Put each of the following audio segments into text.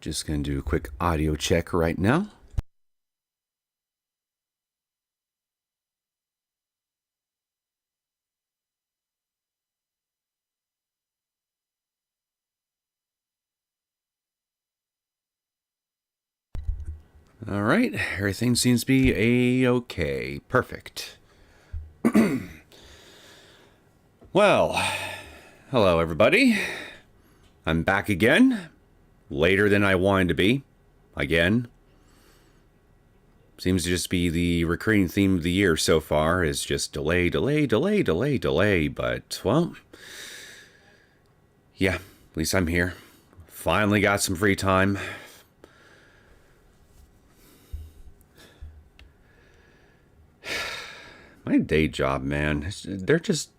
Just going to do a quick audio check right now. All right, everything seems to be a-okay. Perfect. Well, hello everybody. I'm back again. Later than I wanted to be. Again. Seems to just be the recurring theme of the year so far is just delay, delay, delay, delay, delay. But, well, yeah, at least I'm here. Finally got some free time. My day job, man, they're just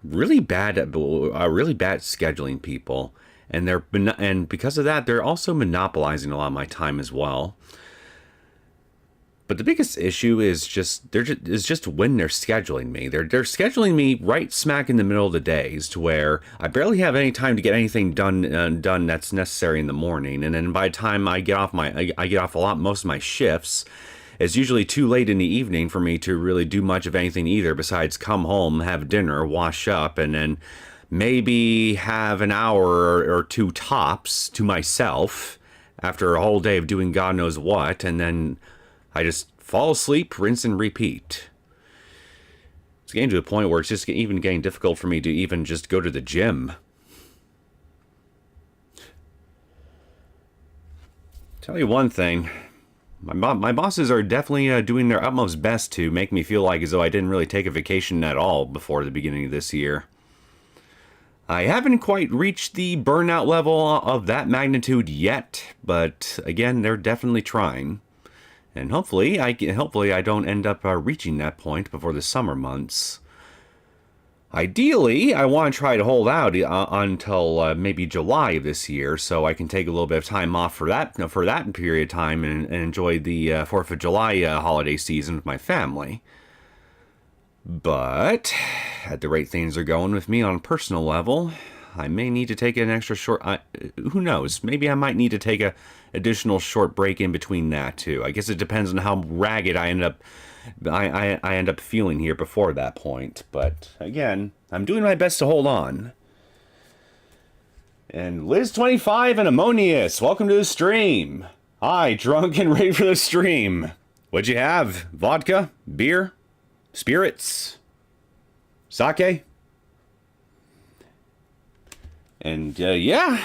really bad at scheduling people, and because of that, they're also monopolizing a lot of my time as well. But the biggest issue is just when they're scheduling me. They're scheduling me right smack in the middle of the days, to where I barely have any time to get anything done that's necessary in the morning, and then by the time I get off most of my shifts. It's usually too late in the evening for me to really do much of anything either besides come home, have dinner, wash up, and then maybe have an hour or two tops to myself after a whole day of doing God knows what, and then I just fall asleep, rinse and repeat. It's getting to the point where it's just even getting difficult for me to even just go to the gym. Tell you one thing. My bosses are definitely doing their utmost best to make me feel like as though I didn't really take a vacation at all before the beginning of this year. I haven't quite reached the burnout level of that magnitude yet, but again, they're definitely trying. And hopefully I don't end up reaching that point before the summer months. Ideally, I want to try to hold out until maybe July of this year, so I can take a little bit of time off for that period of time and enjoy the 4th of July holiday season with my family. But at the rate things are going with me on a personal level, I may need to take an extra short. Who knows? Maybe I might need to take a additional short break in between that too. I guess it depends on how ragged I end up feeling here before that point. But again, I'm doing my best to hold on. And Liz25 and Ammonius, welcome to the stream. Hi, drunk and ready for the stream. What'd you have? Vodka? Beer? Spirits? Sake? And yeah.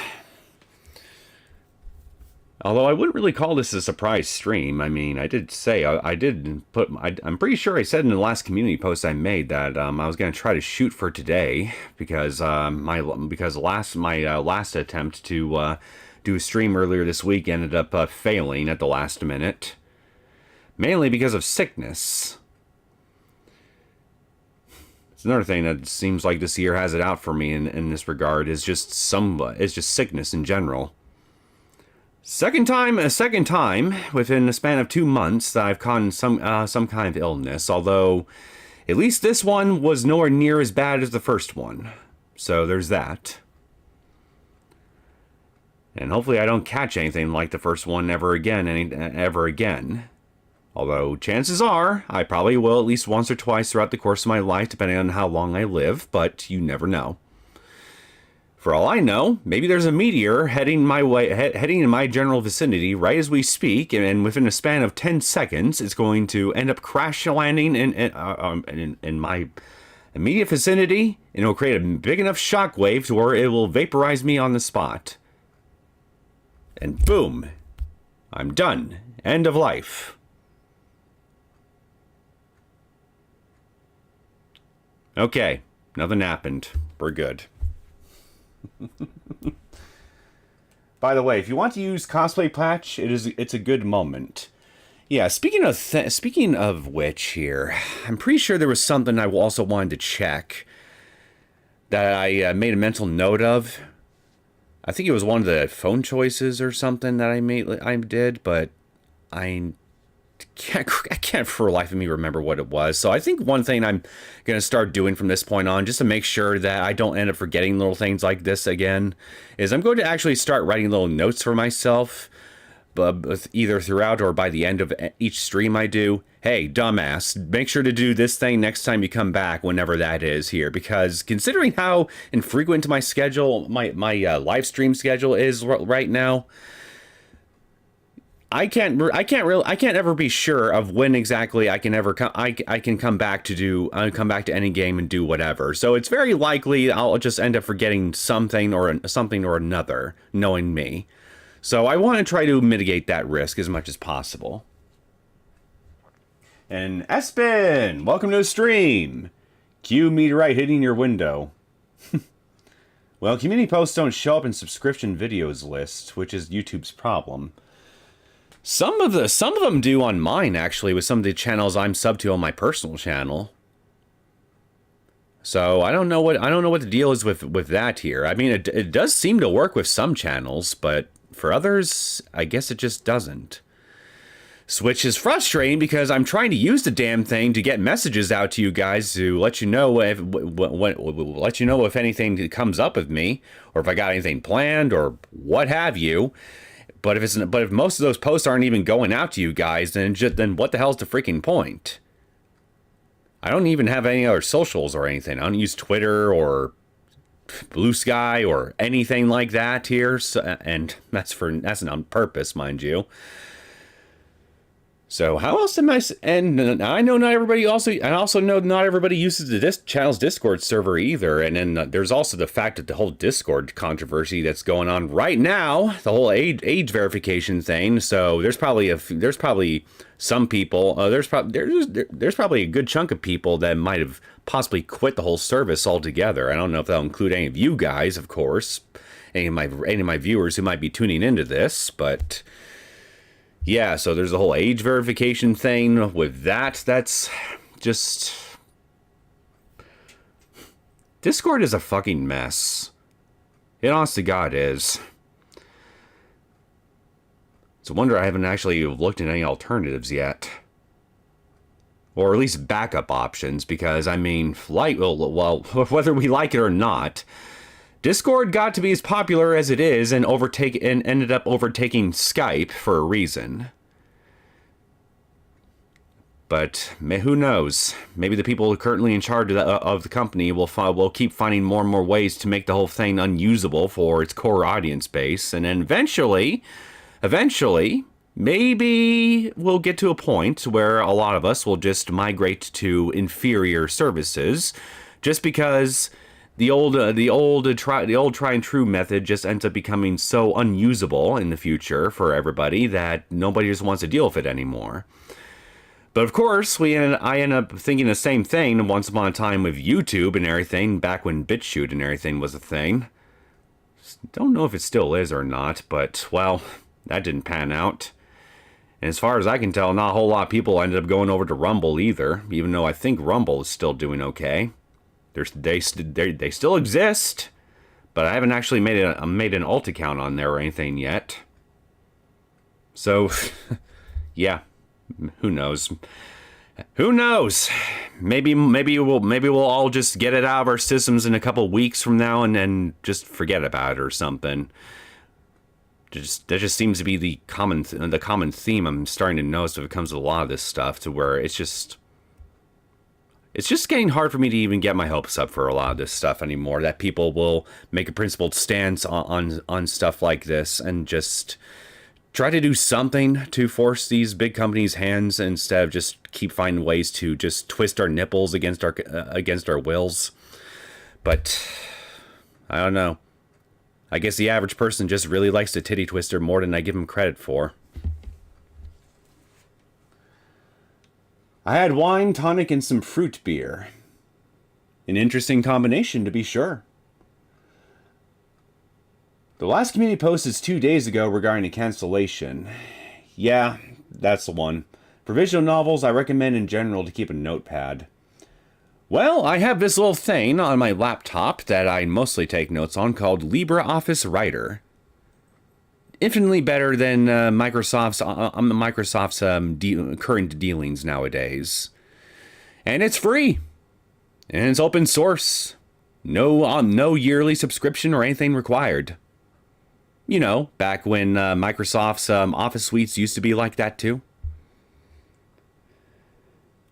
Although I wouldn't really call this a surprise stream. I mean, I did say, I'm pretty sure I said in the last community post I made that I was going to try to shoot for today because my last attempt to do a stream earlier this week ended up failing at the last minute. Mainly because of sickness. It's another thing that seems like this year has it out for me in this regard is just sickness in general. A second time within the span of 2 months that I've caught some kind of illness, although at least this one was nowhere near as bad as the first one. So there's that. And hopefully I don't catch anything like the first one ever again. Although chances are I probably will at least once or twice throughout the course of my life, depending on how long I live, but you never know. For all I know, maybe there's a meteor heading in my general vicinity right as we speak, and within a span of 10 seconds, it's going to end up crash landing in my immediate vicinity, and it'll create a big enough shockwave to where it will vaporize me on the spot. And boom, I'm done. End of life. Okay, nothing happened. We're good. By the way, if you want to use cosplay patch, it's a good moment. Yeah, speaking of which here, I'm pretty sure there was something I also wanted to check that I made a mental note of. I think it was one of the phone choices or something that I did, but I I can't for the life of me remember what it was. So I think one thing I'm going to start doing from this point on, just to make sure that I don't end up forgetting little things like this again, is I'm going to actually start writing little notes for myself, either throughout or by the end of each stream I do. Hey, dumbass, make sure to do this thing next time you come back, whenever that is here. Because considering how infrequent my schedule, my live stream schedule is right now, I can't ever be sure of when exactly I can ever I can come back to any game and do whatever. So it's very likely I'll just end up forgetting something or another, knowing me. So I want to try to mitigate that risk as much as possible. And Espen, welcome to the stream. Cue meteorite hitting your window. Well, community posts don't show up in subscription videos list, which is YouTube's problem. Some of them do on mine, actually, with some of the channels I'm sub to on my personal channel. So I don't know what the deal is with that here. I mean, it does seem to work with some channels, but for others, I guess it just doesn't. Which is frustrating because I'm trying to use the damn thing to get messages out to you guys to let you know if anything comes up with me, or if I got anything planned or what have you. But if most of those posts aren't even going out to you guys, then what the hell's the freaking point? I don't even have any other socials or anything. I don't use Twitter or Blue Sky or anything like that here, so, and that's on purpose, mind you. So how else am I? And I know not everybody know not everybody uses the channel's Discord server either. And then there's also the fact that the whole Discord controversy that's going on right now, the whole age verification thing. So there's probably some people. There's probably a good chunk of people that might have possibly quit the whole service altogether. I don't know if that'll include any of you guys, of course, any of my viewers who might be tuning into this, but. Yeah, so there's a whole age verification thing with that. That's just... Discord is a fucking mess. It honest to God is. It's a wonder I haven't actually looked at any alternatives yet. Or at least backup options, because, I mean, well, whether we like it or not... Discord got to be as popular as it is and ended up overtaking Skype for a reason. But who knows? Maybe the people currently in charge of the company will keep finding more and more ways to make the whole thing unusable for its core audience base, and then eventually, maybe we'll get to a point where a lot of us will just migrate to inferior services, just because. The old try and true method just ends up becoming so unusable in the future for everybody that nobody just wants to deal with it anymore. But of course, I end up thinking the same thing once upon a time with YouTube and everything, back when BitChute and everything was a thing. Don't know if it still is or not, but, well, that didn't pan out. And as far as I can tell, not a whole lot of people ended up going over to Rumble either, even though I think Rumble is still doing okay. They still exist, but I haven't actually made an alt account on there or anything yet. So, yeah, who knows? Who knows? Maybe we'll all just get it out of our systems in a couple weeks from now and then just forget about it or something. That just seems to be the common theme I'm starting to notice when it comes to a lot of this stuff, to where it's just getting hard for me to even get my hopes up for a lot of this stuff anymore, that people will make a principled stance on stuff like this and just try to do something to force these big companies' hands instead of just keep finding ways to just twist our nipples against our wills. But I don't know. I guess the average person just really likes the titty twister more than I give him credit for. I had wine, tonic, and some fruit beer. An interesting combination, to be sure. The last community post is 2 days ago regarding a cancellation. Yeah, that's the one. For visual novels, I recommend in general to keep a notepad. Well, I have this little thing on my laptop that I mostly take notes on called LibreOffice Writer. infinitely better than Microsoft's current dealings nowadays. And it's free. And it's open source. No yearly subscription or anything required. You know, back when Microsoft's Office suites used to be like that too.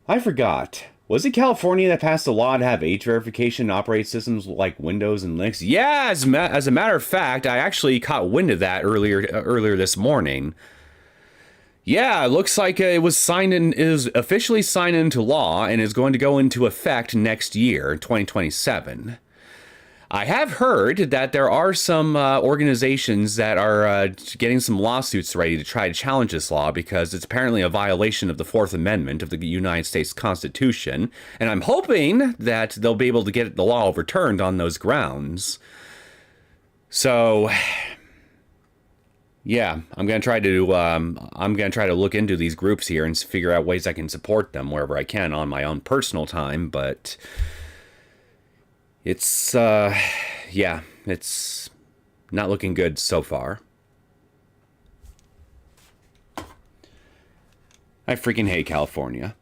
I forgot. Was it California that passed a law to have age verification in operating systems like Windows and Linux? Yeah, as a matter of fact, I actually caught wind of that earlier this morning. Yeah, it looks like it was officially signed into law and is going to go into effect next year, 2027. I have heard that there are some organizations that are getting some lawsuits ready to try to challenge this law because it's apparently a violation of the Fourth Amendment of the United States Constitution. And I'm hoping that they'll be able to get the law overturned on those grounds. So, yeah, I'm gonna try to look into these groups here and figure out ways I can support them wherever I can on my own personal time, but it's, yeah, it's not looking good so far. I freaking hate California.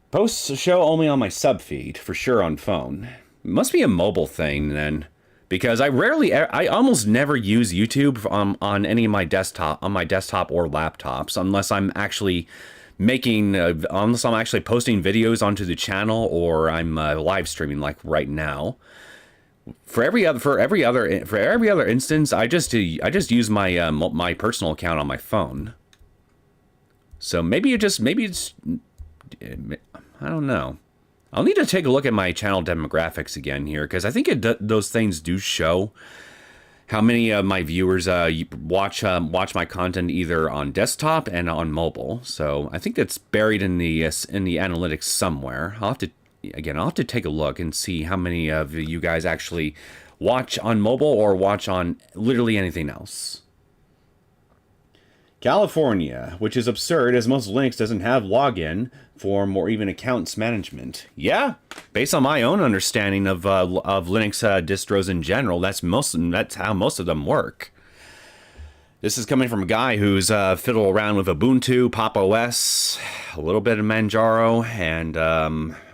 Posts show only on my sub feed, for sure on phone. It must be a mobile thing then, because I almost never use YouTube on any of my desktop or laptops unless I'm actually unless I'm actually posting videos onto the channel or I'm live streaming like right now. For every other instance, I just use my my personal account on my phone. So maybe it's I don't know. I'll need to take a look at my channel demographics again here because I think those things do show how many of my viewers watch my content either on desktop and on mobile. So I think that's buried in the analytics somewhere. I'll have to take a look and see how many of you guys actually watch on mobile or watch on literally anything else. California, which is absurd as most Linux doesn't have login form or even accounts management. Yeah, based on my own understanding of Linux distros in general, that's how most of them work. This is coming from a guy who's fiddled around with Ubuntu, Pop! OS, a little bit of Manjaro, and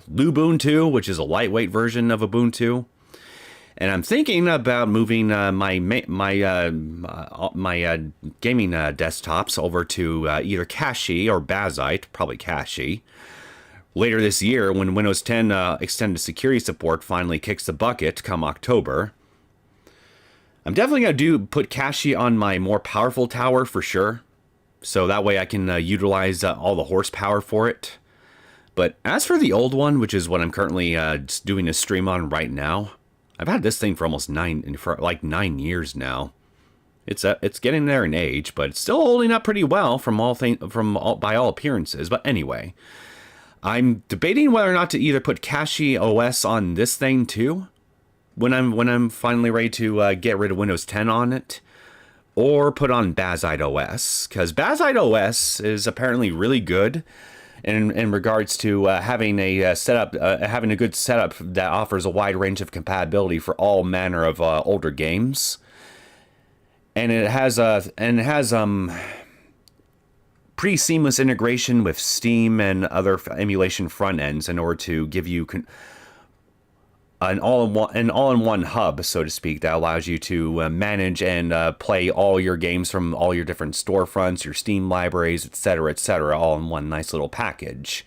Lubuntu, which is a lightweight version of Ubuntu. And I'm thinking about moving my gaming desktops over to either Cache or Bazite, probably Cache, later this year when Windows 10 extended security support finally kicks the bucket come October. I'm definitely going to put Cache on my more powerful tower for sure, so that way I can utilize all the horsepower for it. But as for the old one, which is what I'm currently doing a stream on right now, I've had this thing for like 9 years now. It's getting there in age, but it's still holding up pretty well by all appearances. But anyway, I'm debating whether or not to either put Cache OS on this thing too, when I'm finally ready to get rid of Windows 10 on it, or put on Bazite OS, because Bazite OS is apparently really good in regards to having a good setup that offers a wide range of compatibility for all manner of older games, and it has pretty seamless integration with Steam and other emulation front ends in order to give you an all-in-one hub, so to speak, that allows you to manage and play all your games from all your different storefronts, your Steam libraries, etc., all in one nice little package.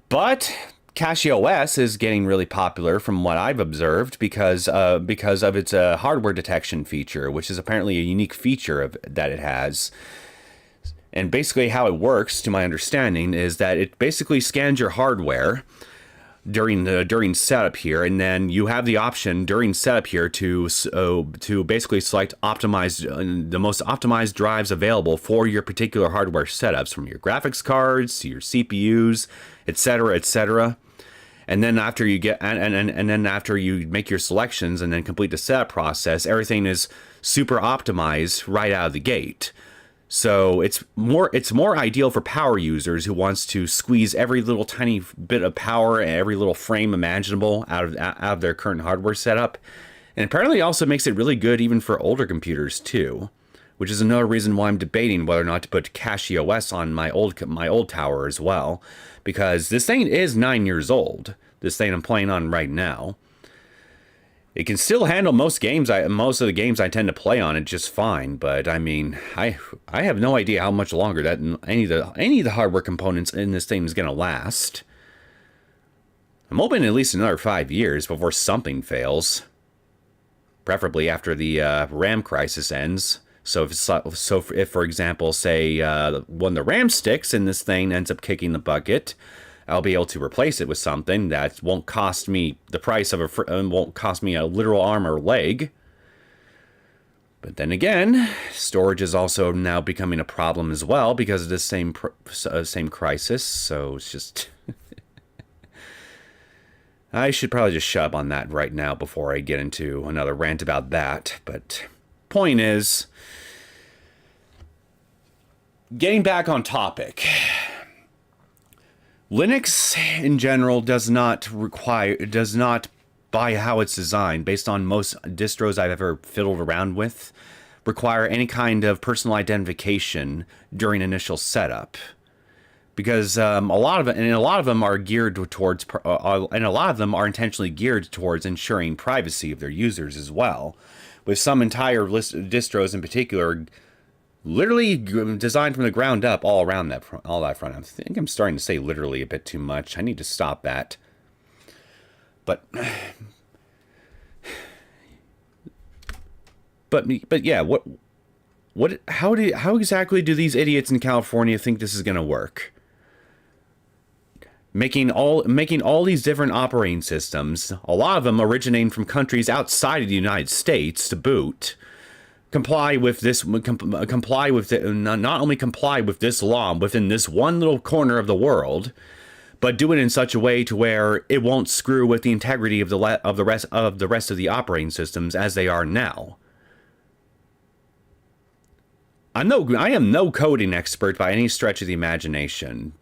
But Cache OS is getting really popular from what I've observed because of its hardware detection feature, which is apparently a unique feature that it has. And basically how it works, to my understanding, is that it basically scans your hardware during setup here, and then you have the option during setup here to basically select the most optimized drives available for your particular hardware setups, from your graphics cards to your CPUs, etc. And then after you after you make your selections and then complete the setup process, everything is super optimized right out of the gate. So it's more ideal for power users who wants to squeeze every little tiny bit of power and every little frame imaginable out of their current hardware setup. And apparently it also makes it really good even for older computers too, which is another reason why I'm debating whether or not to put CachyOS on my old tower as well, because this thing is 9 years old. This thing I'm playing on right now. It can still handle most of the games I tend to play on it just fine, but I mean, I have no idea how much longer that any of the hardware components in this thing is going to last. I'm hoping at least another 5 years before something fails. Preferably after the RAM crisis ends. So if for example, say when the RAM sticks and this thing ends up kicking the bucket, I'll be able to replace it with something that won't cost me the price of won't cost me a literal arm or leg. But then again, storage is also now becoming a problem as well because of this same crisis. So it's just I should probably just shut up on that right now before I get into another rant about that. But point is, getting back on topic, Linux in general does not by how it's designed, based on most distros I've ever fiddled around with, require any kind of personal identification during initial setup. Because a lot of them are geared towards, and a lot of them are intentionally geared towards ensuring privacy of their users as well. With some entire list of distros in particular, literally designed from the ground up all around that front. I think I'm starting to say literally a bit too much. I need to stop that. But yeah, how exactly do these idiots in California think this is going to work? Making all these different operating systems, a lot of them originating from countries outside of the United States to boot, not only comply with this law within this one little corner of the world, but do it in such a way to where it won't screw with the integrity of the rest of the operating systems as they are now. I am no coding expert by any stretch of the imagination,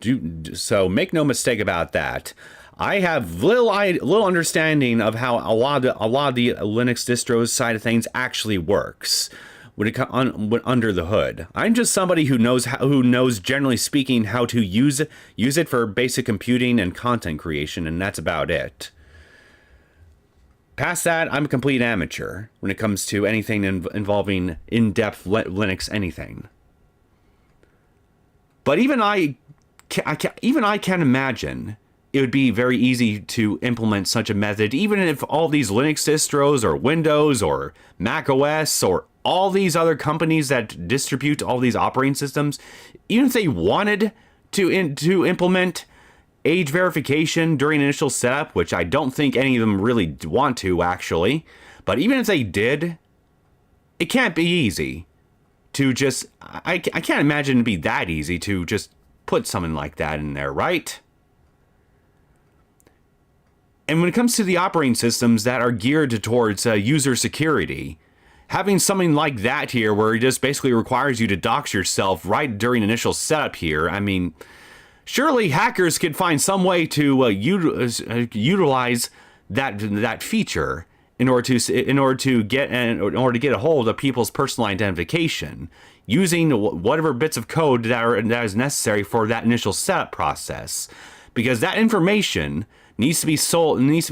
so make no mistake about that. I have little understanding of how a lot of the Linux distros side of things actually works when it under the hood. I'm just somebody who knows generally speaking how to use it for basic computing and content creation, and that's about it. Past that, I'm a complete amateur when it comes to anything involving in-depth Linux anything. But even I can imagine it would be very easy to implement such a method, even if all these Linux distros or Windows or Mac OS or all these other companies that distribute all these operating systems, even if they wanted to implement age verification during initial setup, which I don't think any of them really want to, actually. But even if they did, it can't be easy to just... I can't imagine it'd be that easy to just put something like that in there, right? And when it comes to the operating systems that are geared towards user security, having something like that here where it just basically requires you to dox yourself right during initial setup here, I mean... Surely hackers could find some way to utilize that feature in order to get a hold of people's personal identification, using whatever bits of code that is necessary for that initial setup process, because that information needs to be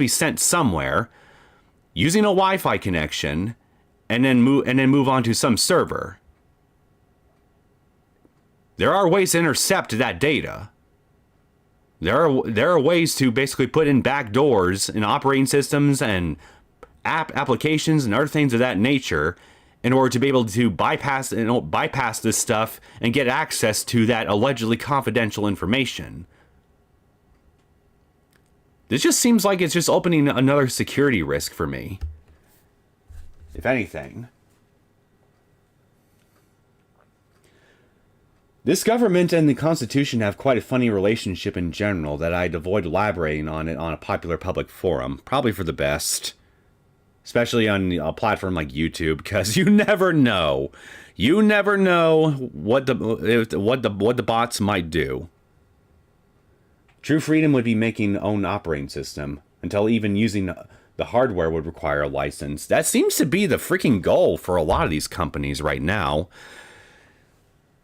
sent somewhere using a Wi-Fi connection, and then move on to some server. There are ways to intercept that data. There are ways to basically put in backdoors in operating systems and applications and other things of that nature in order to be able to bypass this stuff and get access to that allegedly confidential information. This just seems like it's just opening another security risk for me, if anything. This government and the Constitution have quite a funny relationship in general that I'd avoid elaborating on it on a popular public forum, probably for the best. Especially on a platform like YouTube, because you never know. You never know what the bots might do. True freedom would be making own operating system, until even using the hardware would require a license. That seems to be the freaking goal for a lot of these companies right now,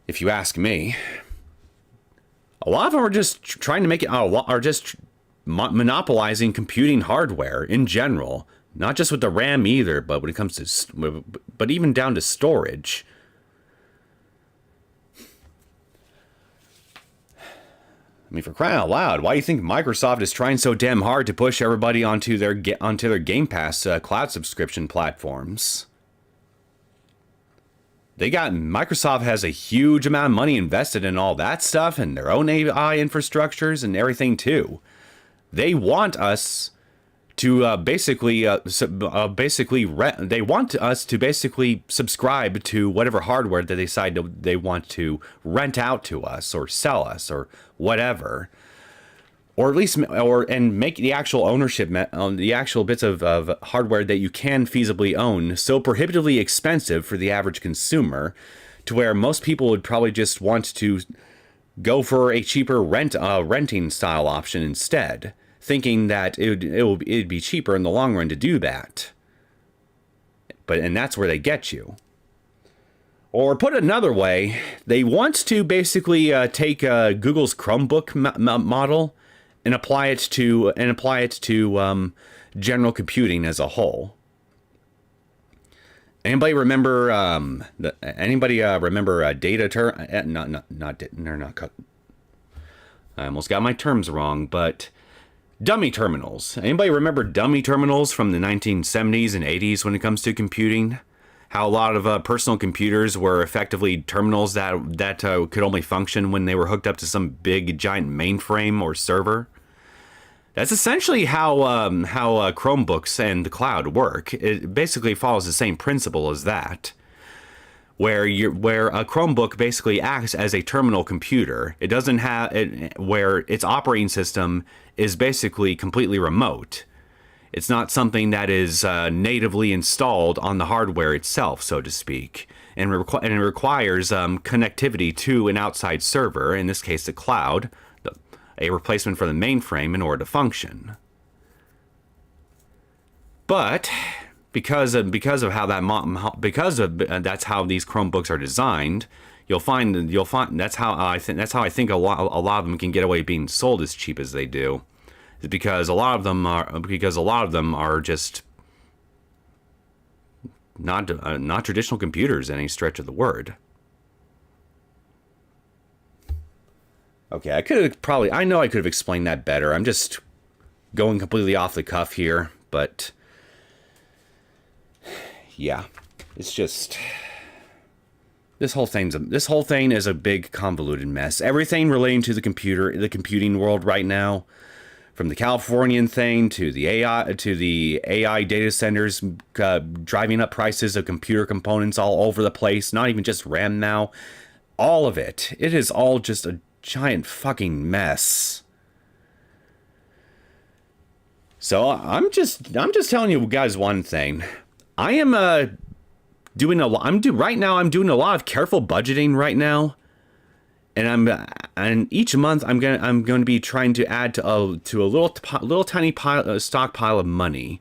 if you ask me. A lot of them are just trying to make it, are just monopolizing computing hardware in general. Not just with the RAM either, but when it comes to, but even down to storage. I mean, for crying out loud, why do you think Microsoft is trying so damn hard to push everybody onto their Game Pass cloud subscription platforms? Microsoft has a huge amount of money invested in all that stuff and their own AI infrastructures and everything too. They want us to they want us to basically subscribe to whatever hardware that they decide they want to rent out to us or sell us or whatever, or at least and make the actual ownership on the actual bits of hardware that you can feasibly own so prohibitively expensive for the average consumer, to where most people would probably just want to go for a cheaper renting style option instead, thinking that it'd be cheaper in the long run to do that. And that's where they get you. Or put another way, they want to basically take Google's Chromebook model and apply it to general computing as a whole. Anybody remember I almost got my terms wrong, but dummy terminals. Anybody remember dummy terminals from the 1970s and 80s when it comes to computing? How a lot of personal computers were effectively terminals that could only function when they were hooked up to some big giant mainframe or server. That's essentially how Chromebooks and the cloud work. It basically follows the same principle as that, where a Chromebook basically acts as a terminal computer. It doesn't have where its operating system is basically completely remote. It's not something that is natively installed on the hardware itself, so to speak, and it requires connectivity to an outside server, in this case the cloud, a replacement for the mainframe, in order to function. But because of how that's how these Chromebooks are designed, you'll find that's how I think a lot of them can get away being sold as cheap as they do. Because a lot of them are just not traditional computers in any stretch of the word. Okay, I know I could have explained that better. I'm just going completely off the cuff here, but yeah, it's just this whole thing is a big convoluted mess. Everything relating to the computing world right now, from the Californian thing to the AI data centers driving up prices of computer components all over the place, not even just RAM now, all of it. It is all just a giant fucking mess. So I'm just telling you guys one thing. I am doing a lot of careful budgeting right now. And each month I'm going to be trying to add to a little tiny stockpile of money,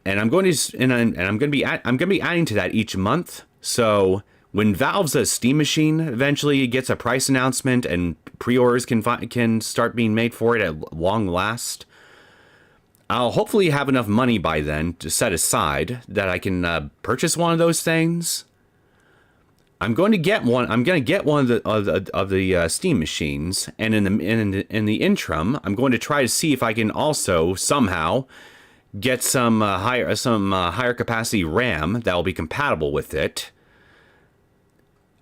and I'm going to be adding to that each month. So when Valve's Steam machine eventually gets a price announcement and pre-orders can start being made for it at long last, I'll hopefully have enough money by then to set aside that I can purchase one of those things. I'm going to get one of the Steam machines, and in the interim, I'm going to try to see if I can also somehow get some higher capacity RAM that will be compatible with it.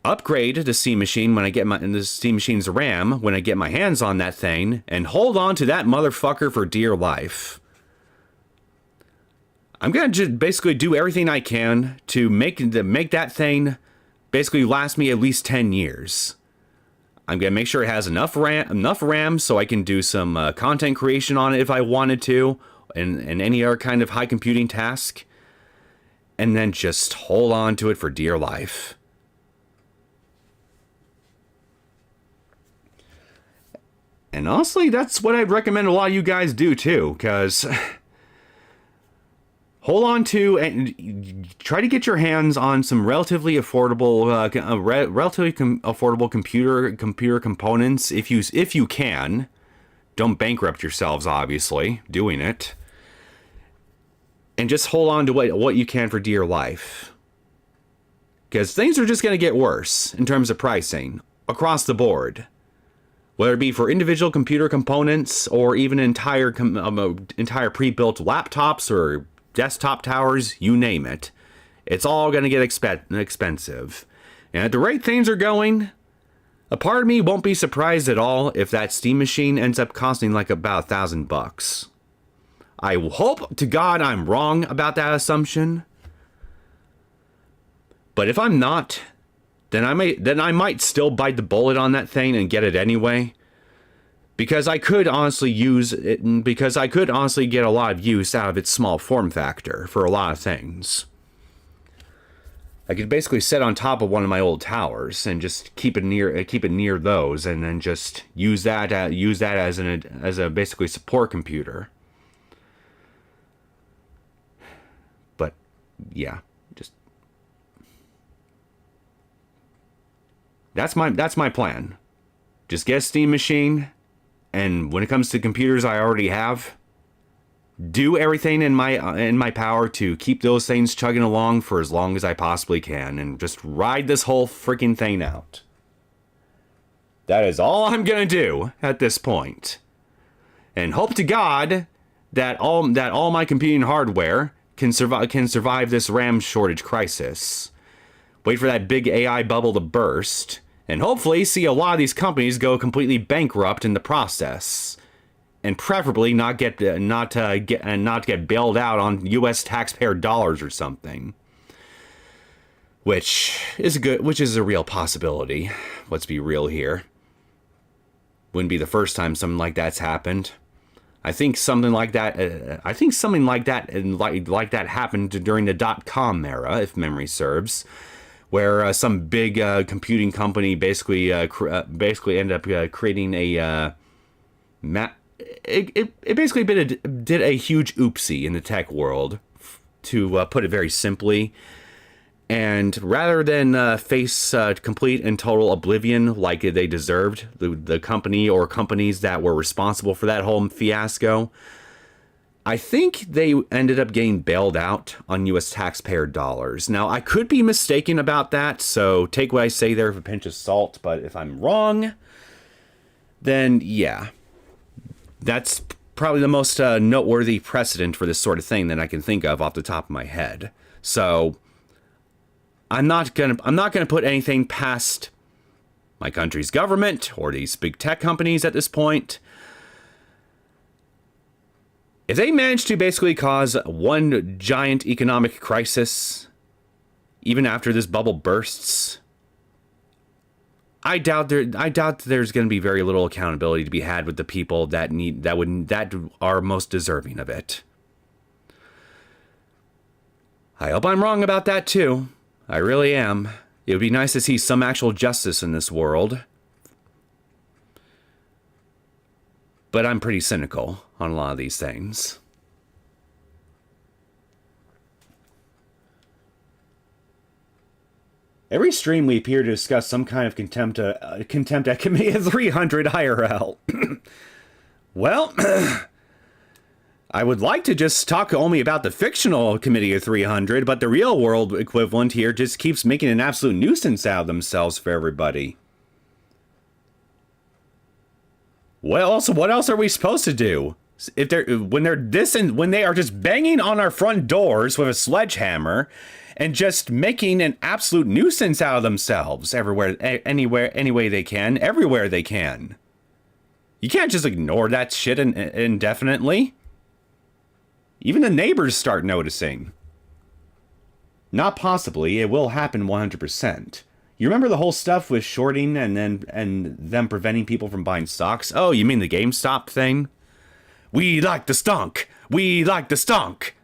Upgrade the Steam machine when I get the Steam machine's RAM when I get my hands on that thing, and hold on to that motherfucker for dear life. I'm going to just basically do everything I can to make that thing basically last me at least 10 years. I'm going to make sure it has enough RAM so I can do some content creation on it if I wanted to, and any other kind of high computing task, and then just hold on to it for dear life. And honestly, that's what I'd recommend a lot of you guys do too, because hold on to and try to get your hands on some relatively affordable, affordable computer components if you can. Don't bankrupt yourselves, obviously, doing it. And just hold on to what you can for dear life. Because things are just going to get worse in terms of pricing across the board. Whether it be for individual computer components or even entire pre-built laptops or desktop towers, you name it. It's all going to get expensive. And at the rate things are going, a part of me won't be surprised at all if that Steam machine ends up costing like about $1,000. I hope to God I'm wrong about that assumption. But if I'm not, then I might still bite the bullet on that thing and get it anyway. Because I could honestly use it, because I could honestly get a lot of use out of its small form factor for a lot of things. I could basically sit on top of one of my old towers and just keep it near those, and then just use that as a basically support computer. But yeah, just that's my plan. Just get a Steam machine, and when it comes to computers I already have, do everything in my power to keep those things chugging along for as long as I possibly can, and just ride this whole freaking thing out. That is all I'm gonna do at this point, and hope to God that all my computing hardware can survive this RAM shortage crisis. Wait for that big AI bubble to burst, and hopefully see a lot of these companies go completely bankrupt in the process. And preferably not get bailed out on U.S. taxpayer dollars or something, which is a real possibility. Let's be real here. Wouldn't be the first time something like that's happened. I think something like that happened during the .com era, if memory serves, where some big computing company basically ended up creating a It basically did a huge oopsie in the tech world, to put it very simply. And rather than face complete and total oblivion like they deserved, the company or companies that were responsible for that whole fiasco, I think they ended up getting bailed out on U.S. taxpayer dollars. Now, I could be mistaken about that, so take what I say there with a pinch of salt. But if I'm wrong, then yeah. That's probably the most noteworthy precedent for this sort of thing that I can think of off the top of my head. So I'm not gonna put anything past my country's government or these big tech companies at this point. If they manage to basically cause one giant economic crisis, even after this bubble bursts, I doubt there's going to be very little accountability to be had with the people that are most deserving of it. I hope I'm wrong about that too. I really am. It would be nice to see some actual justice in this world. But I'm pretty cynical on a lot of these things. Every stream we appear to discuss some kind of contempt at Committee of 300 IRL. Well, I would like to just talk only about the fictional Committee of 300, but the real world equivalent here just keeps making an absolute nuisance out of themselves for everybody. What else are we supposed to do? When they are just banging on our front doors with a sledgehammer and just making an absolute nuisance out of themselves everywhere they can. You can't just ignore that shit indefinitely. Even the neighbors start noticing. Not possibly, it will happen 100%. You remember the whole stuff with shorting and them preventing people from buying stocks? Oh, you mean the GameStop thing? We like the stunk. We like the stunk.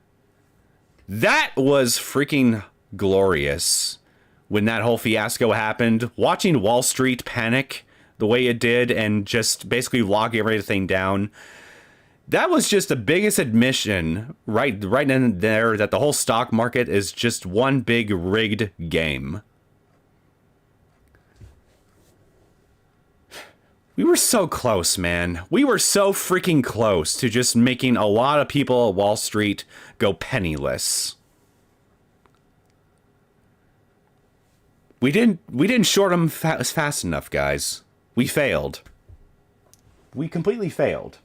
That was freaking glorious when that whole fiasco happened. Watching Wall Street panic the way it did and just basically log everything down. That was just the biggest admission right in there that the whole stock market is just one big rigged game. We were so close, man. We were so freaking close to just making a lot of people at Wall Street go penniless. We didn't short them fast enough, guys. We failed. We completely failed.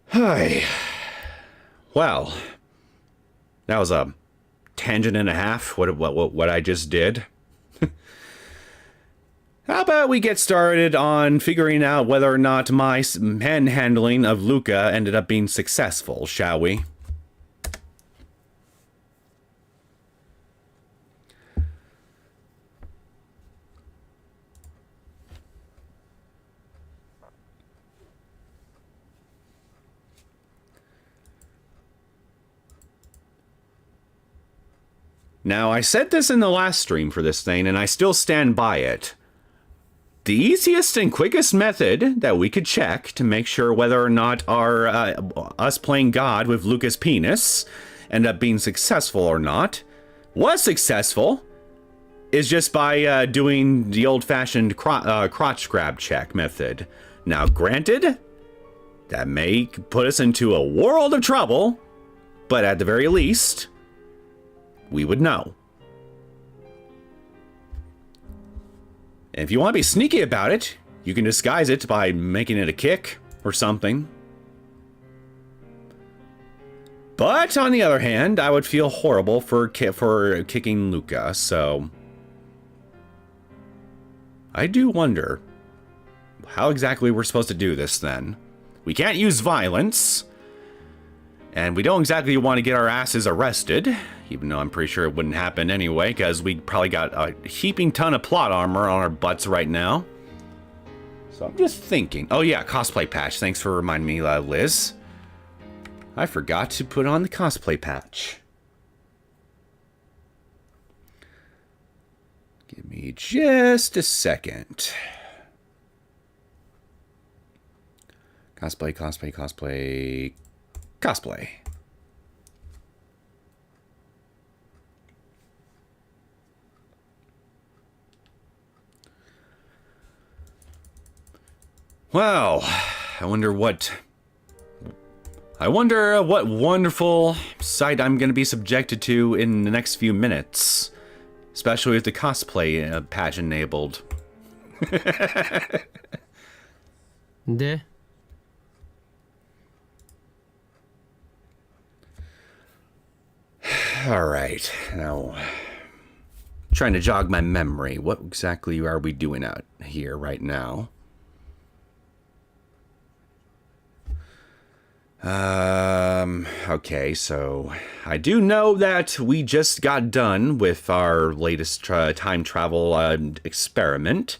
Hi. Well, that was a tangent and a half. What I just did. How about we get started on figuring out whether or not my manhandling of Luka ended up being successful, shall we? Now, I said this in the last stream for this thing, and I still stand by it. The easiest and quickest method that we could check to make sure whether or not our us playing God with Luka's penis ended up being successful or not, was successful, is just by doing the old-fashioned crotch grab check method. Now, granted, that may put us into a world of trouble, but at the very least, we would know. And if you want to be sneaky about it, you can disguise it by making it a kick or something. But on the other hand, I would feel horrible for kicking Luka, so I do wonder how exactly we're supposed to do this then. We can't use violence, and we don't exactly want to get our asses arrested, even though I'm pretty sure it wouldn't happen anyway, because we probably got a heaping ton of plot armor on our butts right now. So I'm just thinking. Oh yeah, cosplay patch. Thanks for reminding me, Liz. I forgot to put on the cosplay patch. Give me just a second. Cosplay. Well, I wonder what wonderful sight I'm going to be subjected to in the next few minutes, especially with the cosplay patch enabled. De? All right, now trying to jog my memory. What exactly are we doing out here right now? Okay, so I do know that we just got done with our latest time travel experiment.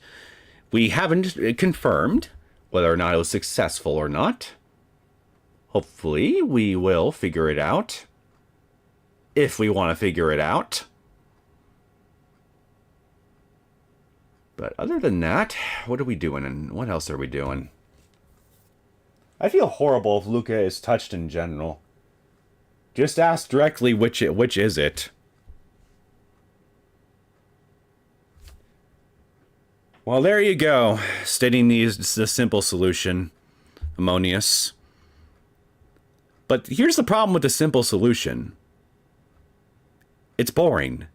We haven't confirmed whether or not it was successful or not. Hopefully, we will figure it out. If we want to figure it out. But other than that, what are we doing and what else are we doing? I feel horrible if Luka is touched in general. Just ask directly which is it. Well, there you go. Stating the simple solution. Ammonius. But here's the problem with the simple solution. It's boring.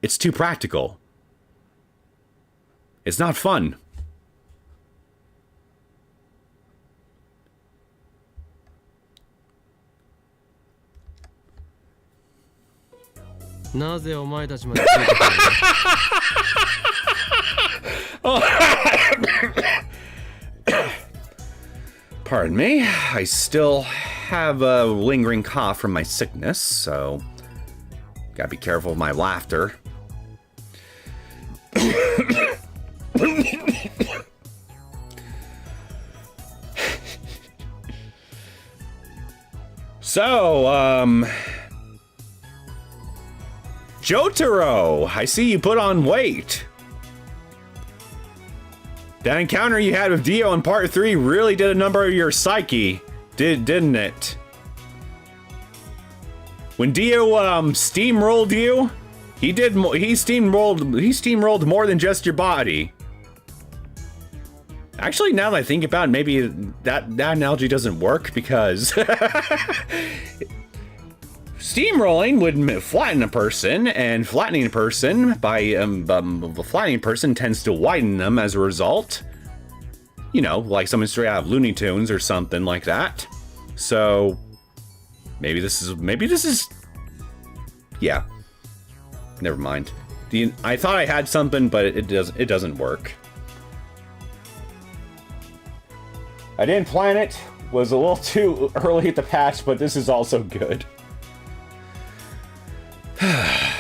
It's too practical. It's not fun. Pardon me, I still have a lingering cough from my sickness, so gotta be careful of my laughter. So, Jotaro, I see you put on weight. That encounter you had with Dio in part 3 really did a number on your psyche, didn't it? When Dio steamrolled you, he steamrolled more than just your body. Actually, now that I think about it, maybe that analogy doesn't work because steamrolling would flatten a person, and flattening a person by flattening a person tends to widen them as a result. You know, like something straight out of Looney Tunes or something like that. So maybe this is yeah. Never mind. I thought I had something, but it doesn't work. I didn't plan it. Was a little too early at the patch, but this is also good. I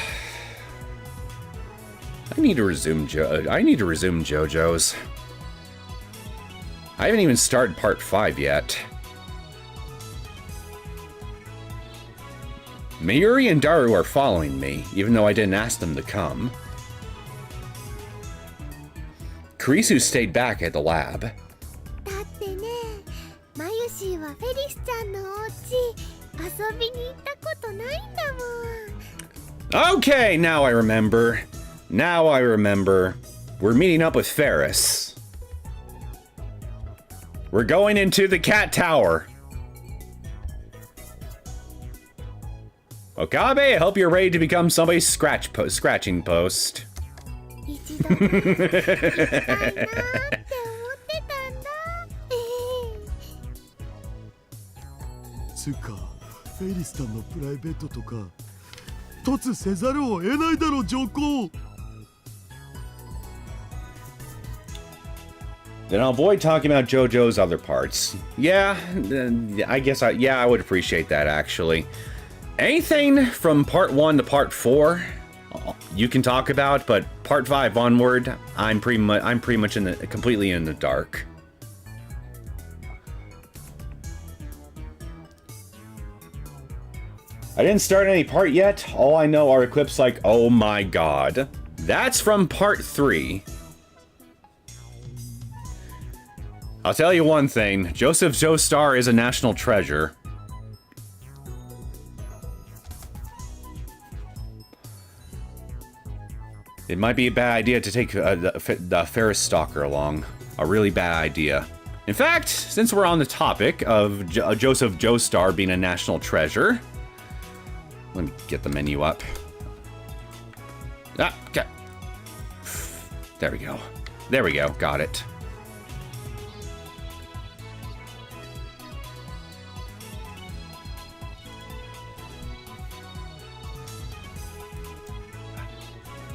need to resume JoJo's. I haven't even started part 5 yet. Mayuri and Daru are following me, even though I didn't ask them to come. Kurisu stayed back at the lab. Okay, now I remember. We're meeting up with Ferris. We're going into the cat tower. Okabe, I hope you're ready to become somebody's scratching post. Then I'll avoid talking about JoJo's other parts. Yeah, I guess I would appreciate that actually. Anything from part 1 to part 4, you can talk about, but part 5 onward, I'm pretty much completely in the dark. I didn't start any part yet. All I know are clips like, oh my god. That's from part 3. I'll tell you one thing, Joseph Joestar is a national treasure. It might be a bad idea to take the Ferris Stalker along. A really bad idea. In fact, since we're on the topic of Joseph Joestar being a national treasure, let me get the menu up. Ah, okay. There we go. There we go. Got it.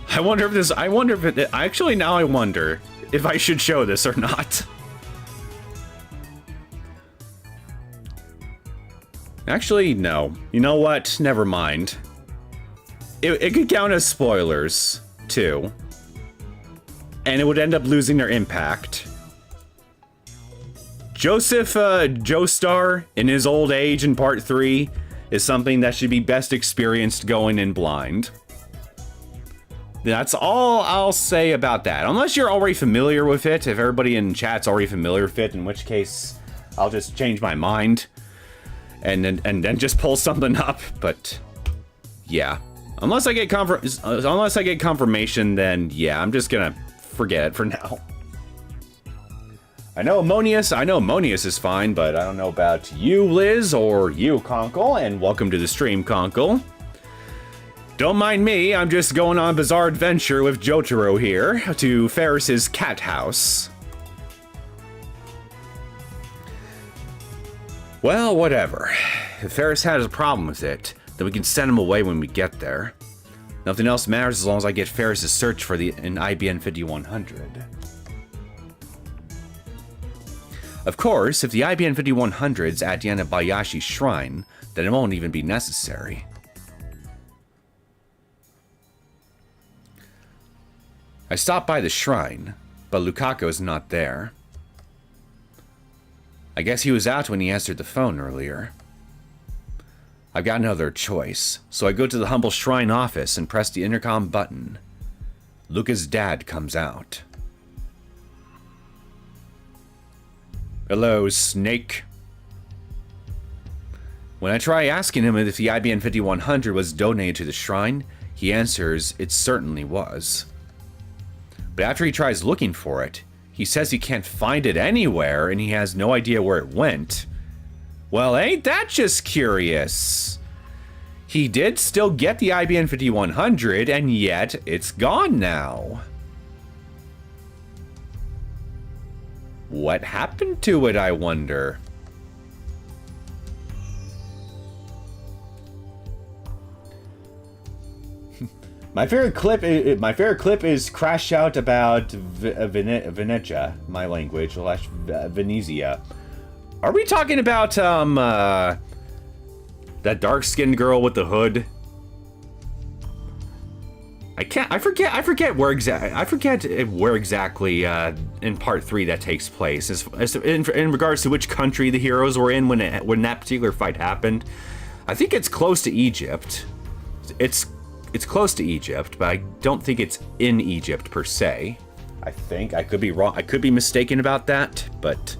I wonder if I should show this or not. Actually, no. You know what? Never mind. It could count as spoilers, too. And it would end up losing their impact. Joseph Joestar, in his old age in part 3, is something that should be best experienced going in blind. That's all I'll say about that. Unless you're already familiar with it. If everybody in chat's already familiar with it, in which case I'll just change my mind and then just pull something up. But yeah, unless I get confirmation, then yeah, I'm just gonna forget it for now. I know Ammonius is fine, but I don't know about you, Liz, or you, Conkle, and welcome to the stream, Conkle. Don't mind me, I'm just going on a bizarre adventure with Jotaro here to Ferris's cat house. Well, whatever. If Ferris has a problem with it, then we can send him away when we get there. Nothing else matters as long as I get Ferris to search for an IBN 5100. Of course, if the IBN 5100's at Yanabayashi Shrine, then it won't even be necessary. I stopped by the shrine, but Lukaku's not there. I guess he was out when he answered the phone earlier. I've got no other choice, so I go to the humble shrine office and press the intercom button. Luka's dad comes out. Hello, snake. When I try asking him if the IBN 5100 was donated to the shrine, he answers it certainly was. But after he tries looking for it, he says he can't find it anywhere and he has no idea where it went. Well, ain't that just curious? He did still get the IBN 5100 and yet it's gone now. What happened to it, I wonder? My favorite clip is Crash Out about Venetia, my language, slash Venezia. Are we talking about that dark-skinned girl with the hood? I forget where exactly in part 3 that takes place. In regards to which country the heroes were in when that particular fight happened. I think it's close to Egypt. It's close to Egypt, but I don't think it's in Egypt per se. I think I could be wrong. I could be mistaken about that, but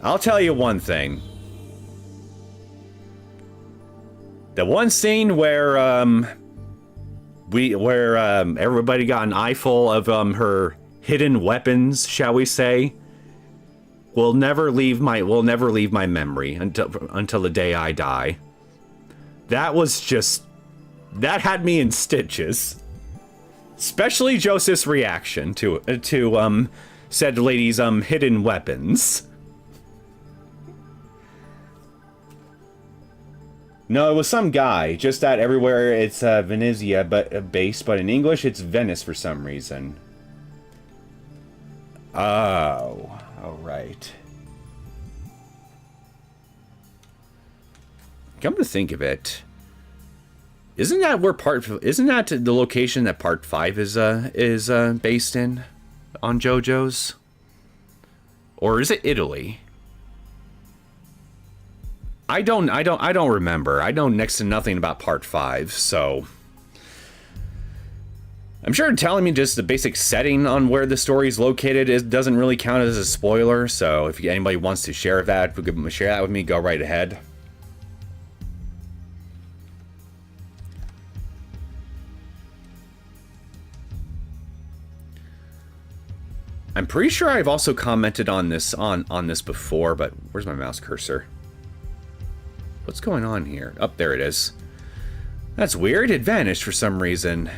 I'll tell you one thing. The one scene where everybody got an eyeful of her hidden weapons, shall we say, will never leave my memory until the day I die. That had me in stitches. Especially Joseph's reaction to said lady's hidden weapons. No, it was some guy. Just that everywhere it's Venezia, but in English it's Venice for some reason. Oh, all right. Come to think of it, isn't that the location that Part 5 is based in on JoJo's? Or is it Italy? I don't remember. I know next to nothing about Part 5, so I'm sure telling me just the basic setting on where the story is located doesn't really count as a spoiler, so if anybody wants to share that with me, go right ahead. I'm pretty sure I've also commented on this before, but where's my mouse cursor? What's going on here? Oh, there it is. That's weird. It vanished for some reason.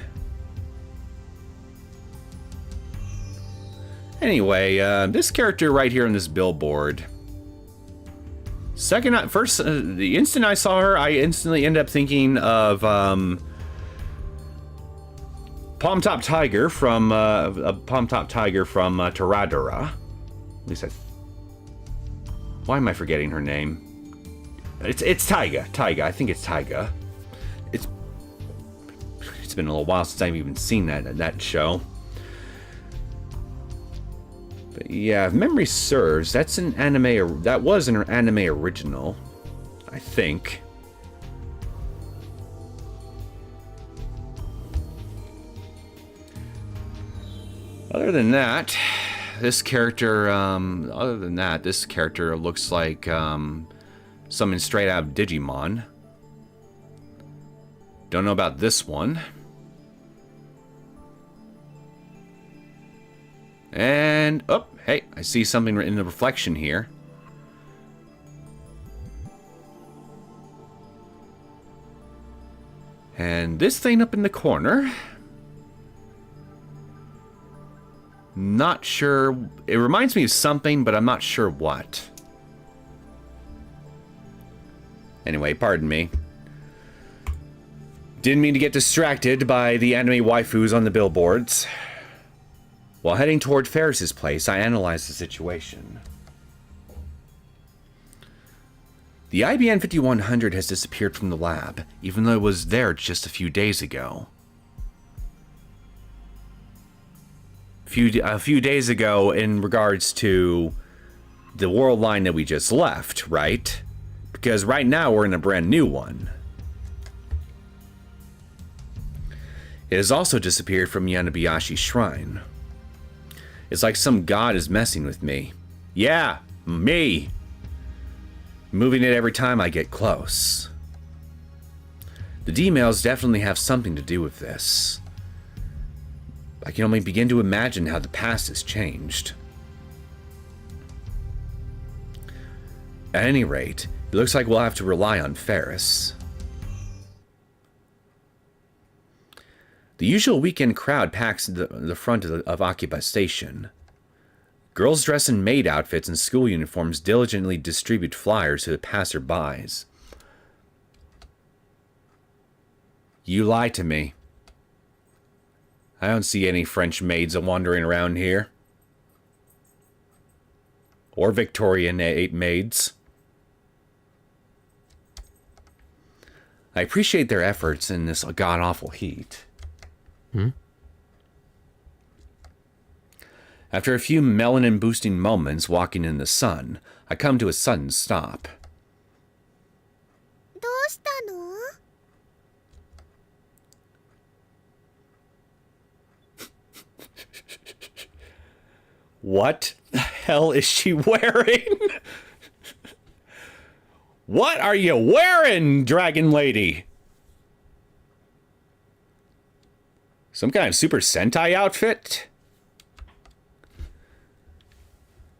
Anyway, this character right here on this billboard. The instant I saw her, I instantly ended up thinking of Palm Top Tiger from Toradora. At least why am I forgetting her name? It's Taiga. I think it's Taiga. It's been a little while since I've even seen that show. But yeah, if memory serves, that was an anime original, I think. Other than that, this character looks like something straight out of Digimon. Don't know about this one. And, oh, hey, I see something in the reflection here. And this thing up in the corner. Not sure. It reminds me of something, but I'm not sure what. Anyway, pardon me. Didn't mean to get distracted by the anime waifus on the billboards. While heading toward Ferris's place, I analyzed the situation. The IBN 5100 has disappeared from the lab, even though it was there just a few days ago. A few days ago in regards to the world line that we just left, right? Because right now we're in a brand new one. It has also disappeared from Yanabayashi Shrine. It's like some god is messing with me. Yeah, me. Moving it every time I get close. The D-males definitely have something to do with this. I can only begin to imagine how the past has changed. At any rate, it looks like we'll have to rely on Ferris. The usual weekend crowd packs the front of Occupy Station. Girls dressed in maid outfits and school uniforms diligently distribute flyers to the passerbys. You lie to me. I don't see any French maids wandering around here. Or Victorian maids. I appreciate their efforts in this god-awful heat. After a few melanin-boosting moments walking in the sun, I come to a sudden stop. どうしたの? What the hell is she wearing? What are you wearing, Dragon Lady? Some kind of Super Sentai outfit?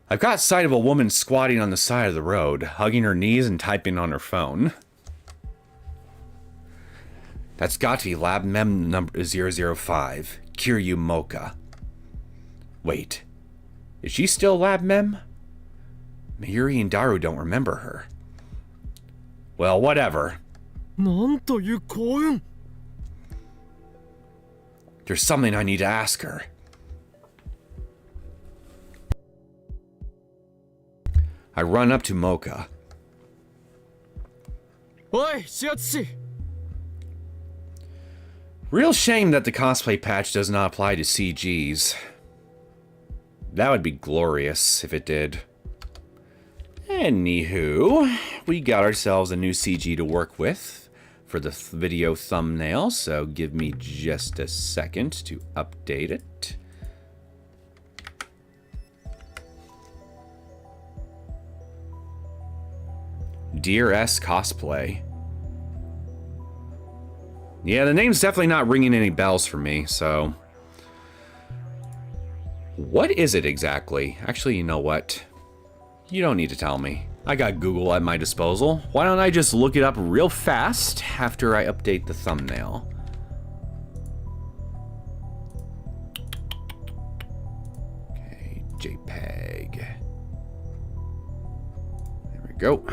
I've got sight of a woman squatting on the side of the road, hugging her knees and typing on her phone. That's got to be Lab Mem number 005, Kiryu Mocha. Wait, is she still Lab Mem? Mayuri and Daru don't remember her. Well, whatever. なんという幸運 There's something I need to ask her. I run up to Mocha. おい、シアツシ Real shame that the cosplay patch does not apply to CGs. That would be glorious if it did. Anywho, we got ourselves a new CG to work with for the video thumbnail, so give me just a second to update it. Dear S Cosplay. Yeah, the name's definitely not ringing any bells for me, so... What is it exactly? Actually, you know what? You don't need to tell me. I got Google at my disposal. Why don't I just look it up real fast after I update the thumbnail? Okay, JPEG. There we go.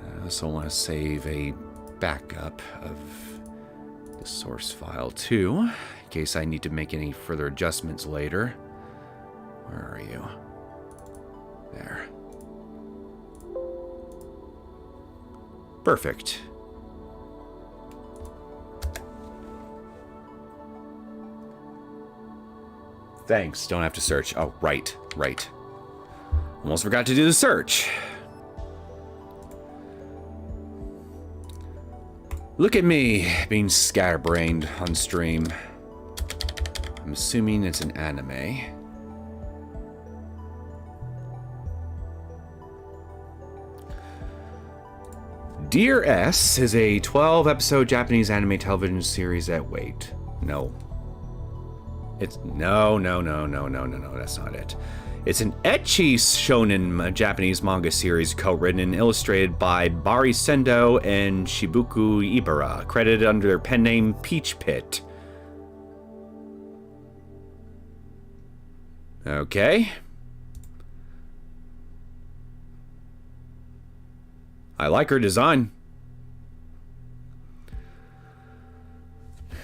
I also want to save a backup of the source file too, in case I need to make any further adjustments later. Where are you? There. Perfect. Thanks, don't have to search. Oh, right. Almost forgot to do the search. Look at me, being scatterbrained on stream. I'm assuming it's an anime. Dear S is a 12-episode Japanese anime television series that... Wait, no. It's... No, that's not it. It's an ecchi shonen Japanese manga series co-written and illustrated by Bari Sendo and Shibuku Ibara, credited under their pen name Peach Pit. Okay. I like her design.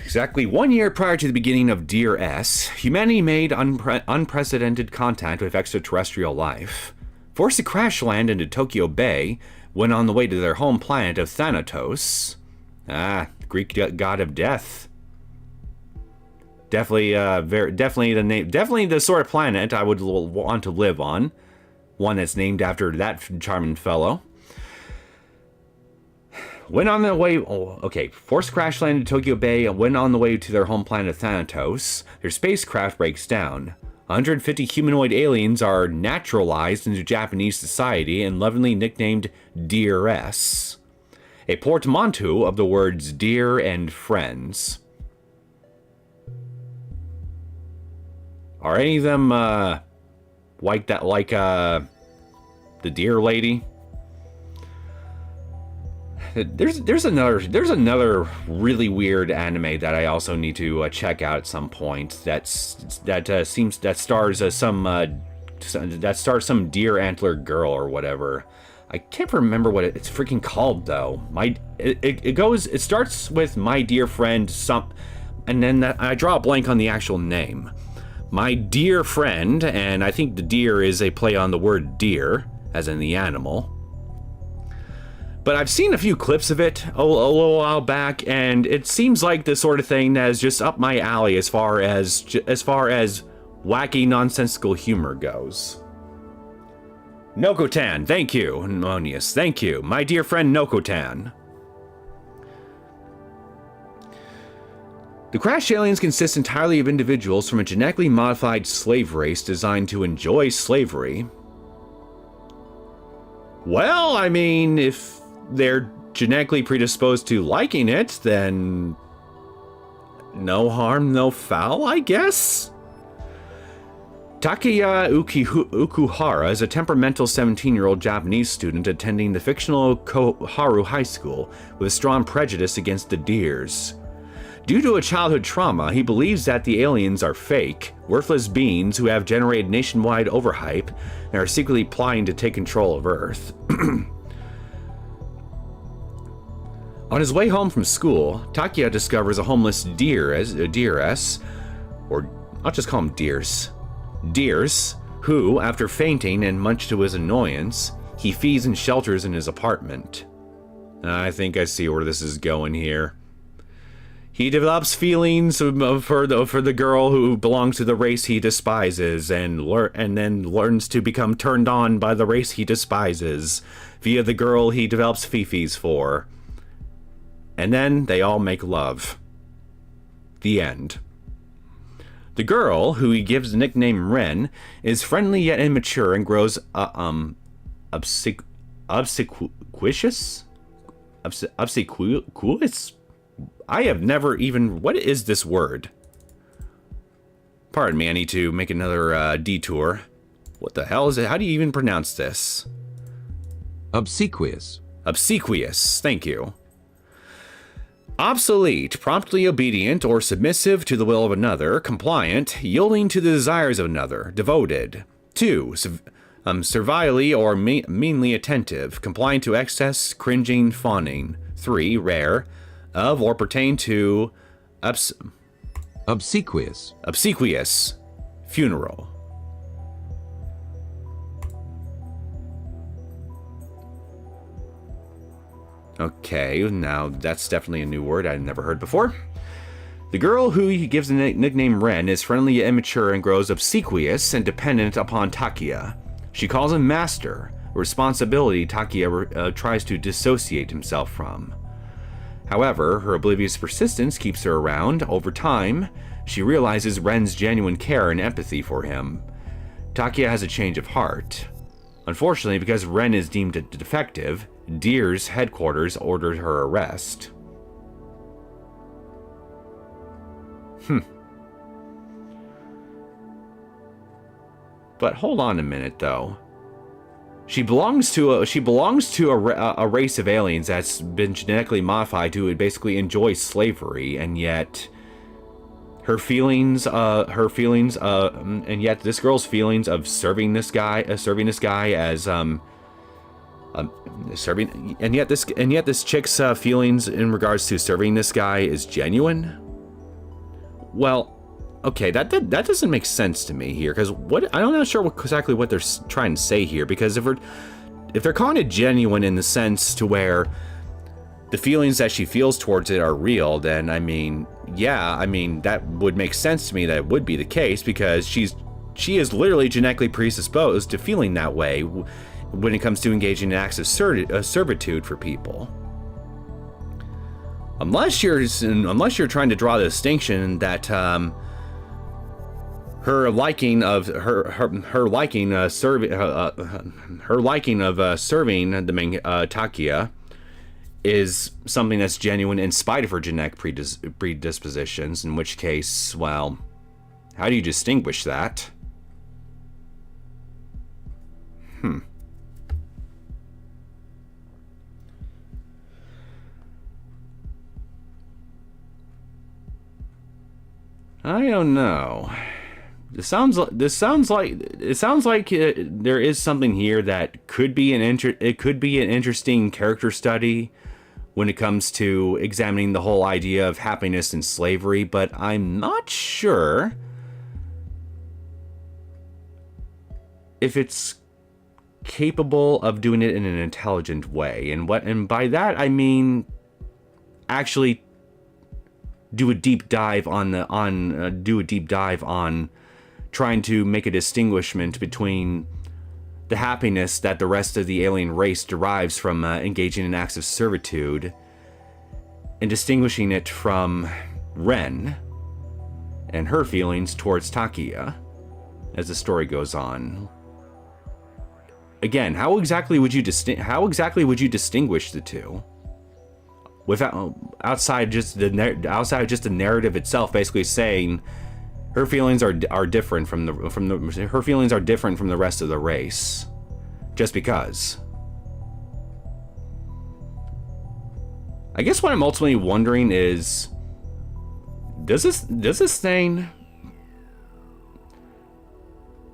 Exactly 1 year prior to the beginning of Dear S, humanity made unprecedented contact with extraterrestrial life, forced to crash land into Tokyo Bay when on the way to their home planet of Thanatos. Greek god of death. Definitely the sort of planet I would want to live on. One that's named after that charming fellow. When on the way, forced crash landed Tokyo Bay, and when on the way to their home planet Thanatos, their spacecraft breaks down. 150 humanoid aliens are naturalized into Japanese society and lovingly nicknamed Dear S, a portmanteau of the words dear and friends. Are any of them like the deer lady? There's another really weird anime that I also need to check out at some point. That stars some deer antler girl or whatever. I can't remember what it's freaking called though. It starts with my dear friend and then I draw a blank on the actual name. My dear friend, and I think the deer is a play on the word deer, as in the animal. But I've seen a few clips of it a little while back, and it seems like the sort of thing that is just up my alley as far as wacky, nonsensical humor goes. Nokotan, thank you. Monius, thank you. My dear friend Nokotan. The Crash aliens consist entirely of individuals from a genetically modified slave race designed to enjoy slavery. Well, I mean, if they're genetically predisposed to liking it, then no harm, no foul, I guess? Takeya Ukuhara is a temperamental 17-year-old Japanese student attending the fictional Koharu High School with a strong prejudice against the deers. Due to a childhood trauma, he believes that the aliens are fake, worthless beings who have generated nationwide overhype and are secretly plotting to take control of Earth. On his way home from school, Takeya discovers a homeless deeress, or I'll just call him Deers, who, after fainting and much to his annoyance, he feeds and shelters in his apartment. I think I see where this is going here. He develops feelings for the girl who belongs to the race he despises, and then learns to become turned on by the race he despises via the girl he develops fifis for. And then they all make love. The end. The girl, who he gives the nickname Ren, is friendly yet immature and grows obsequious? Obsequious? I have never even... What is this word? Pardon me, I need to make another detour. What the hell is it? How do you even pronounce this? Obsequious. Obsequious, thank you. Obsolete, promptly obedient or submissive to the will of another, compliant, yielding to the desires of another, devoted. 2. Servilely or meanly attentive, compliant to excess, cringing, fawning. 3. Rare, of or pertain to Obsequious. Obsequious, funeral. Okay, now that's definitely a new word I've never heard before. The girl who he gives the nickname Ren is friendly yet immature and grows obsequious and dependent upon Takeya. She calls him master, a responsibility Takeya tries to dissociate himself from. However, her oblivious persistence keeps her around. Over time, she realizes Ren's genuine care and empathy for him. Takeya has a change of heart. Unfortunately, because Ren is deemed a defective, Deer's headquarters ordered her arrest. But hold on a minute, though. She belongs to a race of aliens that's been genetically modified to basically enjoy slavery, and yet and yet this girl's feelings of serving this guy as and yet this chick's feelings in regards to serving this guy is genuine. Well, okay, that doesn't make sense to me here, because I'm not sure exactly what they're trying to say here, because if they're calling it genuine in the sense to where the feelings that she feels towards it are real, then that would make sense to me that it would be the case, because she is literally genetically predisposed to feeling that way when it comes to engaging in acts of servitude for people. Unless you're trying to draw the distinction that her liking of serving the main Takia is something that's genuine in spite of her genetic predispositions, in which case, well, how do you distinguish that? I don't know. It sounds like there is something here that could be an interesting character study when it comes to examining the whole idea of happiness and slavery, but I'm not sure if it's capable of doing it in an intelligent way. And by that I mean actually do a deep dive on trying to make a distinguishment between the happiness that the rest of the alien race derives from engaging in acts of servitude, and distinguishing it from Ren and her feelings towards Takia as the story goes on. Again, how exactly would you distinguish the two? Without outside just the narrative itself, basically saying her feelings are different from her feelings are different from the rest of the race, just because. I guess what I'm ultimately wondering is, does this thing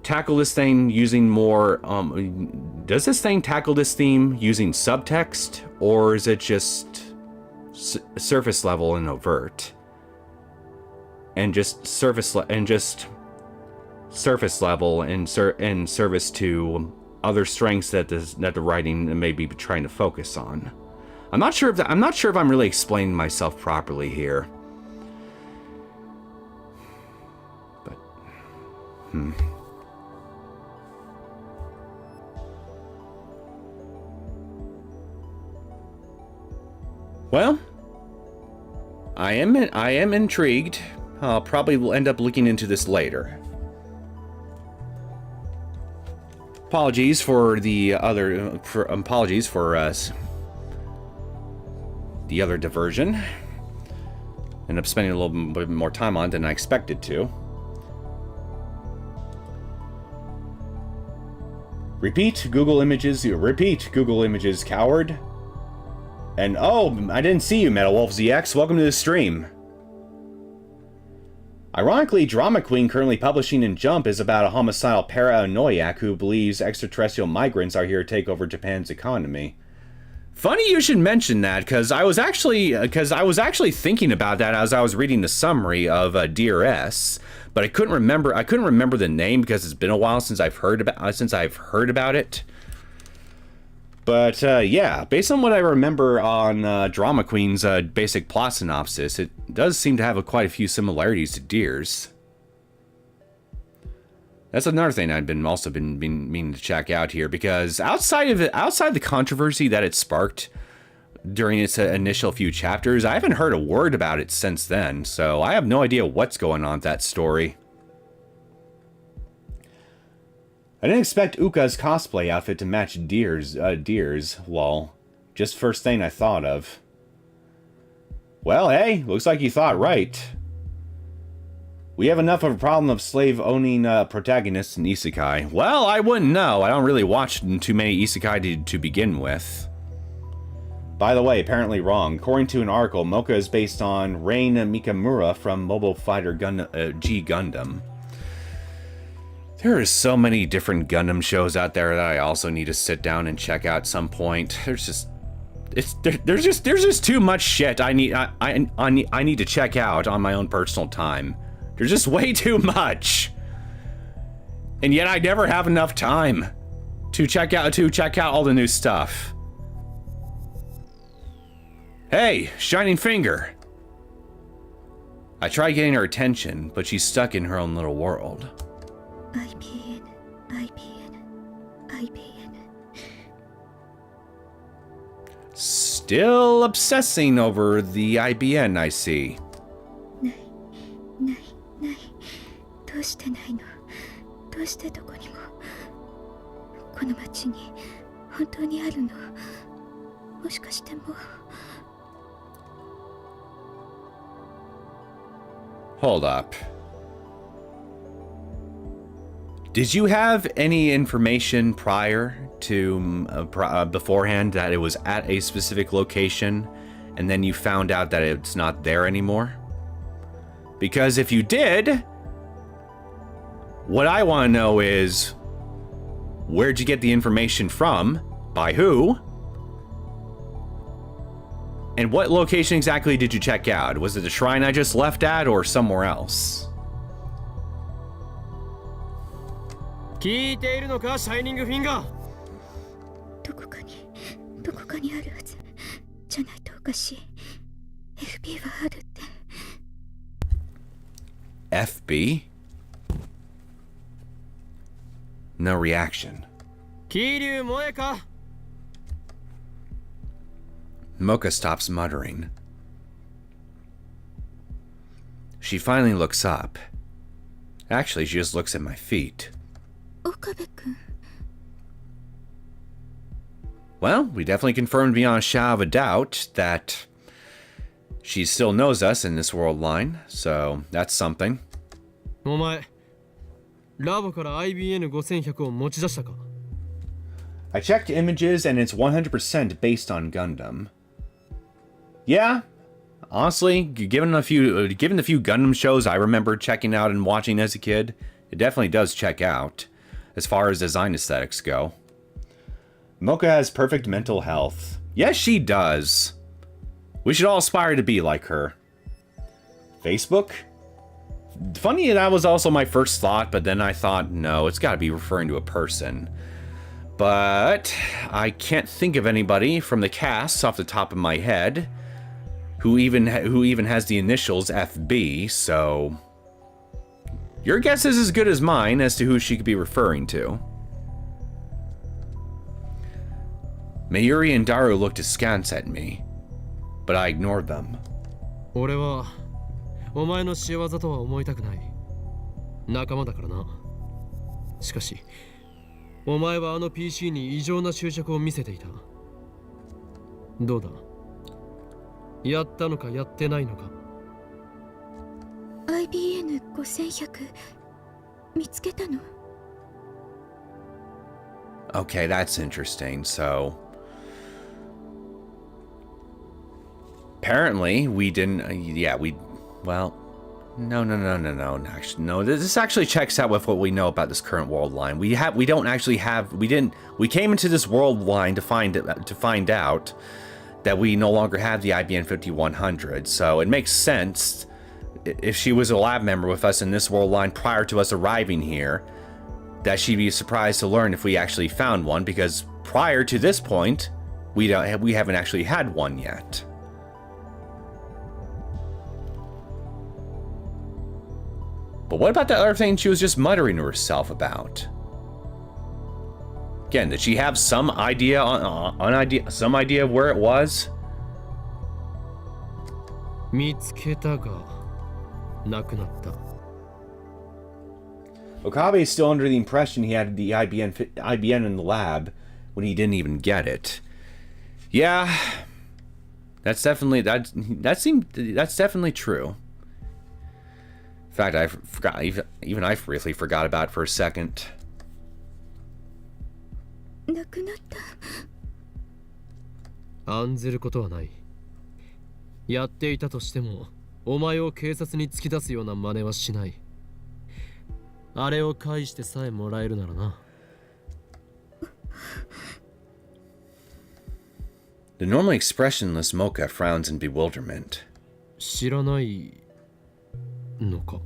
tackle this thing using more? Does this thing tackle this theme using subtext, or is it just surface level and overt, and just surface level and service to other strengths that the writing may be trying to focus on? I'm not sure if I'm really explaining myself properly here, but Well, I am intrigued. I'll probably end up looking into this later. Apologies for the other diversion. End up spending a little bit more time on it than I expected to. Repeat Google Images, coward. And oh, I didn't see you, Metal Wolf ZX. Welcome to the stream. Ironically, Drama Queen, currently publishing in Jump, is about a homicidal paranoiac who believes extraterrestrial migrants are here to take over Japan's economy. Funny you should mention that, because I was actually thinking about that as I was reading the summary of Dear S, but I couldn't remember the name because it's been a while since I've heard about it. But yeah, based on what I remember on Drama Queen's basic plot synopsis, it does seem to have quite a few similarities to Deer's. That's another thing I've been meaning to check out here, because outside the controversy that it sparked during its initial few chapters, I haven't heard a word about it since then, so I have no idea what's going on with that story. I didn't expect Uka's cosplay outfit to match Deer's, lol. Just first thing I thought of. Well, hey, looks like you thought right. We have enough of a problem of slave-owning protagonists in isekai. Well, I wouldn't know. I don't really watch too many isekai to begin with. By the way, apparently wrong. According to an article, Mocha is based on Rain Mikamura from Mobile Fighter G Gundam. There are so many different Gundam shows out there that I also need to sit down and check out at some point. There's just too much shit I need to check out on my own personal time. There's just way too much. And yet I never have enough time to check out all the new stuff. Hey, Shining Finger. I tried getting her attention, but she's stuck in her own little world. Still obsessing over the IBN, I see. ない。どうしてないの？どうしてどこにも。この町に本当にあるの？もしかしてもう。Hold up. Did you have any information prior to beforehand that it was at a specific location and then you found out that it's not there anymore? Because if you did, what I want to know is, where'd you get the information from? By who? And what location exactly did you check out? Was it the shrine I just left at or somewhere else? 聞いているのか、シャイニングフィンガー。どこかにあるはず。じゃないとおかしい。FB はあるって。FB? No reaction. 桐生萌えか。Mocha stops muttering. She finally looks up. Actually, she just looks at my feet. 岡部君。Well, we definitely confirmed beyond a shadow of a doubt that she still knows us in this world line, so that's something. お前、ラボから IBN5100 を持ち出したか？ I checked images and it's 100% based on Gundam. Yeah, honestly, given the few Gundam shows I remember checking out and watching as a kid, it definitely does check out, as far as design aesthetics go. Mocha has perfect mental health. Yes, she does. We should all aspire to be like her. Facebook? Funny, that was also my first thought, but then I thought, no, it's gotta be referring to a person. But I can't think of anybody from the cast off the top of my head who even has the initials FB, so your guess is as good as mine as to who she could be referring to. Mayuri and Daru looked askance at me, but I ignored them. 俺はお前の仕業とは思いたくない。仲間だからな。しかし、お前はあの PC に異常な執着を見せていた。どうだ？やったのかやってないのか。IBN5100 見つけたの？ Okay, that's interesting. So apparently we didn't. Well, no. Actually, no. This actually checks out with what we know about this current world line. We came into this world line to find out that we no longer have the IBN 5100. So it makes sense if she was a lab member with us in this world line prior to us arriving here, that she'd be surprised to learn if we actually found one, because prior to this point, we haven't actually had one yet. But what about that other thing she was just muttering to herself about? Again, did she have some idea some idea of where it was? 見つけたがなくなった。 Okabe is still under the impression he had the IBN in the lab when he didn't even get it. Yeah, that's definitely true. In fact, I forgot. Even I briefly forgot about it for a second. なくなった。案ずることはない。やっていたとしても、お前を警察に突き出すような真似はしない。あれを返してさえもらえるならな。The normally expressionless Mocha frowns in bewilderment. 知らないのか。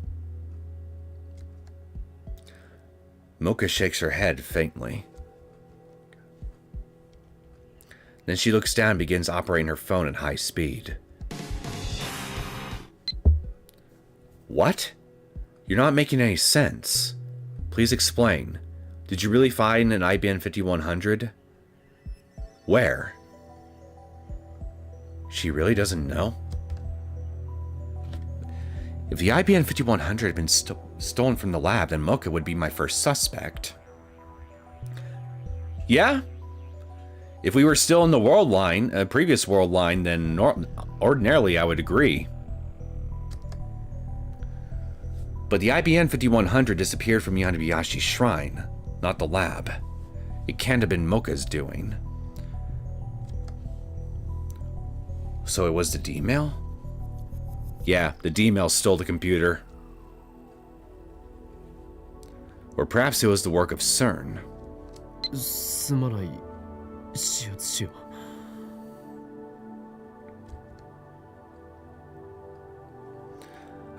Mocha shakes her head faintly. Then she looks down and begins operating her phone at high speed. What? You're not making any sense. Please explain. Did you really find an IBN 5100? Where? She really doesn't know? If the IBN 5100 had been stolen from the lab, then Mocha would be my first suspect. Yeah? If we were still in the world line, previous world line, then ordinarily I would agree. But the IBN 5100 disappeared from Yanabayashi's shrine, not the lab. It can't have been Mocha's doing. So it was the D-mail? Yeah, the D-mail stole the computer. Or perhaps it was the work of CERN. すまない手術しよう。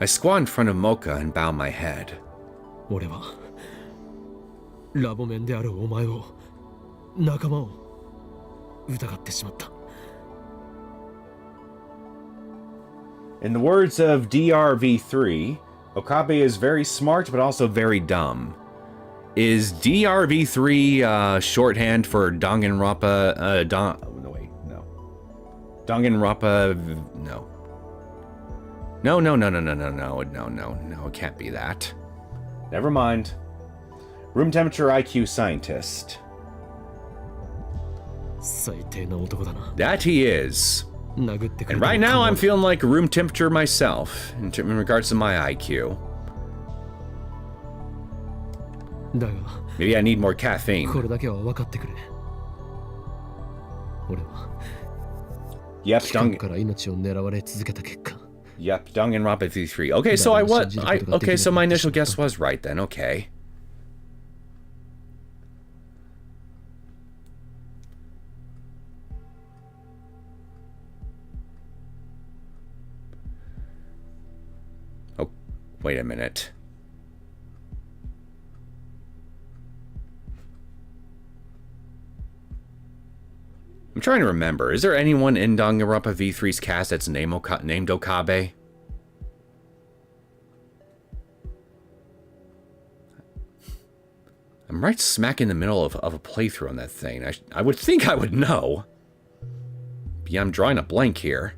I squat in front of Mocha and bow my head. 俺はラボメンであるお前を仲間を疑ってしまった。 In the words of DRV3, Okabe is very smart but also very dumb. Is DRV3 shorthand for Danganronpa? No, wait, no. Danganronpa. No. No, it can't be that. Never mind. Room temperature IQ scientist. 最低な男だな。 That he is. 殴ってくれ And right now I'm feeling like room temperature myself in regards to my IQ. だが Maybe I need more caffeine. これだけは分かってくれ。俺は Yep, 機関から命を狙われ続けた結果。 Yep, Danganronpa 3. Okay, so okay, so my initial guess was right then. Okay. Oh, wait a minute. I'm trying to remember. Is there anyone in Danganronpa V3's cast that's named Okabe? I'm right smack in the middle of a playthrough on that thing. I would think I would know. But yeah, I'm drawing a blank here.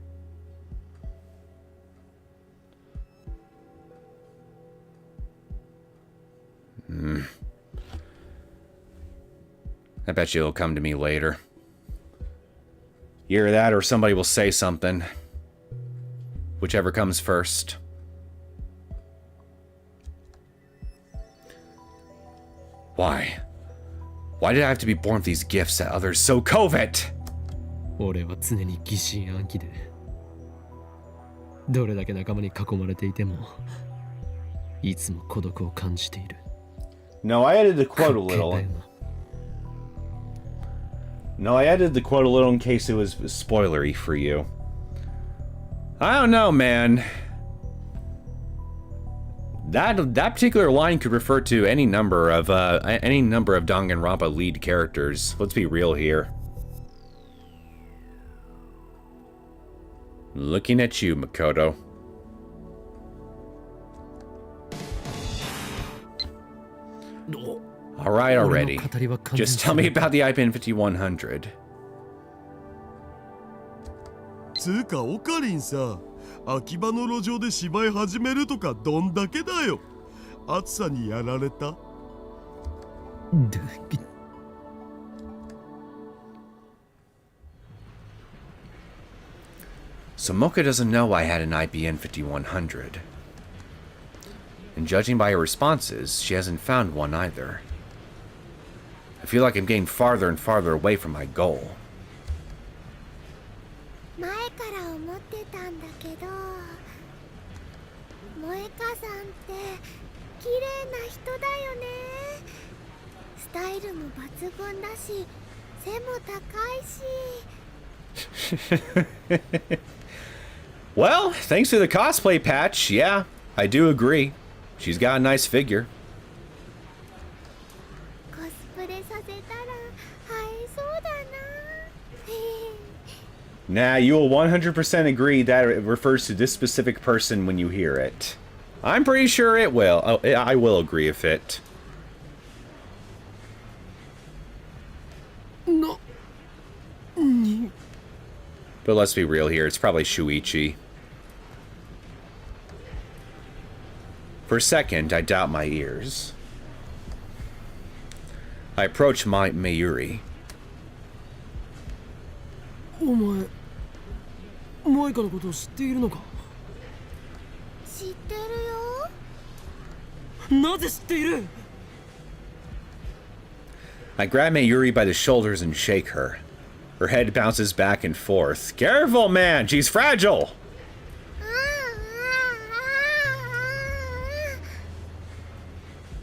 I bet you it'll come to me later. Either that or somebody will say something. Whichever comes first. Why? Why did I have to be born with these gifts that others so covet? 俺は常に疑心暗鬼で、どれだけ仲間に囲まれていても、いつも孤独を感じている。 No, I added the quote a little. No, I added the quote a little in case it was spoilery for you. I don't know, man. That particular line could refer to any number of Danganronpa lead characters. Let's be real here. Looking at you, Makoto. Alright already. Just tell me about the IPN 5100. つうかオカリンさ、秋葉の路上で芝居始めるとかどんだけだよ。暑さにやられた。So Mocha doesn't know I had an IBN 5100. And judging by her responses, she hasn't found one either. I feel like I'm getting farther and farther away from my goal. 前から思ってたんだけど、萌香さんって綺麗な人だよね。スタイルも抜群だし、背も高いし。Well, thanks to the cosplay patch, yeah, I do agree. She's got a nice figure. コスプレさせたら映えそうだな。 Nah, you will 100% agree that it refers to this specific person when you hear it. I'm pretty sure it will. Oh, I will agree with it. に But let's be real here, it's probably Shuichi. For a second, I doubt my ears. I approach my Mayuri. お前マイカのことを知っているのか。知ってるよ。なぜ知っている。 I grab Mayuri by the shoulders and shake her. Her head bounces back and forth. Careful, man! She's fragile!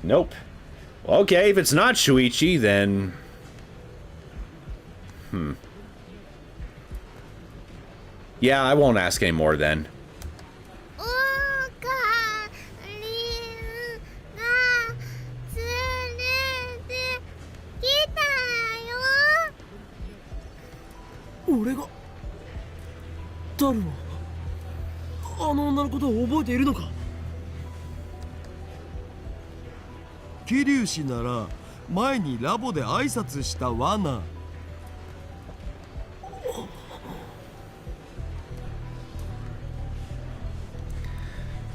Nope. Okay, if it's not Shuichi, then... Yeah, I won't ask any more then. おかりんが連れてきたよ。俺がダルはあの女のことを覚えているのか。桐生氏なら前にラボで挨拶したわな。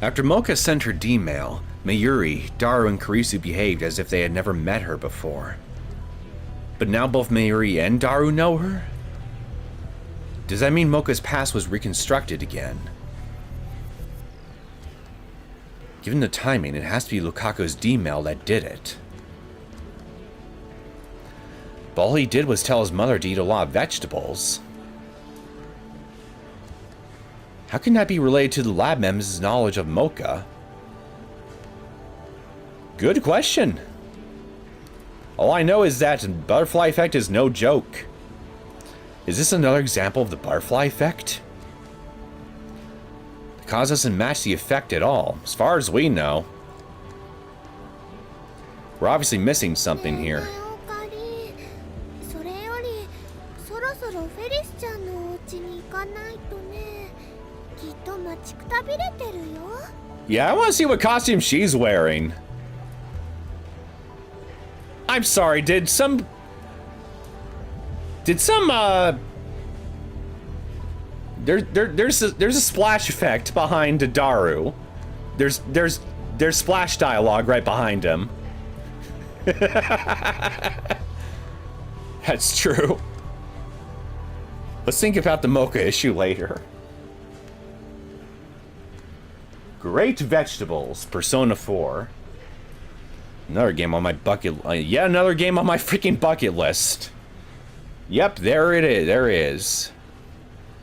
After Mocha sent her D-mail, Mayuri, Daru, and Karisu behaved as if they had never met her before. But now both Mayuri and Daru know her? Does that mean Mocha's past was reconstructed again? Given the timing, it has to be Lukaku's D-mail that did it. But all he did was tell his mother to eat a lot of vegetables. How can that be related to the lab mem's knowledge of Mocha? Good question. All I know is that butterfly effect is no joke. Is this another example of the butterfly effect? The cause doesn't match the effect at all, as far as we know. We're obviously missing something here. おかりん、それよりそろそろフェリスちゃんのお家に行かないとね。きっと待ちくたびれてるよ。 Yeah, I want to see what costume she's wearing. I'm sorry, there's a splash effect behind Daru. There's splash dialogue right behind him. That's true. Let's think about the Mocha issue later. Great Vegetables, Persona 4. Another game on my bucket. Yet another game on my freaking bucket list. Yep, there it is. There is.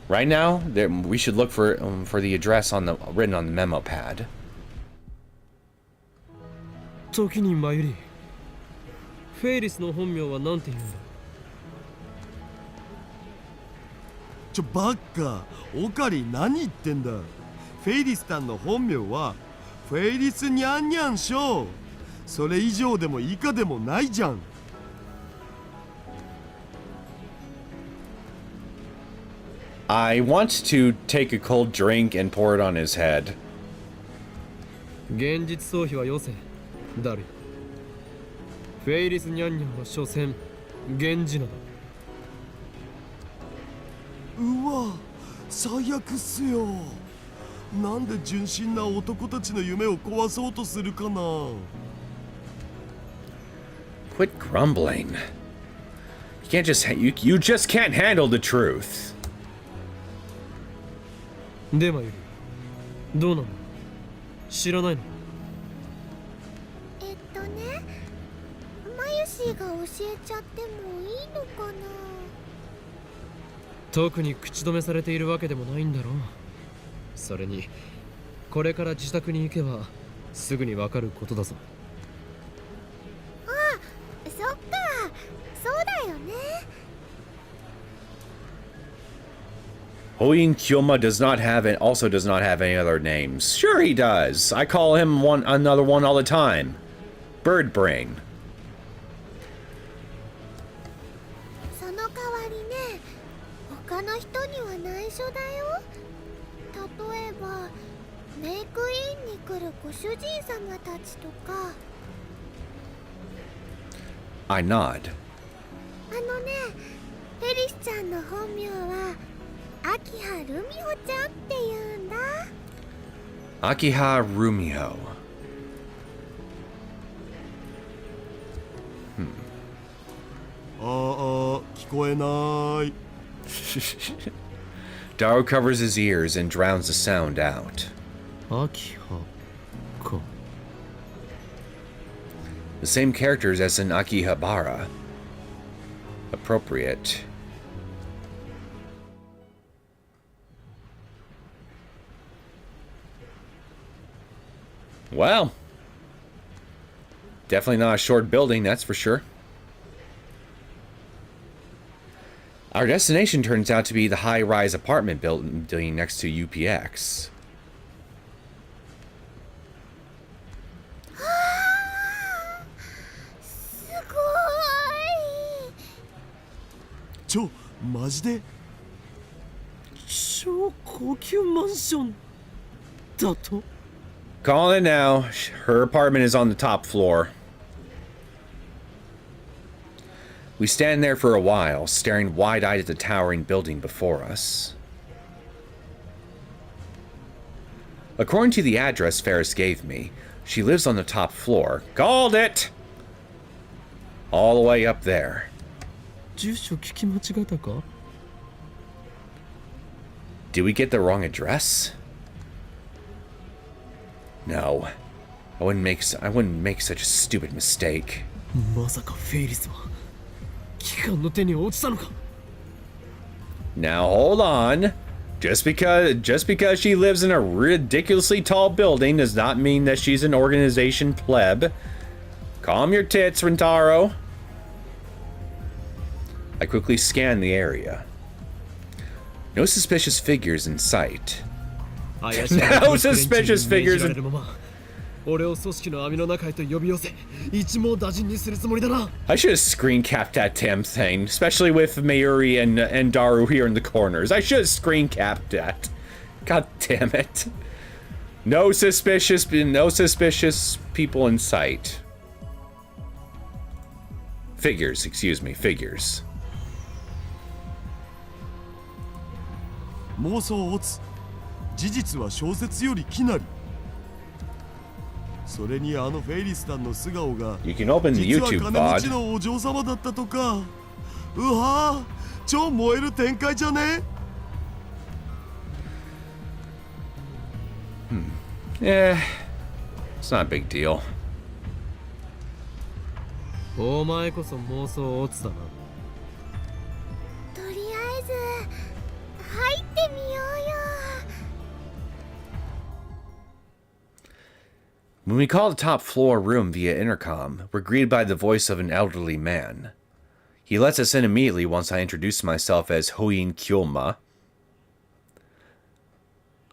Right now, we should look for the address on the written on the memo pad. 時にマユリ、フェイリスの本名は何て言うんだ。バッカ、オカリ何言ってんだ。フェイリスさんの本名はフェイリスニャンニャンショー。それ以上でも以下でもないじゃん。I want to take a cold drink and pour it on his head. 現実逃避はよせ、ダル。フェイリスニャンニャンは所詮源氏名だ。うわ、最悪っすよ。なんで純真な男たちの夢を壊そうとするかな。Quit grumbling. You can't just you just can't handle the truth. でマユリ、どうなの？知らないの？マユシーが教えちゃってもいいのかな。特に口止めされているわけでもないんだろう。それにこれから自宅に行けばすぐにわかることだぞ。あ、そっか、そうだよね。Hoin Kyoma does not have any other names. Sure he does. I call him another one all the time. Bird Brain. その代わりね、他の人には内緒だよ。例えばメイクインに来るご主人様たちとか。I nod. ね、フェリスちゃんの本名は秋葉ルミホちゃんっていうんだ。 Akiha Rumio. 聞こえない。 Daru covers his ears and drowns the sound out. 秋葉か。 The same characters as in Akihabara. Appropriate. Well, definitely not a short building, that's for sure. Our destination turns out to be the high-rise apartment building next to UPX. すごい。マジで？超高級マンションだと？ Calling it now. Her apartment is on the top floor. We stand there for a while, staring wide-eyed at the towering building before us. According to the address Ferris gave me, she lives on the top floor. Called it! All the way up there. 住所聞き間違えたか？ Did we get the wrong address? No. I wouldn't make such a stupid mistake. まさかフェイリスは機関の手に落ちたのか？ Now hold on. Just because she lives in a ridiculously tall building does not mean that she's an organization pleb. Calm your tits, Rentaro. I quickly scan the area. No suspicious figures in sight. No suspicious figures in... 俺を組織の網の中へと呼び寄せ一網打尽にするつもりだな。 I should have screen capped that damn thing, especially with Mayuri and Daru here in the corners. I should have screen capped that. God damn it. No suspicious people in sight. Figures, excuse me, figures. 妄想オツ。事実は小説よりきなり。それにあのフェイリスタンの素顔が You can open the 実は YouTube 金持ち VOD. のお嬢様だったとか。うわぁ、超燃える展開じゃね？ Yeah, it's not a big deal. お前こそ妄想オツだな。とりあえず入ってみようよ。 When we call the top floor room via intercom, we're greeted by the voice of an elderly man. He lets us in immediately once I introduce myself as Hoin Kyoma.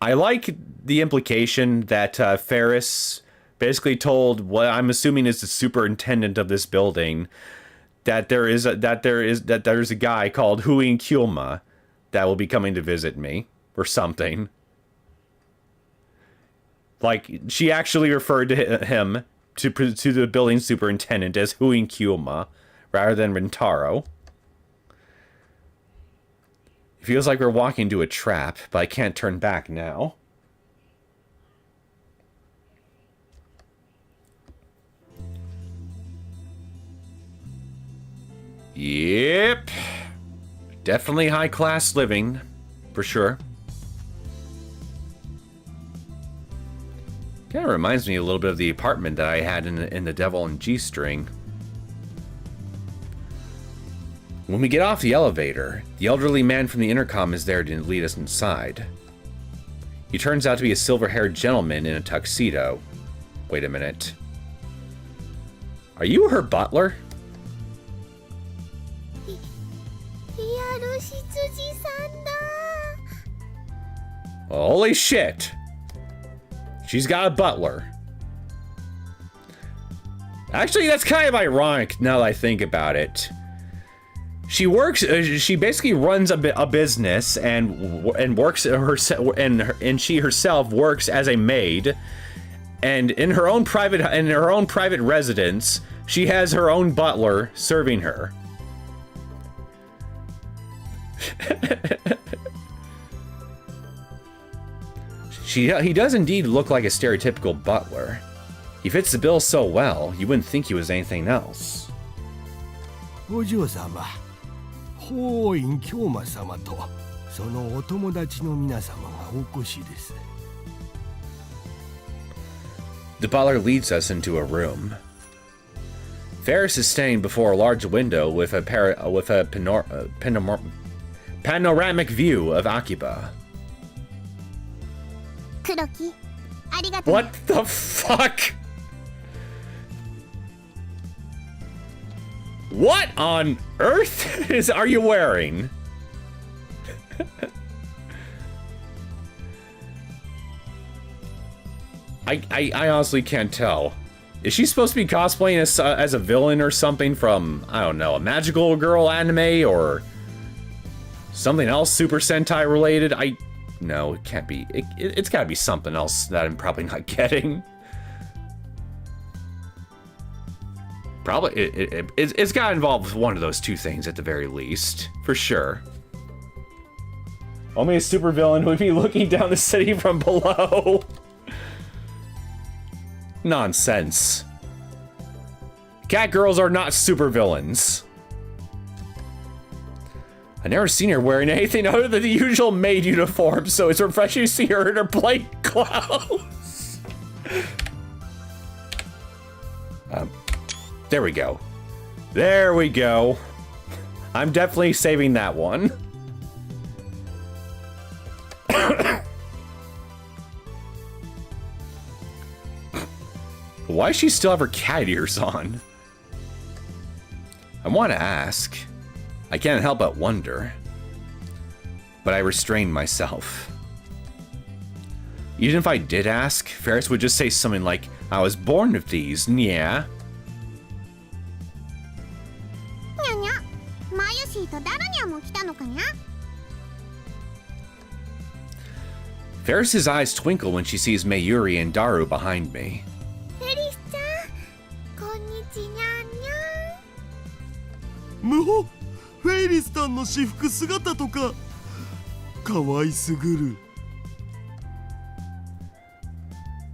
I like the implication that Ferris basically told what I'm assuming is the superintendent of this building that there's a guy called Hoin Kyoma that will be coming to visit me or something. Like, she actually referred to him, to the building superintendent as Huin Kyoma, rather than Rentaro. It feels like we're walking into a trap, but I can't turn back now. Yep. Definitely high-class living, for sure. Kind of reminds me a little bit of the apartment that I had in the Devil and G-String. When we get off the elevator, the elderly man from the intercom is there to lead us inside. He turns out to be a silver-haired gentleman in a tuxedo. Wait a minute. Are you her butler? リアル執事さんだ。 Holy shit! She's got a butler. Actually, that's kind of ironic now that I think about it. She works. She basically runs a business and works herself, and she herself works as a maid. And in her own private residence, she has her own butler serving her. He does indeed look like a stereotypical butler. He fits the bill so well, you wouldn't think he was anything else. お嬢様、法院京馬様とそのお友達の皆様がお越しです。The butler leads us into a room. Ferris is standing before a large window with a panoramic view of Akiba. 黒木、ありがとう。 What the fuck? What on earth are you wearing? I honestly can't tell. Is she supposed to be cosplaying as a villain or something from, I don't know, a magical girl anime or something else Super Sentai related? No, it can't be. It's gotta be something else that I'm probably not getting. Probably, it's gotta involve one of those two things at the very least, for sure. Only a supervillain would be looking down the city from below. Nonsense. Cat girls are not supervillains. I've never seen her wearing anything other than the usual maid uniform, so it's refreshing to see her in her plain clothes. There we go. There we go. I'm definitely saving that one. Why does she still have her cat ears on? I want to ask. I can't help but wonder. But I restrained myself. Even if I did ask, Ferris would just say something like, I was born with these, yeah. にゃにゃ、マユシーとダルニャも来たのかにゃ? Ferris's eyes twinkle when she sees Mayuri and Daru behind me. フェリスちゃん、こんにちにゃんにゃん。むほ、フェイリスタンの私服姿とか可愛すぐる。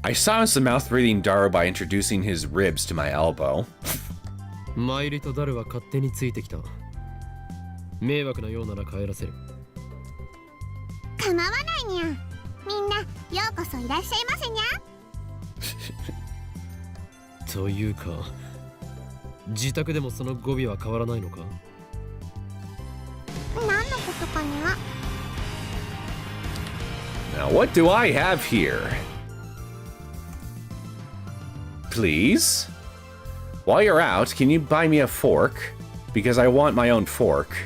I silenced the mouth-breathing Daru by introducing his ribs to my elbow. マイリとダルは勝手についてきた。迷惑なようなら帰らせる。構わないにゃ。みんなようこそいらっしゃいませにゃ。というか、自宅でもその語尾は変わらないのか？何のことかにゃ。Now what do I have here? Please? While you're out, can you buy me a fork? Because I want my own fork.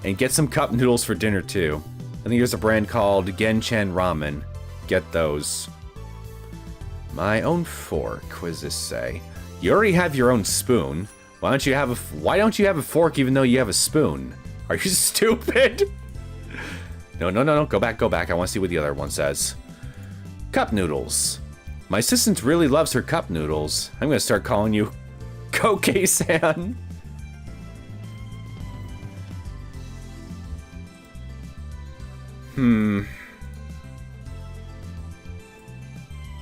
And get some cup noodles for dinner too. I think there's a brand called Genchan Ramen. Get those. My own fork. What does this say? You already have your own spoon. Why don't you have a fork even though you have a spoon? Are you stupid? No. Go back. I want to see what the other one says. Cup noodles. My assistant really loves her cup noodles. I'm gonna start calling you Koke-san.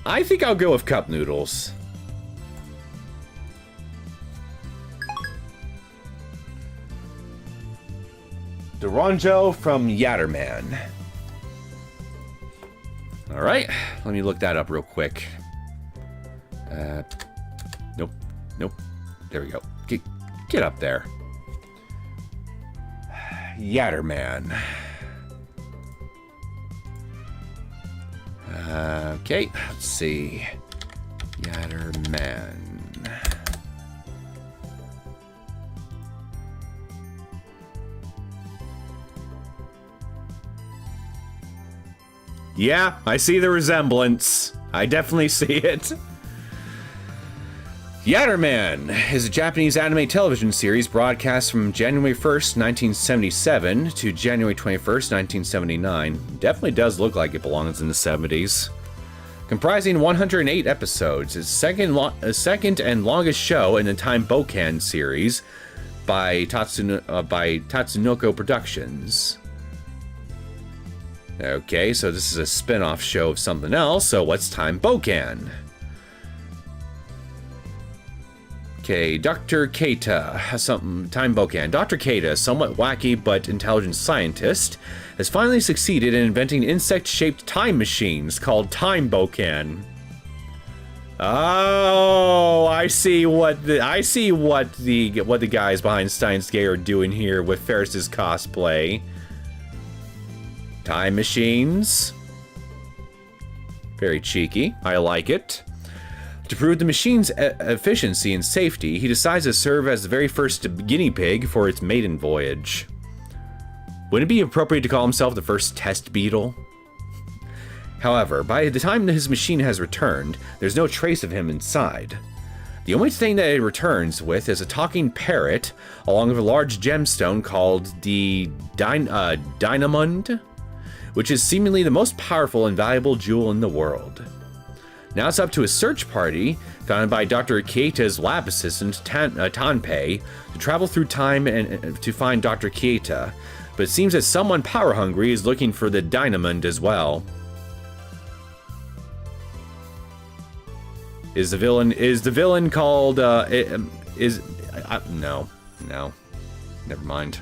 I think I'll go with cup noodles. Doronjo from Yatterman. Alright, let me look that up real quick. Nope. There we go. Get up there. Yatterman. Okay, let's see. Yatterman. Yeah, I see the resemblance. I definitely see it. Yatterman is a Japanese anime television series broadcast from January 1st, 1977 to January 21st, 1979. Definitely does look like it belongs in the 70s. Comprising 108 episodes, it's second and longest show in the Time Bokan series by Tatsunoko Productions. Okay, so this is a spin-off show of something else, so what's Time Bokan? Okay, Dr. Keita has something. Time Bokan. Dr. Keita, a somewhat wacky but intelligent scientist, has finally succeeded in inventing insect-shaped time machines called Time Bokan. Oh, I see what the guys behind Steins are doing here with Ferris's cosplay. Time machines. Very cheeky. I like it. To prove the machine's efficiency and safety, he decides to serve as the very first guinea pig for its maiden voyage. Wouldn't it be appropriate to call himself the first test beetle? However, by the time his machine has returned, there's no trace of him inside. The only thing that it returns with is a talking parrot, along with a large gemstone called the Dynamund, which is seemingly the most powerful and valuable jewel in the world. Now it's up to a search party, founded by Dr. Keita's lab assistant, Tanpei, to travel through time and to find Dr. Keita, but it seems that someone power-hungry is looking for the Dynamund as well. Is the villain called, no, never mind.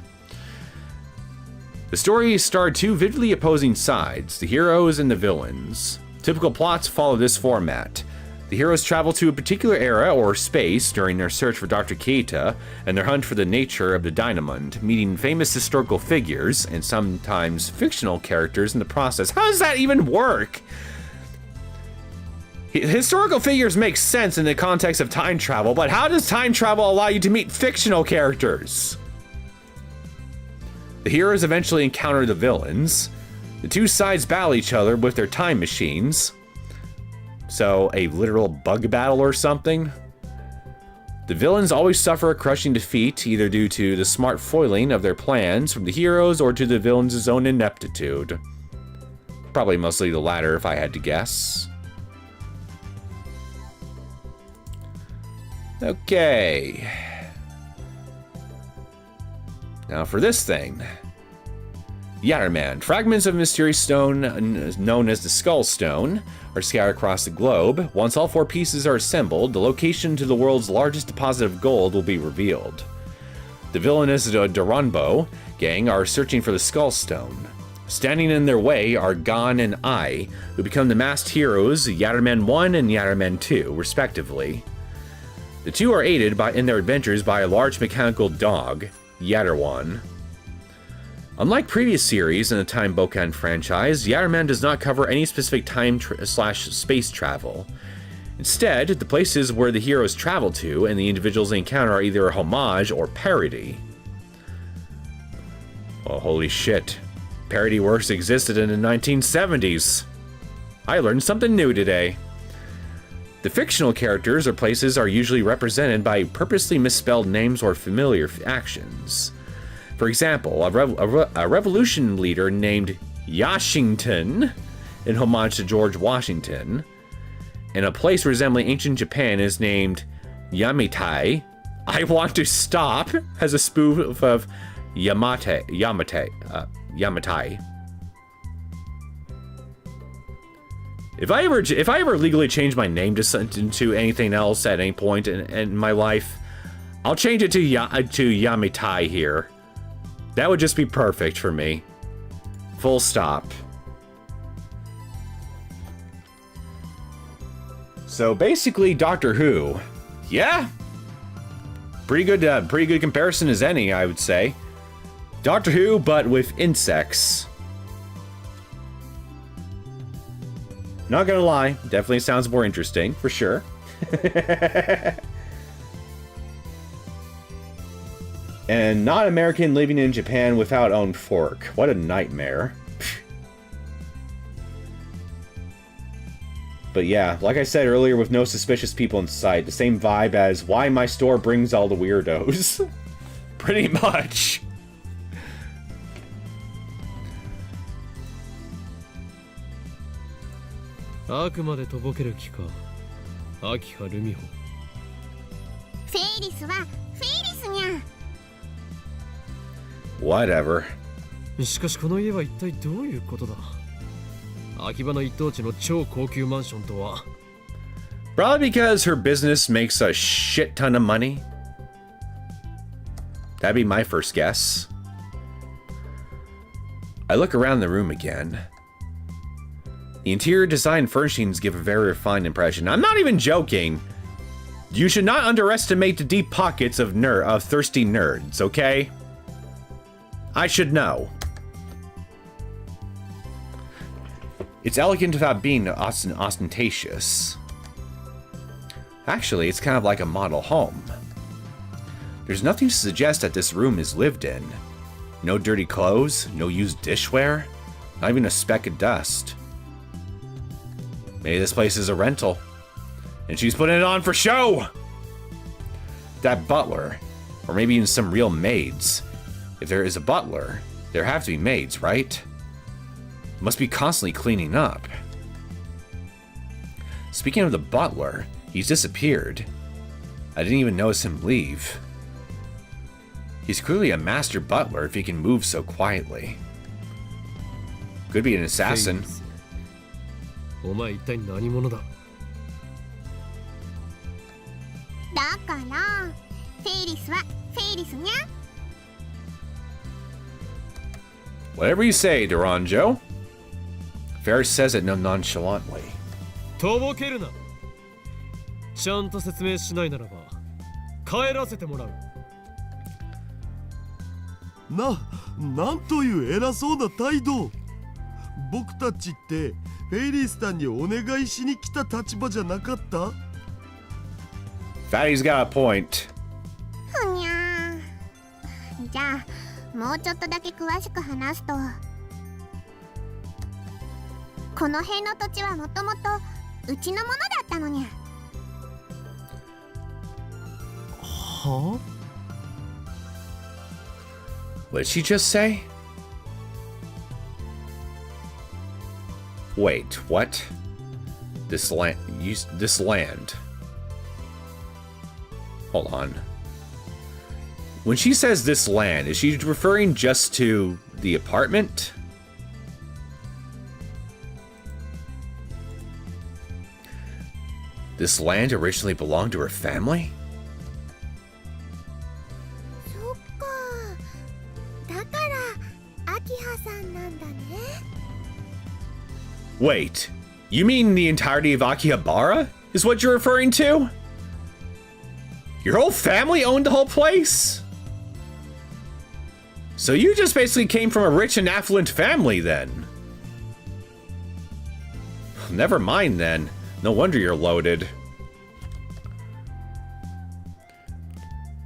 The story starred two vividly opposing sides, the heroes and the villains. Typical plots follow this format. The heroes travel to a particular era or space during their search for Dr. Keita and their hunt for the nature of the Dynamund, meeting famous historical figures and sometimes fictional characters in the process. How does that even work? Historical figures make sense in the context of time travel, but how does time travel allow you to meet fictional characters? The heroes eventually encounter the villains. The two sides battle each other with their time machines. So, a literal bug battle or something? The villains always suffer a crushing defeat, either due to the smart foiling of their plans from the heroes or to the villains' own ineptitude. Probably mostly the latter, if I had to guess. Okay. Now for this thing. Yatterman. Fragments of a mysterious stone known as the Skull Stone are scattered across the globe. Once all four pieces are assembled, the location to the world's largest deposit of gold will be revealed. The villainous Doronbo gang are searching for the Skull Stone. Standing in their way are Gon and I, who become the masked heroes Yatterman 1 and Yatterman 2, respectively. The two are aided in their adventures by a large mechanical dog, Yatterwan. Unlike previous series in the Time Bokan franchise, Yatterman does not cover any specific time/space travel. Instead, the places where the heroes travel to and the individuals they encounter are either a homage or parody. Oh, holy shit. Parody works existed in the 1970s. I learned something new today. The fictional characters or places are usually represented by purposely misspelled names or familiar actions. For example, a revolution leader named Yashington, in homage to George Washington, and a place resembling ancient Japan is named Yamitai. I want to stop as a spoof of Yamatai. If I ever legally change my name to anything else at any point in my life, I'll change it to Yamitai here. That would just be perfect for me. Full stop. So basically, Doctor Who. Yeah, pretty good comparison as any, I would say. Doctor Who, but with insects. Not gonna lie, definitely sounds more interesting, for sure. And not American living in Japan without own fork. What a nightmare. But yeah, like I said earlier, with no suspicious people in sight, the same vibe as why my store brings all the weirdos. Pretty much. Whatever. しかしこの家は一体どういうことだ秋葉の一等地の超高級マンションとは。 Probably because her business makes a shit ton of money. That'd be my first guess. I look around the room again. The interior design furnishings give a very refined impression. I'm not even joking. You should not underestimate the deep pockets of thirsty nerds, okay? I should know. It's elegant without being ostentatious. Actually, it's kind of like a model home. There's nothing to suggest that this room is lived in. No dirty clothes, no used dishware, not even a speck of dust. Maybe this place is a rental, and she's putting it on for show! That butler, or maybe even some real maids. If there is a butler, there have to be maids, right? Must be constantly cleaning up. Speaking of the butler, he's disappeared. I didn't even notice him leave. He's clearly a master butler if he can move so quietly. Could be an assassin. お前一体何者だ。だからフェイリスはフェイリスにゃ。 Whatever you say, Duranjo. Ferris says it nonchalantly. とぼけるな。ちゃんと説明しないならば帰らせてもらう。なんという偉そうな態度。僕たちってフェイリスタンにお願いしに来た立場じゃなかった？ Fatty's got a point. ふにゃー。じゃあもうちょっとだけ詳しく話すと、この辺の土地はもともとうちのものだったのにゃ。はあ？ What did she just say? Wait, what? This land. Hold on. When she says this land, is she referring just to the apartment? This land originally belonged to her family? そっか。だから秋葉さんなんだね。 Wait, you mean the entirety of Akihabara is what you're referring to? Your whole family owned the whole place? So you just basically came from a rich and affluent family then? Never mind then. No wonder you're loaded.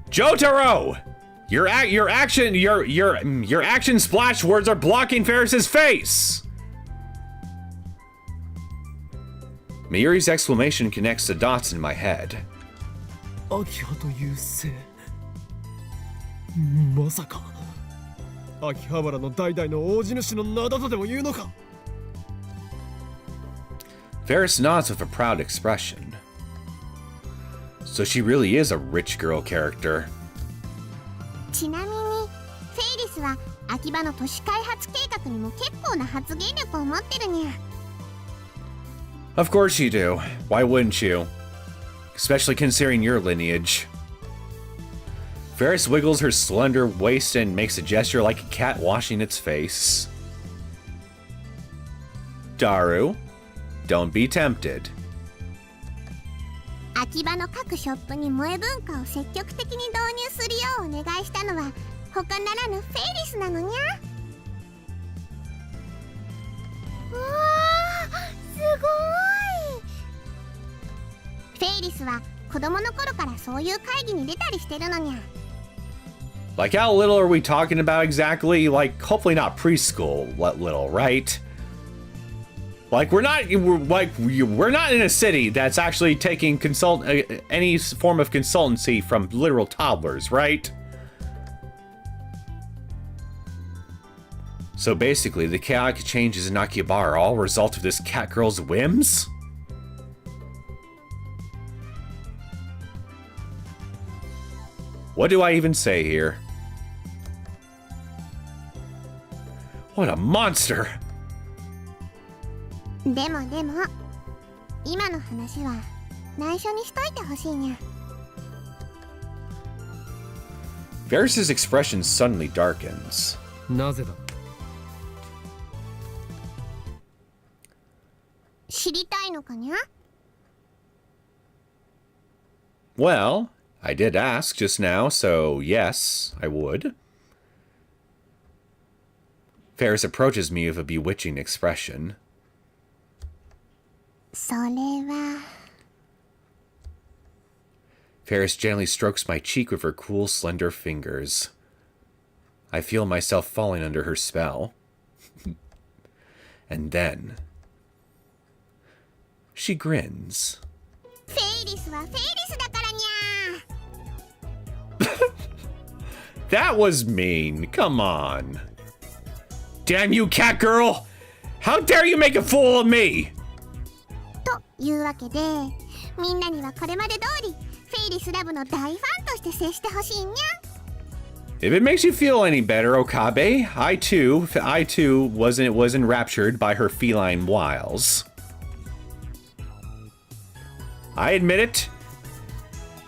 Jotaro! Your action splash words are blocking Ferris's face! Mayuri's exclamation connects the dots in my head. 秋葉という姓。まさか秋葉原の代々の大地主の名だとでも言うのか。 Ferris nods with a proud expression. So she really is a rich girl character. ちなみにフェイリスは秋葉の都市開発計画にも結構な発言力を持ってるにゃ。 Of course you do. Why wouldn't you? Especially considering your lineage. Ferris wiggles her slender waist and makes a gesture like a cat washing its face. Daru, don't be tempted. 秋葉の各ショップに萌え文化を積極的に導入するようお願いしたのは他ならぬフェイリスなのにゃ。うわー、すごい。フェイリスは子供の頃からそういう会議に出たりしてるのにゃ。 Like how little are we talking about exactly? Like hopefully not preschool little, right? Like we're not in a city that's actually taking any form of consultancy from literal toddlers, right? So basically, the chaotic changes in Akihabara are all a result of this cat girl's whims? What do I even say here? What a monster! でも今の話は内緒にしといてほしいにゃ。 Varys's expression suddenly darkens. なぜだ。知りたいのかにゃ。 Well, I did ask just now, so yes, I would. Varys approaches me with a bewitching expression. それは Varys gently strokes my cheek with her cool, slender fingers. I feel myself falling under her spell. And then... she grins. フェイリスはフェイリスだからにゃ。 That was mean. Come on. Damn you, cat girl! How dare you make a fool of me! というわけで、みんなにはこれまで通りフェイリスラブの大ファンとして接してほしいにゃ。 If it makes you feel any better, Okabe, I too was enraptured by her feline wiles. I admit it.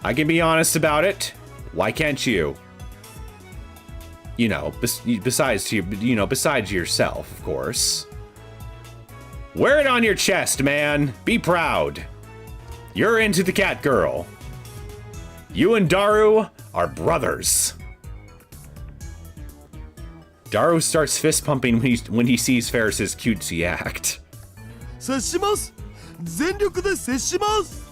I can be honest about it. Why can't you? You know, besides yourself, of course. Wear it on your chest, man. Be proud. You're into the cat girl. You and Daru are brothers. Daru starts fist pumping when he sees Varys's cutesy act. 察します。全力で接します。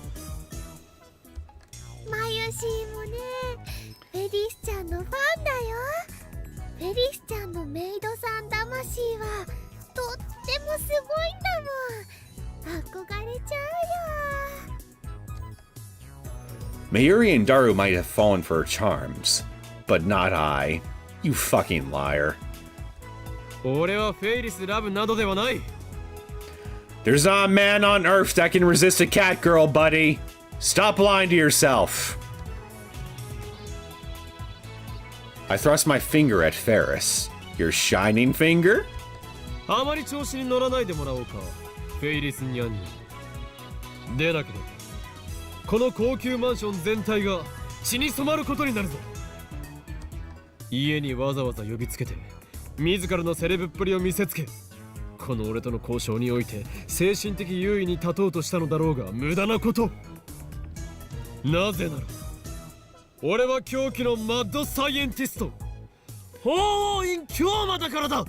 マユシーもね、フェリスちゃんのファンだよ。フェリスちゃんのメイドさん魂はとってもすごいんだもん。憧れちゃうよ。 Mayuri and Daru might have fallen for her charms, but not I. You fucking liar. 俺はフェイリスラブなどではない。 There's not a man on earth that can resist a cat girl, buddy. Stop lying to yourself. I thrust my finger at Varys. Your shining finger? あまり調子に乗らないでもらおうか、フェイリスニャンニャン。でなければこの高級マンション全体が血に染まることになるぞ。家にわざわざ呼びつけて自らのセレブっぷりを見せつけ、この俺との交渉において精神的優位に立とうとしたのだろうが無駄なこと。なぜなら俺は狂気のマッドサイエンティスト法王院京馬だからだ。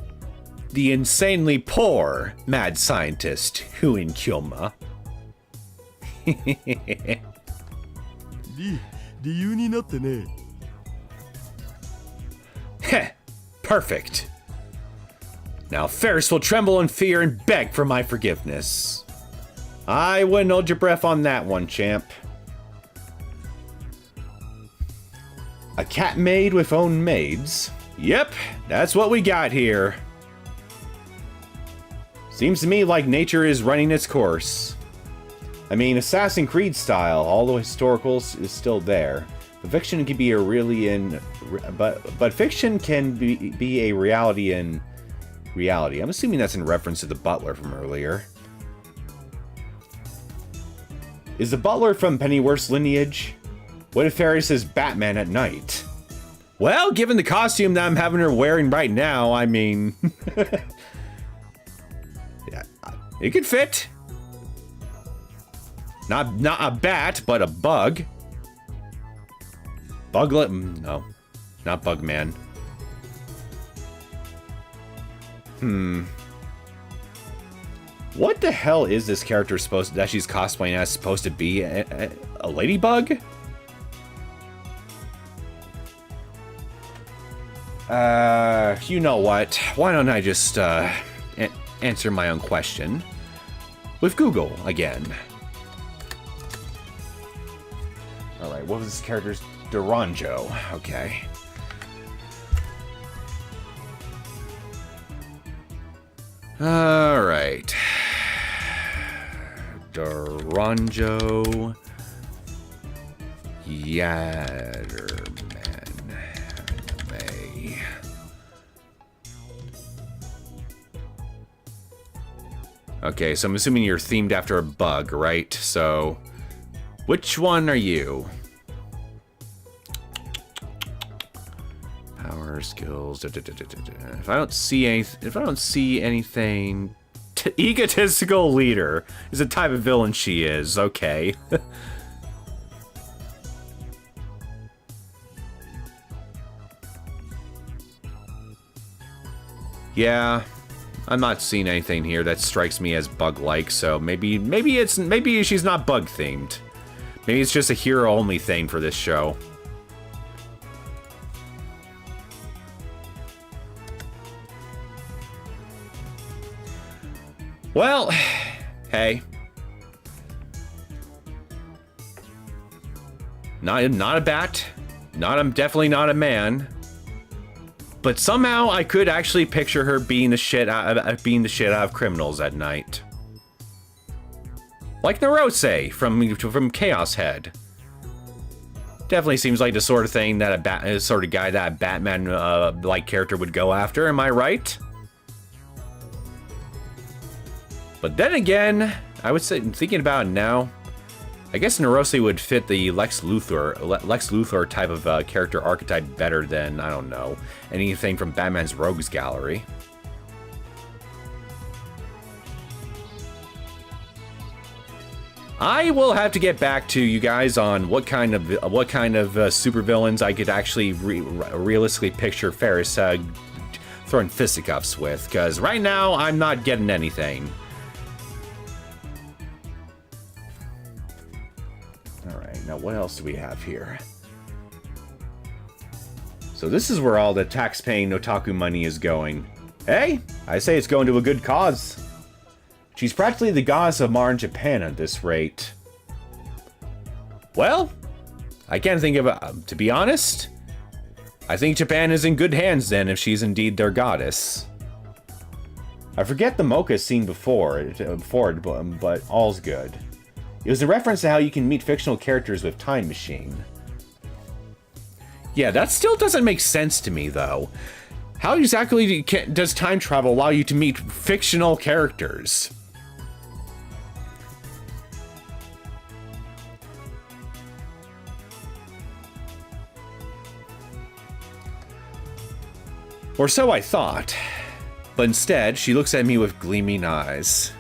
The insanely poor mad scientist who in Kyoma. 理由になってね。 Heh, perfect. Now Varys will tremble in fear and beg for my forgiveness. I wouldn't hold your breath on that one, champ. A cat maid with own maids? Yep, that's what we got here. Seems to me like nature is running its course. I mean, Assassin's Creed style, all the historicals is still there. But fiction can be a but fiction can be a reality in reality. I'm assuming that's in reference to the butler from earlier. Is the butler from Pennyworth's lineage? What if Varys is Batman at night? Well, given the costume that I'm having her wearing right now, I mean... yeah, it could fit. Not a bat, but a bug. Buglet? No, not Bugman. What the hell is this character that she's cosplaying as supposed to be? A ladybug? You know what? Why don't I just answer my own question with Google again? Alright, what was this character's Duranjo? Okay. Alright. Duranjo Yatterman anime. Okay, so I'm assuming you're themed after a bug, right? So, which one are you? Power, skills. If I don't see anything, egotistical leader is the type of villain she is. Okay. Yeah, I'm not seeing anything here that strikes me as bug-like, so maybe she's not bug-themed. Maybe it's just a hero-only thing for this show. Well, hey. Not a bat. Definitely not a man. But somehow I could actually picture her beating the shit out of criminals at night. Like Neosekken from Chaos Head. Definitely seems like the sort of thing that a guy that a Batman like character would go after, am I right? But then again, I would say, thinking about it now, I guess Neosekken would fit the Lex Luthor type of character archetype better than, I don't know, anything from Batman's Rogues Gallery. I will have to get back to you guys on what kind of supervillains I could actually realistically picture Ferris throwing fisticuffs with, because right now I'm not getting anything. Now, what else do we have here? So this is where all the tax-paying otaku money is going. Hey, I say it's going to a good cause. She's practically the goddess of modern Japan at this rate. Well, I can't think of to be honest, I think Japan is in good hands then if she's indeed their goddess. I forget the mocha scene before, but all's good. It was a reference to how you can meet fictional characters with Time Machine. Yeah, that still doesn't make sense to me, though. How exactly does time travel allow you to meet fictional characters? Or so I thought. But instead, she looks at me with gleaming eyes.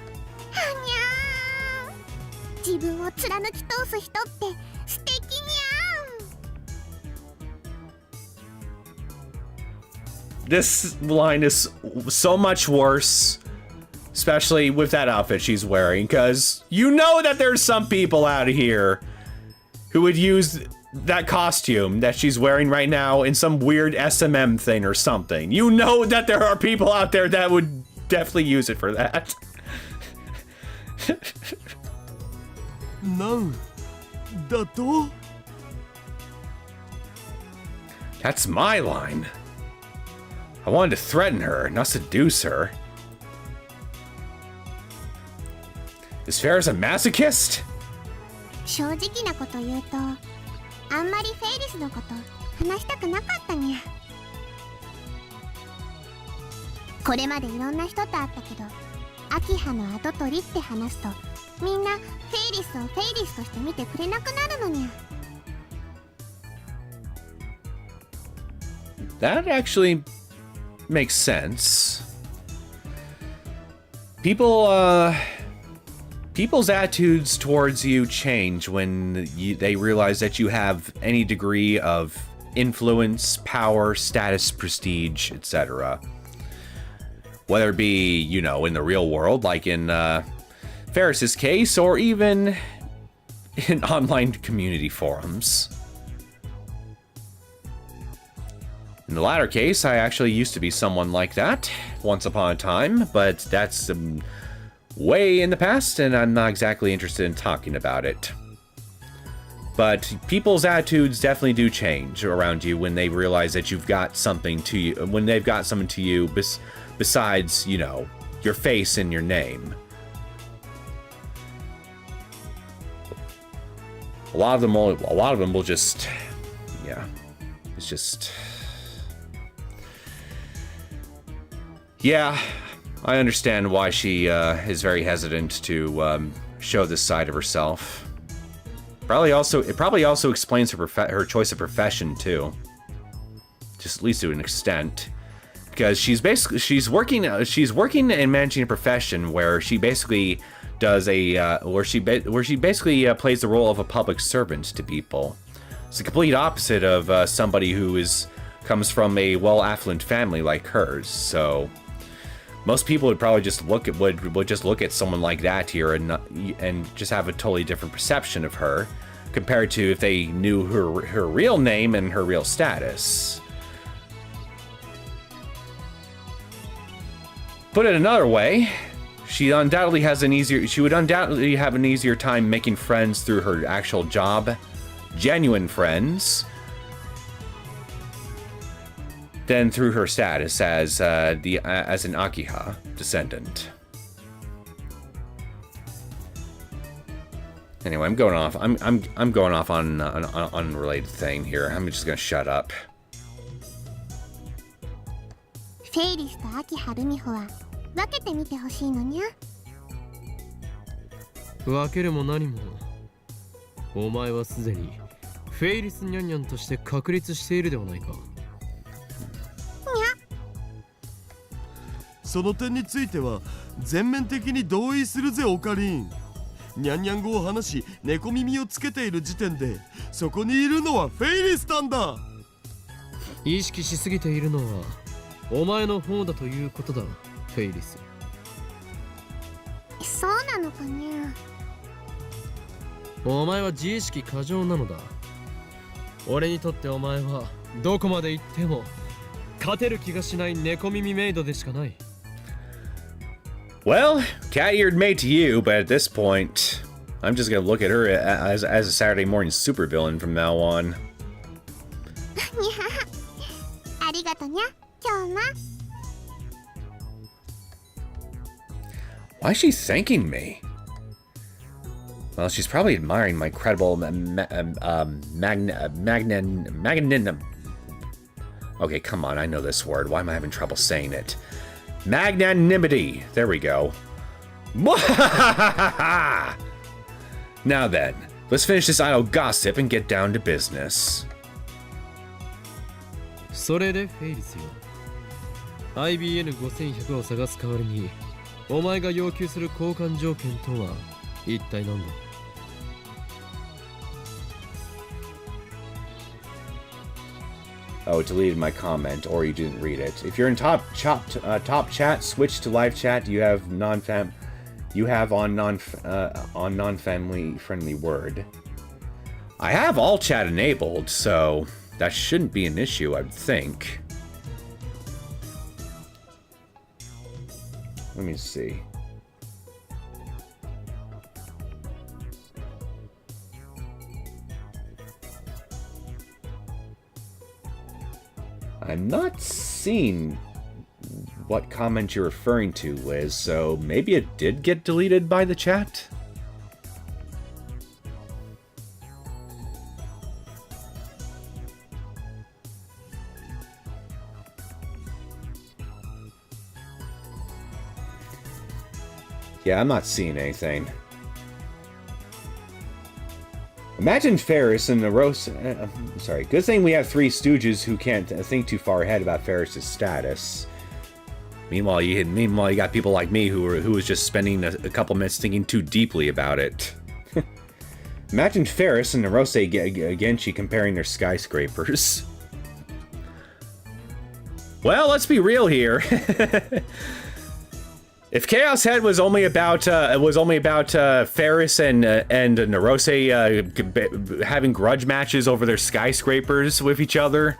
自分を貫き通す人って素敵にゃん。 This line is so much worse, especially with that outfit she's wearing, because you know that there's some people out here who would use that costume that she's wearing right now in some weird SMM thing or something. You know that there are people out there that would definitely use it for that. No, だと? That's my line. I wanted to threaten her, not seduce her. Is Ferris a masochist? 正直なこと言うと、あんまりフェイリスのこと話したくなかったにゃ。これまでいろんな人と会ったけど、アキハの跡取りって話すと、みんなフェイリスをフェイリスとして見てくれなくなるのにゃ。That actually makes sense. People's attitudes towards you change when they realize that you have any degree of influence, power, status, prestige, etc. Whether it be, you know, in the real world, like in Ferris's case, or even in online community forums. In the latter case, I actually used to be someone like that once upon a time, but that's way in the past, and I'm not exactly interested in talking about it. But people's attitudes definitely do change around you when they realize that you've got something to you, when they've got something to you besides, you know, your face and your name. A lot of them will just, yeah, it's just, yeah. I understand why she is very hesitant to show this side of herself. It probably also explains her choice of profession too, just at least to an extent, because she's working and managing a profession where she basically does where she basically plays the role of a public servant to people. It's the complete opposite of somebody who comes from a well-affluent family like hers. So most people would probably just look at someone like that here and just have a totally different perception of her compared to if they knew her real name and her real status. Put it another way, she would undoubtedly have an easier time making friends through her actual job, genuine friends, than through her status as an Akiha descendant. Anyway, I'm going off. I'm going off on an unrelated thing here. I'm just gonna shut up. フェイリスと秋葉ルミホは分けてみてほしいのにゃ。分けるも何も、お前はすでにフェイリスニャンニャンとして確立しているではないか。その点については全面的に同意するぜオカリン。ニャンニャン語を話し猫耳をつけている時点でそこにいるのはフェイリスタンだ。意識しすぎているのはお前の方だということだ、フェイリス。そうなのかね。お前は自意識過剰なのだ。俺にとってお前はどこまで行っても勝てる気がしない猫耳メイドでしかない。Well, cat-eared mate to you, but at this point, I'm just gonna look at her as a Saturday morning supervillain from now on. ありがとにゃ、今日な。Why is she thanking me? Well, she's probably admiring my credible magnanim. Okay, come on, I know this word. Why am I having trouble saying it? Magnanimity. There we go. Now then, let's finish this idle gossip and get down to business. それでフェイリスよ、IBN5100 を探す代わりにお前が要求する交換条件とは一体何だ。Oh, it deleted my comment, or you didn't read it. If you're in top chat, switch to live chat. You have on non-family friendly word. I have all chat enabled, so that shouldn't be an issue, I would think. Let me see. I'm not seeing what comment you're referring to, Liz, so maybe it did get deleted by the chat? Yeah, I'm not seeing anything. Imagine Ferris and the roast. Sorry. Good thing we have three stooges who can't think too far ahead about Ferris's status. Meanwhile, you got people like me who was just spending a couple minutes thinking too deeply about it. Imagine Ferris and Narose Genshi comparing their skyscrapers. Well, let's be real here. If Chaos Head was only about Ferris and Narose having grudge matches over their skyscrapers with each other,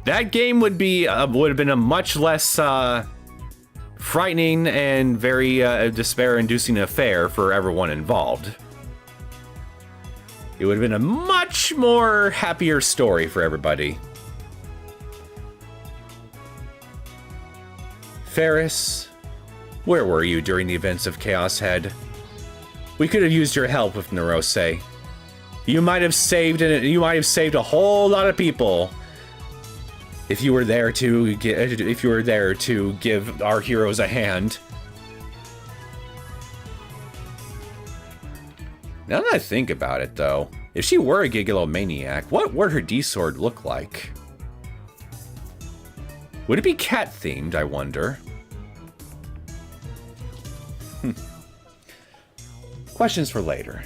that game would have been a much less frightening and very despair-inducing affair for everyone involved. It would have been a much more happier story for everybody. Ferris, where were you during the events of Chaos Head? We could have used your help with Narose. You might have saved a whole lot of people. If you were there to give our heroes a hand. Now that I think about it, though, if she were a gigolomaniac, what would her D-sword look like? Would it be cat-themed, I wonder? Questions for later.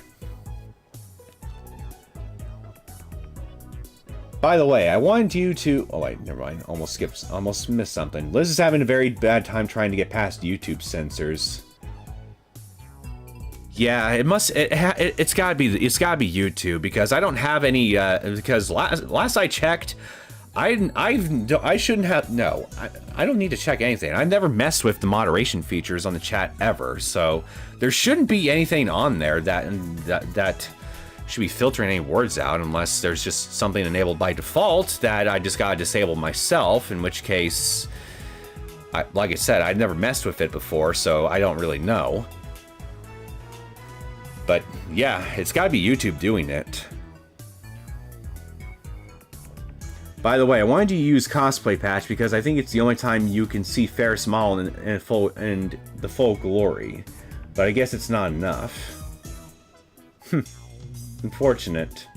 By the way, I wanted you to... Oh, wait, never mind. Almost missed something. Liz is having a very bad time trying to get past YouTube censors. Yeah, it's gotta be YouTube, because I don't have any, because last I checked, I shouldn't have, no, I don't need to check anything. I've never messed with the moderation features on the chat ever, so there shouldn't be anything on there that should be filtering any words out, unless there's just something enabled by default that I just gotta disable myself, in which case, like I said, I've never messed with it before, so I don't really know. But yeah, it's gotta be YouTube doing it. By the way, I wanted to use cosplay patch because I think it's the only time you can see Ferris Mall in the full glory. But I guess it's not enough. Unfortunate.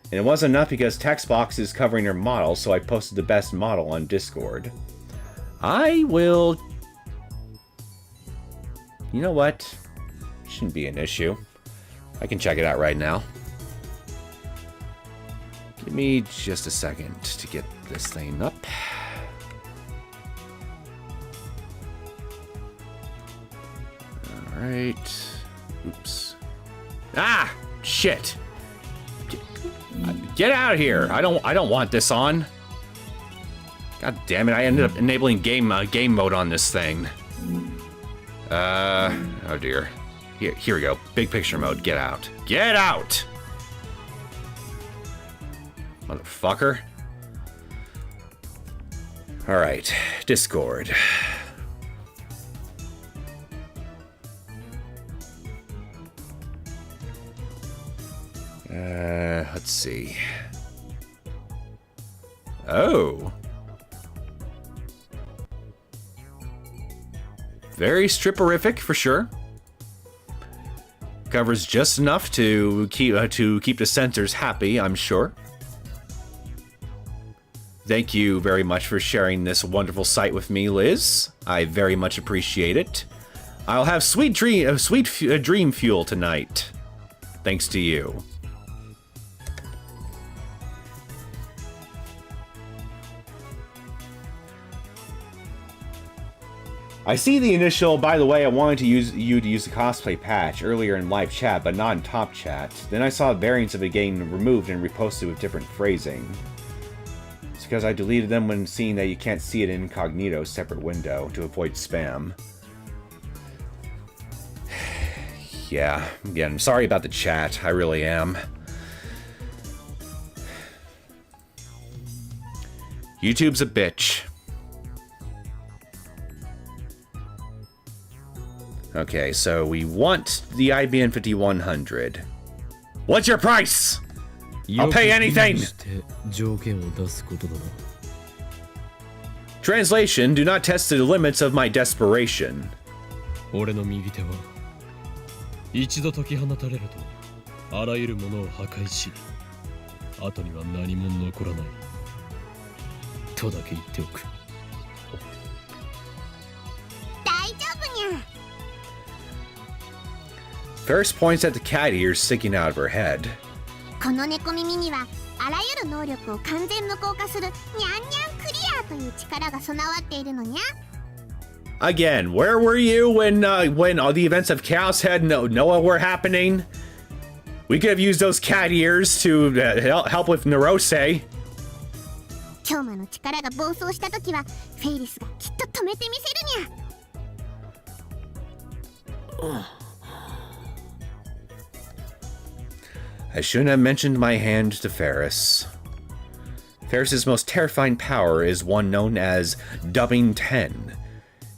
And it wasn't enough because Textbox is covering her model, so I posted the best model on Discord. I will... You know what? Shouldn't be an issue. I can check it out right now. Give me just a second to get this thing up. Alright. Oops. Ah! Shit! Get out of here! I don't want this on. God damn it, I ended up enabling game mode on this thing. Oh dear. Here we go. Big picture mode. Get out. Get out! Motherfucker. Alright. Discord. Let's see. Oh. Very stripperific for sure. Covers just enough to keep the censors happy, I'm sure. Thank you very much for sharing this wonderful site with me, Liz. I very much appreciate it. I'll have sweet dream fuel tonight, thanks to you. I see the initial, by the way, I wanted to use the cosplay patch earlier in live chat, but not in top chat. Then I saw variants of it getting removed and reposted with different phrasing. It's because I deleted them when seeing that you can't see it in incognito separate window to avoid spam. Yeah, again, I'm sorry about the chat, I really am. YouTube's a bitch. Okay, so we want the IBM 5100. What's your price? I'll pay anything! Translation, do not test the limits of my desperation. Ferris points at the cat ears sticking out of her head. Again, where were you when all the events of Chaos Head and Noah were happening? We could have used those cat ears to help with Neosekken. I shouldn't have mentioned my hand to Ferris. Ferris's most terrifying power is one known as Dubbing 10.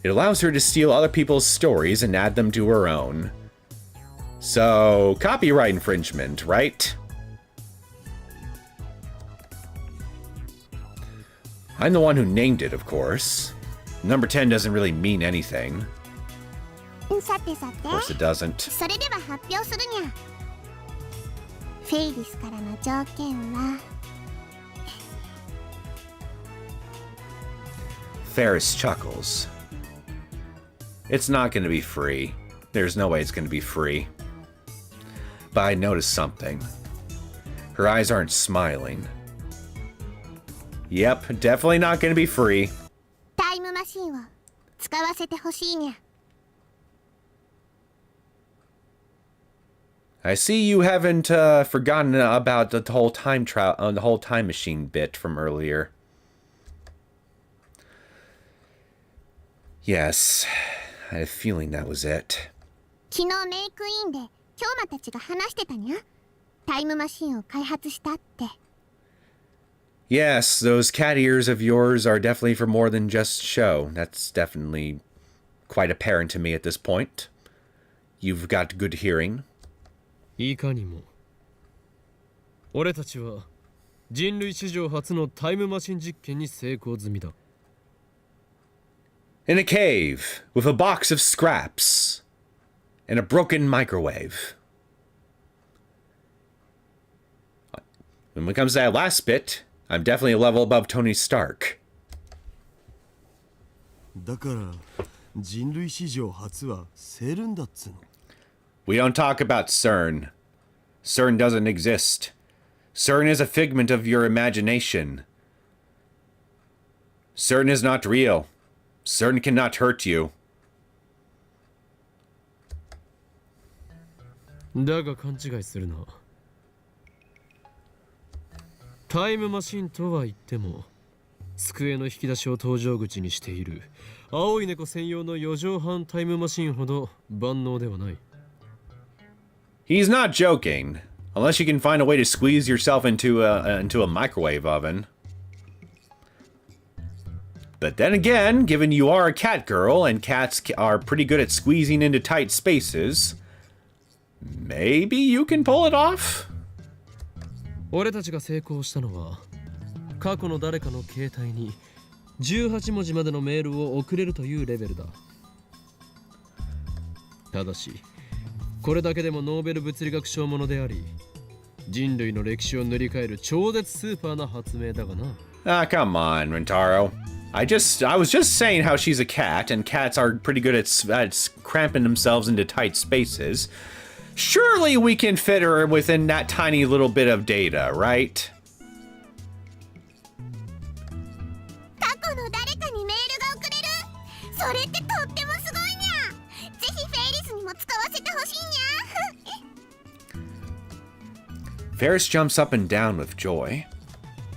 It allows her to steal other people's stories and add them to her own. So, copyright infringement, right? I'm the one who named it, of course. Number 10 doesn't really mean anything. さてさて Of course it doesn't. それでは発表するにゃ。フェイリスからの条件は Ferris chuckles. It's not going to be free. There's no way it's going to be free. But I noticed something. Her eyes aren't smiling. Yep, definitely not going to be free. タイムマシンを使わせてほしいにゃ。 I see you haven't forgotten about the whole the whole time machine bit from earlier. Yes, I had a feeling that was it. 昨日メイクインで京馬たちが話してたにゃ。タイムマシンを開発したって。 Yes, those cat ears of yours are definitely for more than just show. That's definitely quite apparent to me at this point. You've got good hearing. いかにも俺たちは人類史上初のタイムマシン実験に成功済みだ。 In a cave, with a box of scraps, and a broken microwave. When it comes to that last bit, I'm definitely a level above Tony Stark. だから人類史上初はセルンだっつの。 We don't talk about CERN. CERN doesn't exist. CERN is a figment of your imagination. CERN is not real. CERN cannot hurt you. だが勘違いするな。タイムマシンとは言っても机の引き出しを搭乗口にしている青い猫専用の4畳半タイムマシンほど万能ではない。 He's not joking. Unless you can find a way to squeeze yourself into a microwave oven. But then again, given you are a cat girl and cats are pretty good at squeezing into tight spaces, maybe you can pull it off? 俺たちが成功したのは過去の誰かの携帯に18文字までのメールを送れるというレベルだ。ただしこれだけでもノーベル物理学賞ものであり人類の歴史を塗り替える超絶スーパーな発明だがな。 Ah, come on, Rentaro. I was just saying how she's a cat, and cats are pretty good at cramping themselves into tight spaces. Surely we can fit her within that tiny little bit of data, right? 過去の誰かにメールが送れる。それってとってもすごいにゃ。ぜひフェイリスにも使わせてほしいにゃ。 Ferris jumps up and down with joy.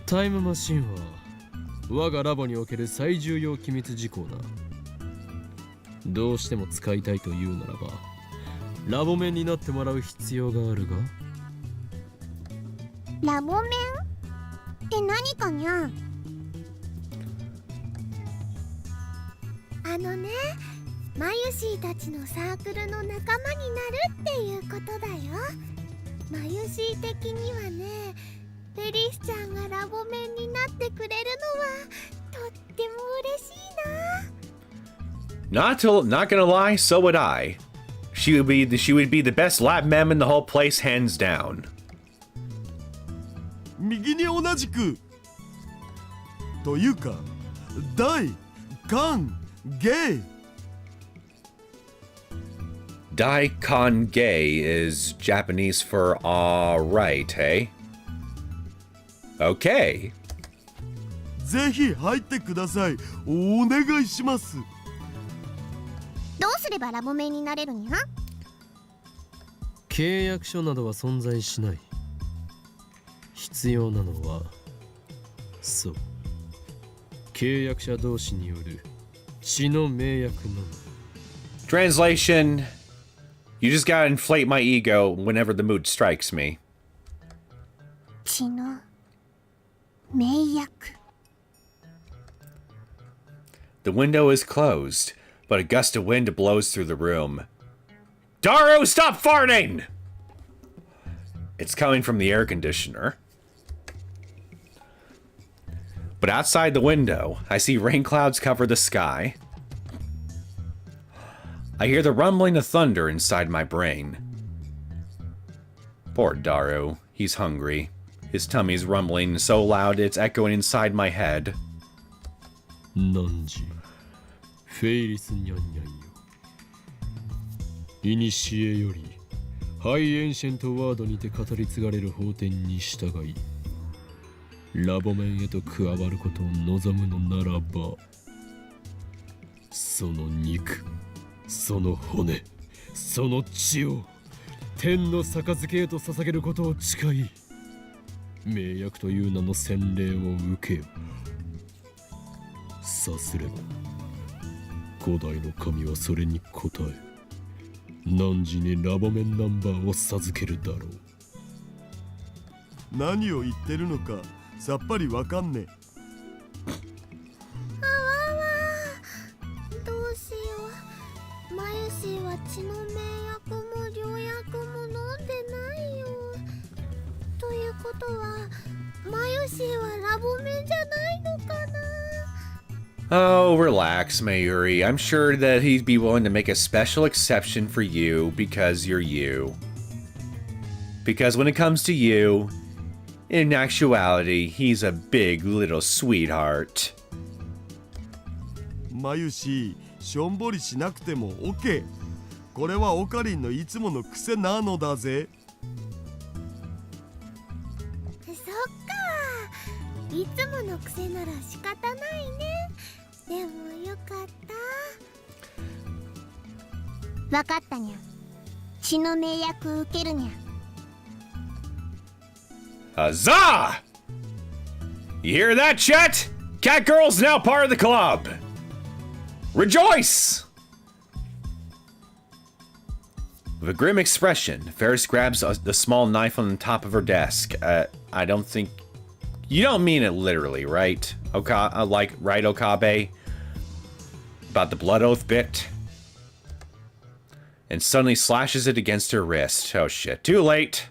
タイムマシンは我がラボにおける最重要機密事項だ。どうしても使いたいというならばラボ面になってもらう必要があるが。ラボ面って何かにゃ。マユシーたちのサークルの仲間になるっていうことだよ。マユシー的にはね、フェリスちゃんがラボ面になってくれるのはとっても嬉しいな。 Not gonna lie, so would I. She would be the best lab mem in the whole place, hands down. 右に同じくというか大歓迎。 Daikon gay is Japanese for alright, hey? Okay. ぜひ入ってください。お願いします。どうすればラボ面になれるにゃ。契約書などは存在しない。必要なのはそう契約者同士による血の盟約のみ。 Translation: You just gotta inflate my ego whenever the mood strikes me. 血の盟約。 The window is closed, but a gust of wind blows through the room. Daru, stop farting! It's coming from the air conditioner. But outside the window, I see rain clouds cover the sky. I hear the rumbling of thunder inside my brain. Poor Daru, he's hungry. His tummy's rumbling so loud it's echoing inside my head. 何時フェイリスニャンニャンよ。いにしえよりハイエンシェントワードにて語り継がれる法典に従いラボメンへと加わることを望むのならば、その肉、その骨、その血を天の杯へと捧げることを誓い、名役という名の洗礼を受けよ。さすれば古代の神はそれに応え、汝にラボメンナンバーを授けるだろう。何を言ってるのかさっぱりわかんねえ。あわわ、どうしよう。マユシーは血の名薬も良薬も飲んでないよ。ということはマユシーはラボメンじゃないのかな。 Oh, relax, Mayuri. I'm sure that he'd be willing to make a special exception for you because you're you. Because when it comes to you, in actuality, he's a big little sweetheart. マユシしょんぼりしなくても OK。 これはオカリンのいつもの癖なのだぜ。そっか、いつもの癖なら仕方ないね。でもよかった。わかったにゃ。血の名薬受けるにゃ。 Huzzah! You hear that, Chet? Catgirl's now part of the club. Rejoice! With a grim expression, Ferris grabs the small knife on the top of her desk. I don't think... You don't mean it literally, right? Right, Okabe? About the blood oath bit? And suddenly slashes it against her wrist. Oh shit, too late!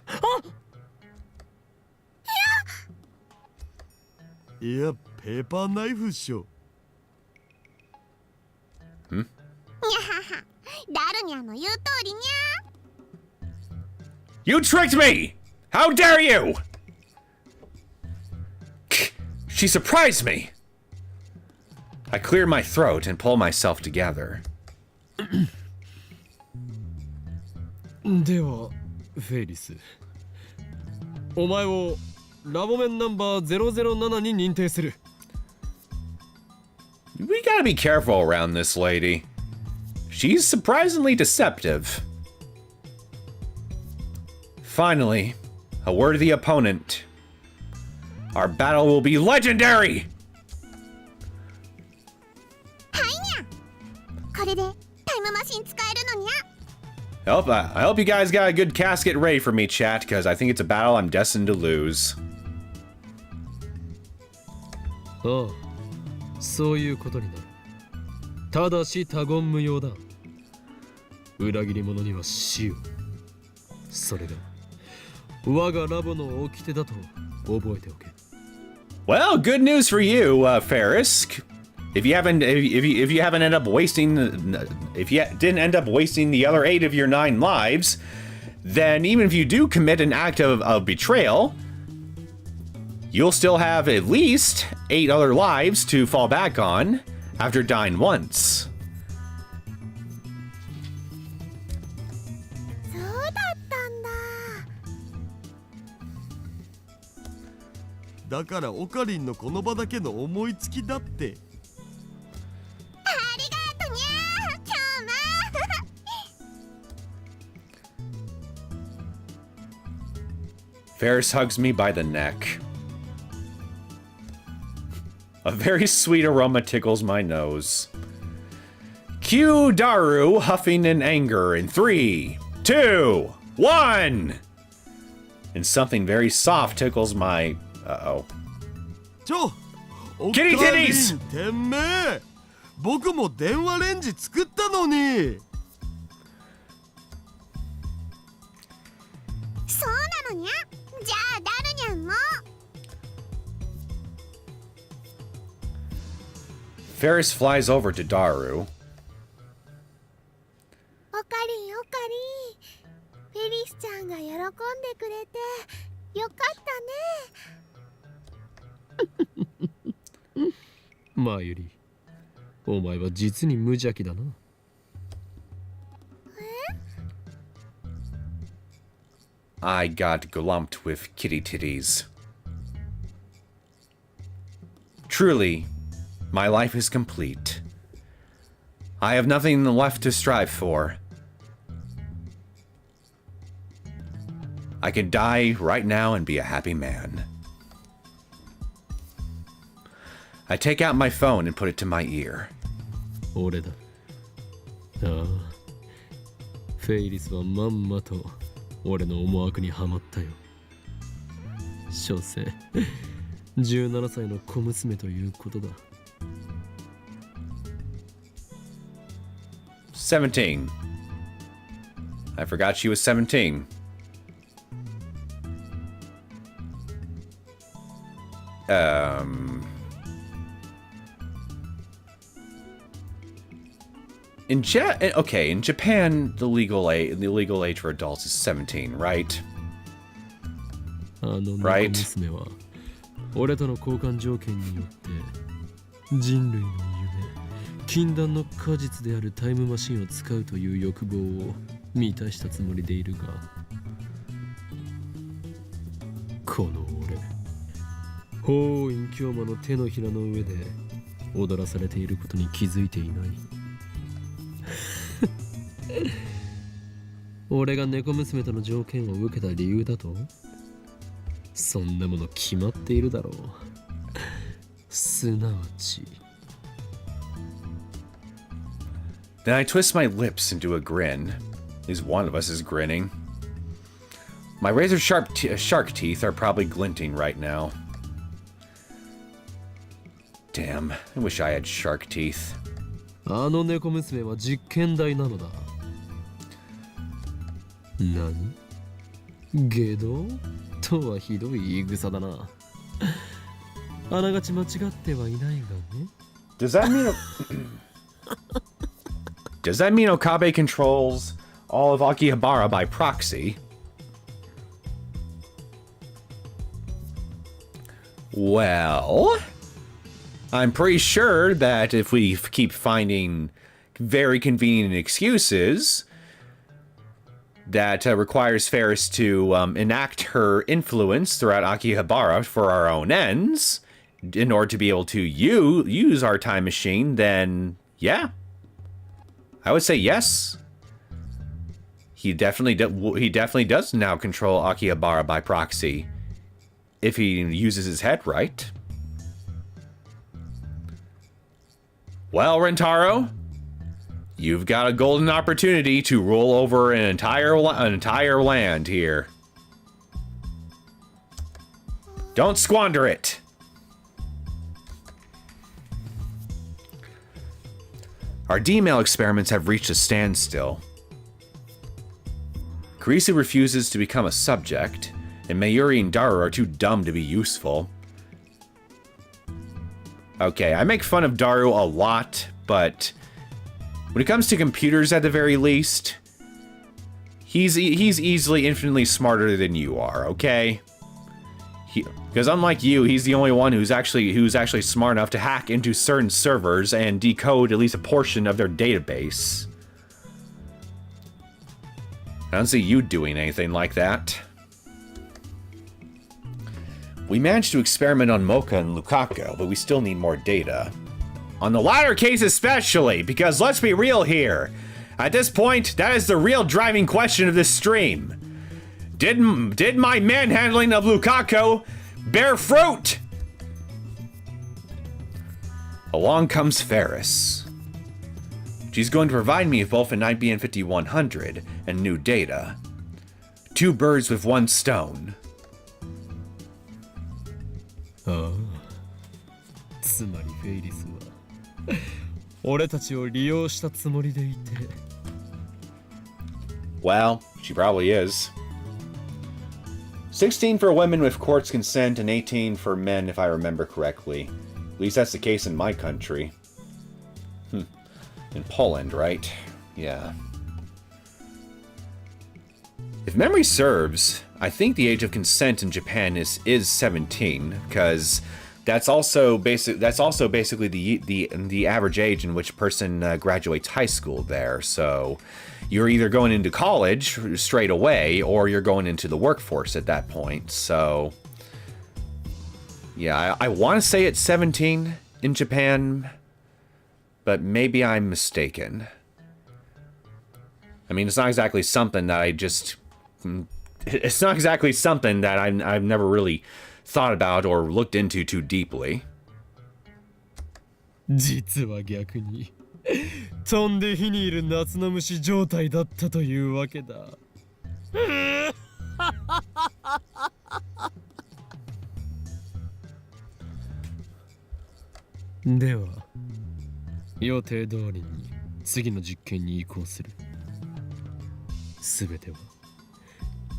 いや、ペーパーナイフっしょ。にゃはは、ダルニャの言う通りにゃ。 You tricked me! How dare you! She surprised me! I clear my throat and pull myself together. ではフェイリス、お前をラボメンナンバー007に認定する。 We gotta be careful around this lady. She's surprisingly deceptive. Finally, a worthy opponent. Our battle will be legendary! はいにゃ。これでタイムマシン使えるのにゃ。 I hope you guys got a good casket ready for me, chat, because I think it's a battle I'm destined to lose. ああ、そういうことになる。ただし他言無用だ。裏切り者には死を。それが我がラボの掟だと覚えておけ。 Well, good news for you, Ferris. If you haven't ended up wasting, if you didn't end up wasting the other 8 of your 9 lives, then even if you do commit an act of betrayal, you'll still have at least 8 other lives to fall back on after dying once. そうだったんだ。だからオカリンのこの場だけの思いつきだって。 ありがとにゃ、今日も。 Ferris hugs me by the neck. A very sweet aroma tickles my nose. Cue Daru huffing in anger in 3, 2, 1! And something very soft tickles my... Uh-oh. ちょ、オカキリテリィスンてめえ、僕も電話レンジ作ったのに。そうなのにゃ。じゃあダルニャンも。Ferris flies over to Daru. オカリンオカリン、フェリスちゃんが喜んでくれてよかったね。マユリ、お前は実に無邪気だな。I got glumped with kitty titties. Truly, my life is complete. I have nothing left to strive for. I can die right now and be a happy man. I take out my phone and put it to my ear. 俺だ。ああ、フェイリスはまんまと俺の思惑にはまったよ。所詮17歳の小娘ということだ。17. I forgot she was 17. In Japan, the legal age for adults is 17, right? あの猫娘は俺との交換条件によって人類の夢、禁断の果実であるタイムマシンを使うという欲望を満たしたつもりでいるが、この俺、法院京馬の手のひらの上で踊らされていることに気づいていない。俺が猫娘との条件を受けた理由だと、そんなもの決まっているだろう。すなわち。Then I twist my lips into a grin. At least one of us is grinning. My razor-sharp shark teeth are probably glinting right now. Damn, I wish I had shark teeth. あの猫娘は実験台なのだ。何？下道？とはひどい言い草だな。あながち間違ってはいないがね。Does that mean Does that mean Okabe controls all of Akihabara by proxy? Well, I'm pretty sure that if we keep finding very convenient excuses that requires Ferris to enact her influence throughout Akihabara for our own ends, in order to be able to use our time machine, then yeah, I would say yes. He definitely does now control Akihabara by proxy, if he uses his head right. Well, Rentaro, you've got a golden opportunity to rule over an entire land here. Don't squander it. Our D-mail experiments have reached a standstill. Kurisu refuses to become a subject, and Mayuri and Daru are too dumb to be useful. Okay, I make fun of Daru a lot, but when it comes to computers at the very least, he's easily infinitely smarter than you are, okay? Because unlike you, he's the only one who's actually smart enough to hack into certain servers and decode at least a portion of their database. I don't see you doing anything like that. We managed to experiment on Mocha and Lukaku, but we still need more data. On the latter case especially, because let's be real here. At this point, that is the real driving question of this stream. Did my manhandling of Lukaku bear fruit? Along comes Ferris. She's going to provide me with both an IBM 5100 and new data. Two birds with one stone. ああ、つまりフェイリスは俺たちを利用したつもりでいて。Well, she probably is. 16 for women with court's consent and 18 for men, if I remember correctly. At least that's the case in my country. In Poland, right? Yeah. If memory serves, I think the age of consent in Japan is 17, because that's also basically the average age in which a person graduates high school there. So you're either going into college straight away, or you're going into the workforce at that point. So yeah, I want to say it's 17 in Japan, but maybe I'm mistaken. I mean, it's not exactly something that I've never really thought about or looked into too deeply. 実は逆に飛んで火にいる夏の虫状態だったというわけだ。では予定通りに次の実験に移行する。すべては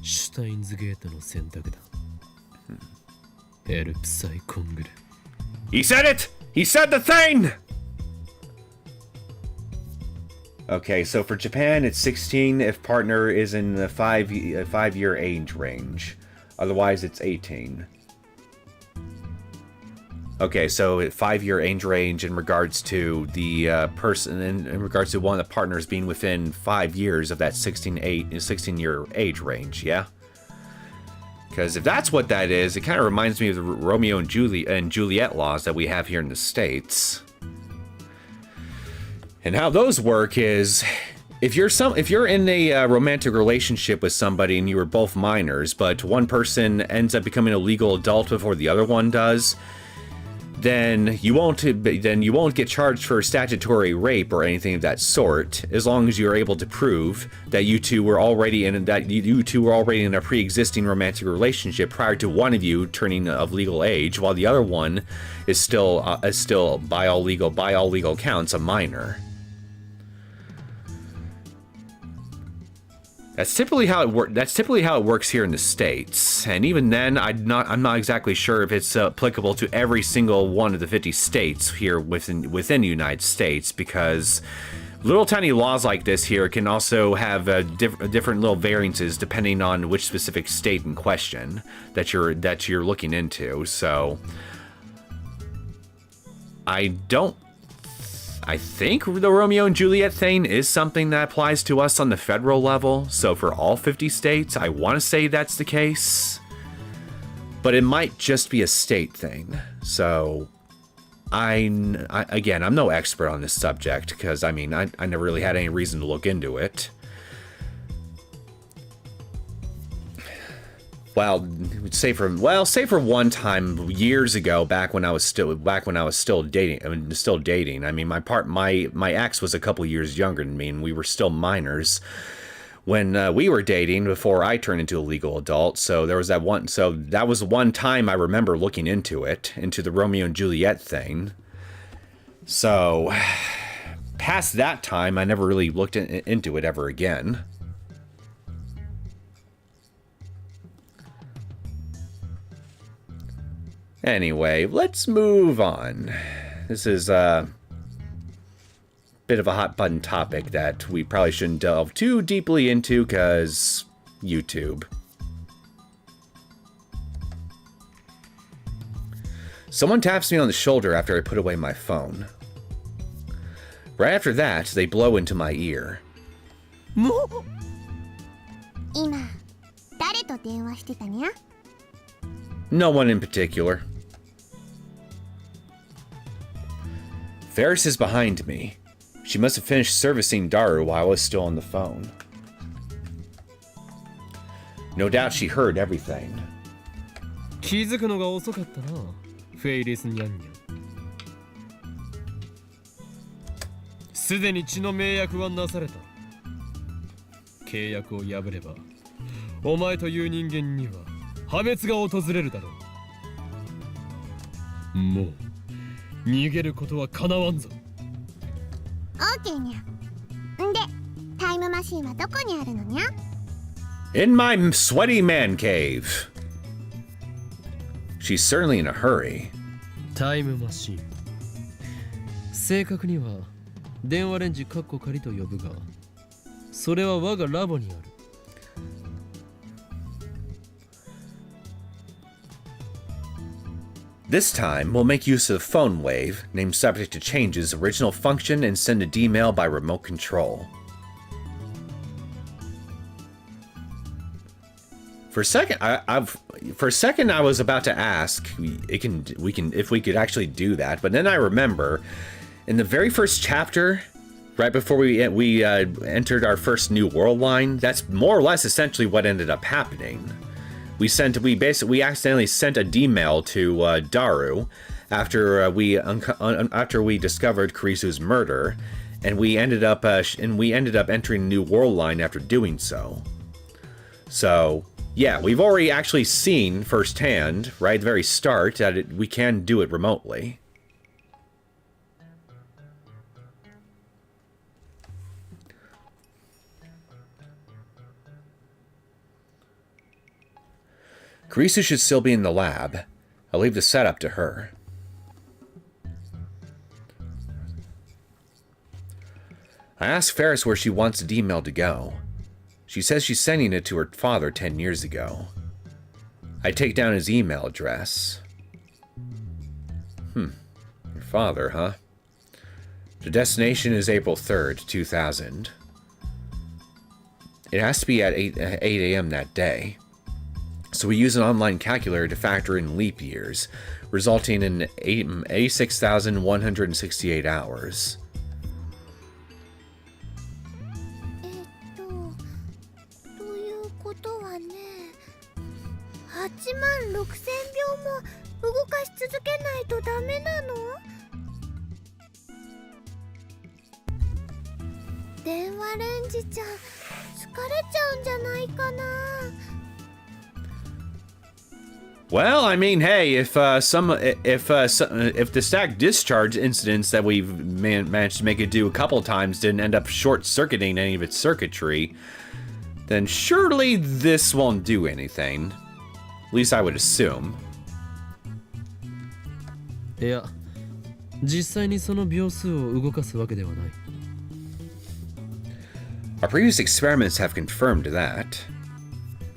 シュタインズゲートの選択だ。エルプサイコングル。 He said it! He said the thing! Okay, so for Japan, it's 16 if partner is in the 5-year age range. Otherwise, it's 18. Okay, so 5-year age range in regards to the person, in regards to one of the partners being within 5 years of that 16-year age range, yeah? Because if that's what that is, it kind of reminds me of the Romeo and Juliet laws that we have here in the States. And how those work is, if you're in a romantic relationship with somebody and you were both minors, but one person ends up becoming a legal adult before the other one does, then you won't get charged for statutory rape or anything of that sort, as long as you're able to prove that you two were already in a pre-existing romantic relationship prior to one of you turning of legal age, while the other one is still by all legal counts a minor. That's typically how it works here in the States, and even then, I'm not exactly sure if it's applicable to every single one of the 50 states here within the United States, because little tiny laws like this here can also have different little variances depending on which specific state in question that you're looking into. So I think the Romeo and Juliet thing is something that applies to us on the federal level. So for all 50 states, I want to say that's the case. But it might just be a state thing. So again, I'm no expert on this subject because, I mean, I never really had any reason to look into it. Well, say for one time years ago, back when I was still dating. I mean, my ex was a couple years younger than me, and we were still minors when we were dating before I turned into a legal adult. So that was one time I remember looking into the Romeo and Juliet thing. So past that time, I never really looked into it ever again. Anyway, let's move on. This is a bit of a hot button topic that we probably shouldn't delve too deeply into because YouTube. Someone taps me on the shoulder after I put away my phone. Right after that, they blow into my ear. 今誰と電話してたにゃ? No one in particular. Ferris is behind me. She must have finished servicing Daru while I was still on the phone. No doubt she heard everything. 気づくのが遅かったな、フェイリスニャンニャン。すでに血の盟約はなされた。契約を破れば、お前という人間には破滅が訪れるだろう。もう逃げることはかなわんぞ。オーケーにゃ。んで、タイムマシンはどこにあるのにゃ? In my sweaty man cave. She's certainly in a hurry. タイムマシン。正確には電話レンジカッコ仮と呼ぶが、それは我がラボにある。This time, we'll make use of the phone wave, named subject to change's original function, and send a D-mail by remote control. For a second, I was about to ask, if we could actually do that, but then I remember, in the very first chapter, right before we entered our first new world line, that's more or less essentially what ended up happening. We accidentally sent a D-mail to Daru after we discovered Kurisu's murder, and we ended up entering a new world line after doing so. So yeah, we've already actually seen firsthand, right at the very start, that we can do it remotely. Kurisu should still be in the lab. I'll leave the setup to her. I asked Ferris where she wants the email to go. She says she's sending it to her father 10 years ago. I take down his email address. Your father, huh? The destination is April 3rd, 2000. It has to be at 8 a.m. that day. So we use an online calculator to factor in leap years, resulting in 86,168 hours. ということはね、86,000秒も動かし続けないとダメなの？電話レンジちゃん、疲れちゃうんじゃないかな。Well, I mean, hey, if the stack discharge incidents that we've managed to make it do a couple times didn't end up short-circuiting any of its circuitry, then surely this won't do anything. At least I would assume. いや、実際にその秒数を動かすわけではない。Our previous experiments have confirmed that.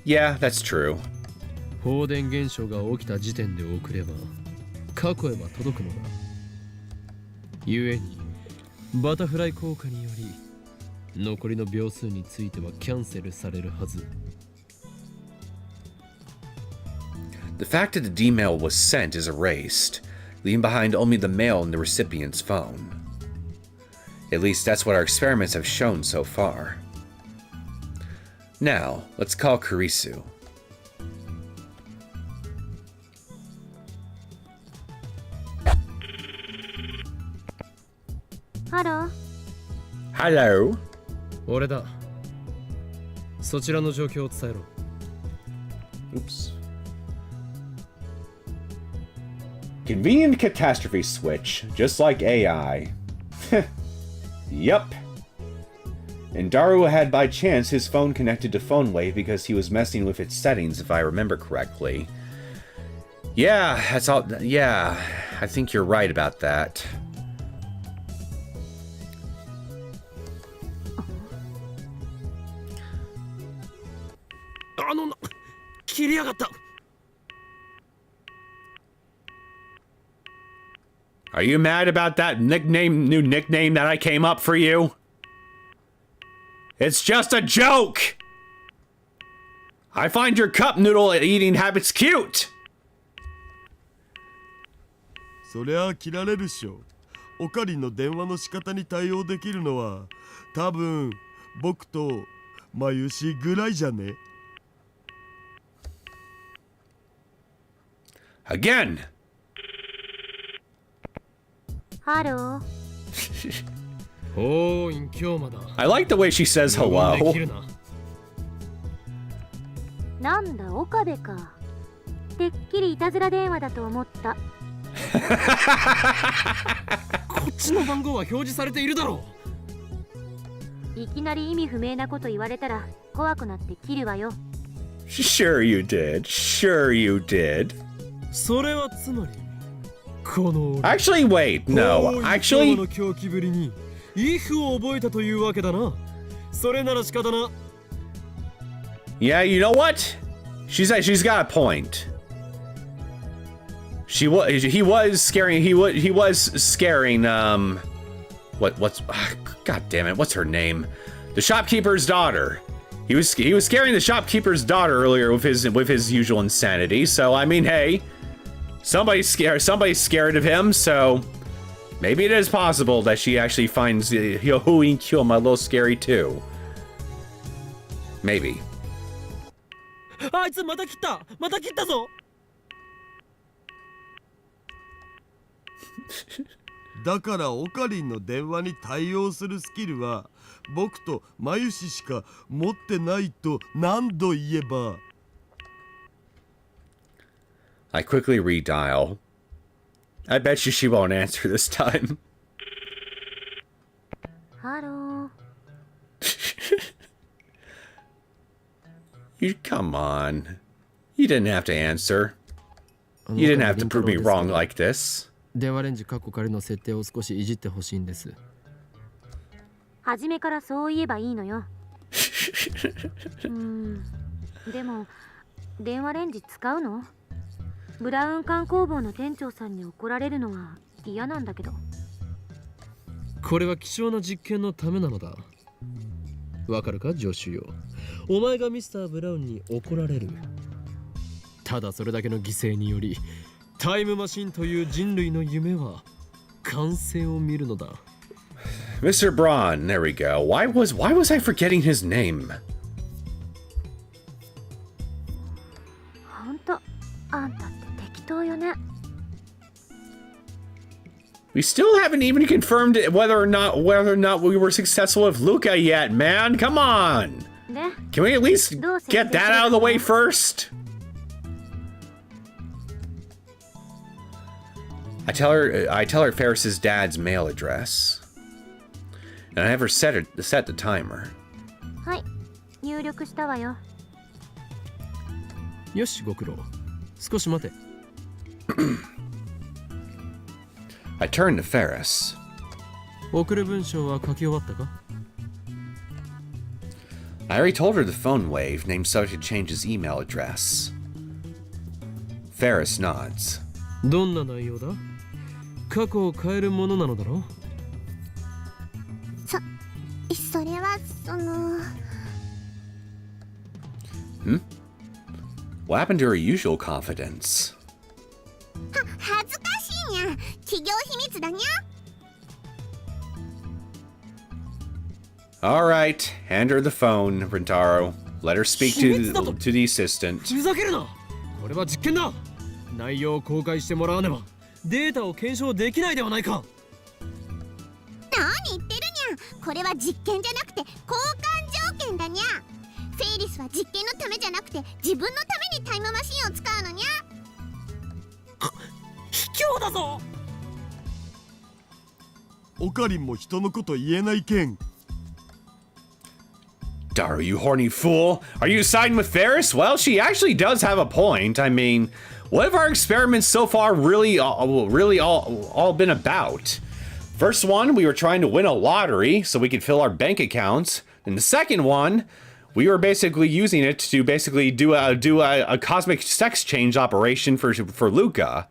Yeah, that's true. 放電現象が起きた時点で送れば過去へは届くのだ。故にバタフライ効果により残りの秒数についてはキャンセルされるはず。The fact that the D-mail was sent is erased, leaving behind only the mail in the recipient's phone. At least that's what our experiments have shown so far. Now, let's call Kurisu. Hello. Hello. 俺だ。そちらの状況を伝えろ。Oops. Convenient catastrophe switch, just like AI. Yup. And Daru had by chance his phone connected to PhoneWave because he was messing with its settings, if I remember correctly. Yeah, that's all. Yeah, I think you're right about that. 切りやがった。Are you mad about that new nickname that I came up for you? It's just a joke! I find your cup noodle eating habits cute! そりゃ切られるっしょ。オカリンの電話の仕方に対応できるのは多分僕とマユシぐらいじゃね。Again! Hello. I like the way she says hello. なんだ、岡部か。てっきりいたずら電話だと思った。こっちの番号は表示されているだろう。いきなり意味不明なこと言われたら怖くなって切るわよ。Sure you did. Sure you did. それはつまりこの Actually, wait. No. Actually, の狂気ぶりに if を覚えたというわけだな。それなら仕方な。Yeah, you know what? She's got a point. He was scaring what's God damn it, what's her name? The shopkeeper's daughter. He was scaring the shopkeeper's daughter earlier with his usual insanity. So I mean, hey, somebody's scared of him, so maybe it is possible that she actually finds Yohui Kyoma a little scary too. Maybe. あいつまた切ったぞ。だからオカリンの電話に対応するスキルは僕とマユシしか持ってないと何度言えば。 I quickly redial. I bet you she won't answer this time. Hello. You come on. You didn't have to answer. You didn't have to prove me wrong like this. 電話レンジカッコ仮の設定を少しいじってほしいんです。初めからそう言えばいいのよ。でも電話レンジ使うの？ブラウン管工房の店長さんに怒られるのは嫌なんだけど。これは希少な実験のためなのだ。わかるか、助手よ。お前がミスター・ブラウンに怒られる。ただそれだけの犠牲によりタイムマシンという人類の夢は完成を見るのだ。Mr. Braun, there we go. Why was I forgetting his name? ほんと、あんたって適当よね。We still haven't even confirmed whether or not we were successful with Luka yet, man. Come on. Can we at least get that out of the way first? I tell her Ferris's dad's mail address. And I have her set the timer. はい、入力したわよ。よし、ご苦労。少し待て。I turn to Ferris. 送る文章は書き終わったか？ I already told her the phone wave named subject changes email address. Ferris nods. どんな内容だ？過去を変えるものなのだろう？それはその。What happened to her usual confidence? 恥ずかしいにゃ。企業秘密だにゃ。All right, hand her the phone, Rentaro. Let her speak to the assistant. ふざけるな。これは実験だ。内容を公開してもらわねばデータを検証できないではないか。何言ってるにゃ。これは実験じゃなくて交換条件だにゃ。フェイリスは実験のためじゃなくて自分のためにタイムマシンを使うのにゃ。卑怯だぞ。オカリンも人のこと言えないけん。 Daru, you horny fool! Are you siding with Ferris? Well, she actually does have a point. I mean, what have our experiments so far really all been about? First one, we were trying to win a lottery so we could fill our bank accounts. And the second one, we were basically using it to basically do a cosmic sex change operation for Luka.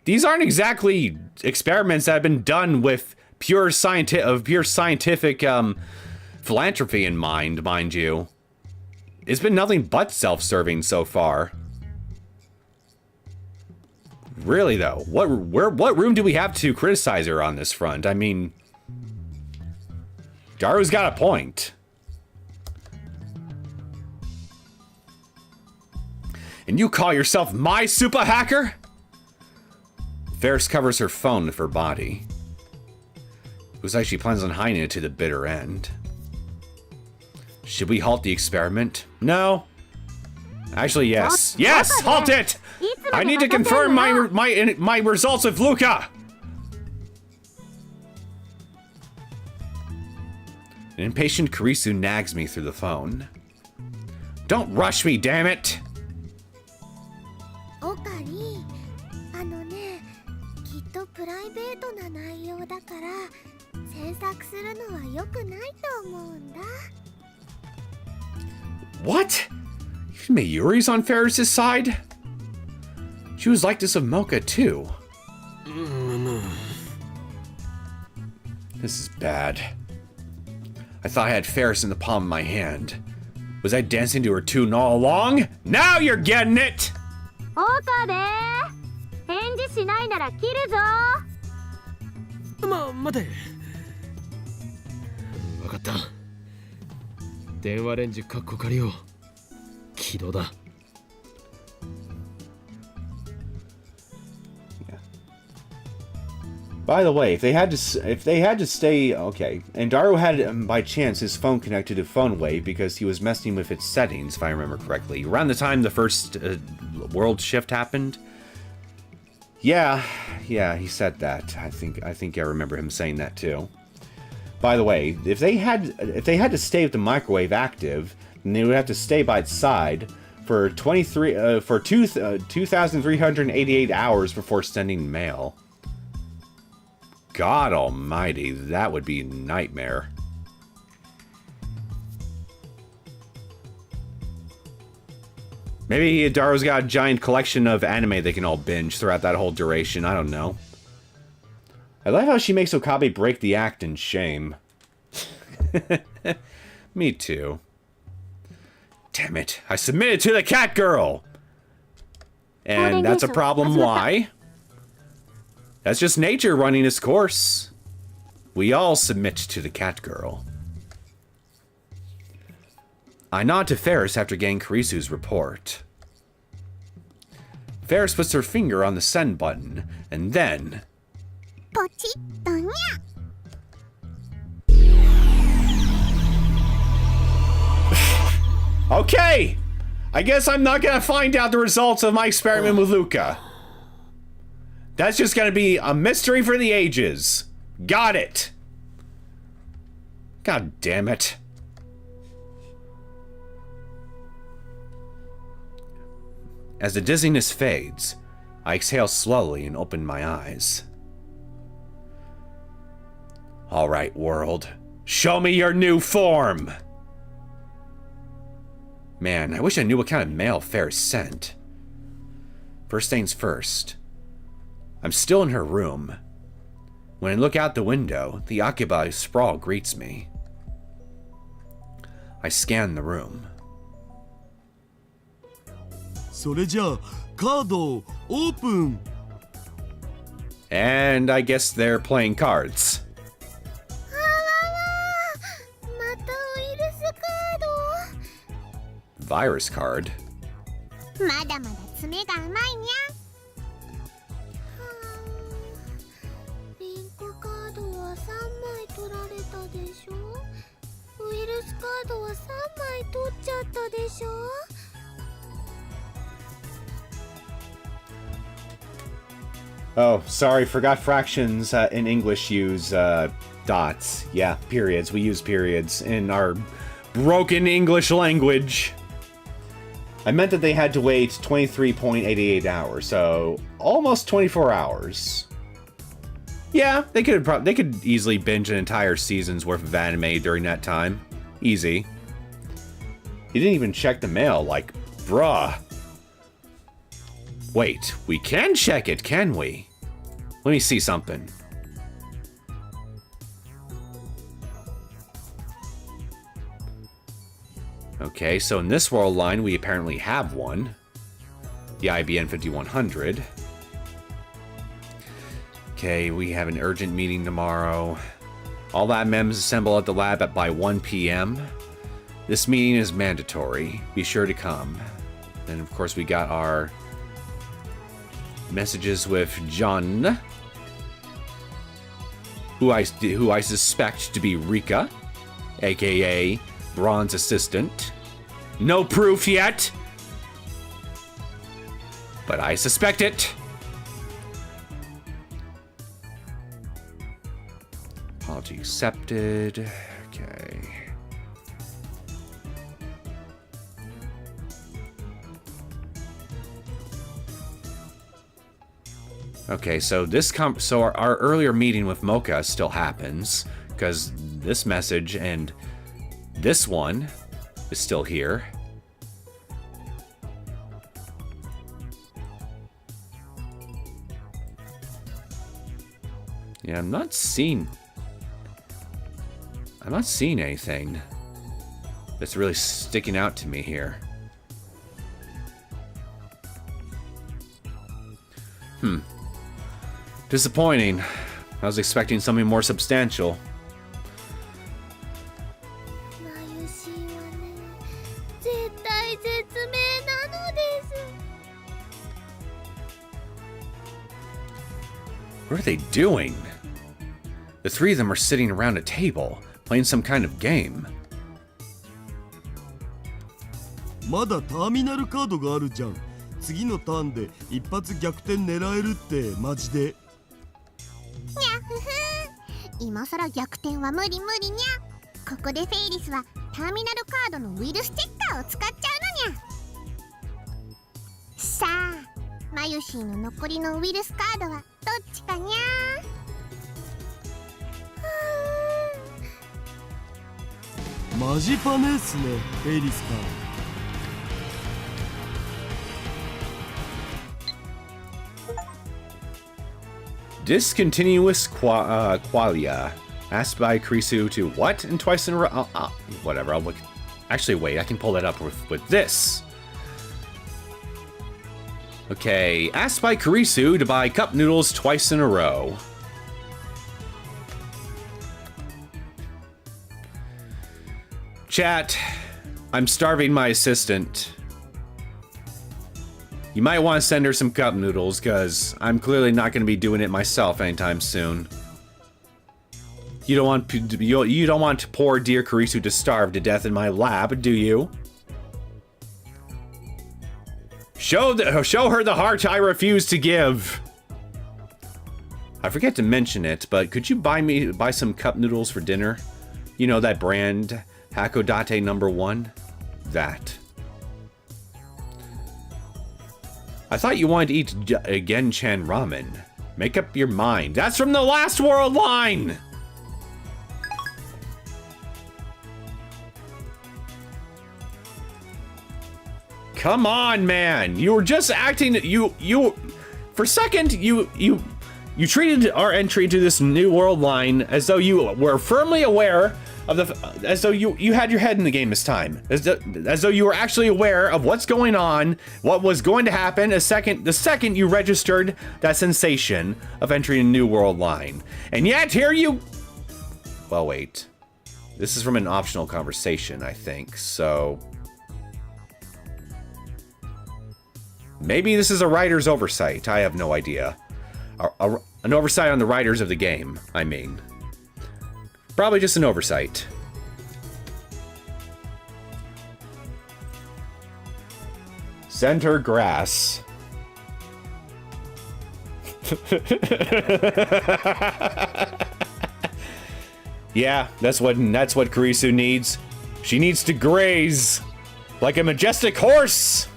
These aren't exactly experiments that have been done with pure scientific philanthropy in mind you. It's been nothing but self-serving so far. Really though, what room do we have to criticize her on this front? I mean, Daru's got a point. And you call yourself my super hacker? Ferris covers her phone with her body. Looks like she plans on hiding it to the bitter end. Should we halt the experiment? No. Actually, yes. Yes, halt it! I need to confirm my results with Luka! An impatient Kurisu nags me through the phone. Don't rush me, damn it! オカリ、あのね、きっとプライベートな内容だから詮索するのは良くないと思うんだ。 What? Mayuri's on Ferris's side? She was like this of Mocha too. This is bad. I thought I had Ferris in the palm of my hand. Was I dancing to her tune all along? Now you're getting it! 岡部返事しないなら切るぞ。待て。分かった。電話レンジカッコ仮を起動だ。By the way, if they had to stay, okay, and Daru had by chance his phone connected to Phone Wave because he was messing with its settings, if I remember correctly, around the time the first world shift happened. Yeah, he said that. I think I remember him saying that too. By the way, if they had to stay with the microwave active, then they would have to stay by its side for 2,388 hours before sending mail. God almighty, that would be a nightmare. Maybe Daru's got a giant collection of anime they can all binge throughout that whole duration, I don't know. I love how she makes Okabe break the act in shame. Me too. Damn it, I submitted to the cat girl! And that's a problem, why? That's just nature running its course. We all submit to the cat girl. I nod to Ferris after getting Karisu's report. Ferris puts her finger on the send button, and then... ポチッとにゃ。 Okay! I guess I'm not gonna find out the results of my experiment with Luka. That's just gonna be a mystery for the ages. Got it! God damn it. As the dizziness fades, I exhale slowly and open my eyes. Alright, world. Show me your new form! Man, I wish I knew what kind of mail Ferris sent. First things first. I'm still in her room. When I look out the window, the occupied sprawl greets me. I scan the room. それじゃあカードをオープン。 And I guess they're playing cards. あわわ、またウイルスカード。 Virus card? まだまだ爪が甘いにゃ。リンクカードは3枚取られたでしょ。ウイルスカードは3枚取っちゃったでしょ。 Oh, sorry, forgot fractions in English use dots. Yeah, periods. We use periods in our broken English language. I meant that they had to wait 23.88 hours, so almost 24 hours. Yeah, they could easily binge an entire season's worth of anime during that time. Easy. He didn't even check the mail, like, bruh. Wait, we can check it, can we? Let me see something. Okay, so in this world line, we apparently have one. The IBN 5100. Okay, we have an urgent meeting tomorrow. All that mems assemble at the lab by 1 p.m. This meeting is mandatory. Be sure to come. And of course, we got our messages with John, who I suspect to be Rika, aka Braun's assistant. No proof yet, but I suspect it. Apology accepted. Okay. Okay, so our earlier meeting with Mocha still happens. because this message and this one is still here. Yeah, I'm not seeing anything that's really sticking out to me here. Disappointing. I was expecting something more substantial. まゆしはね、絶体絶命なのです。 What are they doing? The three of them are sitting around a table, playing some kind of game. まだターミナルカードがあるじゃん。次のターンで一発逆転狙えるってマジで。にゃふふ今さら逆転は無理無理にゃ。ここでフェイリスはターミナルカードのウイルスチェッカーを使っちゃうのにゃ。さあマユシーの残りのウイルスカードはどっちかにゃ。マジパネっすね、フェイリスか。Discontinuous qualia. Asked by Krisu to what? And twice in a row? Whatever, I'll look. Actually, wait, I can pull that up with this. Okay, asked by Kurisu to buy cup noodles twice in a row. Chat, I'm starving my assistant. You might want to send her some cup noodles, because I'm clearly not going to be doing it myself anytime soon. You don't want poor dear Kurisu to starve to death in my lab, do you? Show her the heart I refuse to give. I forget to mention it, but could you buy some cup noodles for dinner? You know that brand, Hakodate #1? That. I thought you wanted to eat Genchan ramen. Make up your mind. That's from the last world line! Come on, man. You were just acting, for a second, you treated our entry to this new world line as though you were firmly aware of as though you had your head in the game this time. As though you were actually aware of what's going on, what was going to happen the second you registered that sensation of entering a new world line. And yet here you... Well, wait. This is from an optional conversation, I think, so... Maybe this is a writer's oversight. I have no idea. An oversight on the writers of the game, I mean. Probably just an oversight. Center grass. Yeah, that's what Kurisu needs. She needs to graze like a majestic horse.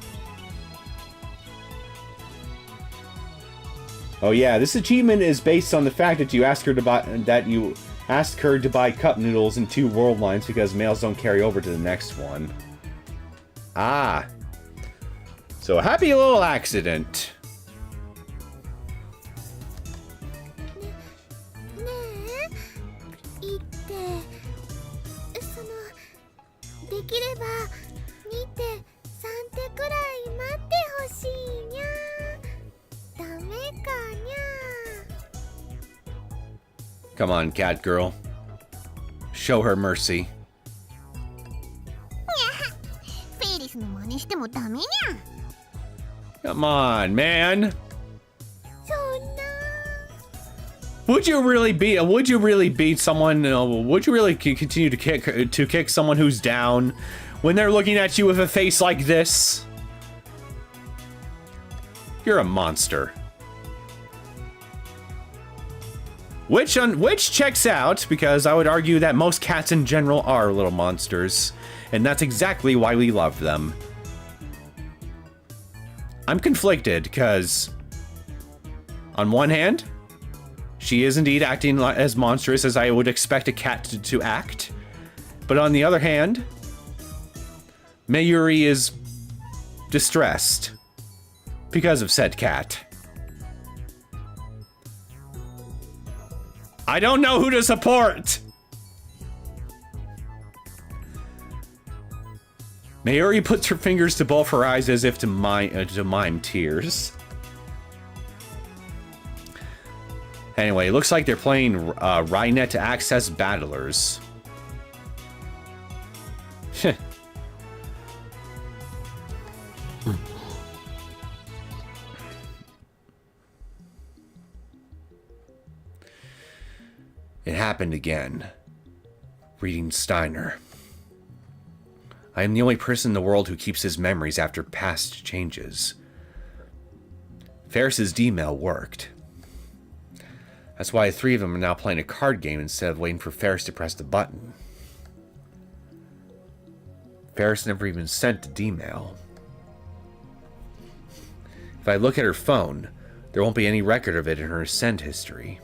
Oh yeah, this achievement is based on the fact that you asked her to buy cup noodles in 2 world lines because males don't carry over to the next one. Ah. So a happy little accident. ねえ、いってそのできれば2手3手くらい待ってほしいにゃ。ダメかにゃ。 Come on, cat girl. Show her mercy. フェイリスの真似してもダメにゃ。 Come on, man. そんな。 Would you really beat someone? Would you really continue to kick someone who's down when they're looking at you with a face like this? You're a monster. Which checks out, because I would argue that most cats in general are little monsters, and that's exactly why we love them. I'm conflicted, because on one hand, She is indeed acting as monstrous as I would expect a cat to act. But on the other hand, Mayuri is distressed because of said cat. I don't know who to support! Mayuri puts her fingers to both her eyes as if to mime tears. Anyway, it looks like they're playing Rainet to access battlers. It happened again. Reading Steiner. I am the only person in the world who keeps his memories after past changes. Ferris's D-mail worked. That's why the three of them are now playing a card game instead of waiting for Ferris to press the button. Ferris never even sent a D-mail. If I look at her phone, there won't be any record of it in her send history.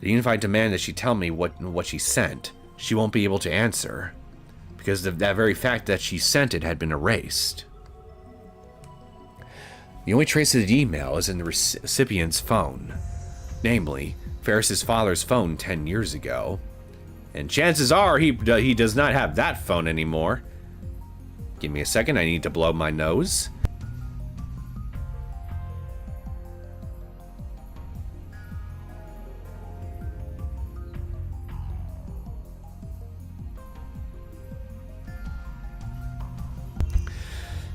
Even if I demand that she tell me what she sent, she won't be able to answer, because that very fact that she sent it had been erased. The only trace of the email is in the recipient's phone, namely, Ferris's father's phone 10 years ago. And chances are he does not have that phone anymore. Give me a second, I need to blow my nose.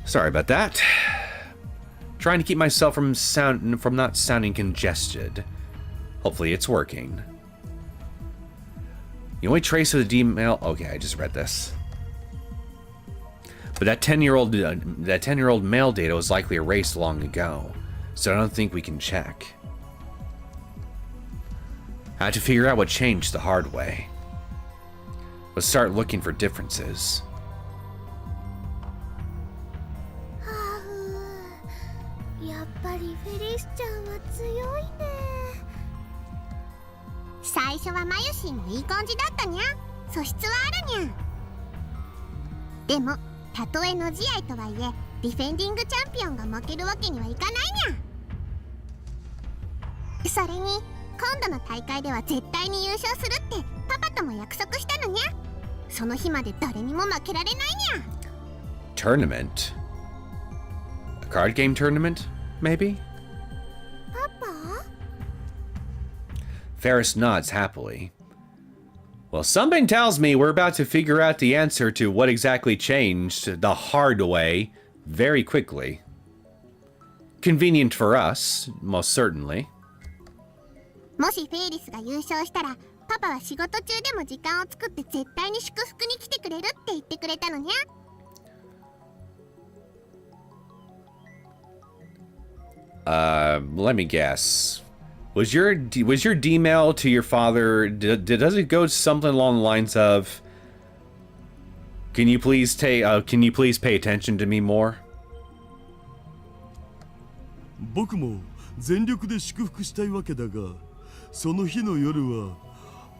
Sorry about that. Trying to keep myself from not sounding congested. Hopefully it's working. The only trace of the email. Okay, I just read this. But that 10-year-old mail data was likely erased long ago, so I don't think we can check. I had to figure out what changed the hard way. Let's start looking for differences. やっぱりフェリスちゃんは強いね。最初はマユシーもいい感じだったにゃ。素質はあるにゃ。でもたとえの試合とはいえディフェンディングチャンピオンが負けるわけにはいかないにゃ。それに今度の大会では絶対に優勝するってパパとも約束したのにゃ。その日まで誰にも負けられないにゃ。Tournament? A card game tournament, maybe? Papa? Ferris nods happily. Well, something tells me we're about to figure out the answer to what exactly changed the hard way very quickly. Convenient for us, most certainly. もしフェイリスが優勝したらパパは仕事中でも時間を作って絶対に祝福に来てくれるって言ってくれたのにゃ。Let me guess. Was your D-mail to your father, does it go something along the lines of, can you please pay attention to me more? 僕も全力で祝福したいわけだが、その日の夜は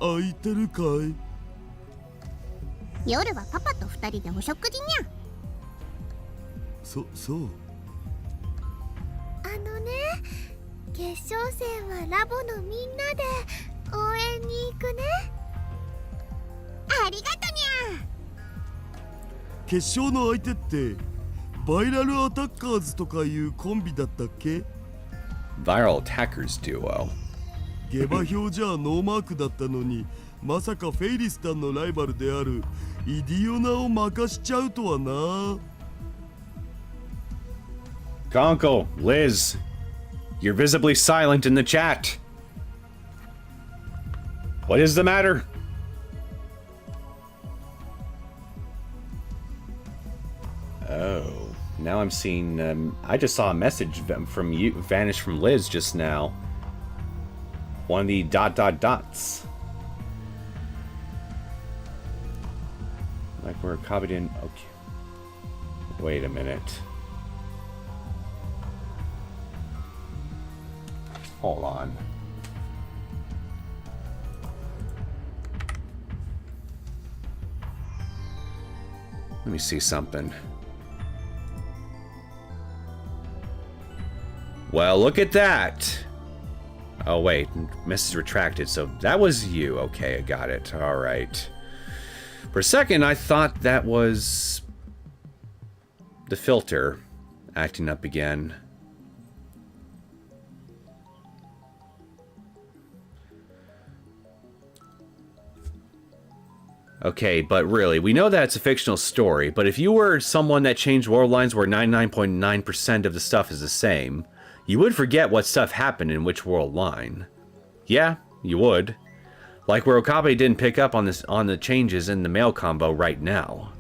空いてるかい？夜はパパと二人でお食事にゃ。そう。決勝戦はラボのみんなで応援に行くね。ありがとにゃ。決勝の相手ってバイラルアタッカーズとかいうコンビだったっけ？ Viral Attackers Duo. 下馬評じゃノーマークだったのに、まさかフェイリスタンのライバルであるイディオナを任しちゃうとはな。Gonko, Liz, you're visibly silent in the chat. What is the matter? Oh, now I'm seeing, I just saw a message from you vanish from Liz just now. One of the ... dots. Like we're copied in, okay. Wait a minute. Hold on. Let me see something. Well, look at that. Oh, wait. Message retracted. So that was you. Okay, I got it. All right. For a second, I thought that was the filter acting up again. Okay, but really, we know that it's a fictional story, but if you were someone that changed world lines where 99.9% of the stuff is the same, you would forget what stuff happened in which world line. Yeah, you would. Like where Okabe didn't pick up on the changes in the male combo right now.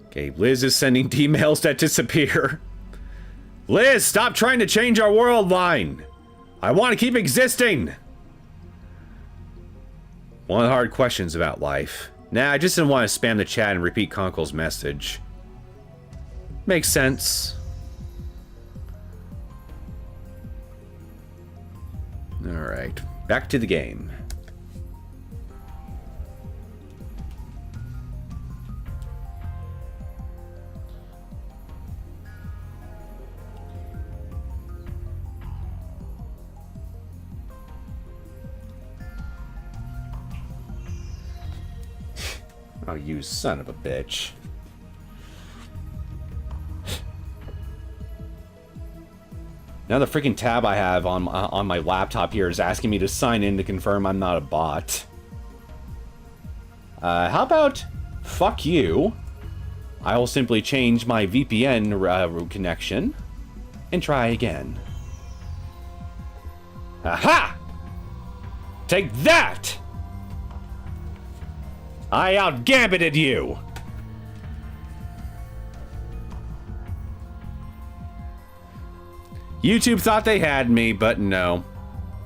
Okay, Liz is sending D-mails that disappear. Liz, stop trying to change our world line! I want to keep existing! One of the hard questions about life. Nah, I just didn't want to spam the chat and repeat Konkol's message. Makes sense. Alright, back to the game. Oh, you son of a bitch. Now the freaking tab I have on my laptop here is asking me to sign in to confirm I'm not a bot. How about fuck you? I will simply change my VPN connection and try again. Aha! Take that! I out-gambited you! YouTube thought they had me, but no.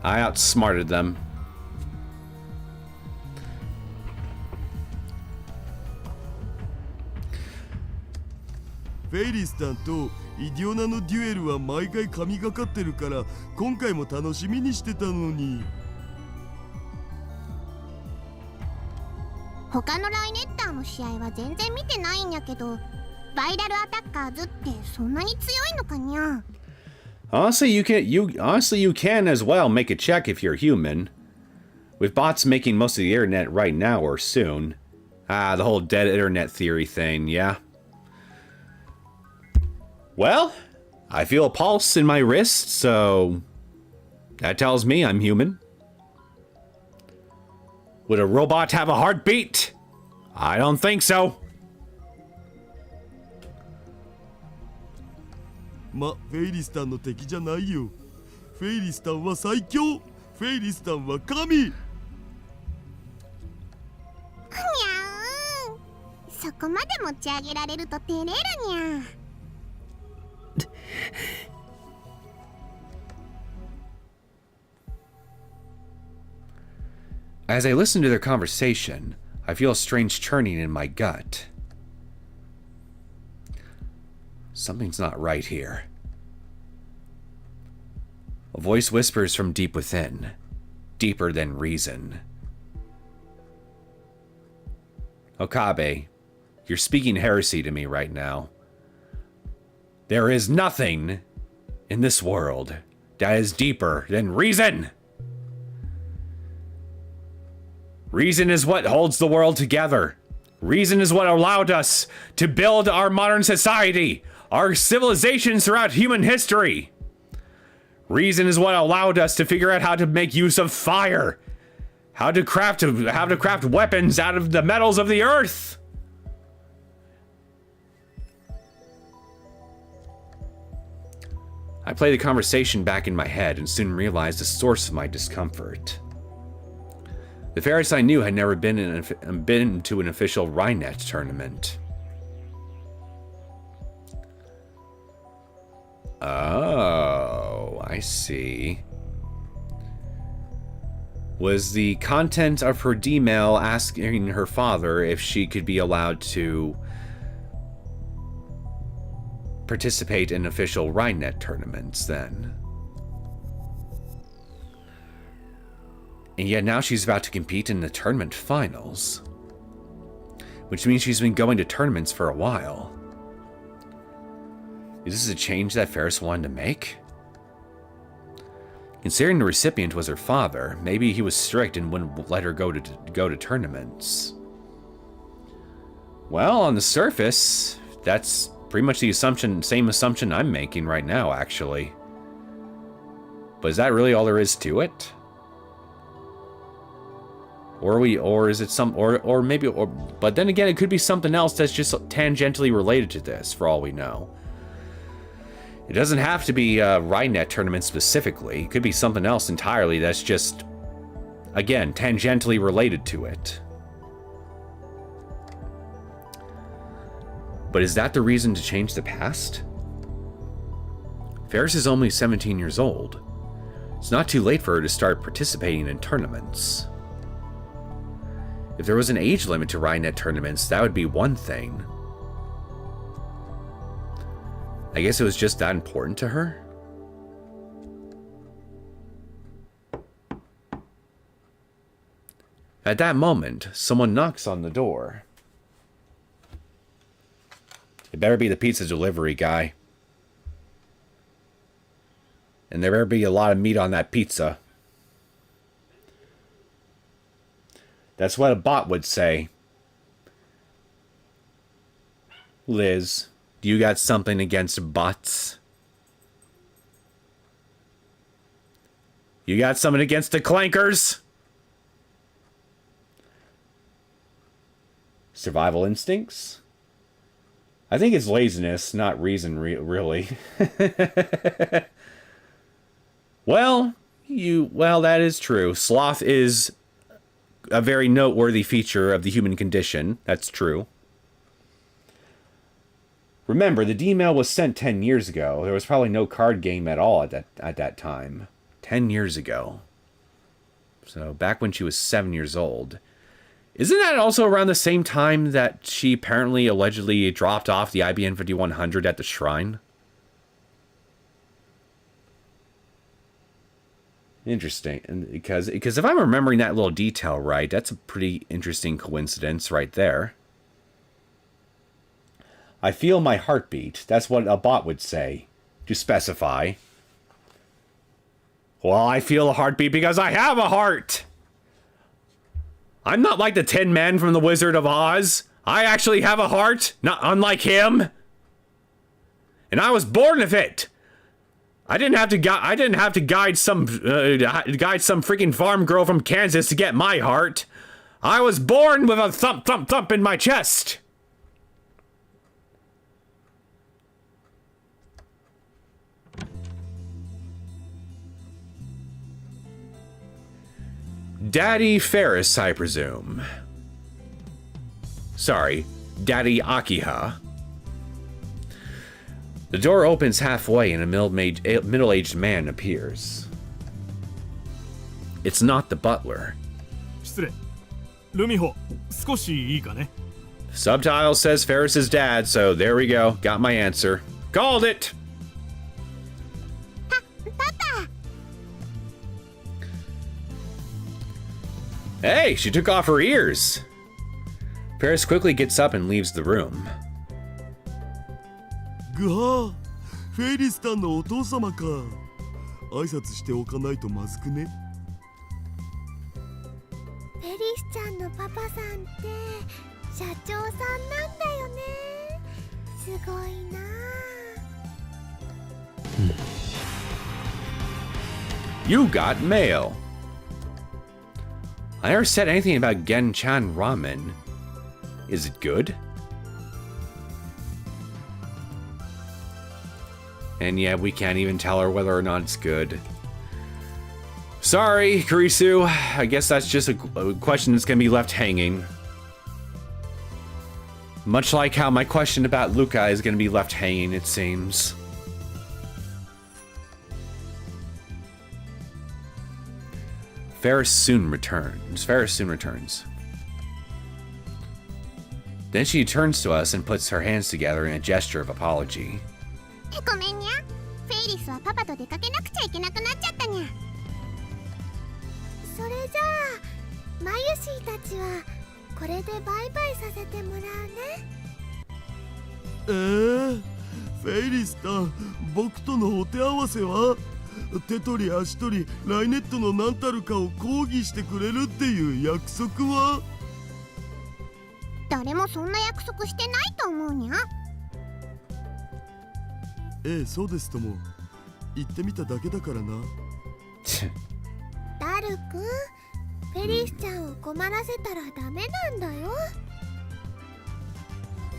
I outsmarted them.フェイリスタンとイディオナのデュエルは毎回神がかってるから今回も楽しみにしてたのに。他のライネッターの試合は全然見てないんやけど、バイラルアタッカーズってそんなに強いのかにゃ。Honestly, you can as well make a check if you're human. With bots making most of the internet right now or soon. Ah, the whole dead internet theory thing, yeah. Well, I feel a pulse in my wrist, so that tells me I'm human. Would a robot have a heartbeat? I don't think so. ま、フェイリスタンの敵じゃないよ。フェイリスタンは最強。フェイリスタンは神。にゃーん。そこまで持ち上げられると照れるにゃ。As I listen to their conversation, I feel a strange churning in my gut. Something's not right here. A voice whispers from deep within, deeper than reason. Okabe, you're speaking heresy to me right now. There is nothing in this world that is deeper than reason. Reason is what holds the world together. Reason is what allowed us to build our modern society, our civilizations throughout human history. Reason is what allowed us to figure out how to make use of fire, how to craft weapons out of the metals of the earth. I play the conversation back in my head and soon realized the source of my discomfort. The Ferris I knew had never been to an official Rhinet tournament. Oh, I see. Was the content of her D-mail asking her father if she could be allowed to participate in official Rhinenet tournaments then. And yet now she's about to compete in the tournament finals. Which means she's been going to tournaments for a while. Is this a change that Ferris wanted to make? Considering the recipient was her father, maybe he was strict and wouldn't let her go to tournaments. Well, on the surface, that's pretty much the same assumption I'm making right now, actually. But is that really all there is to it? Or is it but then again, it could be something else that's just tangentially related to this, for all we know. It doesn't have to be a Rhinenet tournament specifically. It could be something else entirely that's just, again, tangentially related to it. But is that the reason to change the past? Ferris is only 17 years old. It's not too late for her to start participating in tournaments. If there was an age limit to Rhinenet tournaments, that would be one thing. I guess it was just that important to her? At that moment, someone knocks on the door. It better be the pizza delivery guy. And there better be a lot of meat on that pizza. That's what a bot would say. Liz, do you got something against bots? You got something against the clankers? Survival instincts? I think it's laziness, not reason, really. Well, that is true. Sloth is a very noteworthy feature of the human condition. That's true. Remember, the D-mail was sent 10 years ago. There was probably no card game at all at that time. 10 years ago. So, back when she was 7 years old. Isn't that also around the same time that she apparently, allegedly dropped off the IBM 5100 at the shrine? Interesting, and because if I'm remembering that little detail right, that's a pretty interesting coincidence right there. I feel my heartbeat. That's what a bot would say, to specify. Well, I feel a heartbeat because I have a heart! I'm not like the Tin Man from The Wizard of Oz. I actually have a heart, not unlike him. And I was born with it. I didn't have to guide some freaking farm girl from Kansas to get my heart. I was born with a thump thump thump in my chest. Daddy Ferris, I presume. Sorry, Daddy Akiha. The door opens halfway and a middle-aged man appears. It's not the butler. 失礼。ルミホ、少しいいかね? Subtitle says Ferris's dad, so there we go. Got my answer. Called it! Papa! Hey, she took off her ears. Ferris quickly gets up and leaves the room. ぐはフェイリスタンのお父様か。挨拶しておかないとまずくね。フェリスちゃんのパパさんって社長さんなんだよね。すごいな。You got mail. I never said anything about Genchan ramen. Is it good? And yeah, we can't even tell her whether or not it's good. Sorry, Kurisu. I guess that's just a question that's gonna be left hanging. Much like how my question about Luka is gonna be left hanging, it seems. Ferris soon returns. Then she turns to us and puts her hands together in a gesture of apology. ごめんにゃ。フェイリスはパパと出かけなくちゃいけなくなっちゃったにゃ。それじゃあマユシーたちはこれでバイバイさせてもらうね。フェイリスタン、僕とのお手合わせは？手取り足取りライネットの何たるかを抗議してくれるっていう約束は？誰もそんな約束してないと思うにゃ。そうですとも。言ってみただけだからな。ダルくん、フェリスちゃんを困らせたらダメなんだよ。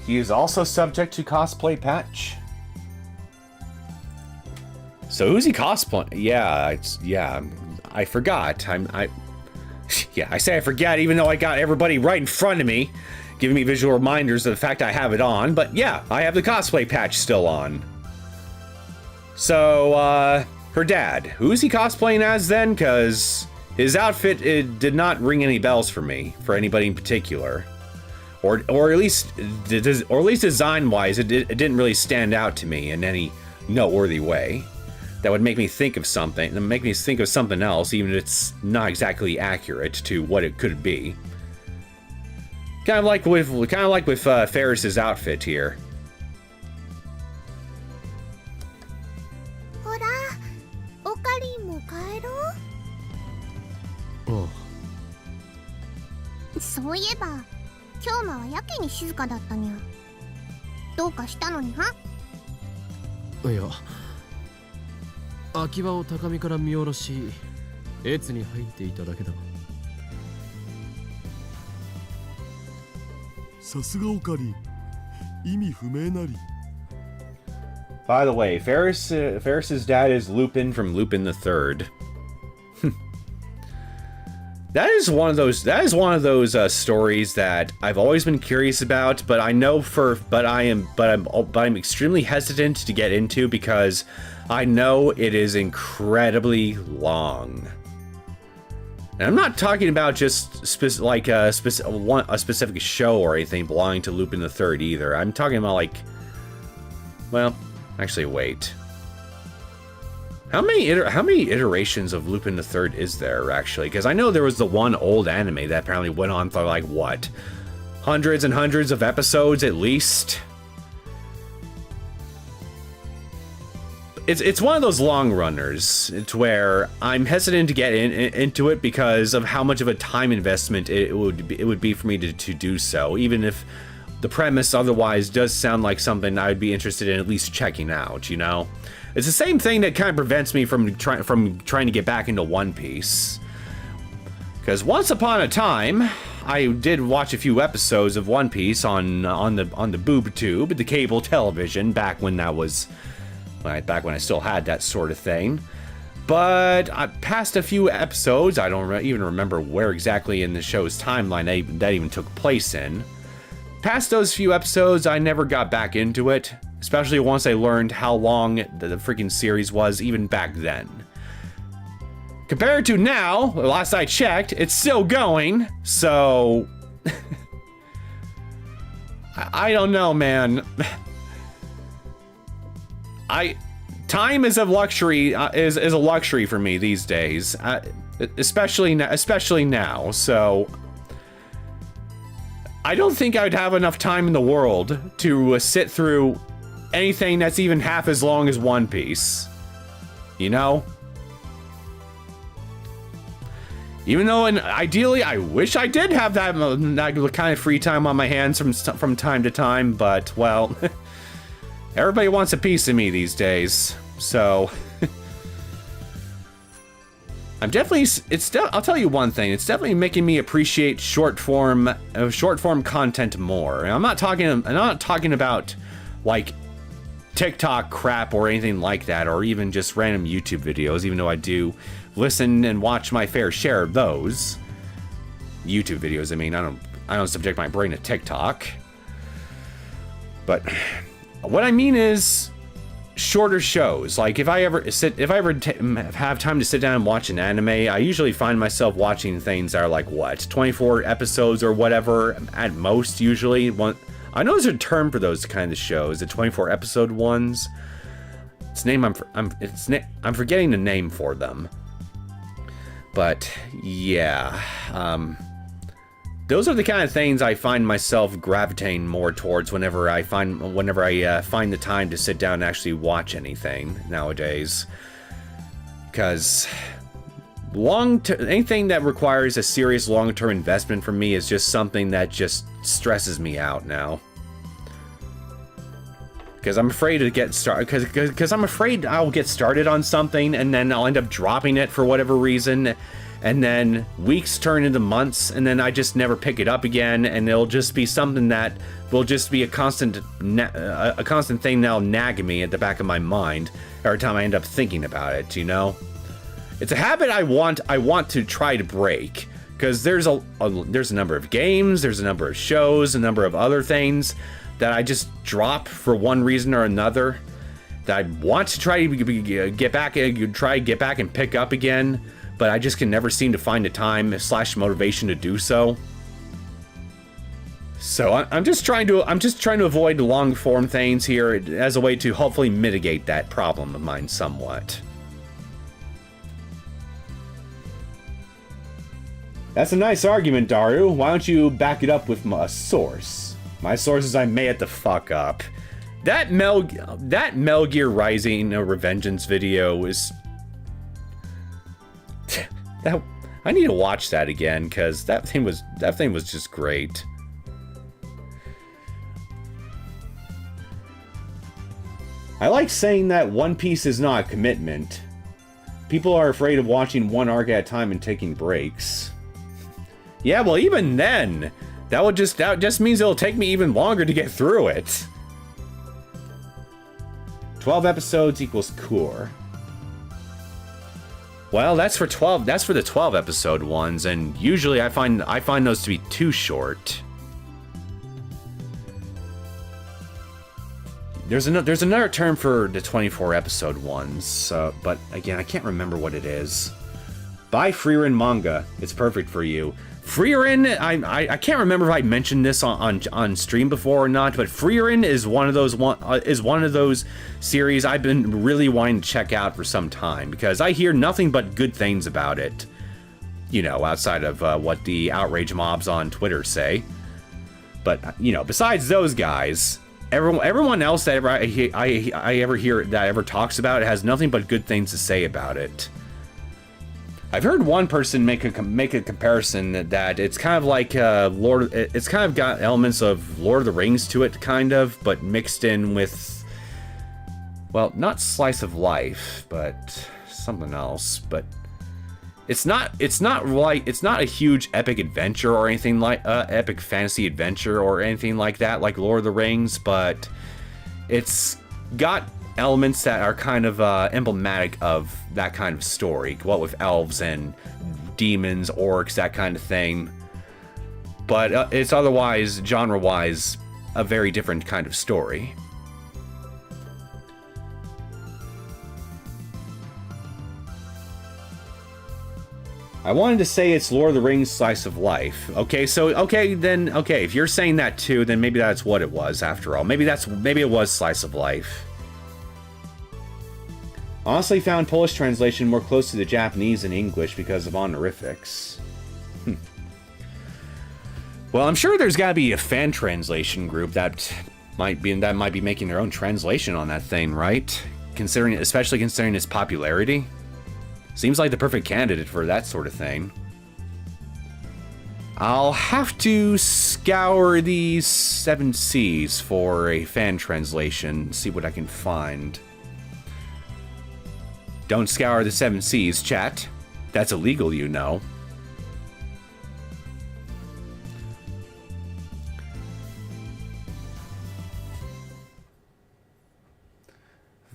He is also subject to cosplay patch. So who's he cosplaying? Yeah, I forgot. I say I forget even though I got everybody right in front of me, giving me visual reminders of the fact I have it on. But yeah, I have the cosplay patch still on. So, her dad. Who's he cosplaying as then? Because his outfit, it did not ring any bells for me, for anybody in particular. Or at least design-wise, it didn't really stand out to me in any noteworthy way. That would make me think of something, and make me think of something else, even if it's not exactly accurate to what it could be. Kind of like with Ferris's outfit here. ほら、オカリンも帰ろう。ああ、そういえば、今日はやけに静かだったにゃ。どうかしたのには？いや、秋葉を高みから見下ろし、越に入っていただけだ。さすがオカリン、意味不明なり。By the way, Ferris's dad is Lupin from Lupin the Third. That is one of those stories that I've always been curious about, but I'm extremely hesitant to get into because I know it is incredibly long. And I'm not talking about just a specific show or anything belonging to Lupin the Third either. I'm talking about well, actually wait. How many iterations of Lupin the Third is there, actually? Because I know there was the one old anime that apparently went on for, what? Hundreds and hundreds of episodes, at least? It's one of those long runners. It's where I'm hesitant to get into it because of how much of a time investment it would be for me to do so, even if the premise otherwise does sound like something I would be interested in at least checking out, you know? It's the same thing that kind of prevents me from trying to get back into One Piece. Because once upon a time, I did watch a few episodes of One Piece on the boob tube, the cable television, back when I still had that sort of thing. But past a few episodes, I don't even remember where exactly in the show's timeline that even took place in. Past those few episodes, I never got back into it, especially once I learned how long the freaking series was even back then. Compared to now, last I checked, it's still going, so I don't know, man. Time is a luxury, is a luxury for me these days, especially now. So I don't think I'd have enough time in the world to sit through anything that's even half as long as One Piece. You know? Even though, ideally, I wish I did have that kind of free time on my hands from time to time, but, well, everybody wants a piece of me these days, so I'll tell you one thing, it's definitely making me appreciate short form content more. And I'm not talking about like TikTok crap or anything like that, or even just random YouTube videos, even though I do listen and watch my fair share of those YouTube videos. I mean, I don't subject my brain to TikTok. But what I mean is shorter shows. Like if I ever have time to sit down and watch an anime, I usually find myself watching things that are like, what, 24 episodes or whatever at most, usually. I know there's a term for those kind of shows, the 24 episode ones. I'm forgetting the name for them. But yeah, those are the kind of things I find myself gravitating more towards whenever I find the time to sit down and actually watch anything nowadays. Because anything that requires a serious long-term investment from me is just something that just stresses me out now. Because I'm afraid to get started. Because I'm afraid I'll get started on something and then I'll end up dropping it for whatever reason, and then weeks turn into months, and then I just never pick it up again, and it'll just be something that will just be a constant thing that'll nag me at the back of my mind every time I end up thinking about it. You know, it's a habit I want to try to break. Because there's a number of games, there's a number of shows, a number of other things that I just drop for one reason or another, that I want to try to get back and pick up again, but I just can never seem to find the time / motivation to do so. So I'm just trying to avoid long form things here as a way to hopefully mitigate that problem of mine somewhat. That's a nice argument, Daru. Why don't you back it up with a source? My sources I made it the fuck up. That Metal Gear Rising Revengeance video is... I need to watch that again, because that thing was just great. I like saying that One Piece is not a commitment. People are afraid of watching one arc at a time and taking breaks. Yeah, well, even then, that just means it'll take me even longer to get through it. 12 episodes equals core. Well, that's for the 12 episode ones, and usually I find those to be too short. There's another term for the 24 episode ones, but again, I can't remember what it is. Buy Freerin manga. It's perfect for you. Freerin, I can't remember if I mentioned this on stream before or not, but Freerin is one of those series I've been really wanting to check out for some time, because I hear nothing but good things about it. You know, outside of what the outrage mobs on Twitter say. But you know, besides those guys, everyone else that I ever hear that ever talks about it has nothing but good things to say about it. I've heard one person make a comparison that it's kind of like it's kind of got elements of Lord of the Rings to it, kind of, but mixed in with, well, not slice of life, but something else. But it's not a huge epic adventure or anything like epic fantasy adventure or anything like that, like Lord of the Rings, but it's got elements that are kind of emblematic of that kind of story, what with elves and demons, orcs, that kind of thing. But it's otherwise, genre-wise, a very different kind of story. I wanted to say it's Lord of the Rings slice of life. Okay, if you're saying that too, then maybe that's what it was after all. Maybe it was slice of life. Honestly found Polish translation more close to the Japanese than English because of honorifics. Well, I'm sure there's gotta be a fan translation group that might be making their own translation on that thing, right? Especially considering its popularity. Seems like the perfect candidate for that sort of thing. I'll have to scour these 7 seas for a fan translation, see what I can find. Don't scour the 7 seas, chat. That's illegal, you know.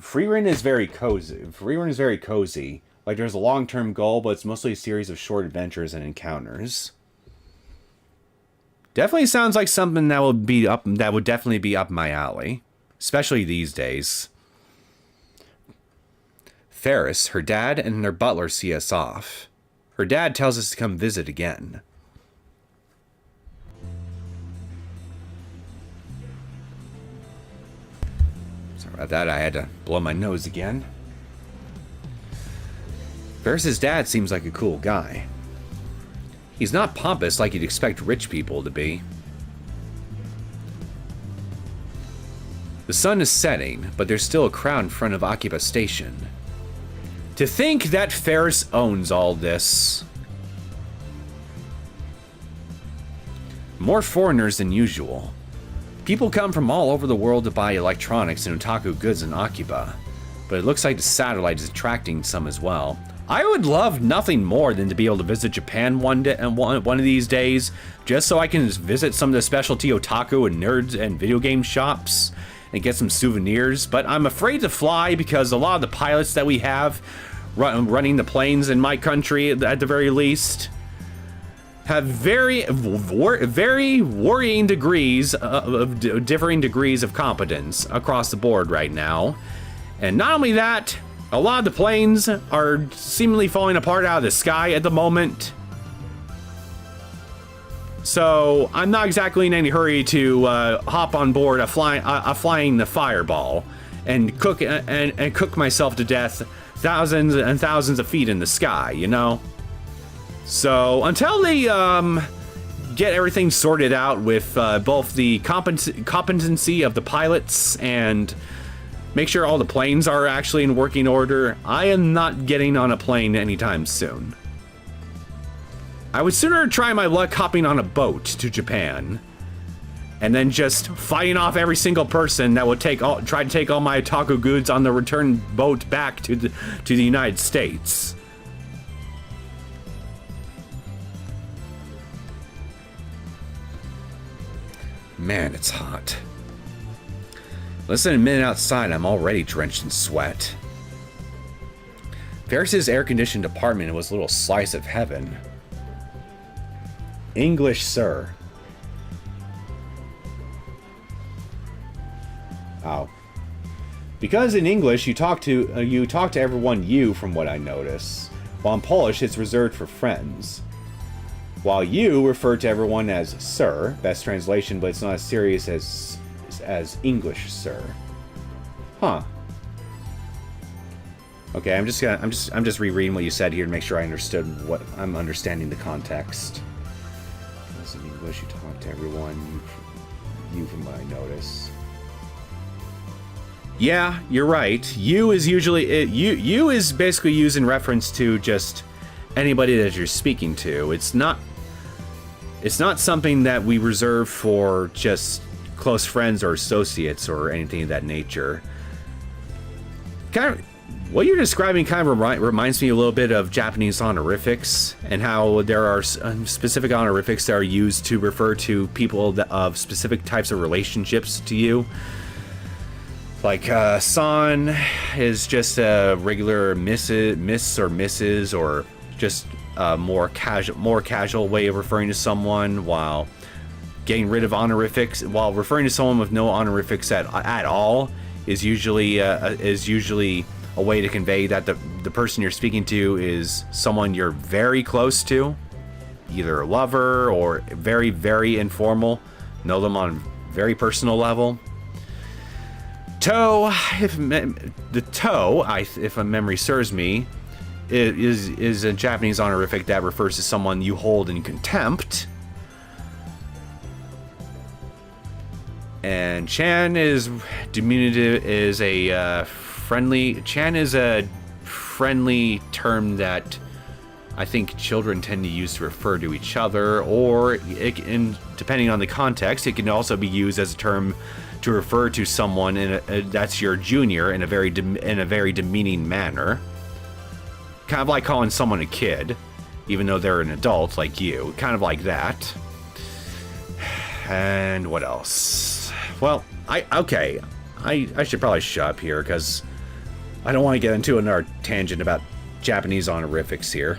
Freerin is very cozy. Like, there's a long-term goal, but it's mostly a series of short adventures and encounters. Definitely sounds like something that would definitely be up my alley, especially these days. Ferris, her dad, and their butler see us off. Her dad tells us to come visit again. Sorry. About that, I had to blow my nose again. Ferris's dad seems like a cool guy. He's not pompous like you'd expect rich people to be. The sun is setting, but there's still a crowd in front of Akiba Station. To think that Ferris owns all this. More foreigners than usual. People come from all over the world to buy electronics and otaku goods in Akiba, but it looks like the satellite is attracting some as well. I would love nothing more than to be able to visit Japan one of these days, just so I can visit some of the specialty otaku and nerds and video game shops and get some souvenirs. But I'm afraid to fly because a lot of the pilots that we have running the planes in my country, at the very least, have very worrying degrees of differing degrees of competence across the board right now. And not only that, a lot of the planes are seemingly falling apart out of the sky at the moment. So I'm not exactly in any hurry to hop on board a flying the Fireball and cook myself to death thousands and thousands of feet in the sky, you know? So until they get everything sorted out with both the competency of the pilots and make sure all the planes are actually in working order, I am not getting on a plane anytime soon. I would sooner try my luck hopping on a boat to Japan and then just fighting off every single person that would try to take all my otaku goods on the return boat back to the United States. Man, it's hot. Less than a minute outside, I'm already drenched in sweat. Ferris's air-conditioned apartment was a little slice of heaven. English, sir. Oh. Because in English, you talk to everyone you, from what I notice. While in Polish, it's reserved for friends. While you refer to everyone as sir, best translation, but it's not as serious as English, sir. Huh. Okay, I'm just rereading what you said here to make sure I understood what I'm understanding the context. Because in English, you talk to everyone you from what I notice. Yeah, you're right. You is usually you is basically used in reference to just anybody that you're speaking to. It's not something that we reserve for just close friends or associates or anything of that nature. Kind of, what you're describing kind of reminds me a little bit of Japanese honorifics and how there are specific honorifics that are used to refer to people of specific types of relationships to you. Like, san is just a regular miss or Mrs. or just a more casual way of referring to someone, while getting rid of honorifics, while referring to someone with no honorifics at all is usually a way to convey that the person you're speaking to is someone you're very close to, either a lover or very, very informal, know them on a very personal level. Toe, if a memory serves me, is a Japanese honorific that refers to someone you hold in contempt. And Chan is diminutive, is a friendly. Chan is a friendly term that I think children tend to use to refer to each other, or depending on the context, it can also be used as a term to refer to someone that's your junior in a very demeaning manner. Kind of like calling someone a kid, even though they're an adult like you. Kind of like that. And what else? Well, I should probably shut up here because I don't want to get into another tangent about Japanese honorifics here.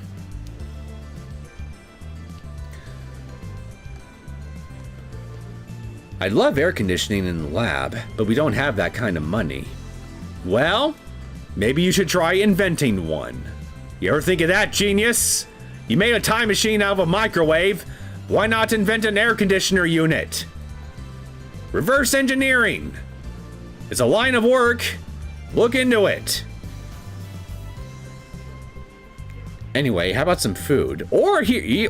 I'd love air conditioning in the lab, but we don't have that kind of money. Well, maybe you should try inventing one. You ever think of that, genius? You made a time machine out of a microwave. Why not invent an air conditioner unit? Reverse engineering. It's a line of work. Look into it. Anyway, how about some food? Or here's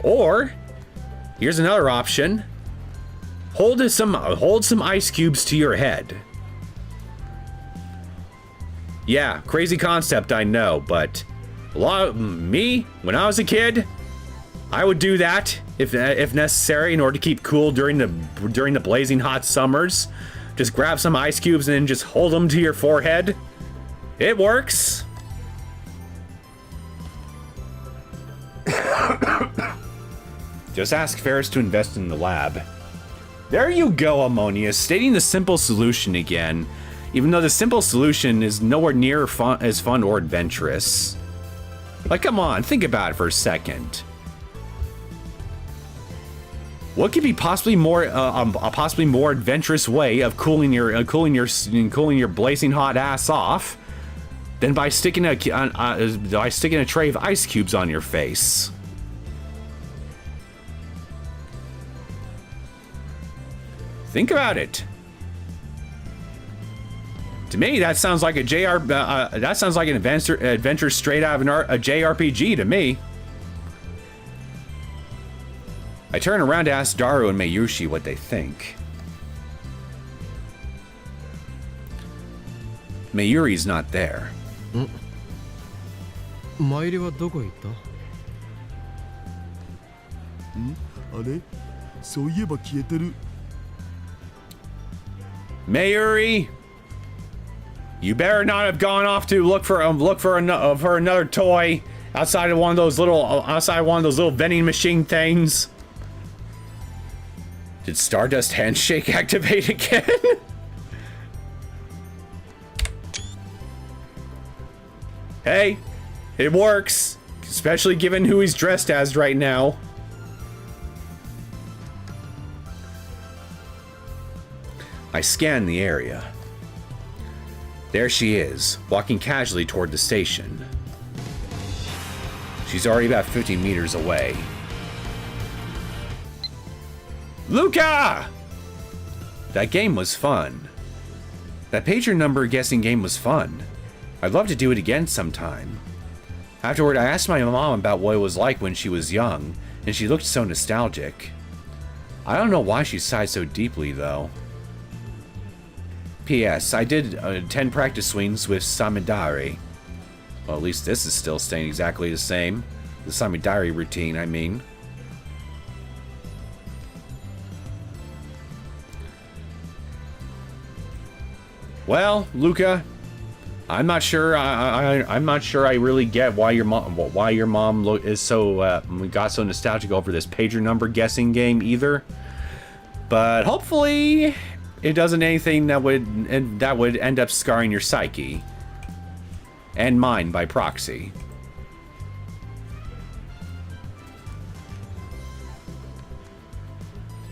another option. Hold some ice cubes to your head. Yeah, crazy concept, I know, but me, when I was a kid, I would do that if necessary in order to keep cool during the blazing hot summers. Just grab some ice cubes and then just hold them to your forehead. It works. Just ask Ferris to invest in the lab. There you go, Ammonia, stating the simple solution again, even though the simple solution is nowhere near as fun or adventurous. Like, come on, think about it for a second. What could be possibly more a possibly more adventurous way of cooling your blazing hot ass off than by sticking a tray of ice cubes on your face? Think about it. To me, that sounds like an adventure straight out of a JRPG to me. I turn around to ask Daru and Mayushi what they think. Mayuri's not there. マイリはどこへ行った？あれそういえば消えてる。 Mayuri, you better not have gone off to look for another toy outside of one of those little vending machine things. Did Stardust Handshake activate again? Hey, it works, especially given who he's dressed as right now. I scan the area. There she is, walking casually toward the station. She's already about 50 meters away. Luka! That game was fun. That pager number guessing game was fun. I'd love to do it again sometime. Afterward, I asked my mom about what it was like when she was young, and she looked so nostalgic. I don't know why she sighed so deeply, though. P.S. I did 10 practice swings with Samidari. Well, at least this is still staying exactly the same. The Samidari routine, I mean. Well, Luka, I'm not sure. I'm not sure. I really get why your mom is so got so nostalgic over this pager number guessing game either. But hopefully, it doesn't anything that would end up scarring your psyche and mine by proxy.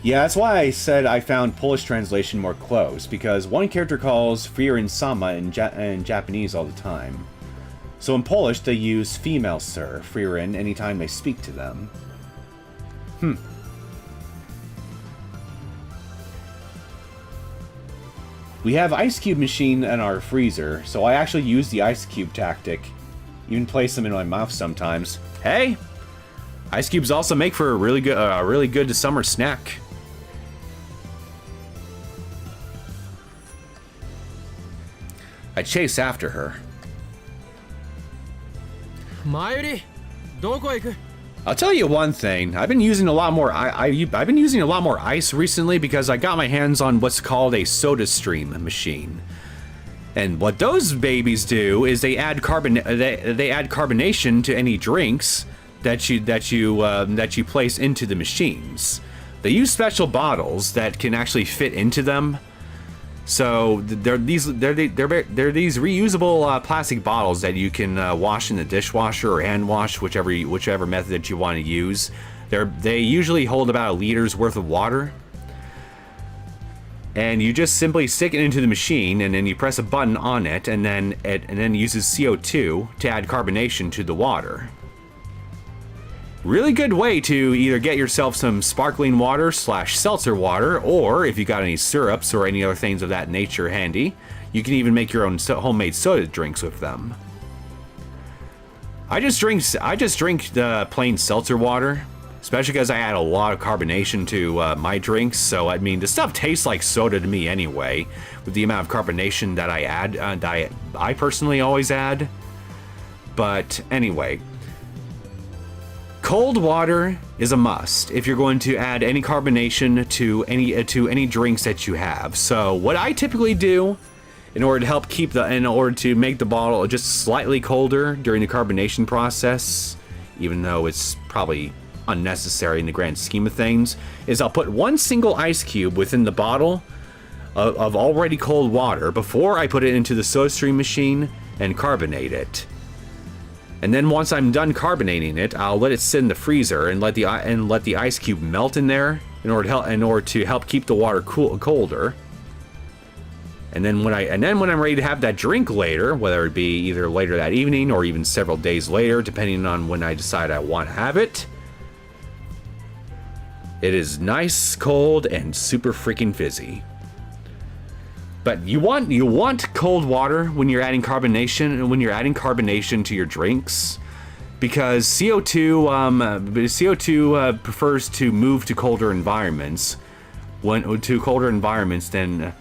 Yeah, that's why I said I found Polish translation more close, because one character calls Frieren Sama in Japanese all the time. So in Polish, they use female sir, Frieren, anytime they speak to them. We have ice cube machine in our freezer, so I actually use the ice cube tactic. Even place them in my mouth sometimes. Hey! Ice cubes also make for a really good summer snack. I chase after her. Mayuri, どこへ行く? I'll tell you one thing. I've been using a lot more. I've been using a lot more ice recently because I got my hands on what's called a soda stream machine. And what those babies do is they add carbonation to any drinks that you place into the machines. They use special bottles that can actually fit into them. So they're these reusable plastic bottles that you can wash in the dishwasher or hand wash, whichever method that you want to use. They usually hold about a liter's worth of water, and you just simply stick it into the machine, and then you press a button on it, and then it uses CO2 to add carbonation to the water. really good way to either get yourself some sparkling water / seltzer water, or if you got any syrups or any other things of that nature handy, you can even make your own homemade soda drinks with them. I just drink the plain seltzer water, especially because I add a lot of carbonation to my drinks. So I mean, the stuff tastes like soda to me anyway, with the amount of carbonation that I add, that I personally always add. But anyway, cold water is a must if you're going to add any carbonation to any drinks that you have. So what I typically do, in order to make the bottle just slightly colder during the carbonation process, even though it's probably unnecessary in the grand scheme of things, is I'll put one single ice cube within the bottle of already cold water before I put it into the SodaStream machine and carbonate it. And then once I'm done carbonating it, I'll let it sit in the freezer and let the ice cube melt in there in order to help keep the water colder. And then when I'm ready to have that drink later, whether it be either later that evening or even several days later, depending on when I decide I want to have it, it is nice, cold, and super freaking fizzy. But you want cold water when you're adding carbonation to your drinks, because CO2 prefers to move to colder environments than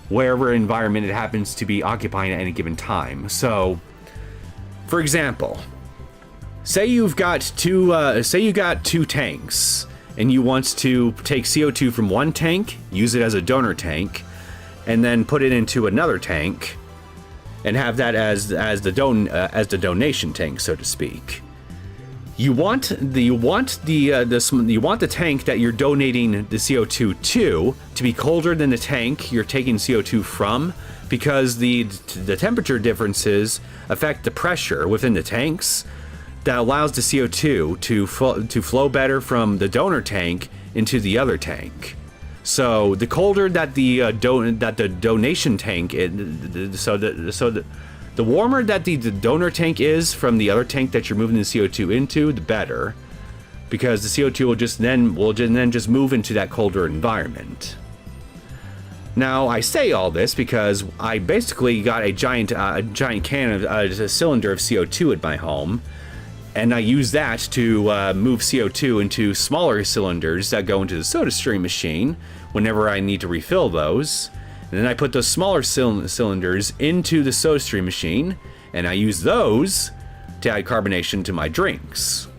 wherever environment it happens to be occupying at any given time. So, for example, say you got two tanks, and you want to take CO2 from one tank, use it as a donor tank, and then put it into another tank, and have that as the donation tank, so to speak. You want the tank that you're donating the CO2 to be colder than the tank you're taking CO2 from, because the temperature differences affect the pressure within the tanks that allows the CO2 to flow better from the donor tank into the other tank. So the colder that the donation tank is, the warmer that the donor tank is from the other tank that you're moving the CO2 into, the better, because the CO2 will just move into that colder environment. Now, I say all this because I basically got a giant can of a cylinder of CO2 at my home, and I use that to move CO2 into smaller cylinders that go into the SodaStream machine whenever I need to refill those. And then I put those smaller cylinders into the SodaStream machine, and I use those to add carbonation to my drinks.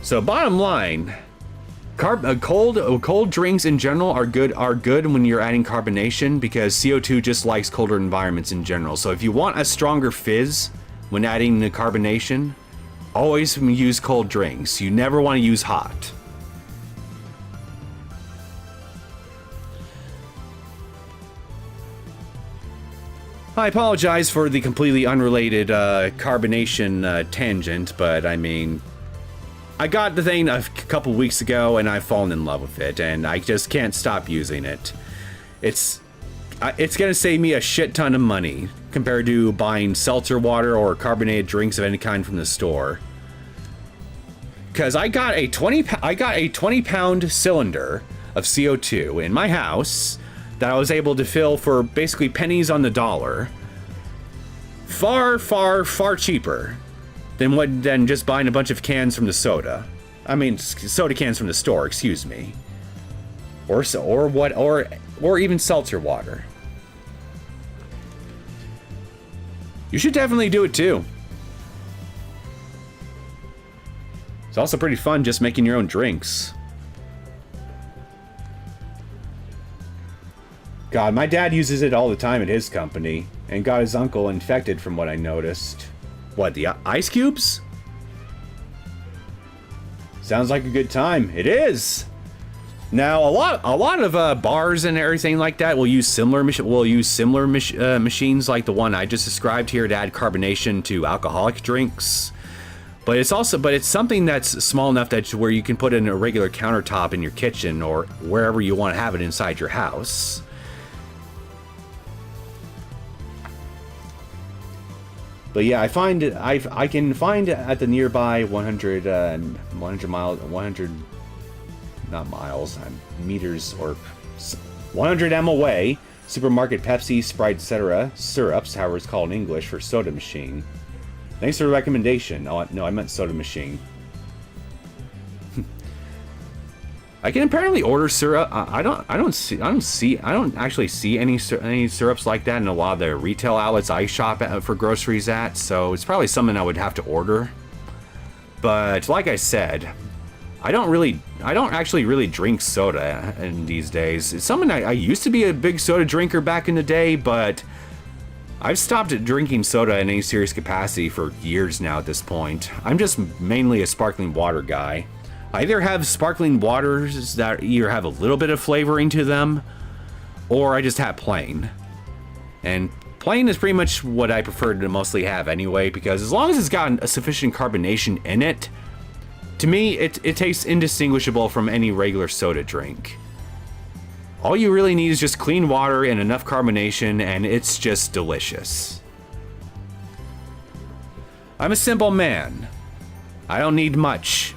So bottom line, cold drinks in general are good when you're adding carbonation, because CO2 just likes colder environments in general. So if you want a stronger fizz when adding the carbonation, always use cold drinks. You never want to use hot. I apologize for the completely unrelated carbonation tangent, but I mean, I got the thing a couple weeks ago and I've fallen in love with it, and I just can't stop using it. It's gonna save me a shit ton of money compared to buying seltzer water or carbonated drinks of any kind from the store. Because I got a 20-pound cylinder of CO2 in my house that I was able to fill for basically pennies on the dollar. Far, far, far cheaper than just buying a bunch of cans from the soda. I mean, soda cans from the store, excuse me. Or even seltzer water. You should definitely do it too. It's also pretty fun just making your own drinks. God, my dad uses it all the time at his company, and got his uncle infected from what I noticed. What, the ice cubes? Sounds like a good time. It is! Now, a lot of bars and everything like that will use similar machines like the one I just described here to add carbonation to alcoholic drinks. But it's something that's small enough that where you can put in a regular countertop in your kitchen or wherever you want to have it inside your house. But yeah, I can find at the nearby 100 not miles, meters or 100 m away supermarket Pepsi, Sprite, etc. syrups, however it's called in English, for soda machine. Thanks for the recommendation. Oh no, I meant soda machine. I can apparently order syrup. I don't actually see any syrups like that in a lot of the retail outlets I shop at for groceries at. So it's probably something I would have to order. But like I said, I don't actually really drink soda in these days. It's something I used to be a big soda drinker back in the day, but I've stopped drinking soda in any serious capacity for years now at this point. I'm just mainly a sparkling water guy. I either have sparkling waters that either have a little bit of flavoring to them, or I just have plain. And plain is pretty much what I prefer to mostly have anyway, because as long as it's got a sufficient carbonation in it, to me, it tastes indistinguishable from any regular soda drink. All you really need is just clean water and enough carbonation, and it's just delicious. I'm a simple man. I don't need much.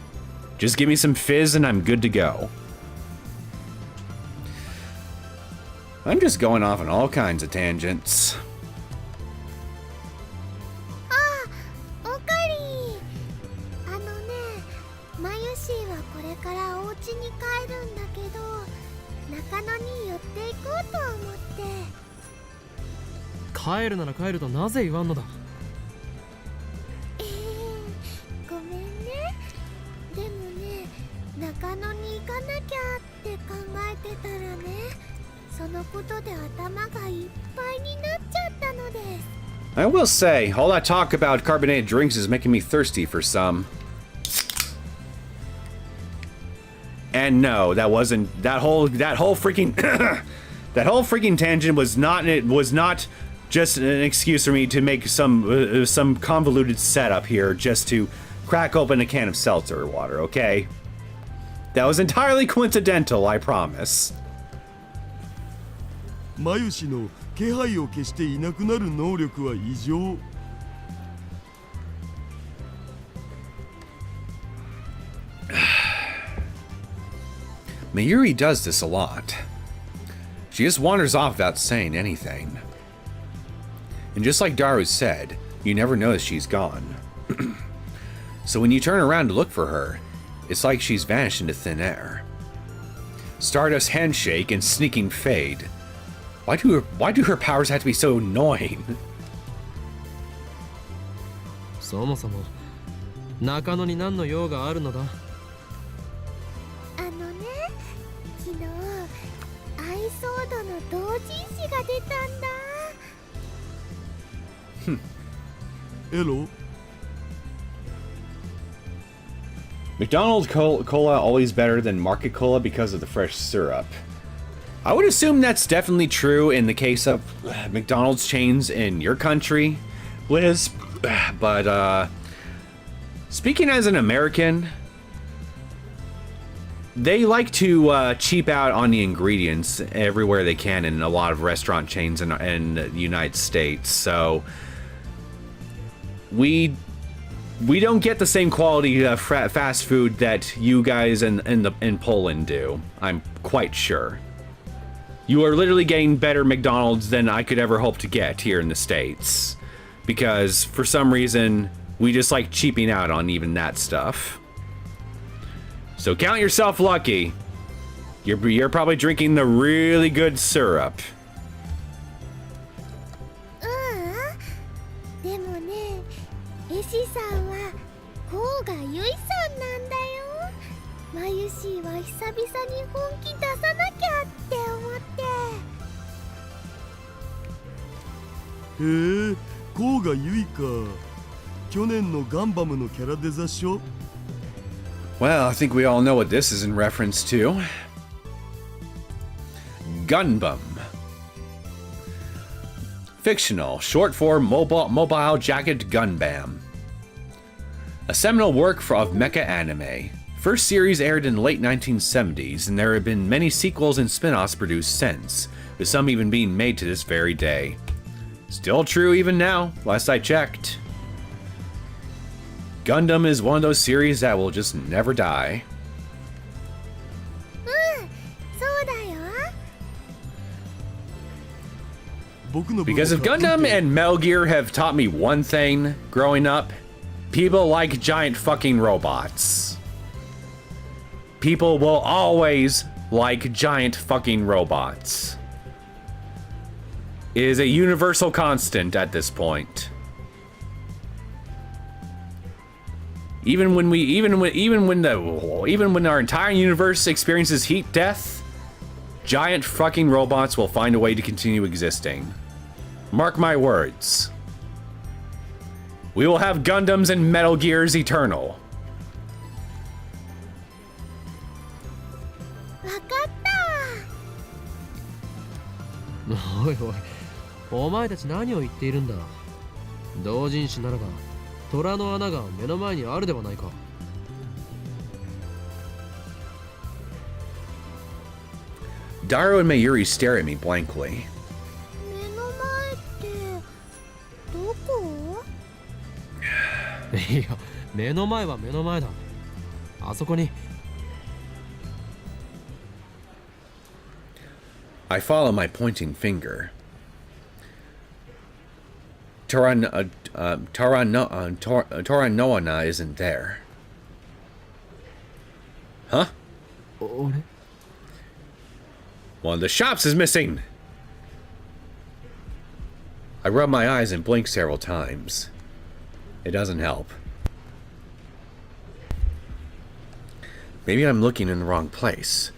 Just give me some fizz and I'm good to go. I'm just going off on all kinds of tangents. Ah, おかり。あのね、マユシーはこれからお家に帰るんだけど、中野に寄っていこうと思って。帰るなら帰るとなぜ言わんのだ。ごめんね。でもね、中野に行かなきゃって考えてたらね、そのことで頭がいっぱいになっちゃったのです。I will say, all that talk about carbonated drinks is making me thirsty for some. And no, that wasn't that whole freaking that whole freaking tangent was not just an excuse for me to make some convoluted setup here just to crack open a can of seltzer water, okay? That was entirely coincidental, I promise. マユシの気配を消していなくなる能力は異常。Mayuri does this a lot. She just wanders off without saying anything. And just like Daru said, you never notice she's gone. So when you turn around to look for her, it's like she's vanished into thin air. Stardust handshake and sneaking fade. Why do her powers have to be so annoying? そもそも中野に何の用があるのだ。あのね、昨日アイソードの同人誌が出たんだ。エロ McDonald's cola always better than market cola because of the fresh syrup. I would assume that's definitely true in the case of McDonald's chains in your country, Liz. But speaking as an American, they like to cheap out on the ingredients everywhere they can in a lot of restaurant chains in the United States. So we don't get the same quality fast food that you guys in Poland do. I'm quite sure. You are literally getting better McDonald's than I could ever hope to get here in the States. Because for some reason, we just like cheaping out on even that stuff. So count yourself lucky. You're probably drinking the really good syrup. でもね、エシさんは甲賀ゆいさんなんだよ。マユシーは久々に本気出さなきゃって思って。へえ、甲賀ゆいか。去年のガンバムのキャラデザっしょ。 Well, I think we all know what this is in reference to. Gunbum. Fictional, short for Mobile Jacket Gunbam. A seminal work of mecha anime. First series aired in the late 1970s, and there have been many sequels and spin-offs produced since, with some even being made to this very day. Still true even now, last I checked. Gundam is one of those series that will just never die. そうだよ。 Because if Gundam and Metal Gear have taught me one thing growing up, people like giant fucking robots. People will always like giant fucking robots. It is a universal constant at this point. Even when our entire universe experiences heat death, giant fucking robots will find a way to continue existing. Mark my words. We will have Gundams and Metal Gears eternal. わかった。おいおい、お前たち何を言っているんだ。同人誌ならば虎の穴が目の前にあるではないか。Daru and Mayuri stare at me blankly. 目の前ってどこ？いや、目の前は目の前だ。あそこに。I follow my pointing finger. Toranoana isn't there. Huh? 俺？ One of the shops is missing! I rub my eyes and blink several times. It doesn't help. Maybe I'm looking in the wrong place.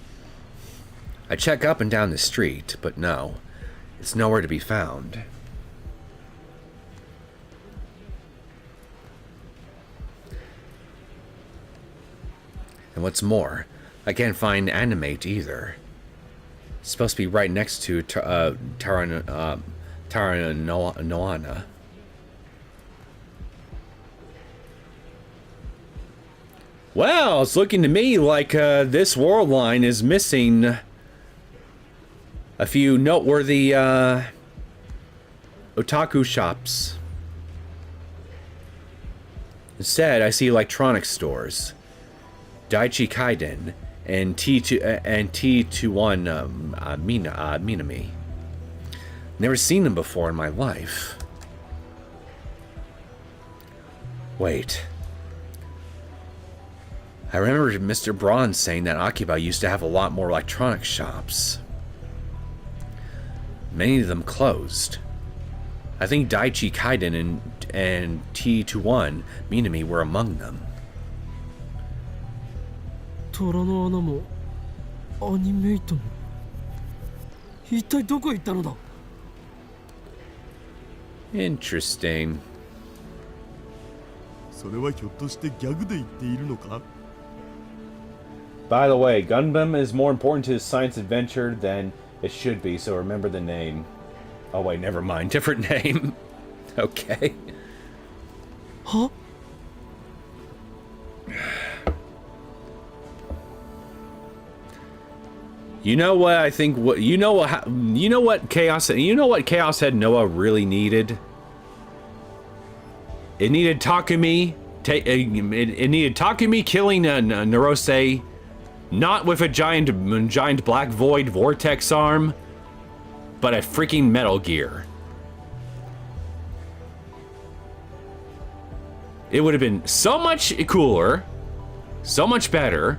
I check up and down the street, but no, it's nowhere to be found. And what's more, I can't find animate either. It's supposed to be right next to Taranoana. Well, it's looking to me like this world line is missing a few noteworthy otaku shops. Instead, I see electronics stores, Daichi Kaiden, and T21 Minami. Never seen them before in my life. Wait. I remember Mr. Braun saying that Akiba used to have a lot more electronics shops. Many of them closed. I think Daichi Kaiden and T21 Minami were among them. 虎の穴もアニメイトも一体どこへ行ったのだ。 Interesting. それはひょっとしてギャグで言っているのか？ By the way, Gundam is more important to science adventure than it should be, so remember the name. Oh wait, never mind. Different name. Okay. は？ You know what I think? You know what Chaos Head Noah really needed? It needed Takumi. It needed Takumi killing Narose, not with a giant black void vortex arm, but a freaking Metal Gear. It would have been so much cooler, so much better,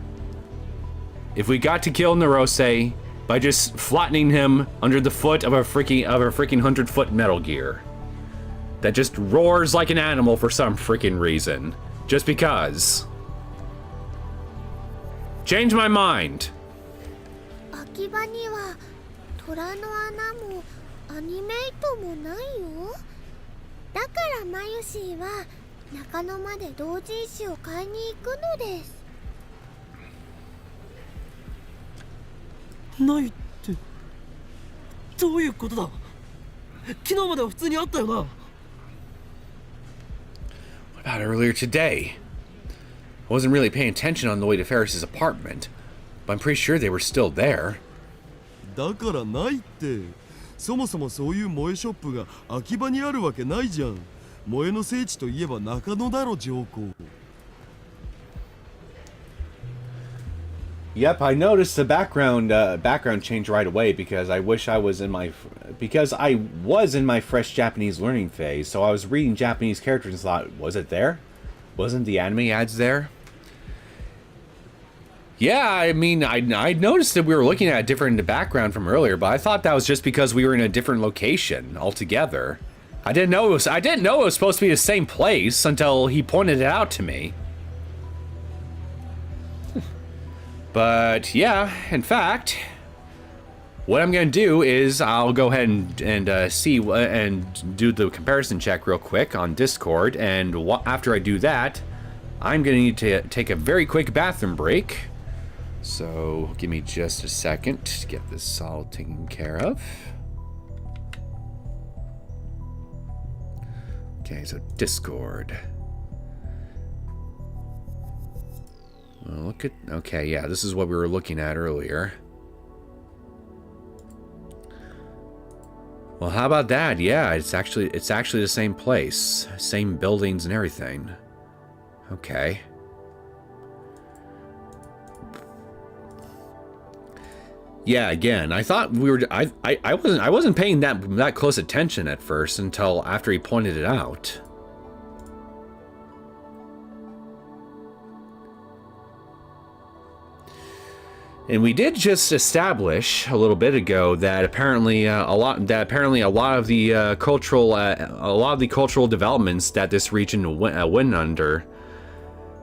if we got to kill Narose by just flattening him under the foot of a freaking 100-foot Metal Gear that just roars like an animal for some freaking reason, just because. Change my mind. 秋葉には虎の穴もアニメイトもないよ。だからマユシーは中野まで同人誌を買いに行くのです。ないってどういうことだ。昨日までは普通にあったよな。 What about earlier today? I wasn't really paying attention on the way to Ferris's apartment, but I'm pretty sure they were still there. だからないって。そもそもそういう萌えショップが秋葉にあるわけないじゃん。萌えの聖地といえば中野だろ、上皇。Yep, I noticed the background change right away because I was in my fresh Japanese learning phase. So I was reading Japanese characters and thought, was it there? Wasn't the anime ads there? Yeah, I mean, I noticed that we were looking at a different background from earlier, but I thought that was just because we were in a different location altogether. I didn't know it was supposed to be the same place until he pointed it out to me. But yeah, in fact, what I'm going to do is I'll go ahead and see and do the comparison check real quick on Discord, and after I do that, I'm going to need to take a very quick bathroom break. So give me just a second to get this all taken care of. Okay, so Discord. Well, look at, okay, yeah, this is what we were looking at earlier. Well, how about that? Yeah, it's actually the same place, same buildings and everything. Okay. Yeah, again, I thought we were. I wasn't paying that close attention at first until after he pointed it out. And we did just establish a little bit ago that apparently a lot of the cultural developments that this region went under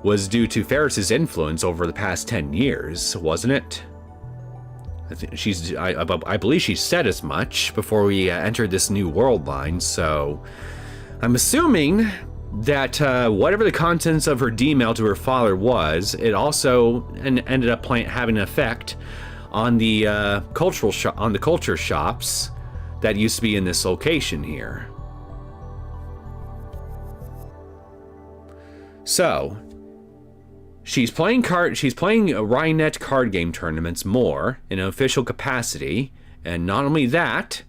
was due to Ferris's influence over the past 10 years, wasn't it? I believe she said as much before we entered this new world line, so I'm assuming that whatever the contents of her D-mail to her father was, it also ended up having an effect on the culture shops that used to be in this location here. So she's playing Rhinet card game tournaments more in an official capacity, and not only that,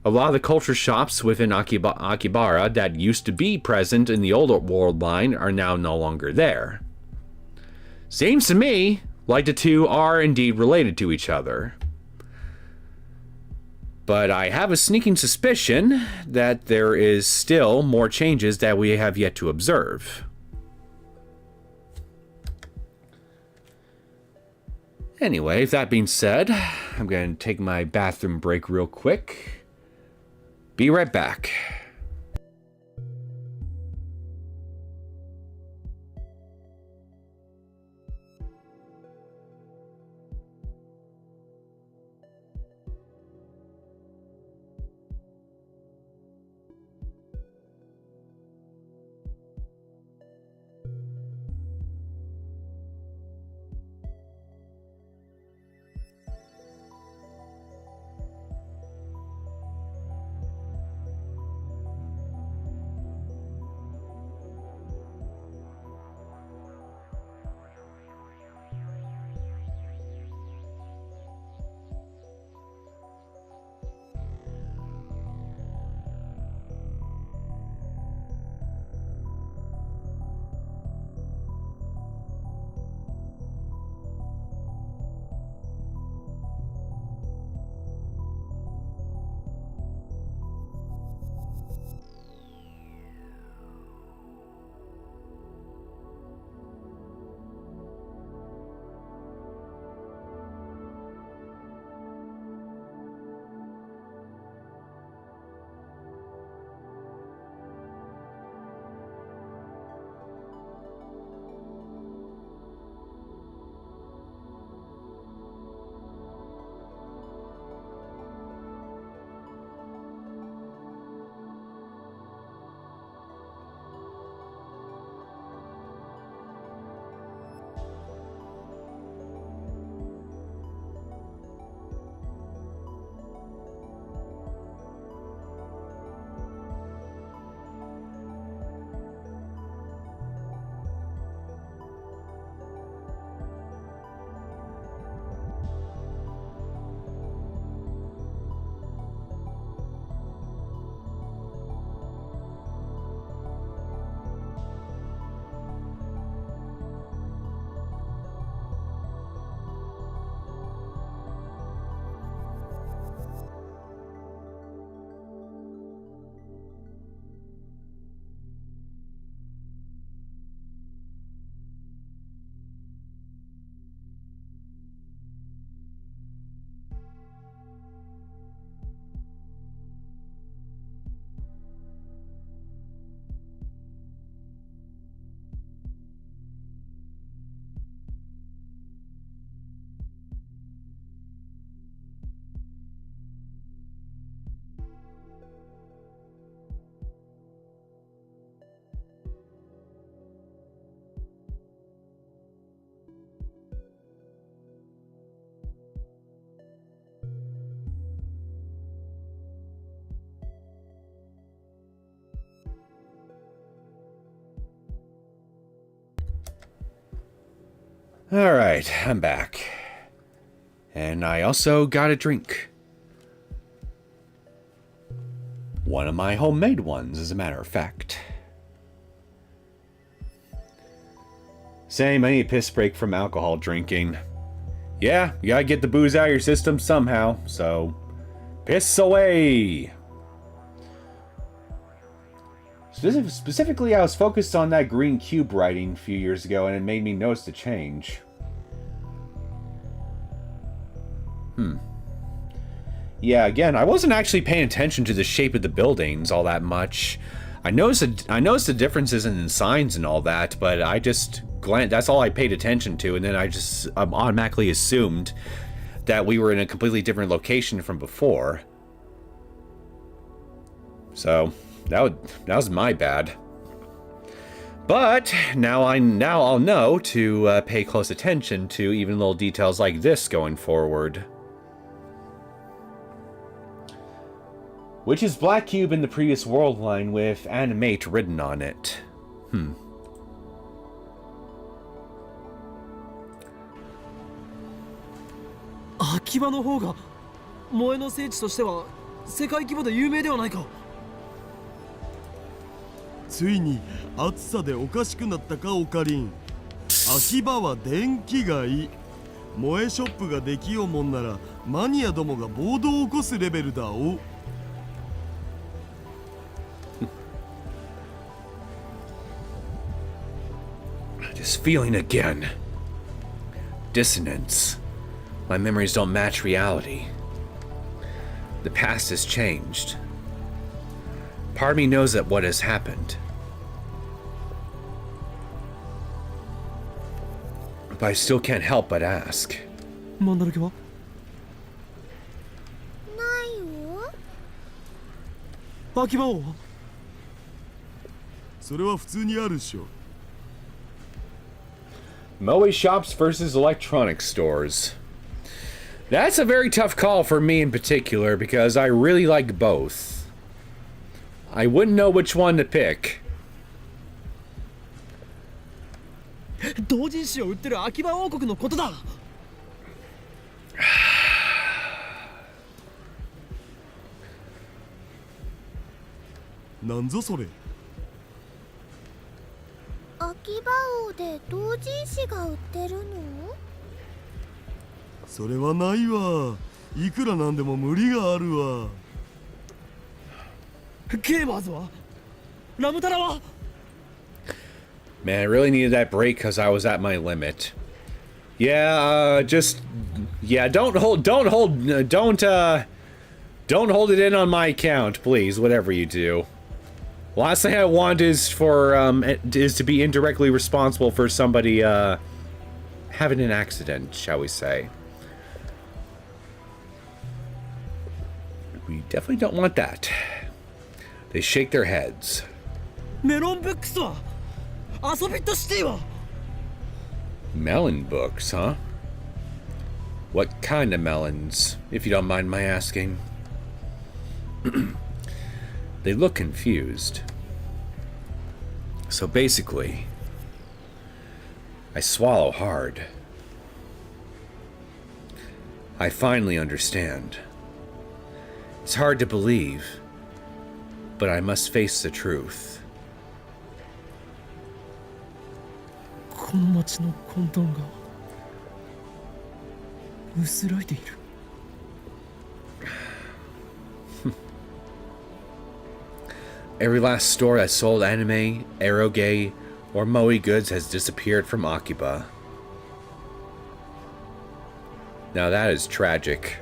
a lot of the culture shops within Akibara that used to be present in the old world line are now no longer there. Seems to me like the two are indeed related to each other. But I have a sneaking suspicion that there is still more changes that we have yet to observe. Anyway, that being said, I'm going to take my bathroom break real quick. Be right back. Alright, I'm back. And I also got a drink. One of my homemade ones, as a matter of fact. Same, I need a piss break from alcohol drinking. Yeah, you gotta get the booze out of your system somehow, so piss away! Specifically, I was focused on that green cube writing a few years ago, and it made me notice the change. Yeah, again, I wasn't actually paying attention to the shape of the buildings all that much. I noticed the differences in the signs and all that, but I just glanced. That's all I paid attention to, and then I just automatically assumed that we were in a completely different location from before. So that was my bad. But now I'll know to pay close attention to even little details like this going forward. Which is Black Cube in the previous world line with animate written on it. 秋葉の方が萌えの聖地としては世界規模で有名ではないか。ついに暑さでおかしくなったかオカリン。秋葉は電気街。萌えショップができようもんならマニアどもが暴動を起こすレベルだお。This feeling again. Dissonance. My memories don't match reality. The past has changed. Part of me knows that what has happened. But I still can't help but ask. マンダラケはないよ。秋葉王はそれは普通にあるっしょ。Moe shops versus electronics stores. That's a very tough call for me in particular because I really like both. I wouldn't know which one to pick. 同人誌を売ってる秋葉王国のことだ。なんぞそれ。秋葉王で同人誌が売ってるの？それはないわ。いくらなんでも無理があるわ。ゲーマーズはラムタラは Man, I really needed that break because I was at my limit. Yeah, don't hold it in on my account, please. Whatever you do. Last thing I want is to be indirectly responsible for somebody having an accident, shall we say? We definitely don't want that. They shake their heads. メロンブックスは遊びットシティは Melon books, huh? What kind of melons, if you don't mind my asking? They look confused. So basically, I swallow hard. I finally understand. It's hard to believe, but I must face the truth. この街の混沌が薄らいでいる。Every last store that sold anime, eroge, or moe goods has disappeared from Akiba. Now that is tragic.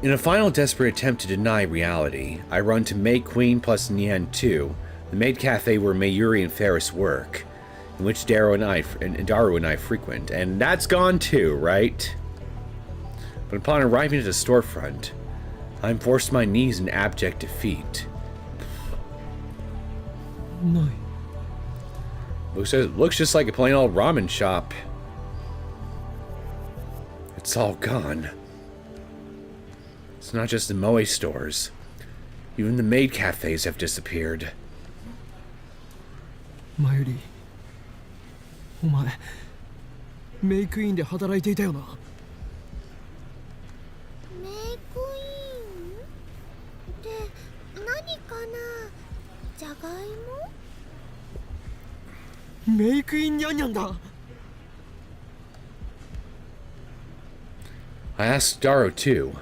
In a final desperate attempt to deny reality, I run to May Queen plus Nian 2, the maid cafe where Mayuri and Ferris work, in which Daru and I frequent, and that's gone too, right? But upon arriving at the storefront, I'm forced to my knees in abject defeat. ない。 Looks just like a plain old ramen shop. It's all gone. It's not just the moe stores. Even the maid cafes have disappeared. 前よりお前メイクインで働いていたよな。メイクインって何かな。じゃがいも。メイクインニャンニャンだ。 I asked Daro too,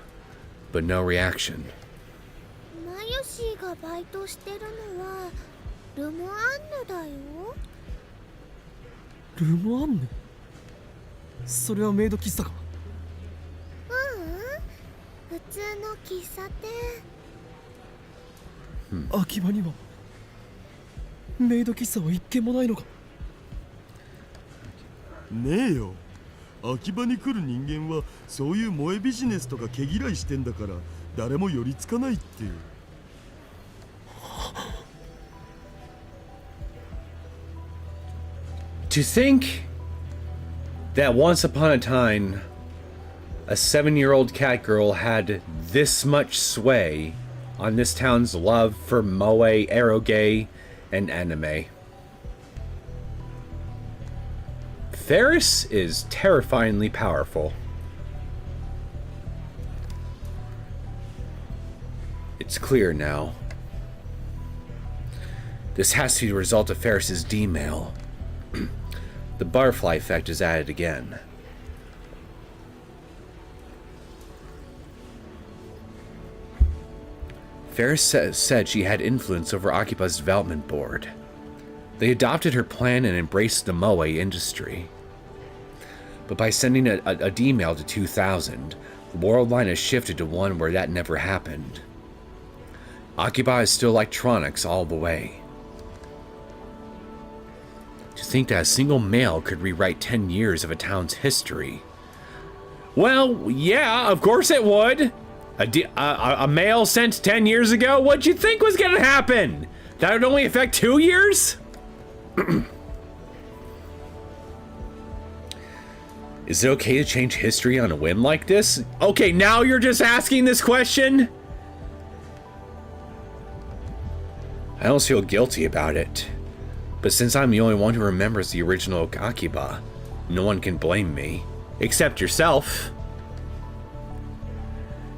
but no reaction. マヨシーがバイトしてるのはルモアンヌだよ。ルモアンヌ、それはメイド喫茶か。普通の喫茶店。秋葉にはメイド喫茶は一軒もないのか。ねえよ。秋葉に来る人間はそういう萌えビジネスとか毛嫌いしてんだから誰も寄りつかないって。To think that once upon a time, a 7-year-old cat girl had this much sway on this town's love for moe, eroge, and anime. Ferris is terrifyingly powerful. It's clear now. This has to be the result of Ferris's D-mail. The butterfly effect is at it again. Ferris said she had influence over Akiba's development board. They adopted her plan and embraced the moe industry. But by sending a D-mail to 2000, the world line has shifted to one where that never happened. Akiba is still electronics all the way. To think that a single mail could rewrite 10 years of a town's history. Well, yeah, of course it would. A mail sent 10 years ago? What'd you think was gonna happen? That would only affect 2 years? Is it okay to change history on a whim like this? Okay, now you're just asking this question? I almost feel guilty about it. But since I'm the only one who remembers the original Akiba, no one can blame me. Except yourself.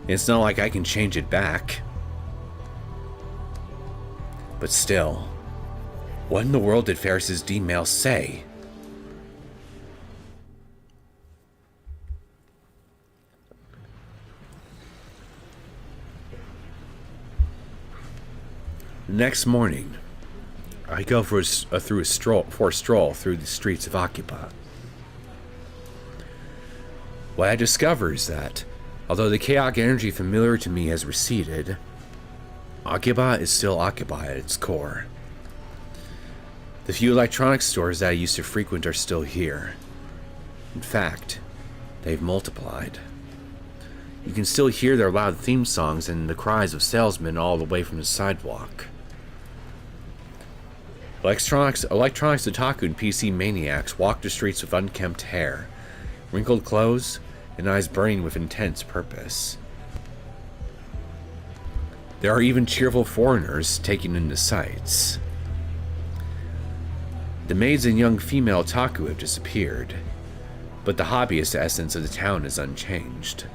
It's not like I can change it back. But still, what in the world did Ferris's D-mail say? The next morning, I go for a stroll through the streets of Akiba. What I discover is that, although the chaotic energy familiar to me has receded, Akiba is still Akiba at its core. The few electronics stores that I used to frequent are still here. In fact, they've multiplied. You can still hear their loud theme songs and the cries of salesmen all the way from the sidewalk. Electronics otaku and PC maniacs walk the streets with unkempt hair, wrinkled clothes, and eyes burning with intense purpose. There are even cheerful foreigners taking in the sights. The maids and young female otaku have disappeared, but the hobbyist essence of the town is unchanged.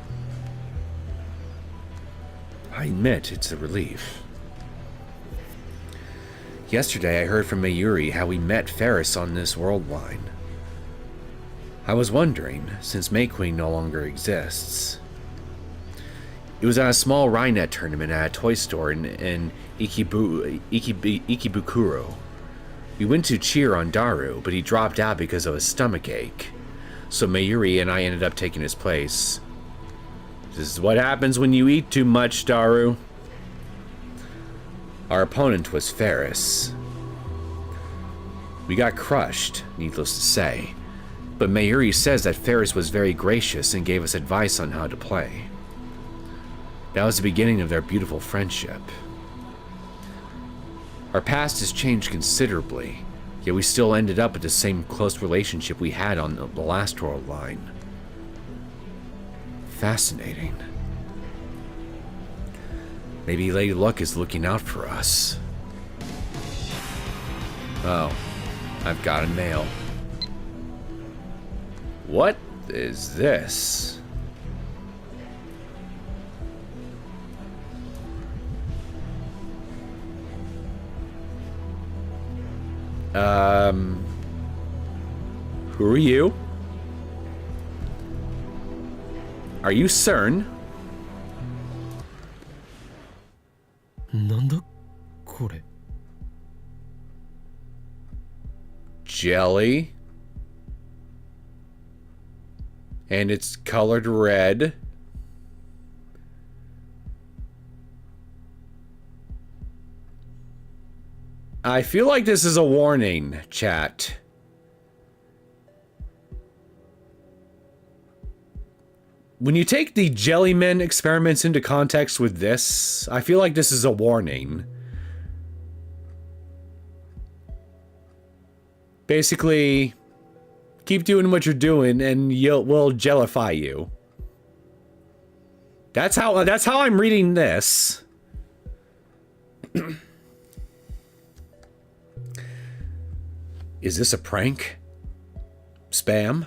I admit it's a relief. Yesterday I heard from Mayuri how we met Ferris on this world line. I was wondering, since May Queen no longer exists. It was at a small Rhinet tournament at a toy store in Ikebukuro. We went to cheer on Daru, but he dropped out because of a stomach ache. So Mayuri and I ended up taking his place. This is what happens when you eat too much, Daru. Our opponent was Ferris. We got crushed, needless to say, but Mayuri says that Ferris was very gracious and gave us advice on how to play. That was the beginning of their beautiful friendship. Our past has changed considerably, yet we still ended up with the same close relationship we had on the last world line. Fascinating. Maybe Lady Luck is looking out for us. Oh, I've got a mail. What is this? Who are you? Are you CERN? なんだこれ。 Jelly. And it's colored red. I feel like this is a warning, chat. When you take the Jellyman experiments into context with this, I feel like this is a warning. Basically, keep doing what you're doing and we'll jellify you. That's how I'm reading this. Is this a prank? Spam?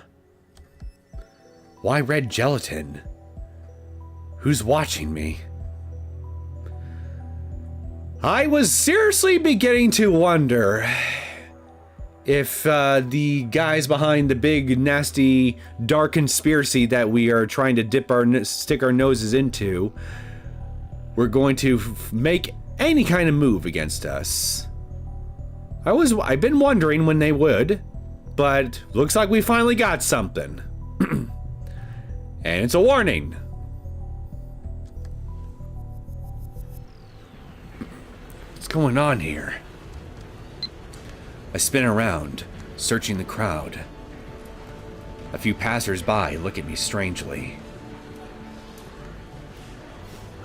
Why red gelatin? Who's watching me? I was seriously beginning to wonder if the guys behind the big, nasty, dark conspiracy that we are trying to stick our noses into were going to make any kind of move against us. I've been wondering when they would, but looks like we finally got something. And it's a warning. What's going on here? I spin around, searching the crowd. A few passers-by look at me strangely.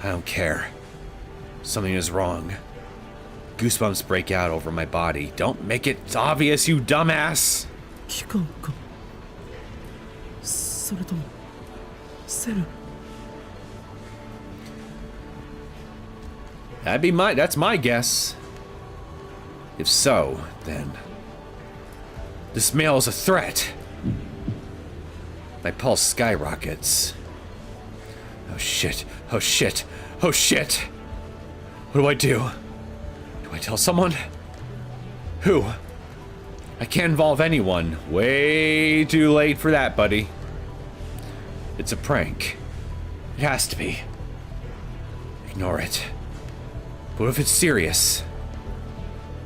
I don't care. Something is wrong. Goosebumps break out over my body. Don't make it obvious, you dumbass! 機関か。それともセル。 That's my guess. If so, then this mail is a threat. My pulse skyrockets. Oh shit, oh shit, oh shit! What do I do? Do I tell someone? Who? I can't involve anyone. Way too late for that, buddy. It's a prank. It has to be. Ignore it. But what if it's serious?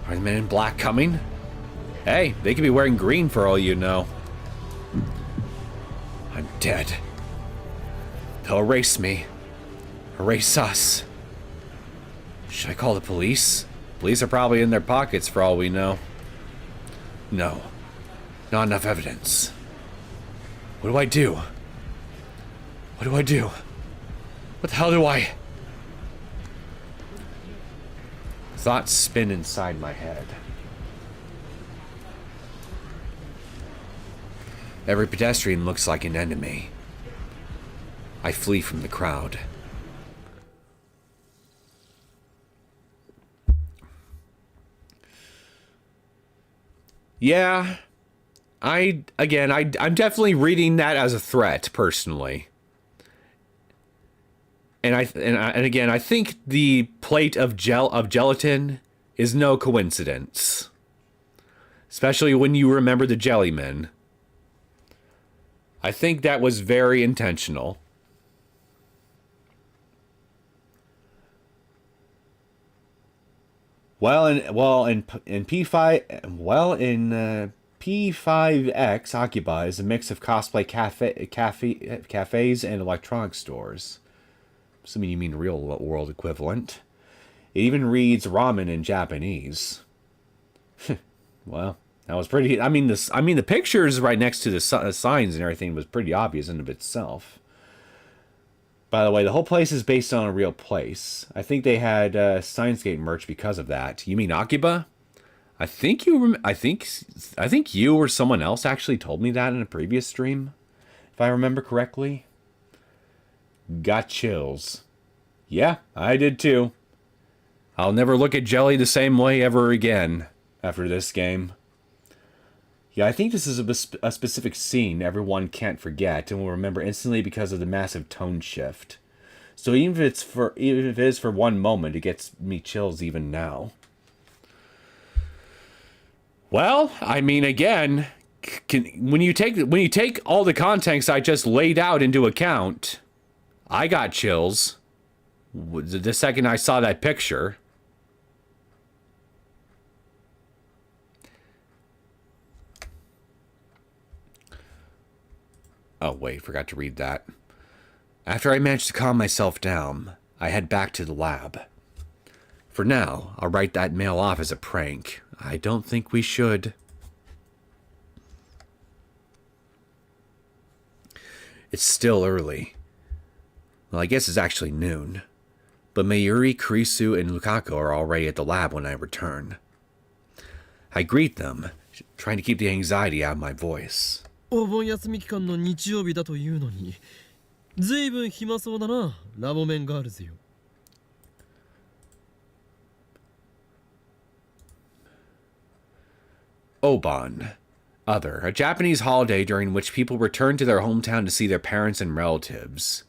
Are the men in black coming? Hey, they could be wearing green for all you know. I'm dead. They'll erase me. Erase us. Should I call the police? Police are probably in their pockets for all we know. No. Not enough evidence. What do I do? What do I do? What the hell do I... Thoughts spin inside my head. Every pedestrian looks like an enemy. I flee from the crowd. Yeah, I'm definitely reading that as a threat personally. And again, I think the plate of gelatin is no coincidence. Especially when you remember the Jellymen. I think that was very intentional. P5X occupies a mix of cosplay cafes and electronic stores. Assuming you mean real world equivalent. It even reads ramen in Japanese. Well, that was pretty. I mean, the pictures right next to the signs and everything was pretty obvious in of itself. By the way, the whole place is based on a real place. I think they had Steins merch because of that. You mean Akiba? I think you or someone else actually told me that in a previous stream, if I remember correctly. Got chills. Yeah, I did too. I'll never look at jelly the same way ever again after this game. Yeah, I think this is a specific scene everyone can't forget and will remember instantly because of the massive tone shift. So even if it is for one moment, it gets me chills even now. Well, I mean, again, when you take all the context I just laid out into account, I got chills the second I saw that picture. Oh, wait, forgot to read that. After I managed to calm myself down, I head back to the lab. For now, I'll write that mail off as a prank. I don't think we should. It's still early. Well, I guess it's actually noon. But Mayuri, Kurisu, and Lukaku are already at the lab when I return. I greet them, trying to keep the anxiety out of my voice. お盆休み期間の日曜日だというのに、ずいぶん暇そうだな、ラボメンガールズよ。Obon. Other, a Japanese holiday during which people return to their hometown to see their parents and relatives.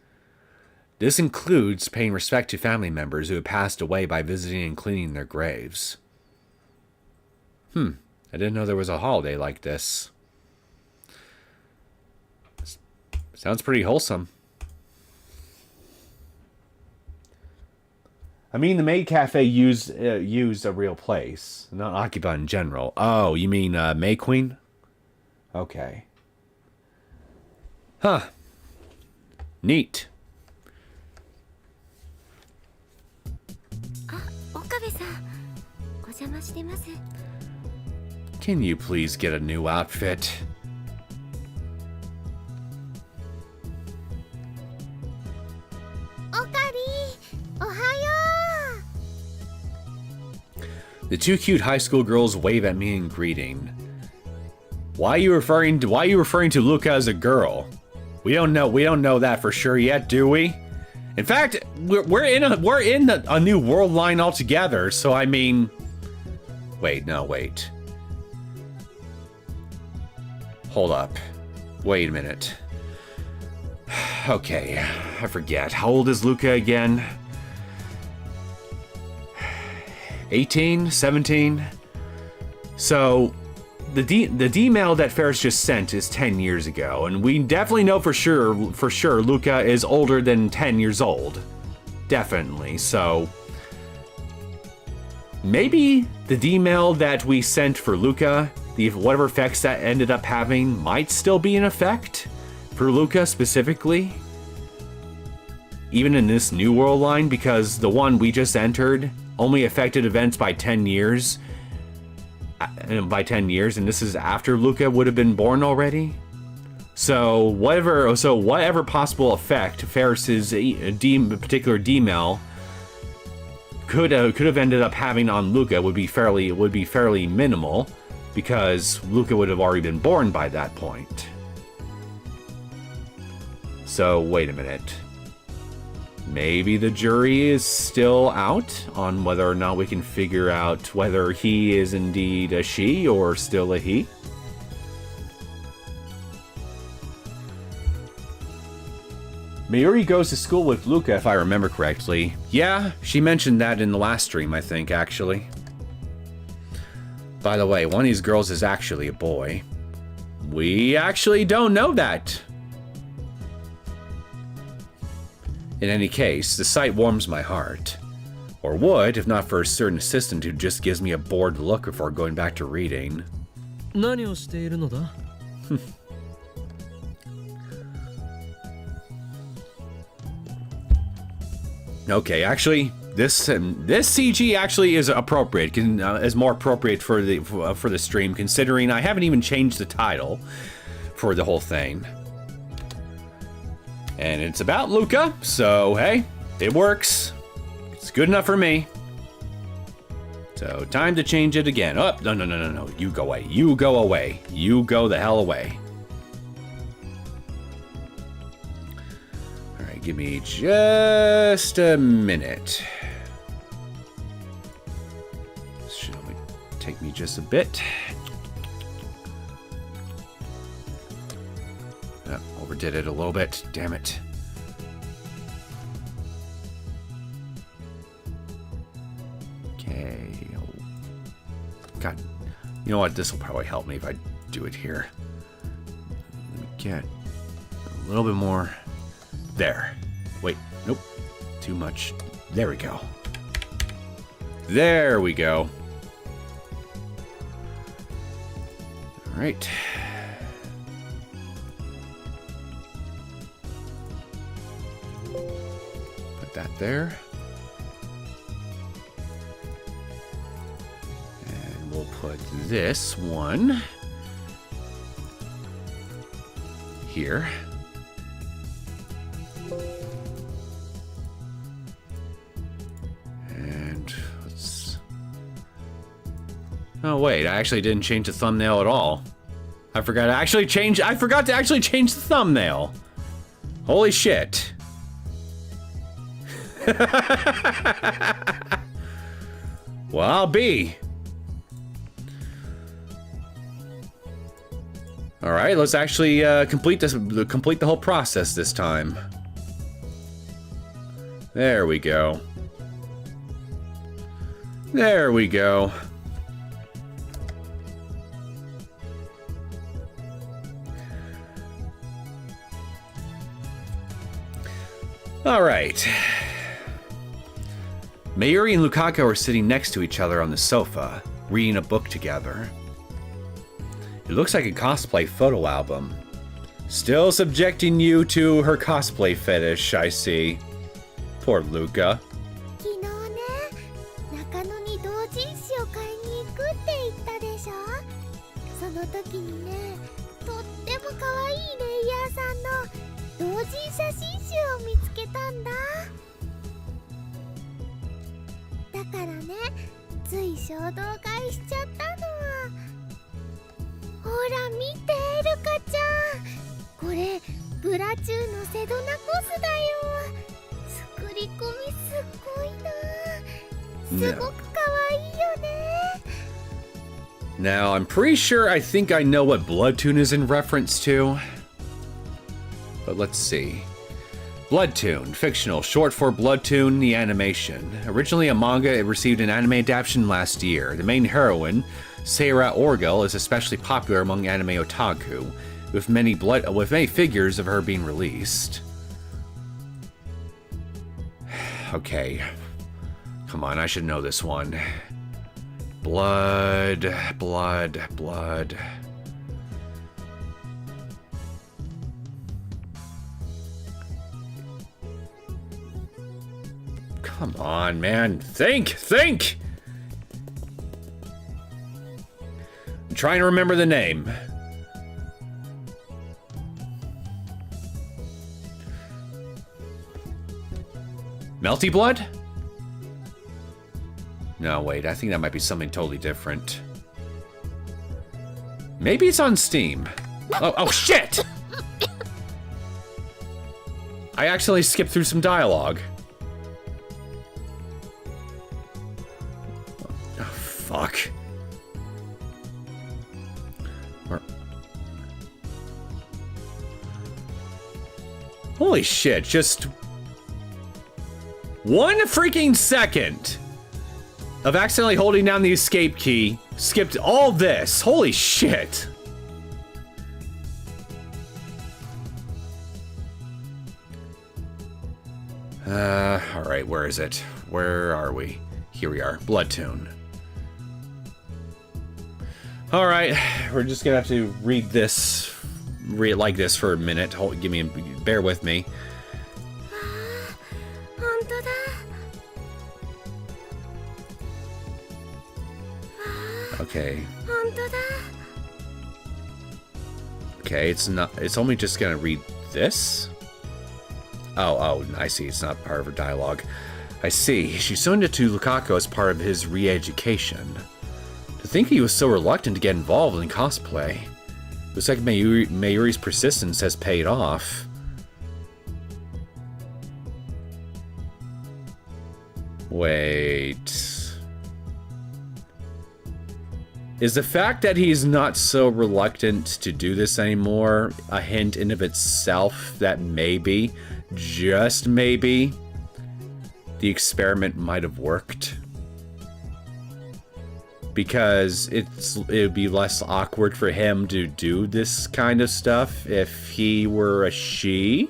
This includes paying respect to family members who have passed away by visiting and cleaning their graves. I didn't know there was a holiday like this. Sounds pretty wholesome. I mean, the maid cafe used a real place, not occupied in general. Oh, you mean May Queen? Okay. Huh. Neat. あ、岡部さん、お邪魔してます。 Can you please get a new outfit? おかり、おはよう。 The two cute high school girls wave at me in greeting. Why are you referring to Luka as a girl? We don't know that for sure yet, do we? In fact, we're in a new world line altogether. So I mean, wait. Hold up. Wait a minute. Okay, I forget. How old is Luka again? 18, 17. So the D-mail that Ferris just sent is 10 years ago, and we definitely know for sure Luka is older than 10 years old. Definitely. So maybe the D-mail that we sent for Luka, whatever effects that ended up having, might still be in effect for Luka specifically, even in this new world line, because the one we just entered only affected events by 10 years. By 10 years, and this is after Luka would have been born already. So whatever possible effect Ferris's particular D-mail could have ended up having on Luka would be fairly minimal, because Luka would have already been born by that point. So wait a minute. Maybe the jury is still out on whether or not we can figure out whether he is indeed a she or still a he. Mayuri goes to school with Luka, if I remember correctly. Yeah, she mentioned that in the last stream, I think, actually. By the way, one of these girls is actually a boy. We actually don't know that. In any case, the sight warms my heart. Or would, if not for a certain assistant who just gives me a bored look before going back to reading. 何をしているのだ? Okay, actually, this CG actually is appropriate. Is more appropriate for the stream, considering I haven't even changed the title for the whole thing. And it's about Luka, so hey, it works. It's good enough for me. So time to change it again. Oh, no. You go away. You go away. You go the hell away. All right, give me just a minute. just a bit. Oh, overdid it a little bit. Damn it. Okay. God. You know what? This will probably help me if I do it here. Let me get a little bit more. There. Wait. Nope. Too much. There we go. There we go. All right. Put that there. And we'll put this one here. Oh wait, I actually didn't change the thumbnail at all. I forgot to actually change the thumbnail. Holy shit. Well, I'll be. All right, let's actually complete the whole process this time. There we go. There we go. All right. Mayuri and Lukaku are sitting next to each other on the sofa, reading a book together. It looks like a cosplay photo album. Still subjecting you to her cosplay fetish, I see. Poor Luka. 昨日ね、中野に同人誌を買いに行くって言ったでしょ。その時にね、とっても可愛いレイヤーさんの同人写真集を見つけたんだ。だからね、つい衝動買いしちゃったの。ほら見て、ルカちゃん、これブラチューのセドナコスだよ。作り込みすっごいな。すごく可愛いよね。Now, I'm pretty sure I think I know what Bloodtoon is in reference to. But let's see. Bloodtoon, fictional, short for Bloodtoon, the animation. Originally a manga, it received an anime adaptation last year. The main heroine, Seira Orgel, is especially popular among anime otaku, with many figures of her being released. Okay. Come on, I should know this one. Blood. Come on, man. Think! I'm trying to remember the name. Melty Blood? No, wait, I think that might be something totally different. Maybe it's on Steam. Oh shit! I accidentally skipped through some dialogue. Oh, fuck. Holy shit, just 1 freaking second of accidentally holding down the escape key, skipped all this. Holy shit. Alright, where is it? Where are we? Here we are. Bloodtoon. Alright, we're just gonna have to read it like this for a minute. Bear with me. Okay. Okay, it's only just gonna read this? Oh, I see, it's not part of her dialogue. I see, she sent it to Lukaku as part of his re-education. To think he was so reluctant to get involved in cosplay. Looks like Mayuri's persistence has paid off. Wait. Is the fact that he's not so reluctant to do this anymore a hint in of itself that maybe, just maybe, the experiment might have worked? Because it would be less awkward for him to do this kind of stuff if he were a she?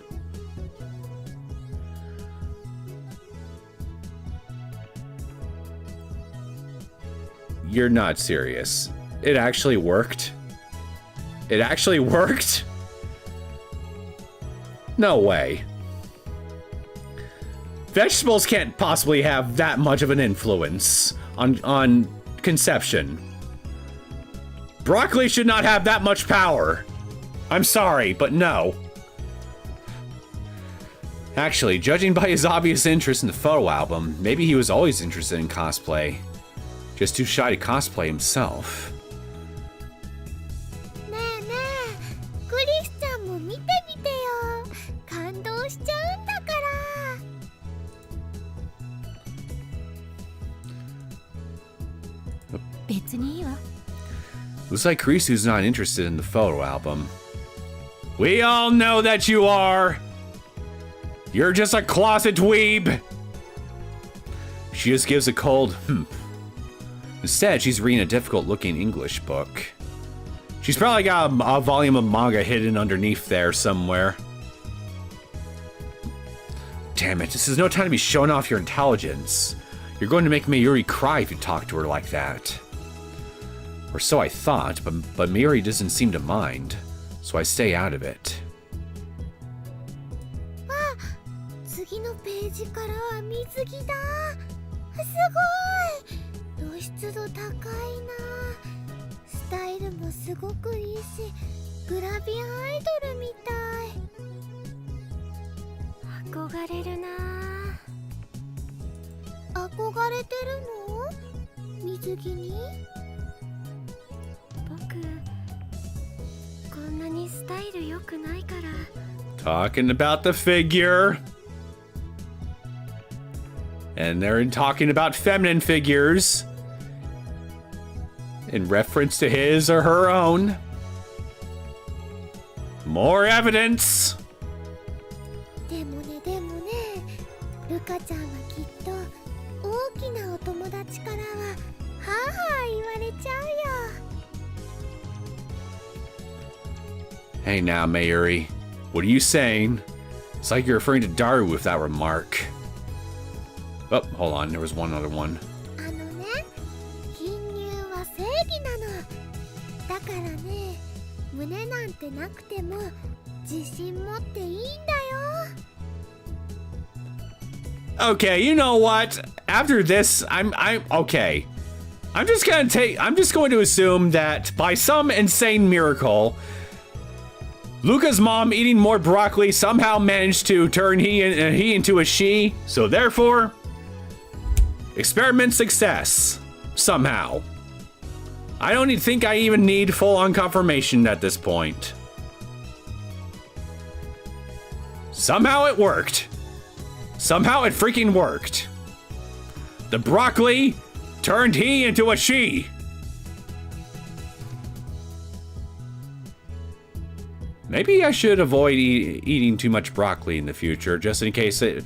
You're not serious. It actually worked? It actually worked? No way. Vegetables can't possibly have that much of an influence on conception. Broccoli should not have that much power. I'm sorry, but no. Actually, judging by his obvious interest in the photo album, maybe he was always interested in cosplay. Just too shy to cosplay himself. ねえねえ、クリスちゃんも見てみてよ。感動しちゃうんだから。別にいいわ。 Looks like Kurisu's not interested in the photo album. We all know that you are! You're just a closet dweeb! She just gives a cold Instead, she's reading a difficult-looking English book. She's probably got a volume of manga hidden underneath there somewhere. Damn it, this is no time to be showing off your intelligence. You're going to make Mayuri cry if you talk to her like that. Or so I thought, but Mayuri doesn't seem to mind, so I stay out of it. あ、次のページからは水着だ。すごい。露出度高いな。スタイルもすごくいいし、グラビアアイドルみたい。憧れるな。憧れてるの？水着に？僕、こんなにスタイル良くないから。Talking about the figure. And they're talking about feminine figures. In reference to his or her own. More evidence! でもね、ルカちゃんはきっと大きなお友達からははあはあ言われちゃうよ。Hey now, Mayuri. What are you saying? It's like you're referring to Daru with that remark. Oh, hold on. There was one other one. あのね、貧乳は正義なの。だからね、胸なんてなくても自信持っていいんだよ。Okay, you know what? After this, I'm okay. I'm just going to assume that by some insane miracle, Luka's mom eating more broccoli somehow managed to turn he into a she. So therefore, experiment success. Somehow. I don't think I even need full-on confirmation at this point. Somehow it worked. Somehow it freaking worked. The broccoli turned he into a she. Maybe I should avoid eating too much broccoli in the future, just in case I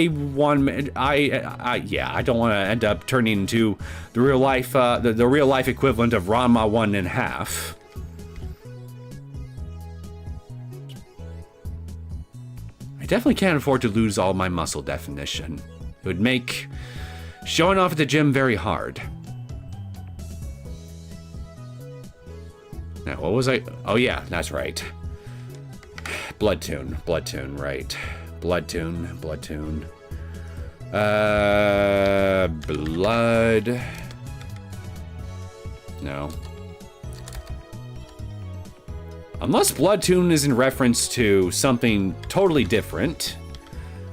don't want to end up turning into the real life the real life equivalent of Ranma 1.5. I definitely can't afford to lose all my muscle definition. It would make showing off at the gym very hard. Now, what was I? Oh yeah, that's right. Blood tune, right. Blood tune. Blood. No. Unless blood tune is in reference to something totally different.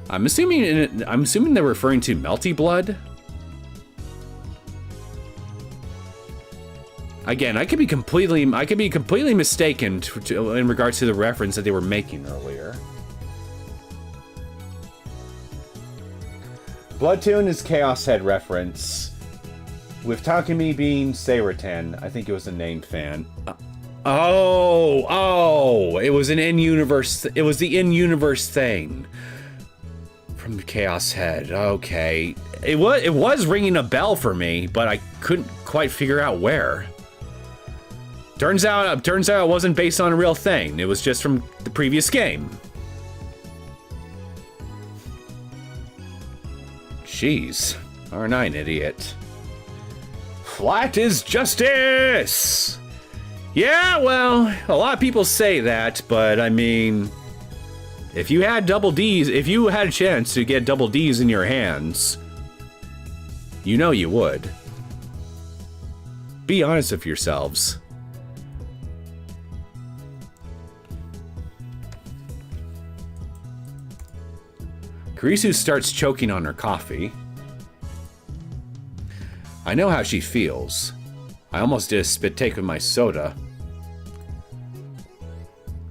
I'm assuming they're referring to melty blood. Again, I could be completely mistaken in regards to the reference that they were making earlier. Blood tune is Chaos Head reference. with Takumi being Seiratan, I think it was a named fan. It was an in-universe. It was the in-universe thing from the Chaos Head. Okay, it was ringing a bell for me, but I couldn't quite figure out where. Turns out it wasn't based on a real thing. It was just from the previous game. Jeez, aren't I an idiot? Flat is justice! Yeah, well, a lot of people say that, but I mean, if you had double D's, if you had a chance to get double D's in your hands, you know you would. Be honest with yourselves. Kurisu starts choking on her coffee. I know how she feels. I almost did a spit take with my soda.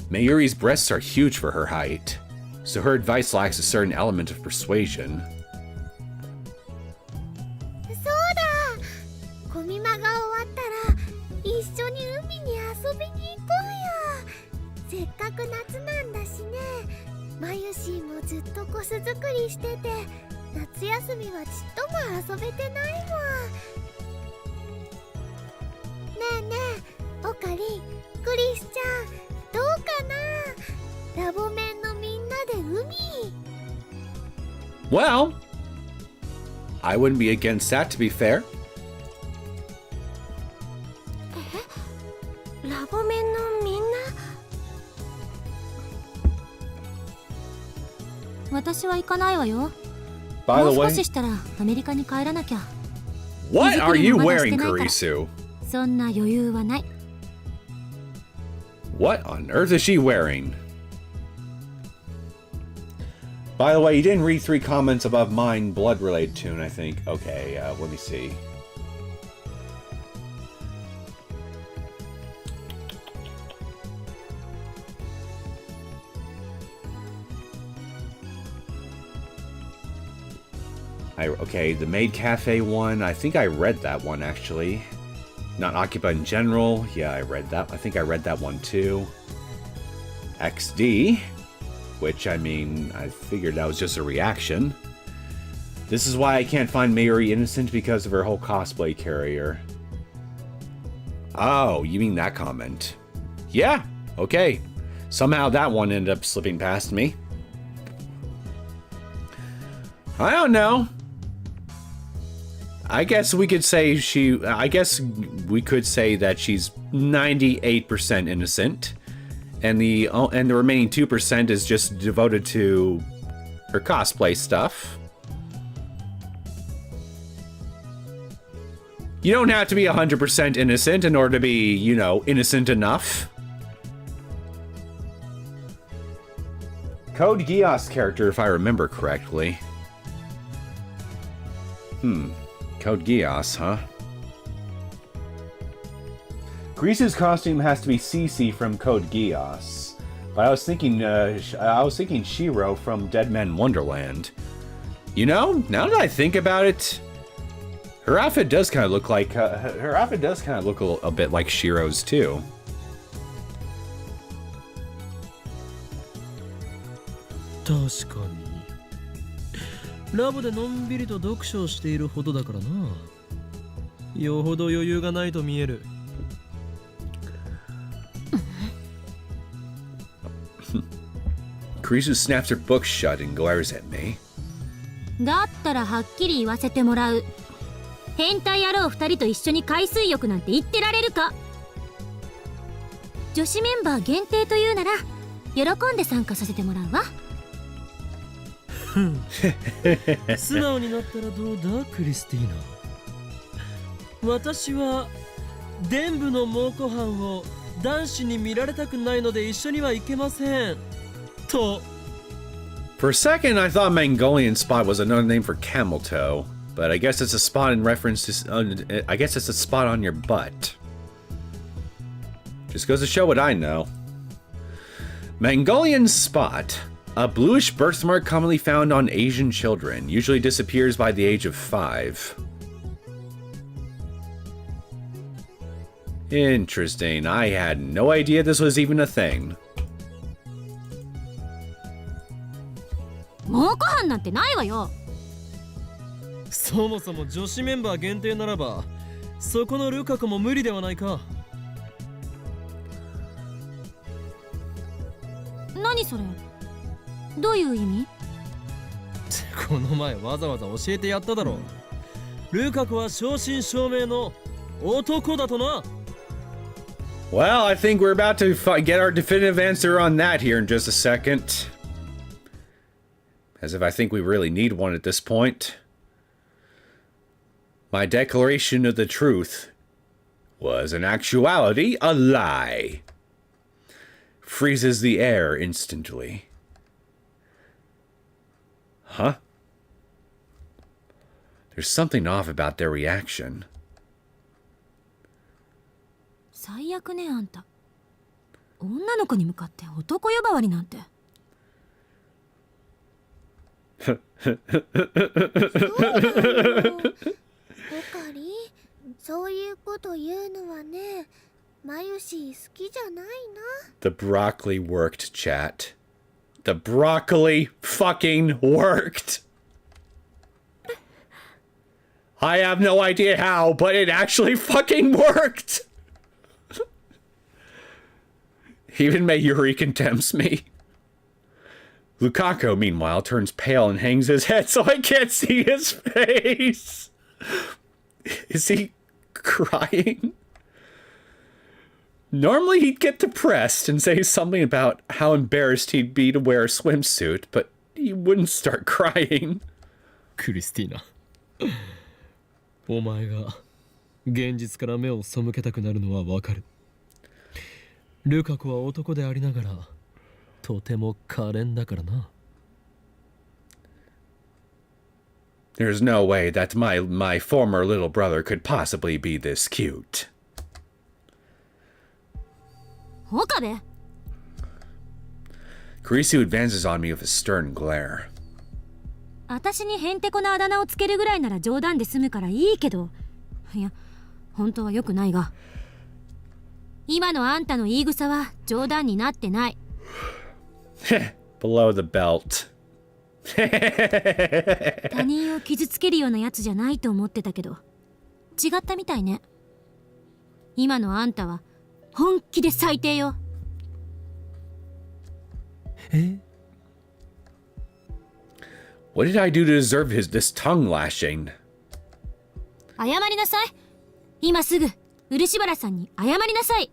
Mayuri's breasts are huge for her height, so her advice lacks a certain element of persuasion. そうだ、コミマが終わったら一緒に海に遊びに行こうよ。せっかく夏なんだしね。マユシーもずっとコス作りしてて、夏休みはちっとも遊べてないもん。ねえねえ、オカリン、クリスちゃん、どうかな？ラボメンのみんなで海。Well, I wouldn't be against that, to be fair. ラボメンのみんな。私は行かないわよ。 By も the う way, 少ししたらアメリカに帰らなきゃ。 what are you wearing, 水着でもまだしてないから。 Kurisu? そんな余裕はない。 What on earth is she wearing? By the way, you didn't read 3 comments above mine, blood-related tune, I think. Okay, let me see. Okay, the Maid Cafe one, I think I read that one, actually. Not Occupied in General, yeah, I read that. I think I read that one, too. XD, which, I mean, I figured that was just a reaction. This is why I can't find Mayuri innocent, because of her whole cosplay carrier. Oh, you mean that comment. Yeah, okay. Somehow that one ended up slipping past me. I don't know. I guess we could say we could say that she's 98% innocent, and the remaining 2% is just devoted to her cosplay stuff. You don't have to be 100% innocent in order to be, you know, innocent enough. Code Geass character, if I remember correctly. Code Geass, huh? Kurisu's costume has to be Cece from Code Geass, but I was thinking Shiro from Dead Man Wonderland. You know, now that I think about it, her outfit does kind of look like a bit like Shiro's too. 確かにラボでのんびりと読書をしているほどだからな。よほど余裕がないと見える。Kurisu snaps her book shut and glares at me. だったらはっきり言わせてもらう。変態野郎2人と一緒に海水浴なんて言ってられるか。女子メンバー限定というなら喜んで参加させてもらうわ。素直になったらどうだ、クリスティーナ。私は伝部の猛虎犯を男子に見られたくないので一緒には行けませんと。 For a second, I thought Mongolian spot was another name for camel toe, but I guess it's a spot in reference to. I guess it's a spot on your butt. Just goes to show what I know. Mongolian spot. A bluish birthmark commonly found on Asian children, usually disappears by the age of 5. Interesting. I had no idea this was even a thing. 猛虎犯なんてないわよ。そもそも女子メンバー限定ならばそこのルカ子も無理ではないか。何それ、どういう意味？この前わざわざ教えてやっただろう。ルカ子は正真正銘の男だとな。Well, I think we're about to get our definitive answer on that here in just a second. As if I think we really need one at this point. My declaration of the truth was in actuality a lie. Freezes the air instantly. Huh? There's something off about their reaction. 最悪ね、あんた。女の子に向かって男呼ばわりなんて。そうだよ。オカリ、そういうこと言うのはね、マユシ好きじゃないな。The broccoli worked, chat. The broccoli fucking worked. I have no idea how, but it actually fucking worked. Even Mayuri contempts me. Lukaku, meanwhile, turns pale and hangs his head so I can't see his face. Is he crying? Normally he'd get depressed and say something about how embarrassed he'd be to wear a swimsuit, but he wouldn't start crying. クリスティーナ、お前が現実から目を背けたくなるのはわかる。ルカ子は男でありながらとても可憐だからな。There's no way that my former little brother could possibly be this cute. 岡部、 Kurisu advances on me with a stern glare. 私にへんてこなあだ名をつけるぐらいなら冗談で済むからいいけど、いや、本当は良くないが、今のあんたの言い草は冗談になってない。Below the belt. 他人を傷つけるようなやつじゃないと思ってたけど、違ったみたいね。今のあんたは本気で最低よ。え？ What did I do to deserve this tongue lashing? 謝りなさい。今すぐ漆原さんに謝りなさい。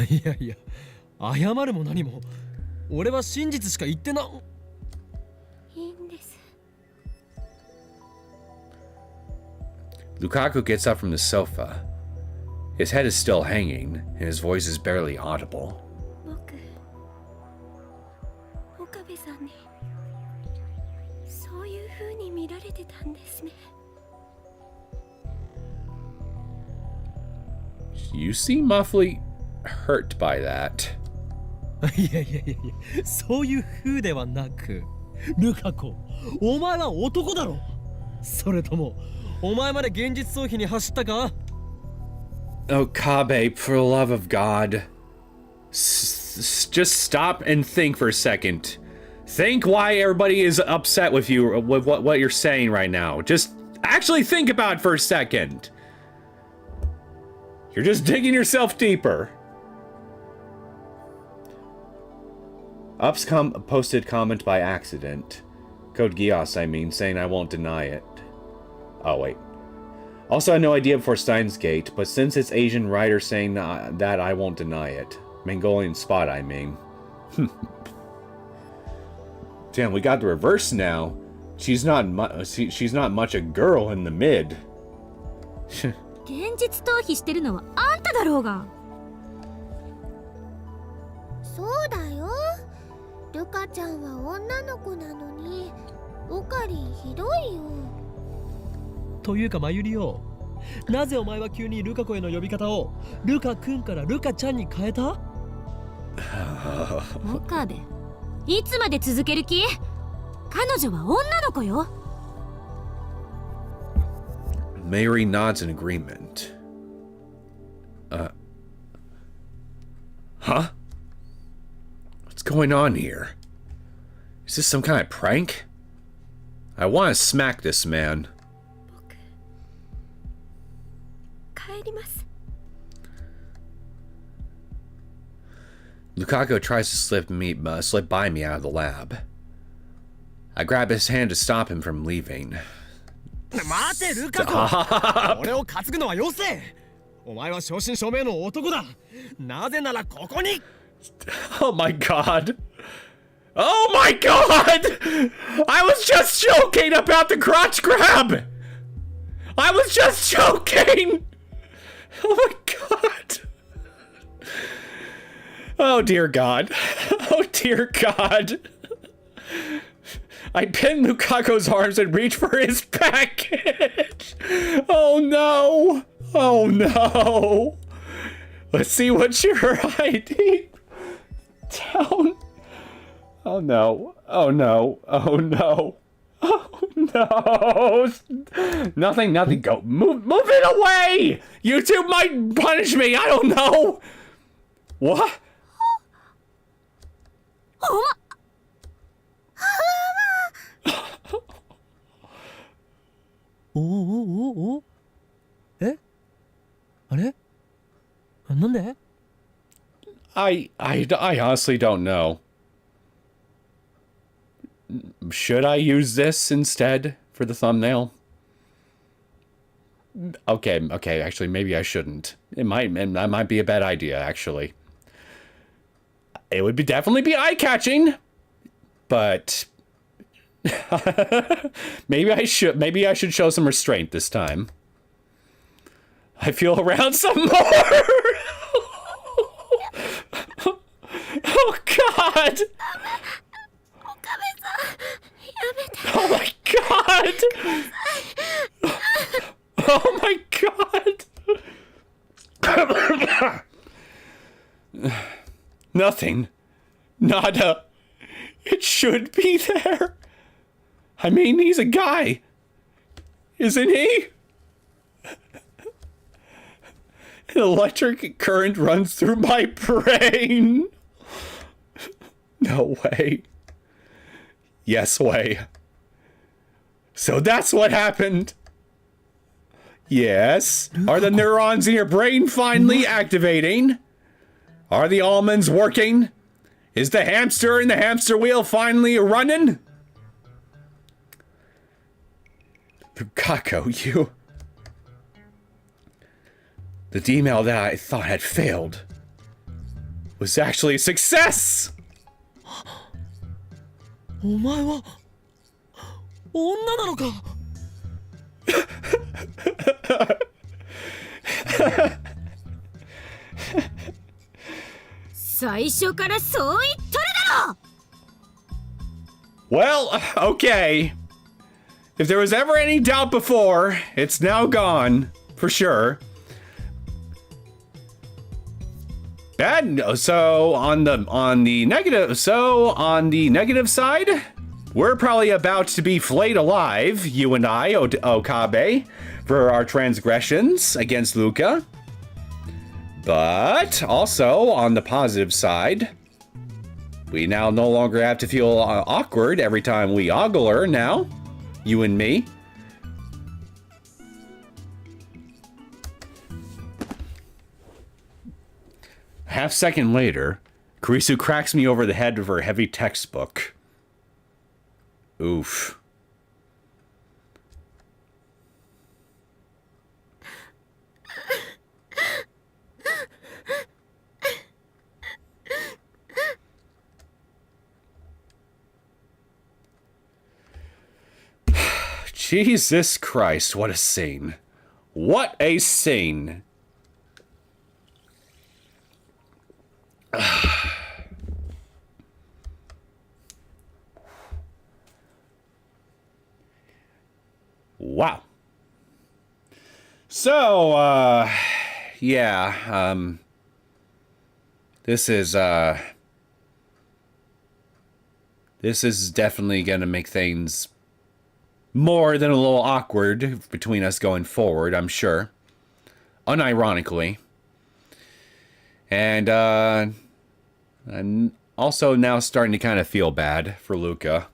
いやいや、謝るも何も。俺は真実しか言ってな。いいんです。 Lukaku gets up from the sofa. His head is still hanging, and his voice is barely audible. 僕、岡部さんにそういう風に見られてたんですね。You seem awfully hurt by that. いやいやいやいや、そういう風ではなく、ルカ子、お前は男だろ。それともお前まで現実逃避に走ったか？ Oh, Kabe, for the love of God. Just stop and think for a second. Think why everybody is upset with you, with what you're saying right now. Just actually think about it for a second. You're just digging yourself deeper. Ups posted comment by accident. Code Gios, I mean, saying I won't deny it. Oh, wait. Also, I had no idea before Steins Gate, but since it's Asian writer saying that, I won't deny it. Mongolian spot, I mean. Damn, we got the reverse now. She's not much a girl in the mid. 現実逃避してるのはあんただろうが。そうだよ。ルカちゃんは女の子なのに、オカリひどいよ。というかマユリよ、なぜお前は急にルカ子への呼び方をルカくんからルカちゃんに変えた？岡部、いつまで続ける気？彼女は女の子よ。Mayuri nods in agreement. Huh? What's going on here? Is this some kind of prank? I want to smack this man. 帰ります。 Lukaku tries to slip by me out of the lab. I grab his hand to stop him from leaving. 待てルカ子俺を担ぐのはよせお前は正真正銘の男だなぜならここに Oh my god. Oh my god! I was just joking about the crotch grab! I was just joking! Oh my god. Oh dear god. Oh dear god. I pinned Lukaku's arms and reached for his package. Oh no. Oh no. Let's see what you're hiding. Down. Oh no. Oh no. Oh no. Oh no. Nothing. Go. Move it away. YouTube might punish me. I don't know. What? Oh. えあれなんで I honestly don't know. Should I use this instead for the thumbnail? Okay, actually maybe I shouldn't. That might be a bad idea actually. It would definitely be eye-catching, but maybe I should show some restraint this time. I feel around some more. Oh god. Oh my god. Oh my god. Nothing. Nada. It should be there. I mean, he's a guy. Isn't he? An electric current runs through my brain. No way. Yes way. So that's what happened. Yes. Are the neurons in your brain finally activating? Are the almonds working? Is the hamster in the hamster wheel finally running? Lukaku, you... The email that I thought had failed was actually a success! お前は女なのか最初からそう言っとるだろ Well, okay. If there was ever any doubt before, it's now gone, for sure. Bad. So on the negative side, we're probably about to be flayed alive, you and I, Okabe, for our transgressions against Luka. But also on the positive side, we now no longer have to feel awkward every time we ogle her now, you and me. Half second later, Kurisu cracks me over the head with her heavy textbook. Oof. Jesus Christ, what a scene. What a scene. Wow. So, yeah, this is definitely gonna make things more than a little awkward between us going forward, I'm sure. Unironically. And, I'm also now starting to kind of feel bad for Luka.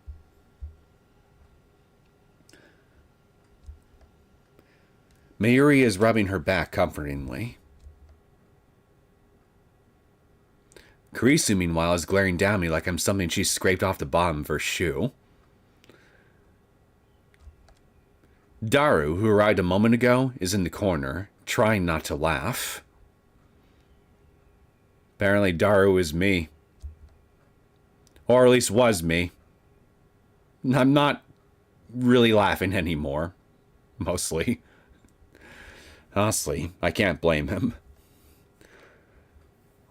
Mayuri is rubbing her back comfortingly. Kurisu, meanwhile, is glaring down at me like I'm something she scraped off the bottom of her shoe. Daru, who arrived a moment ago, is in the corner, trying not to laugh. Apparently Daru is me. Or at least was me. I'm not really laughing anymore. Mostly. Honestly, I can't blame him.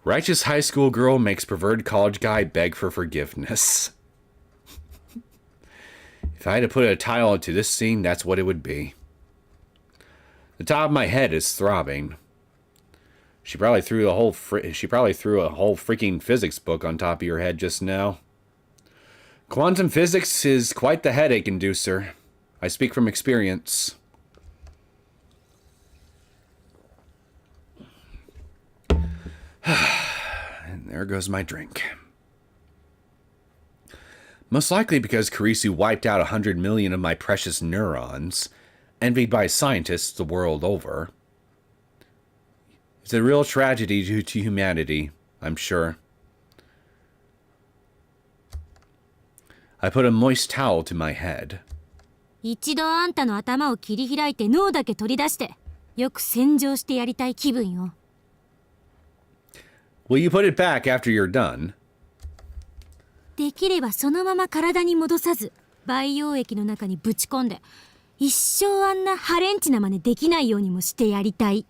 Righteous high school girl makes perverted college guy beg for forgiveness. If I had to put a title to this scene, that's what it would be. The top of my head is throbbing. She probably threw a whole freaking physics book on top of your head just now. Quantum physics is quite the headache inducer. I speak from experience. And there goes my drink. Most likely because Kurisu wiped out 100 million of my precious neurons, envied by scientists the world over. It's a real tragedy due to humanity, I'm sure. I put a moist towel to my head. 一度あんたの頭を切り開いて脳だけ取り出して、よく洗浄してやりたい気分よ。Will you put it back after you're done? できればそのまま体に戻さず、培養液の中にぶち込んで、一生あんなハレンチな真似できないようにもしてやりたい。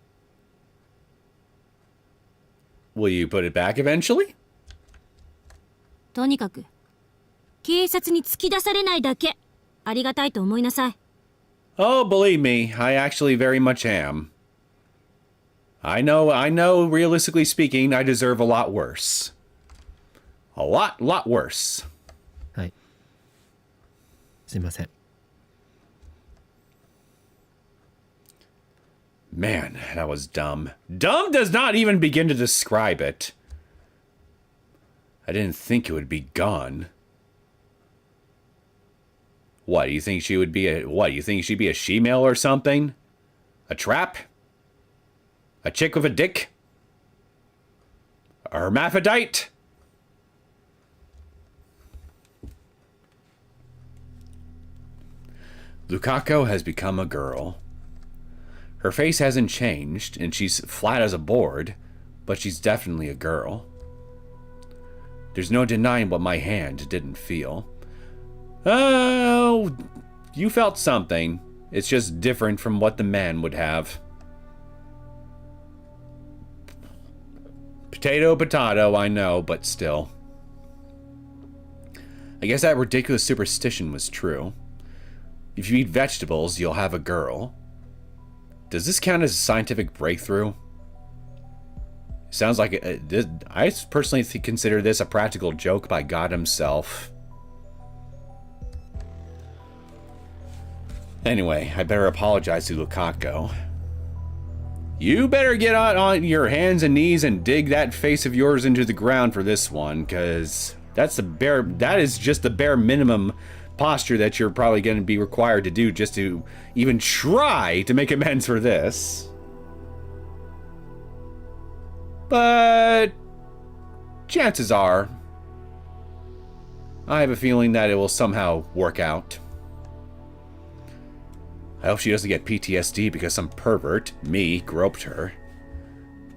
Will you put it back eventually? とにかく、警察に突き出されないだけ、ありがたいと思いなさい。Oh, believe me, I actually very much am. I know, realistically speaking, I deserve a lot worse. A lot worse. はい。すいません。Man, that was dumb. Dumb does not even begin to describe it. I didn't think it would be gone. What, you think she would be you think she'd be a she-male or something? A trap? A chick with a dick? A hermaphrodite? Lukako has become a girl. Her face hasn't changed, and she's flat as a board, but she's definitely a girl. There's no denying what my hand didn't feel. Oh, you felt something. It's just different from what the man would have. Potato, potato, I know, but still. I guess that ridiculous superstition was true. If you eat vegetables, you'll have a girl. Does this count as a scientific breakthrough? Sounds like I personally consider this a practical joke by God himself. Anyway, I better apologize to Lukako. You better get on your hands and knees and dig that face of yours into the ground for this one, because that is just the bare minimum posture that you're probably going to be required to do just to even try to make amends for this. But chances are, I have a feeling that it will somehow work out. I hope she doesn't get PTSD because some pervert, me, groped her.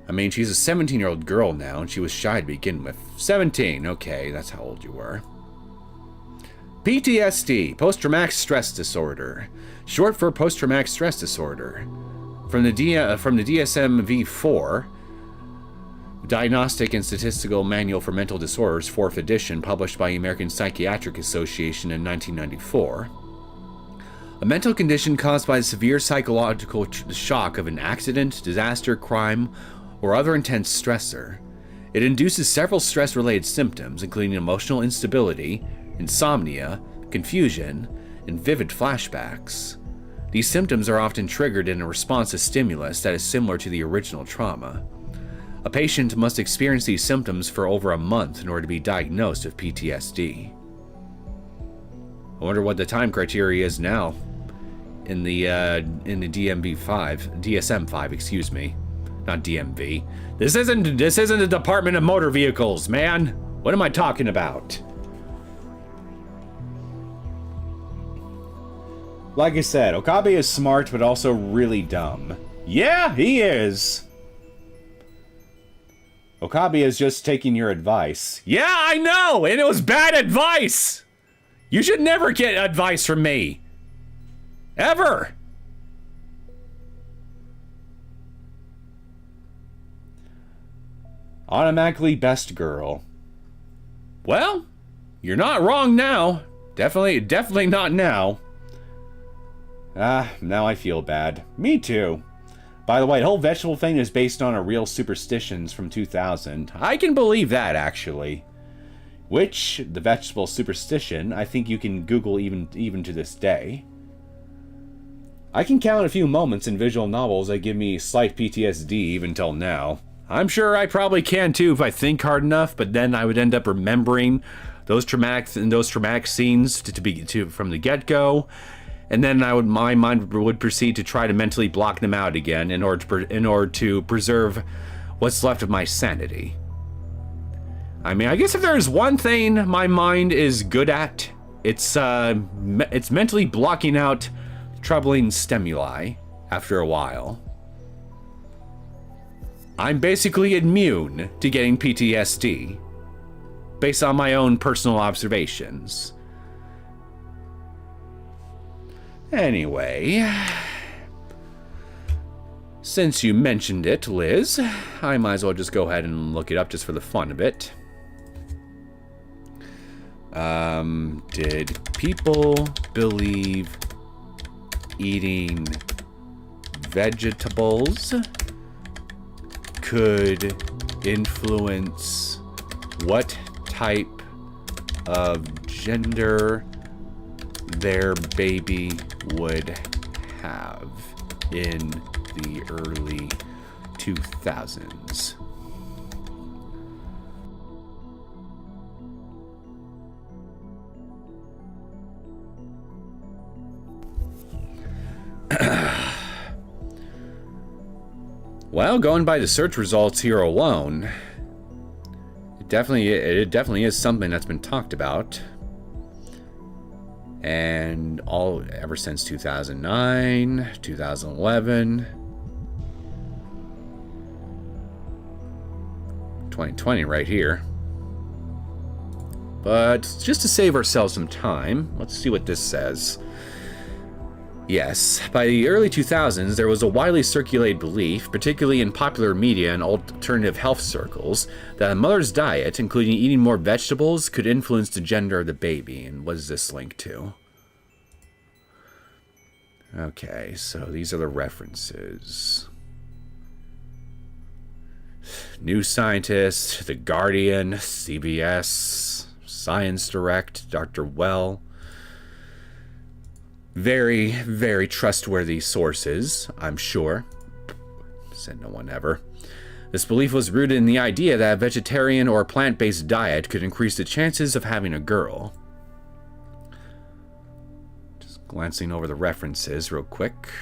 I mean, she's a 17-year-old girl now, and she was shy to begin with. 17, okay, that's how old you were. PTSD, post-traumatic stress disorder, short for post-traumatic stress disorder. From the DSM-V4, Diagnostic and Statistical Manual for Mental Disorders, 4th edition, published by the American Psychiatric Association in 1994. A mental condition caused by the severe psychological shock of an accident, disaster, crime, or other intense stressor. It induces several stress-related symptoms, including emotional instability, insomnia, confusion, and vivid flashbacks. These symptoms are often triggered in a response to stimulus that is similar to the original trauma. A patient must experience these symptoms for over a month in order to be diagnosed with PTSD. I wonder what the time criteria is now in the DSM-5, excuse me. Not DMV. This isn't the Department of Motor Vehicles, man. What am I talking about? Like I said, Okabe is smart, but also really dumb. Yeah, he is. Okabe is just taking your advice. Yeah, I know, and it was bad advice. You should never get advice from me. Ever. Automatically best girl. Well, you're not wrong now. Definitely not now. Now I feel bad. Me too. By the way, the whole vegetable thing is based on a real superstitions from 2000. I can believe that, actually. Which, the vegetable superstition, I think you can Google even to this day. I can count a few moments in visual novels that give me slight PTSD even till now. I'm sure I probably can too if I think hard enough, but then I would end up remembering those traumatic scenes from the get-go. And then my mind would proceed to try to mentally block them out again in order to preserve what's left of my sanity. I mean, I guess if there's one thing my mind is good at, it's mentally blocking out troubling stimuli after a while. I'm basically immune to getting PTSD based on my own personal observations. Anyway, since you mentioned it, Liz, I might as well just go ahead and look it up just for the fun of it. Did people believe eating vegetables could influence what type of gender their baby would have in the early 2000s? Well, going by the search results here alone, it definitely is something that's been talked about. And ever since 2009, 2011, 2020 right here. But just to save ourselves some time, let's see what this says. Yes, by the early 2000s, there was a widely circulated belief, particularly in popular media and alternative health circles, that a mother's diet, including eating more vegetables, could influence the gender of the baby. And what is this link to? Okay, so these are the references. New Scientist, The Guardian, CBS, Science Direct, Dr. Well. Very, very trustworthy sources, I'm sure. Said no one ever. This belief was rooted in the idea that a vegetarian or plant-based diet could increase the chances of having a girl. Just glancing over the references real quick.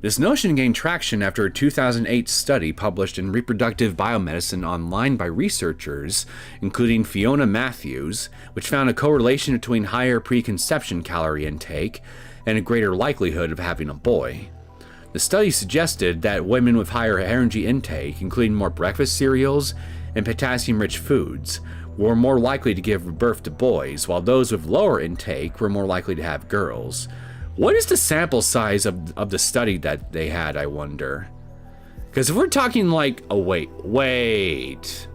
This notion gained traction after a 2008 study published in Reproductive Biomedicine Online by researchers, including Fiona Matthews, which found a correlation between higher preconception calorie intake and a greater likelihood of having a boy. The study suggested that women with higher energy intake, including more breakfast cereals and potassium-rich foods, were more likely to give birth to boys, while those with lower intake were more likely to have girls. What is the sample size of the study that they had, I wonder? Because if we're talking like, oh wait.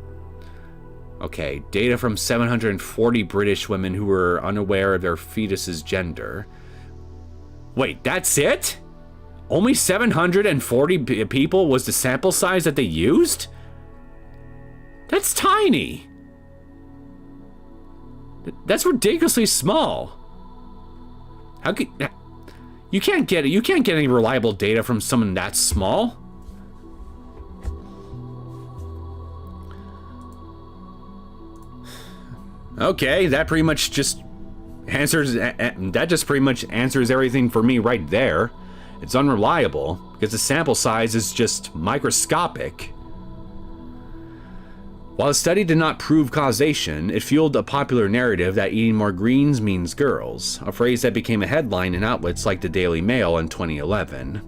Okay, data from 740 British women who were unaware of their fetus's gender. Wait, that's it? Only 740 people was the sample size that they used? That's tiny. That's ridiculously small. How could... You can't get any reliable data from someone that small. Okay, that pretty much just answers everything for me right there. It's unreliable because the sample size is just microscopic. While the study did not prove causation, it fueled a popular narrative that eating more greens means girls, a phrase that became a headline in outlets like the Daily Mail in 2011.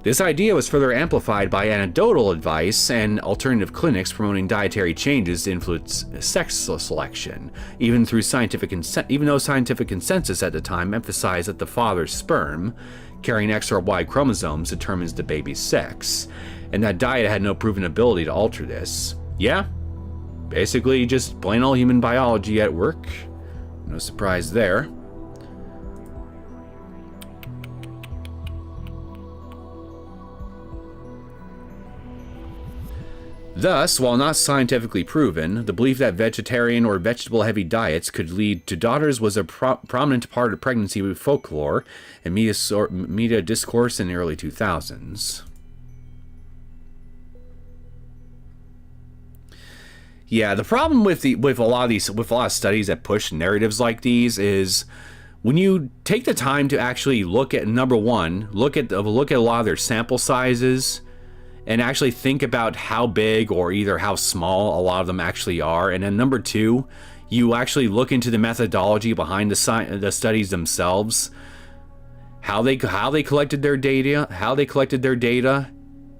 This idea was further amplified by anecdotal advice and alternative clinics promoting dietary changes to influence sex selection, even though scientific consensus at the time emphasized that the father's sperm, carrying X or Y chromosomes, determines the baby's sex, and that diet had no proven ability to alter this. Yeah, basically just plain old human biology at work. No surprise there. Thus, while not scientifically proven, the belief that vegetarian or vegetable-heavy diets could lead to daughters was a prominent part of pregnancy folklore and media discourse in the early 2000s. Yeah, the problem with a lot of studies that push narratives like these is when you take the time to actually look at, number one, look at a lot of their sample sizes and actually think about how big or either how small a lot of them actually are, and then number two, you actually look into the methodology behind the studies themselves, how they collected their data,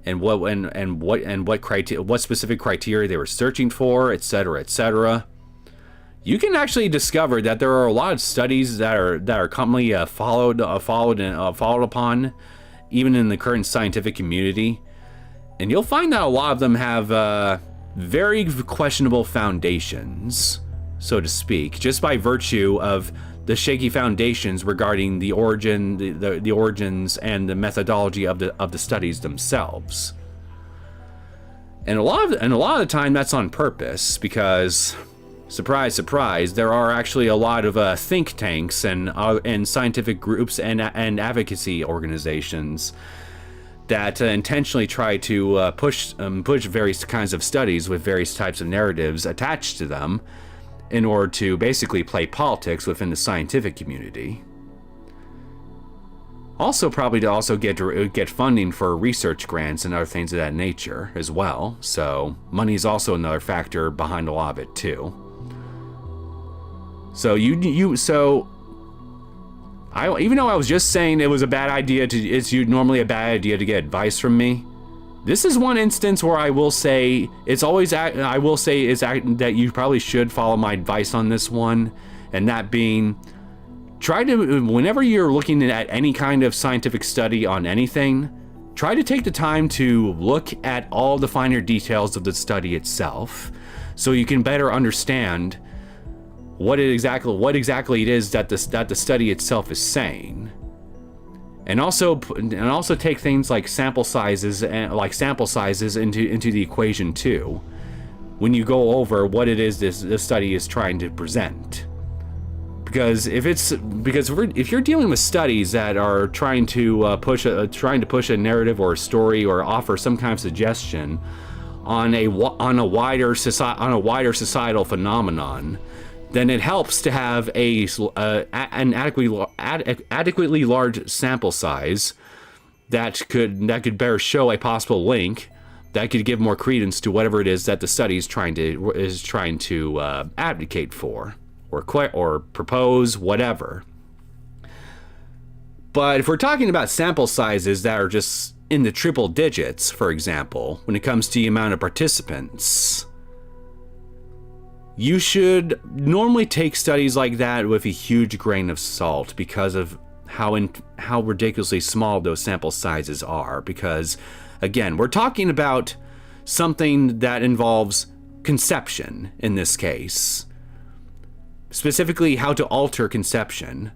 and what specific criteria they were searching for, etc., etc. You can actually discover that there are a lot of studies that are commonly followed upon, even in the current scientific community, and you'll find that a lot of them have very questionable foundations, so to speak, just by virtue of the shaky foundations regarding the origins and the methodology of the studies themselves. And a lot of the time that's on purpose because, surprise, surprise, there are actually a lot of think tanks and scientific groups and advocacy organizations that intentionally try to push various kinds of studies with various types of narratives attached to them, in order to basically play politics within the scientific community. Also, probably to also get funding for research grants and other things of that nature as well. So money is also another factor behind a lot of it too. So even though I was just saying it was a bad idea it's normally a bad idea to get advice from me, this is one instance where I will say that you probably should follow my advice on this one, and that being, whenever you're looking at any kind of scientific study on anything, try to take the time to look at all the finer details of the study itself, so you can better understand what exactly it is that the study itself is saying. And also take things like sample sizes into the equation too, when you go over what it is this study is trying to present. Because if you're dealing with studies that are trying to push a narrative or a story or offer some kind of suggestion on a wider societal phenomenon, then it helps to have an adequately large sample size that could better show a possible link that could give more credence to whatever it is that the study is trying to advocate for or propose, whatever. But if we're talking about sample sizes that are just in the triple digits, for example, when it comes to the amount of participants, you should normally take studies like that with a huge grain of salt because of how ridiculously small those sample sizes are. Because, again, we're talking about something that involves conception in this case. Specifically, how to alter conception.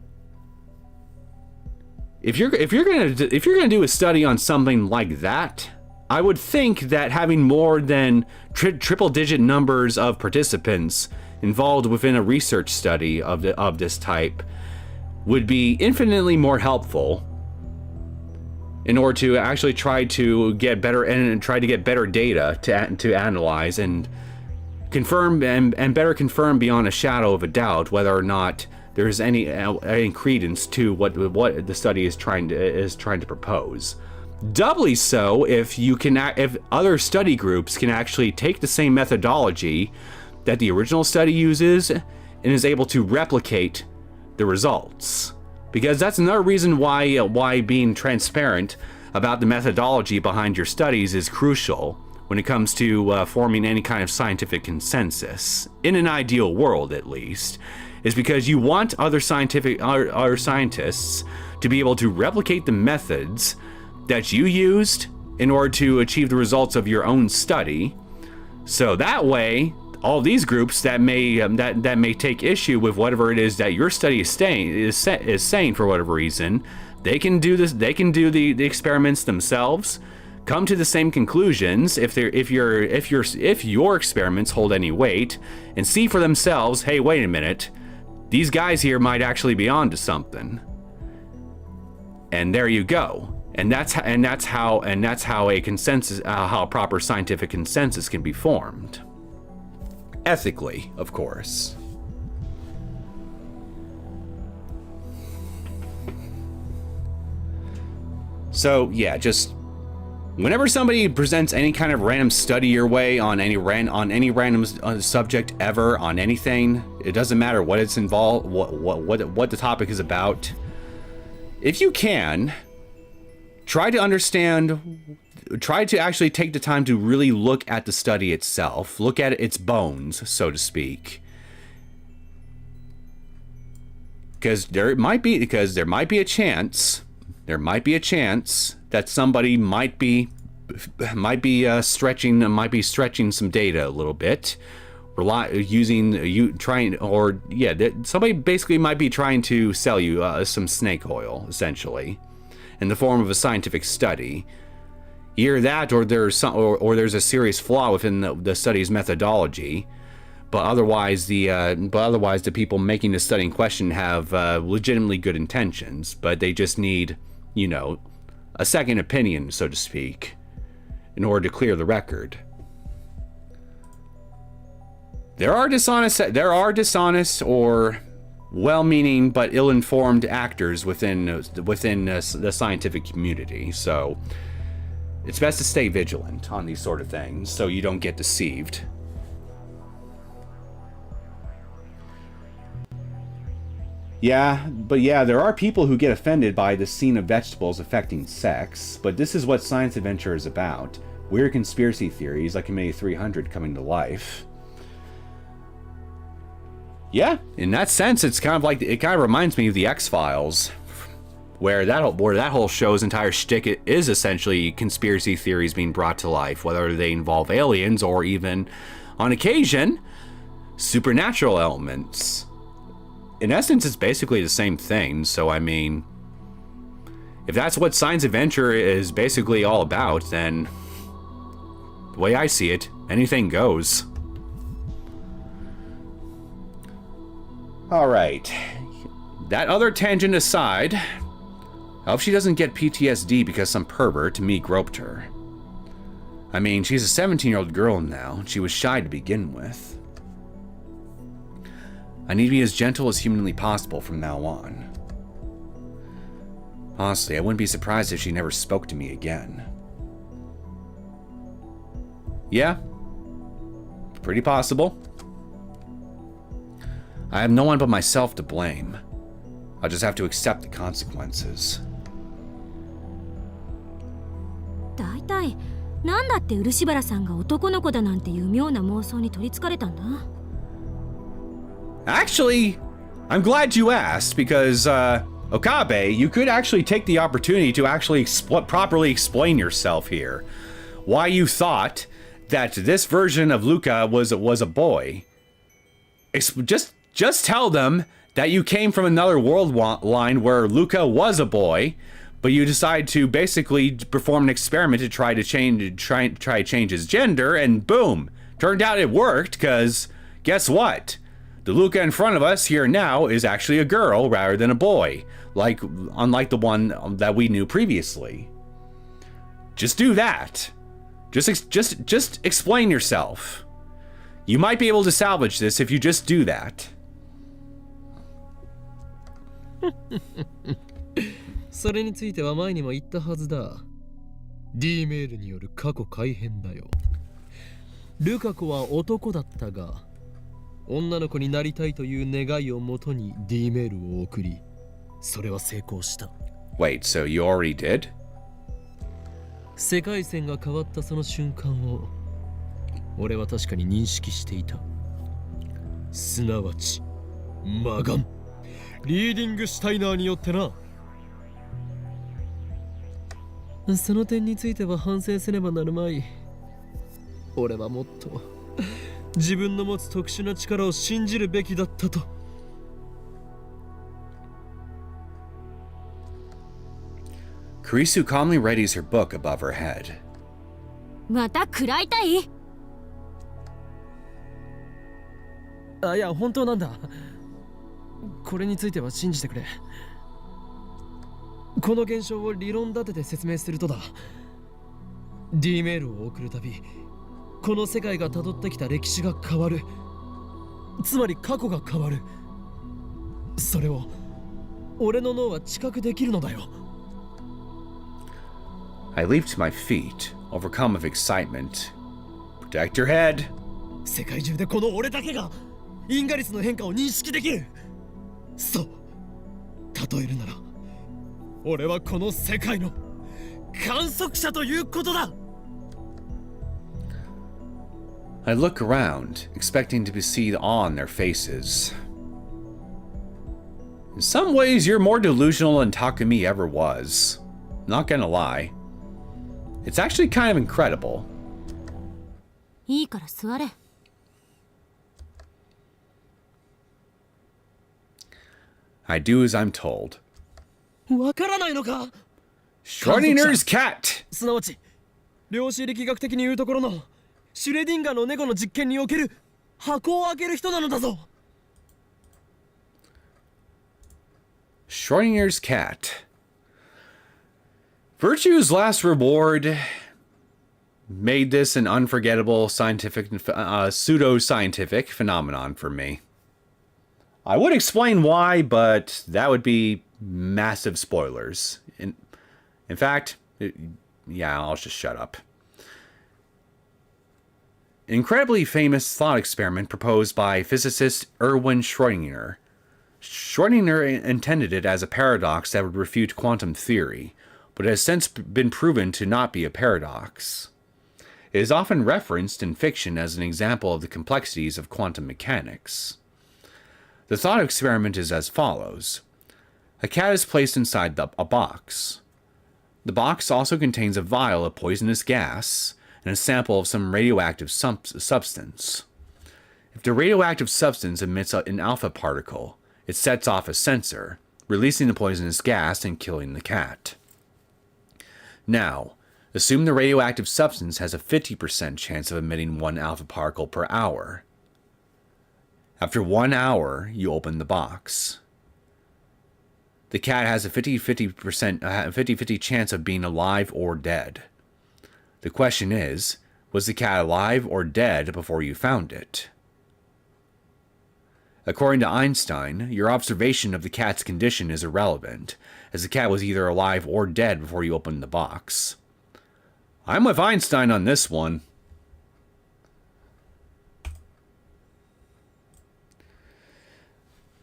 If you're gonna do a study on something like that, I would think that having more than triple-digit numbers of participants involved within a research study of this type would be infinitely more helpful in order to actually try to get better and try to get better data to analyze and confirm and better confirm beyond a shadow of a doubt whether or not there's any credence to what the study is trying to propose. Doubly so if other study groups can actually take the same methodology that the original study uses and is able to replicate the results. Because that's another reason why being transparent about the methodology behind your studies is crucial when it comes to forming any kind of scientific consensus, in an ideal world at least, is because you want other scientists to be able to replicate the methods that you used in order to achieve the results of your own study. So that way, all these groups that may take issue with whatever it is that your study is saying for whatever reason, they can do this. They can do the experiments themselves, come to the same conclusions if your experiments hold any weight, and see for themselves, hey, wait a minute, these guys here might actually be onto something. And there you go. And that's how a consensus, how a proper scientific consensus can be formed. Ethically, of course. So yeah, just whenever somebody presents any kind of random study your way on any random subject ever, on anything, it doesn't matter what it's involved, what the topic is about. If you can, try to actually take the time to really look at the study itself, look at its bones, so to speak. Because there might be a chance that somebody might be stretching some data a little bit, somebody basically might be trying to sell you some snake oil, essentially, in the form of a scientific study. Either that, or there's a serious flaw within the study's methodology. But otherwise, the people making the study in question have legitimately good intentions, but they just need, a second opinion, so to speak, in order to clear the record. There are dishonest or well-meaning but ill-informed actors within the scientific community, so it's best to stay vigilant on these sort of things so you don't get deceived. Yeah, there are people who get offended by the scene of vegetables affecting sex, but this is what Science Adventure is about. Weird conspiracy theories like Committee 300 coming to life. Yeah, in that sense, it kind of reminds me of the X-Files, where that whole show's entire shtick is essentially conspiracy theories being brought to life, whether they involve aliens or even, on occasion, supernatural elements. In essence, it's basically the same thing, so I mean, if that's what Science Adventure is basically all about, then the way I see it, anything goes. Alright, that other tangent aside, I hope she doesn't get PTSD because some pervert, me, groped her. I mean, she's a 17-year-old girl now, and she was shy to begin with. I need to be as gentle as humanly possible from now on. Honestly, I wouldn't be surprised if she never spoke to me again. Yeah, pretty possible. I have no one but myself to blame. I'll just have to accept the consequences. だいたいなんだって漆原さんが男の子だなんていう妙な妄想に取りつかれたんだ Actually, I'm glad you asked, because, Okabe, you could actually take the opportunity to actually properly explain yourself here. Why you thought that this version of Luka was a boy. Just tell them that you came from another world line where Luka was a boy, but you decided to basically perform an experiment to try to change his gender, and boom, turned out it worked, because guess what? The Luka in front of us here now is actually a girl rather than a boy, unlike the one that we knew previously. Just do that. Just explain yourself. You might be able to salvage this if you just do that. それについては前にも言ったはずだ。D メールによる過去改変だよ。ルカ子は男だったが、女の子になりたいという願いをもとに D メールを送り、それは成功した。Wait, so you already did? 世界線が変わったその瞬間を、俺は確かに認識していた。すなわち、魔眼。リーディングシュタイナーによってな。その点については反省せねばなるまい。俺はもっと自分の持つ特殊な力を信じるべきだったと。Kurisu calmly readies her book above her head. また食らいたい？いや、本当なんだ。これについては信じてくれ。この現象を理論立てて説明するとだ。D メールを送るたび、この世界が辿ってきた歴史が変わる。つまり過去が変わる。それを俺の脳は知覚できるのだよ。I leap to my feet, overcome of excitement. Protect your head. 世界中でこの俺だけがインガリスの変化を認識できる。そう。例えるなら、俺はこの世界の観測者ということだ。I look around, expecting to see the awe on their faces. In some ways, you're more delusional than Takumi ever was. Not gonna lie. It's actually kind of incredible. いいから座れ。I do as I'm told. わからないのか？ Schrodinger's cat! すなわち、量子力学的に言うところのシュレディンガーの猫の実験における箱を開ける人なのだぞ。Schrodinger's cat. Virtue's last reward made this an unforgettable scientific, pseudo-scientific phenomenon for me. I would explain why, but that would be massive spoilers. In fact, yeah, I'll just shut up. An incredibly famous thought experiment proposed by physicist Erwin Schrödinger. Schrödinger intended it as a paradox that would refute quantum theory, but it has since been proven to not be a paradox. It is often referenced in fiction as an example of the complexities of quantum mechanics. The thought experiment is as follows. A cat is placed inside a box. The box also contains a vial of poisonous gas and a sample of some radioactive substance. If the radioactive substance emits an alpha particle, it sets off a sensor, releasing the poisonous gas and killing the cat. Now, assume the radioactive substance has a 50% chance of emitting one alpha particle per hour. After 1 hour, you open the box. The cat has a 50-50 chance of being alive or dead. The question is, was the cat alive or dead before you found it? According to Einstein, your observation of the cat's condition is irrelevant, as the cat was either alive or dead before you opened the box. I'm with Einstein on this one.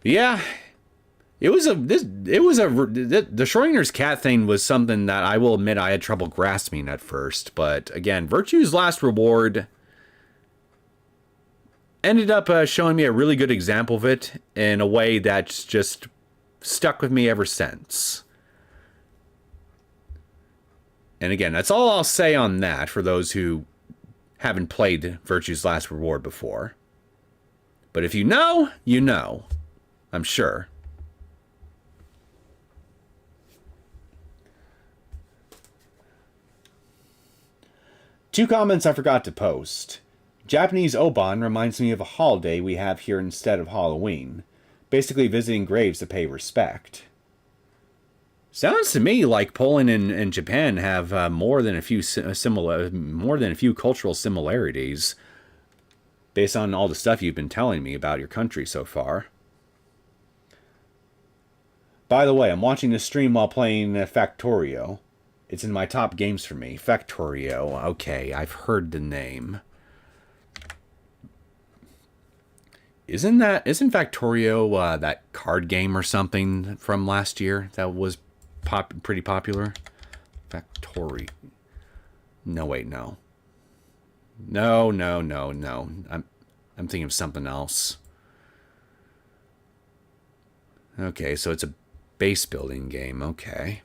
Yeah, the Schrodinger's cat thing was something that I will admit I had trouble grasping at first, but again, Virtue's last reward ended up showing me a really good example of it in a way that's just stuck with me ever since. And again, that's all I'll say on that for those who haven't played Virtue's Last Reward before. But if you know, you know. I'm sure. Two comments I forgot to post. Japanese Oban reminds me of a holiday we have here instead of Halloween. Basically visiting graves to pay respect. Sounds to me like Poland and Japan have more than a few cultural similarities, based on all the stuff you've been telling me about your country so far. By the way, I'm watching this stream while playing Factorio. It's in my top games for me. Factorio. Okay, I've heard the name. Isn't Factorio that card game or something from last year that was pretty popular? Factorio. No, wait, no. No. I'm thinking of something else. Okay, so it's a base building game. Okay.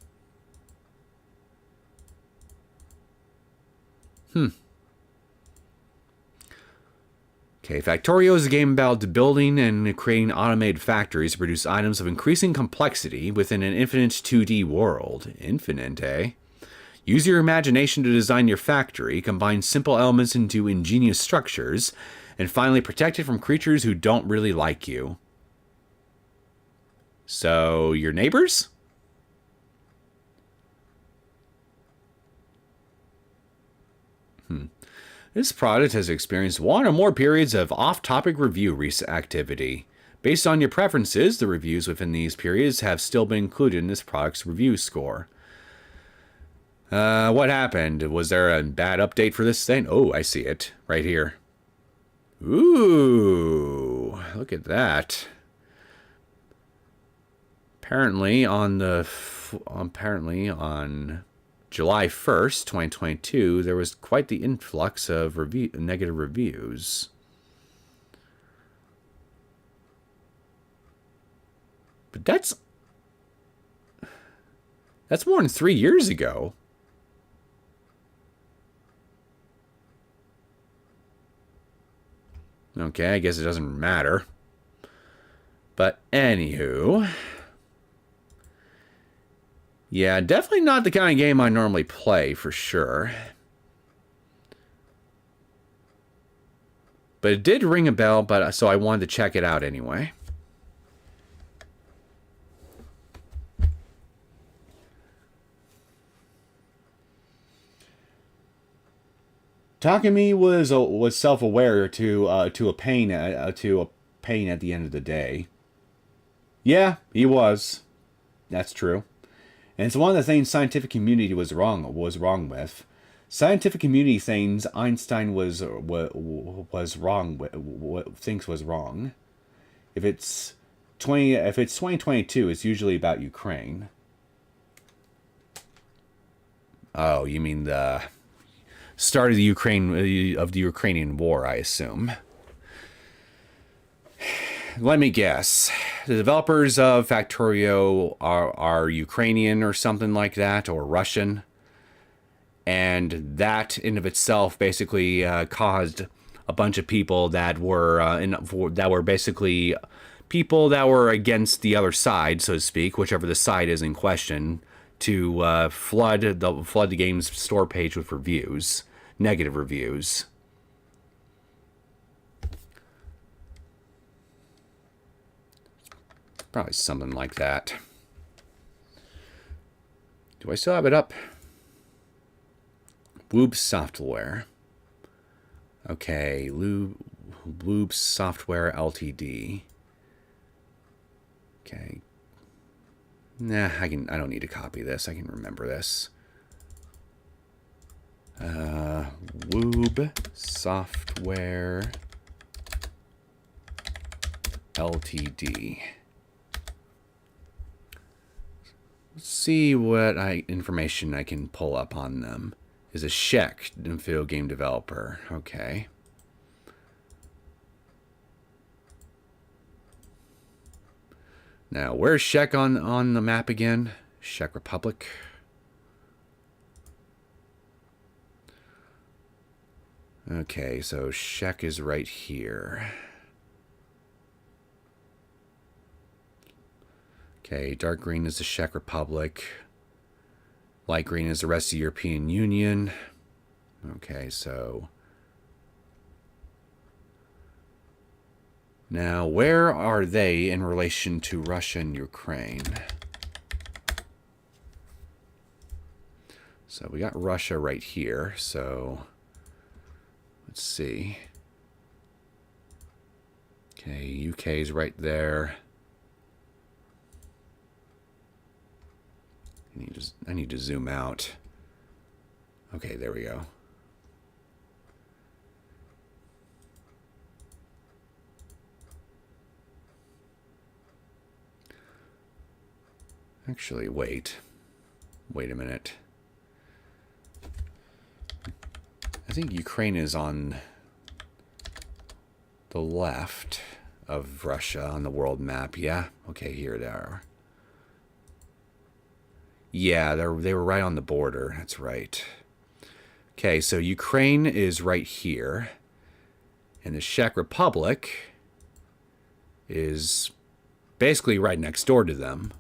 Okay, Factorio is a game about building and creating automated factories to produce items of increasing complexity within an infinite 2D world. Infinite, eh? Use your imagination to design your factory, combine simple elements into ingenious structures, and finally protect it from creatures who don't really like you. So, your neighbors? This product has experienced one or more periods of off-topic review activity. Based on your preferences, the reviews within these periods have still been included in this product's review score. What happened? Was there a bad update for this thing? Oh, I see it. Right here. Ooh, look at that. Apparently on July 1st, 2022, there was quite the influx of negative reviews. But that's more than 3 years ago. Okay, I guess it doesn't matter. But anywho, yeah, definitely not the kind of game I normally play, for sure. But it did ring a bell, so I wanted to check it out anyway. Takumi was self-aware to a pain at the end of the day. Yeah, he was. That's true. And it's one of the things scientific community was wrong with. Scientific community things Einstein was wrong with, thinks was wrong. If it's 2022, it's usually about Ukraine. Oh, you mean the start of the Ukrainian war, I assume. Let me guess. The developers of Factorio are Ukrainian or something like that, or Russian. And that in of itself basically caused a bunch of people that were basically people that were against the other side, so to speak, whichever the side is in question, to flood the game's store page with reviews, negative reviews. Probably something like that. Do I still have it up? Woob Software. Okay, Woob Software Ltd. Okay. Nah, I don't need to copy this. I can remember this. Woob Software Ltd. Let's see what information I can pull up on them. Is a Czech video game developer. Okay. Now, where's Czech on the map again? Czech Republic. Okay, so Czech is right here. Okay, dark green is the Czech Republic. Light green is the rest of the European Union. Okay, so Now, where are they in relation to Russia and Ukraine? So we got Russia right here, so let's see. Okay, UK's right there. I need to zoom out. Okay, there we go. Actually, wait a minute. I think Ukraine is on the left of Russia on the world map. Yeah, okay, here they are. Yeah, they were right on the border. That's right. Okay, so Ukraine is right here. And the Czech Republic is basically right next door to them.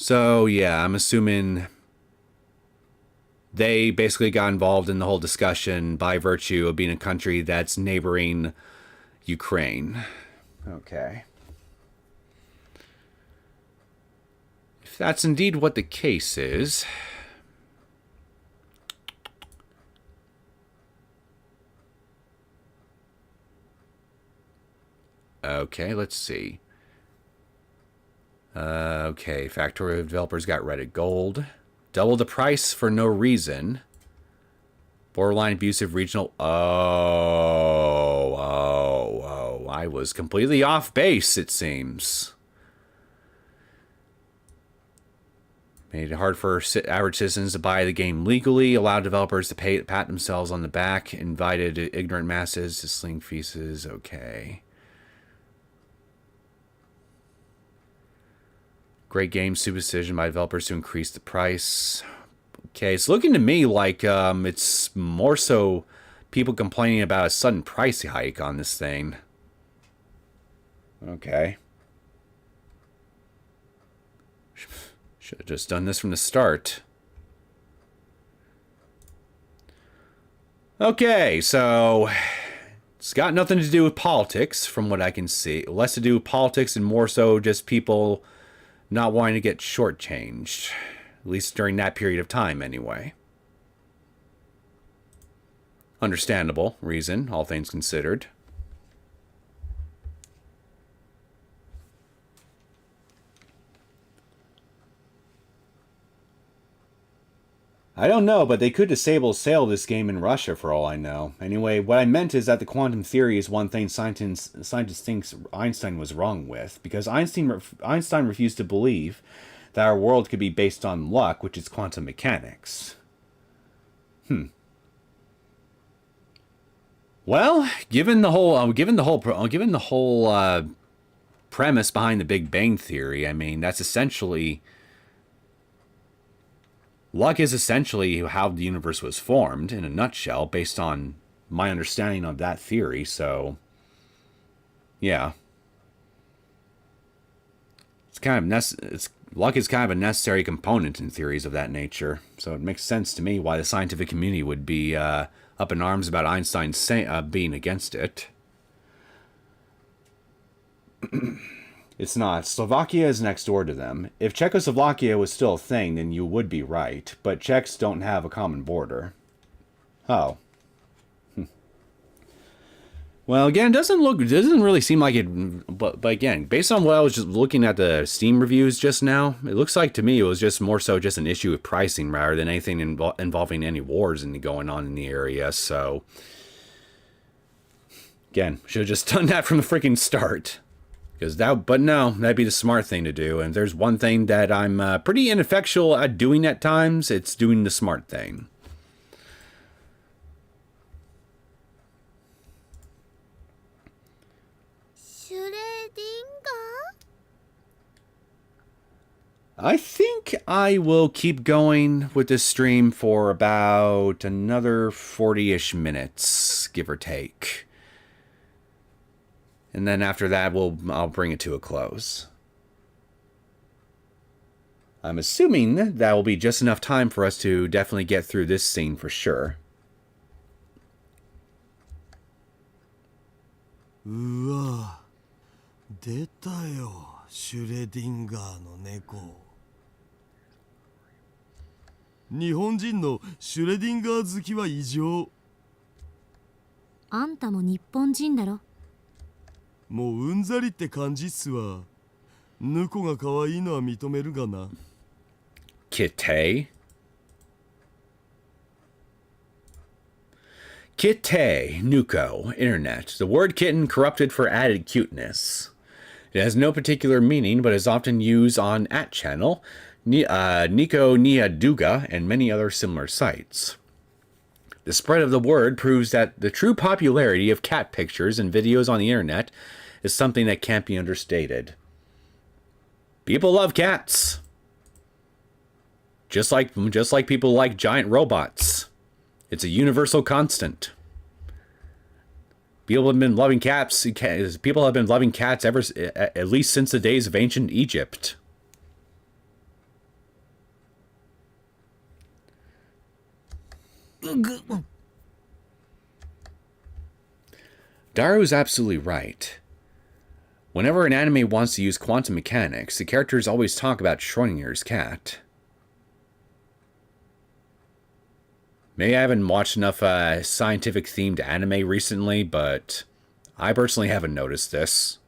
So, yeah, I'm assuming they basically got involved in the whole discussion by virtue of being a country that's neighboring Ukraine. Okay. If that's indeed what the case is... Okay, let's see. Okay, Factorio developers got Reddit Gold. Double the price for no reason. Borderline abusive regional... Oh, I was completely off base, it seems. Made it hard for average citizens to buy the game legally. Allowed developers to pat themselves on the back. Invited ignorant masses to sling feces. Okay. Great game superstition by developers to increase the price. Okay, it's looking to me like it's more so people complaining about a sudden price hike on this thing. Okay. Should have just done this from the start. Okay, so it's got nothing to do with politics from what I can see. Less to do with politics and more so just people not wanting to get shortchanged. At least during that period of time, anyway. Understandable reason, all things considered. I don't know, but they could disable sale of this game in Russia for all I know. Anyway, what I meant is that the quantum theory is one thing scientists think Einstein was wrong with, because Einstein refused to believe that our world could be based on luck, which is quantum mechanics. Well, given the whole premise behind the Big Bang Theory, I mean, that's essentially... Luck is essentially how the universe was formed, in a nutshell, based on my understanding of that theory, so... Yeah. It's kind of luck is kind of a necessary component in theories of that nature, so it makes sense to me why the scientific community would be up in arms about Einstein being against it. It's not. Slovakia is next door to them. If Czechoslovakia was still a thing, then you would be right. But Czechs don't have a common border. Oh. Well, again, it doesn't really seem like it. But again, based on what I was just looking at the Steam reviews just now, it looks like to me it was just more so just an issue of pricing rather than anything involving any wars going on in the area. So, again, should have just done that from the freaking start. But no, that'd be the smart thing to do. And there's one thing that I'm pretty ineffectual at doing at times. It's doing the smart thing. I think I will keep going with this stream for about another 40-ish minutes, give or take. And then after that, I'll bring it to a close. I'm assuming that will be just enough time for us to definitely get through this scene for sure. うわ、出たよ、シュレディンガーの猫。日本人のシュレディンガー好きは異常。あんたも日本人だろ。もううんざりって感じっすわ。猫が可愛いのは認めるがな。Kite. Kite, Nuko, Internet. The word kitten corrupted for added cuteness. It has no particular meaning, but is often used on @channel, Nico Nia Duga, and many other similar sites. The spread of the word proves that the true popularity of cat pictures and videos on the internet is something that can't be understated. People love cats. Just like people like giant robots. It's a universal constant. People have been loving cats. People have been loving cats ever, at least since the days of ancient Egypt. Daru's absolutely right. Whenever an anime wants to use quantum mechanics, the characters always talk about Schrodinger's cat. Maybe I haven't watched enough scientific-themed anime recently, but I personally haven't noticed this.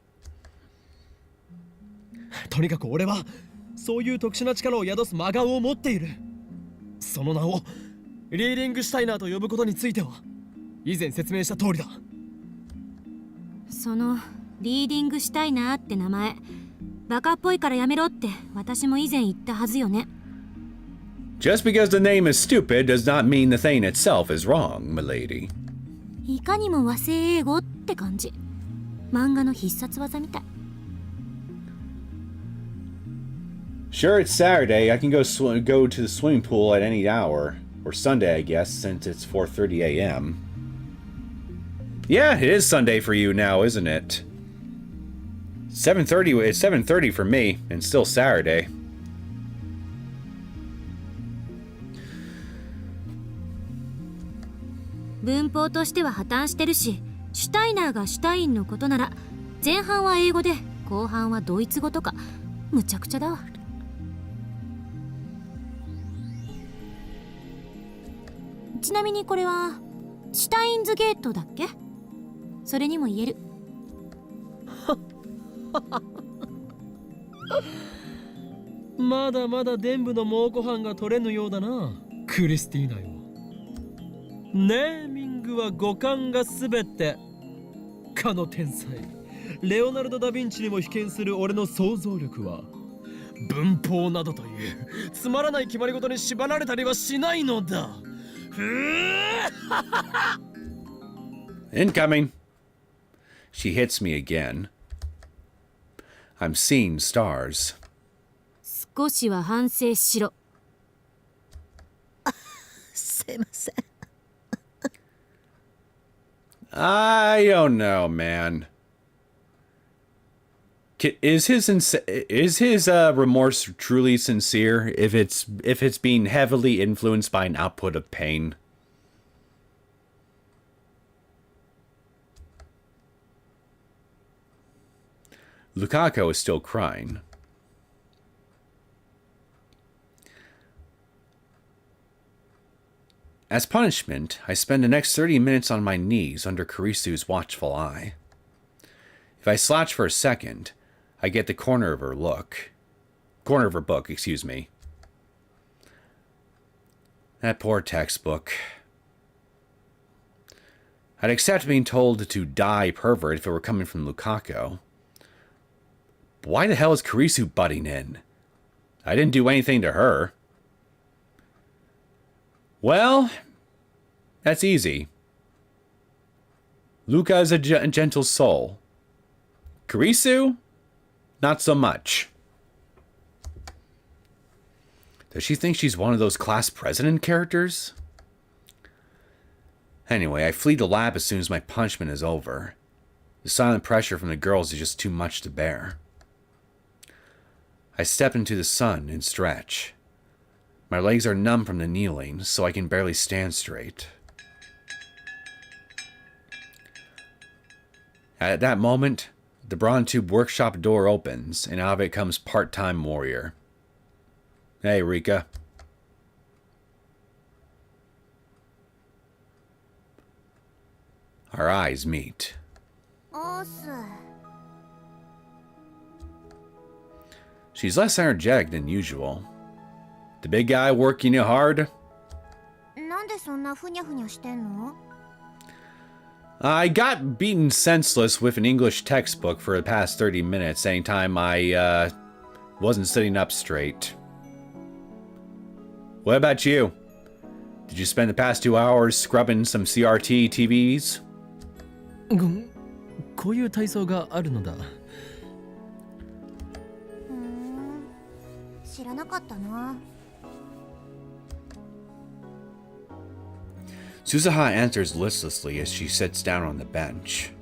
とにかく俺はそういう特殊な力を宿す魔眼を持っている。その名をリーディングシュタイナーと呼ぶことについては以前説明した通りだ。そのリーディングしたいなって名前、バカっぽいからやめろって私も以前言ったはずよね。Just because the name is stupid does not mean the thing itself is wrong, milady. いかにも和製英語って感じ。漫画の必殺技みたい。Sure, it's Saturday. I can go to the swimming pool at any hour. Or Sunday, I guess, since it's 4:30 a.m. Yeah, it is Sunday for you now, isn't it? 7:30. It's 7:30 for me, and still Saturday.「文法としては破綻してるし、シュタイナーがシュタインのことなら前半は英語で後半はドイツ語とかむちゃくちゃだわ。ちなみにこれはシュタインズゲートだっけ？それにも言える。まだまだ伝部の猛虎犯が取れぬようだな、クリスティーナよ。ネーミングは五感がすべて。かの天才レオナルド・ダ・ヴィンチにも被験する俺の想像力は文法などというつまらない決まり事に縛られたりはしないのだ。Incoming. She hits me again. I'm seeing stars. 少しは反省しろ。すいません。I don't know, man. Is his remorse truly sincere if it's being heavily influenced by an output of pain? Lukaku is still crying. As punishment, I spend the next 30 minutes on my knees under Karisu's watchful eye. If I slouch for a second, I get the corner of her book, excuse me. That poor textbook. I'd accept being told to die pervert if it were coming from Lukaku. But why the hell is Karisu butting in? I didn't do anything to her. Well, that's easy. Luka is a gentle soul. Karisu? Not so much. Does she think she's one of those class president characters? Anyway, I flee the lab as soon as my punishment is over. The silent pressure from the girls is just too much to bear. I step into the sun and stretch. My legs are numb from the kneeling, so I can barely stand straight. At that moment, the Brawn Tube workshop door opens, and out of it comes part-time warrior. Hey, Rika. Our eyes meet. おーす。 She's less energetic than usual. The big guy working you hard? なんでそんなふにゃふにゃしてんの？ I got beaten senseless with an English textbook for the past 30 minutes anytime I wasn't sitting up straight. What about you? Did you spend the past 2 hours scrubbing some CRT TVs? こういう体操があるのだ。知らなかったな。 Suzuha answers listlessly as she sits down on the bench.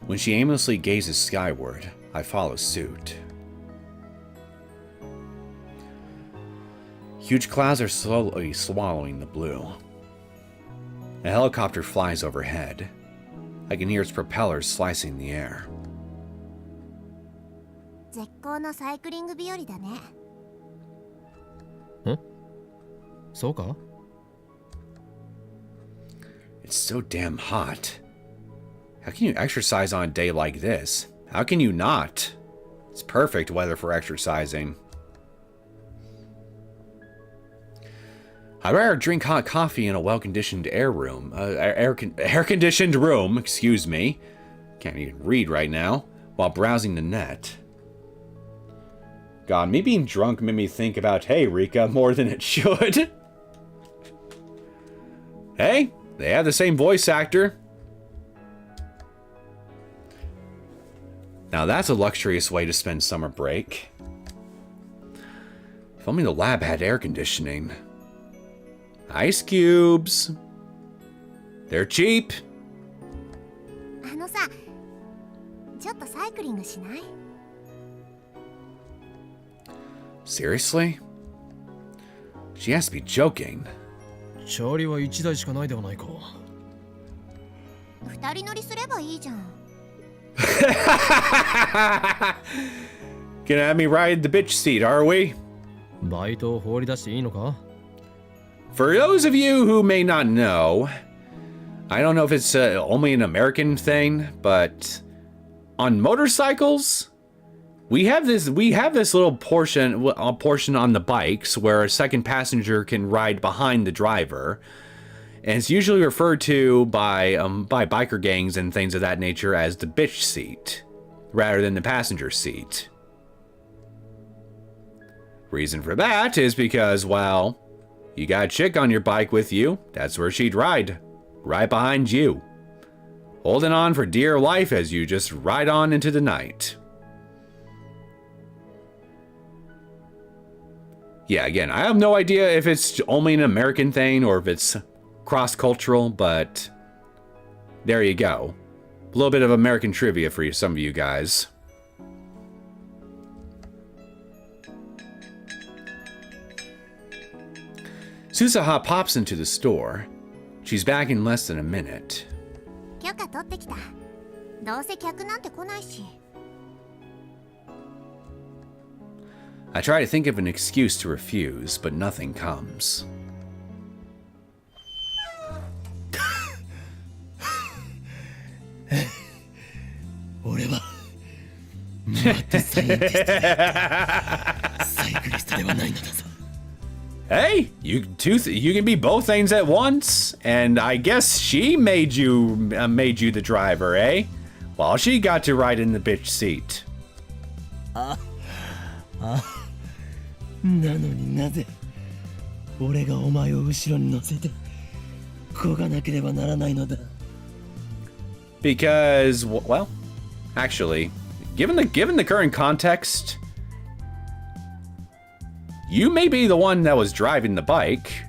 When she aimlessly gazes skyward, I follow suit. Huge clouds are slowly swallowing the blue. A helicopter flies overhead. I can hear its propellers slicing the air. 絶好のサイクリング日和だね。そうか？ It's so damn hot. How can you exercise on a day like this? How can you not? It's perfect weather for exercising. I'd rather drink hot coffee in a well-conditioned air-conditioned room, excuse me. Can't even read right now, while browsing the net. God, me being drunk made me think about, hey, Rika, more than it should. Hey, they have the same voice actor. Now that's a luxurious way to spend summer break. If only the lab had air conditioning. Ice cubes. They're cheap. あのさ、ちょっとサイクリングしない？ Seriously? She has to be joking. チャーリーは1台しかないではないか。二人乗りすればいいじゃん。Gonna have me ride the bitch seat, are we? バイトを放り出していいのか？ For those of you who may not know, I don't know if it's only an American thing, but on motorcycles, we have this little portion on the bikes where a second passenger can ride behind the driver, and it's usually referred to by biker gangs and things of that nature as the bitch seat, rather than the passenger seat. Reason for that is because, well, you got a chick on your bike with you, that's where she'd ride, right behind you, holding on for dear life as you just ride on into the night. Yeah, again, I have no idea if it's only an American thing or if it's cross-cultural, but there you go. A little bit of American trivia for some of you guys. Suzuha pops into the store. She's back in less than a minute. 許可取ってきた。どうせ客なんて来ないし。 I try to think of an excuse to refuse, but nothing comes. 俺はマッドサイエンティストでサイクリストではないのだぞ。 Hey, you can be both things at once, and I guess she made you the driver, eh? Well, she got to ride in the bitch seat. なのになぜ俺がお前を後ろに乗せて漕がなければならないのだ。 Because, well, actually, given the current context, you may be the one that was driving the bike,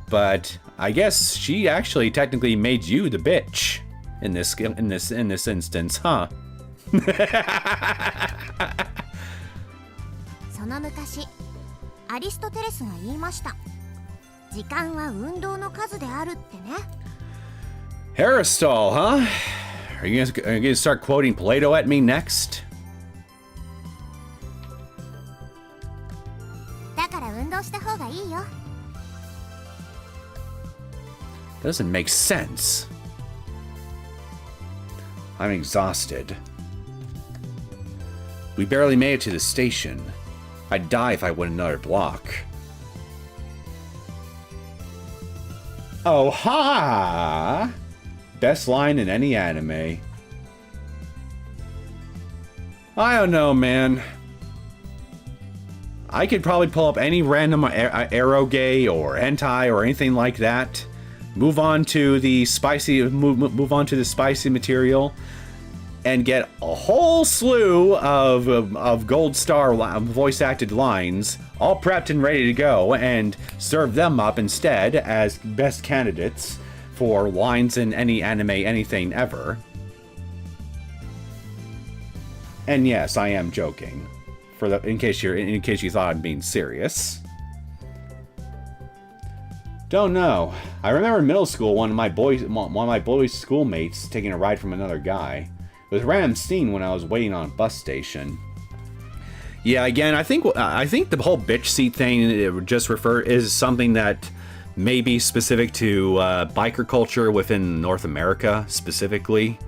but I guess she actually technically made you the bitch in this instance, huh? その昔アリストテレスが言いました。時間は運動の数であるってね。 Aristotle, huh? Are you gonna start quoting Plato at me next? だから運動した方がいいよ。 Doesn't make sense. I'm exhausted. We barely made it to the station. I'd die if I went another block. Oh, ha! Best line in any anime. I don't know, man. I could probably pull up any random eroge or hentai or anything like that. Move on to the spicy material, and get a whole slew of gold star voice acted lines, all prepped and ready to go, and serve them up instead as best candidates for lines in any anime, anything ever. And yes, I am joking. In case you thought I'm being serious. Don't know. I remember in middle school one of my boys' schoolmates taking a ride from another guy. It was a random scene when I was waiting on a bus station. Yeah, again, I think the whole bitch seat thing is something that may be specific to biker culture within North America specifically.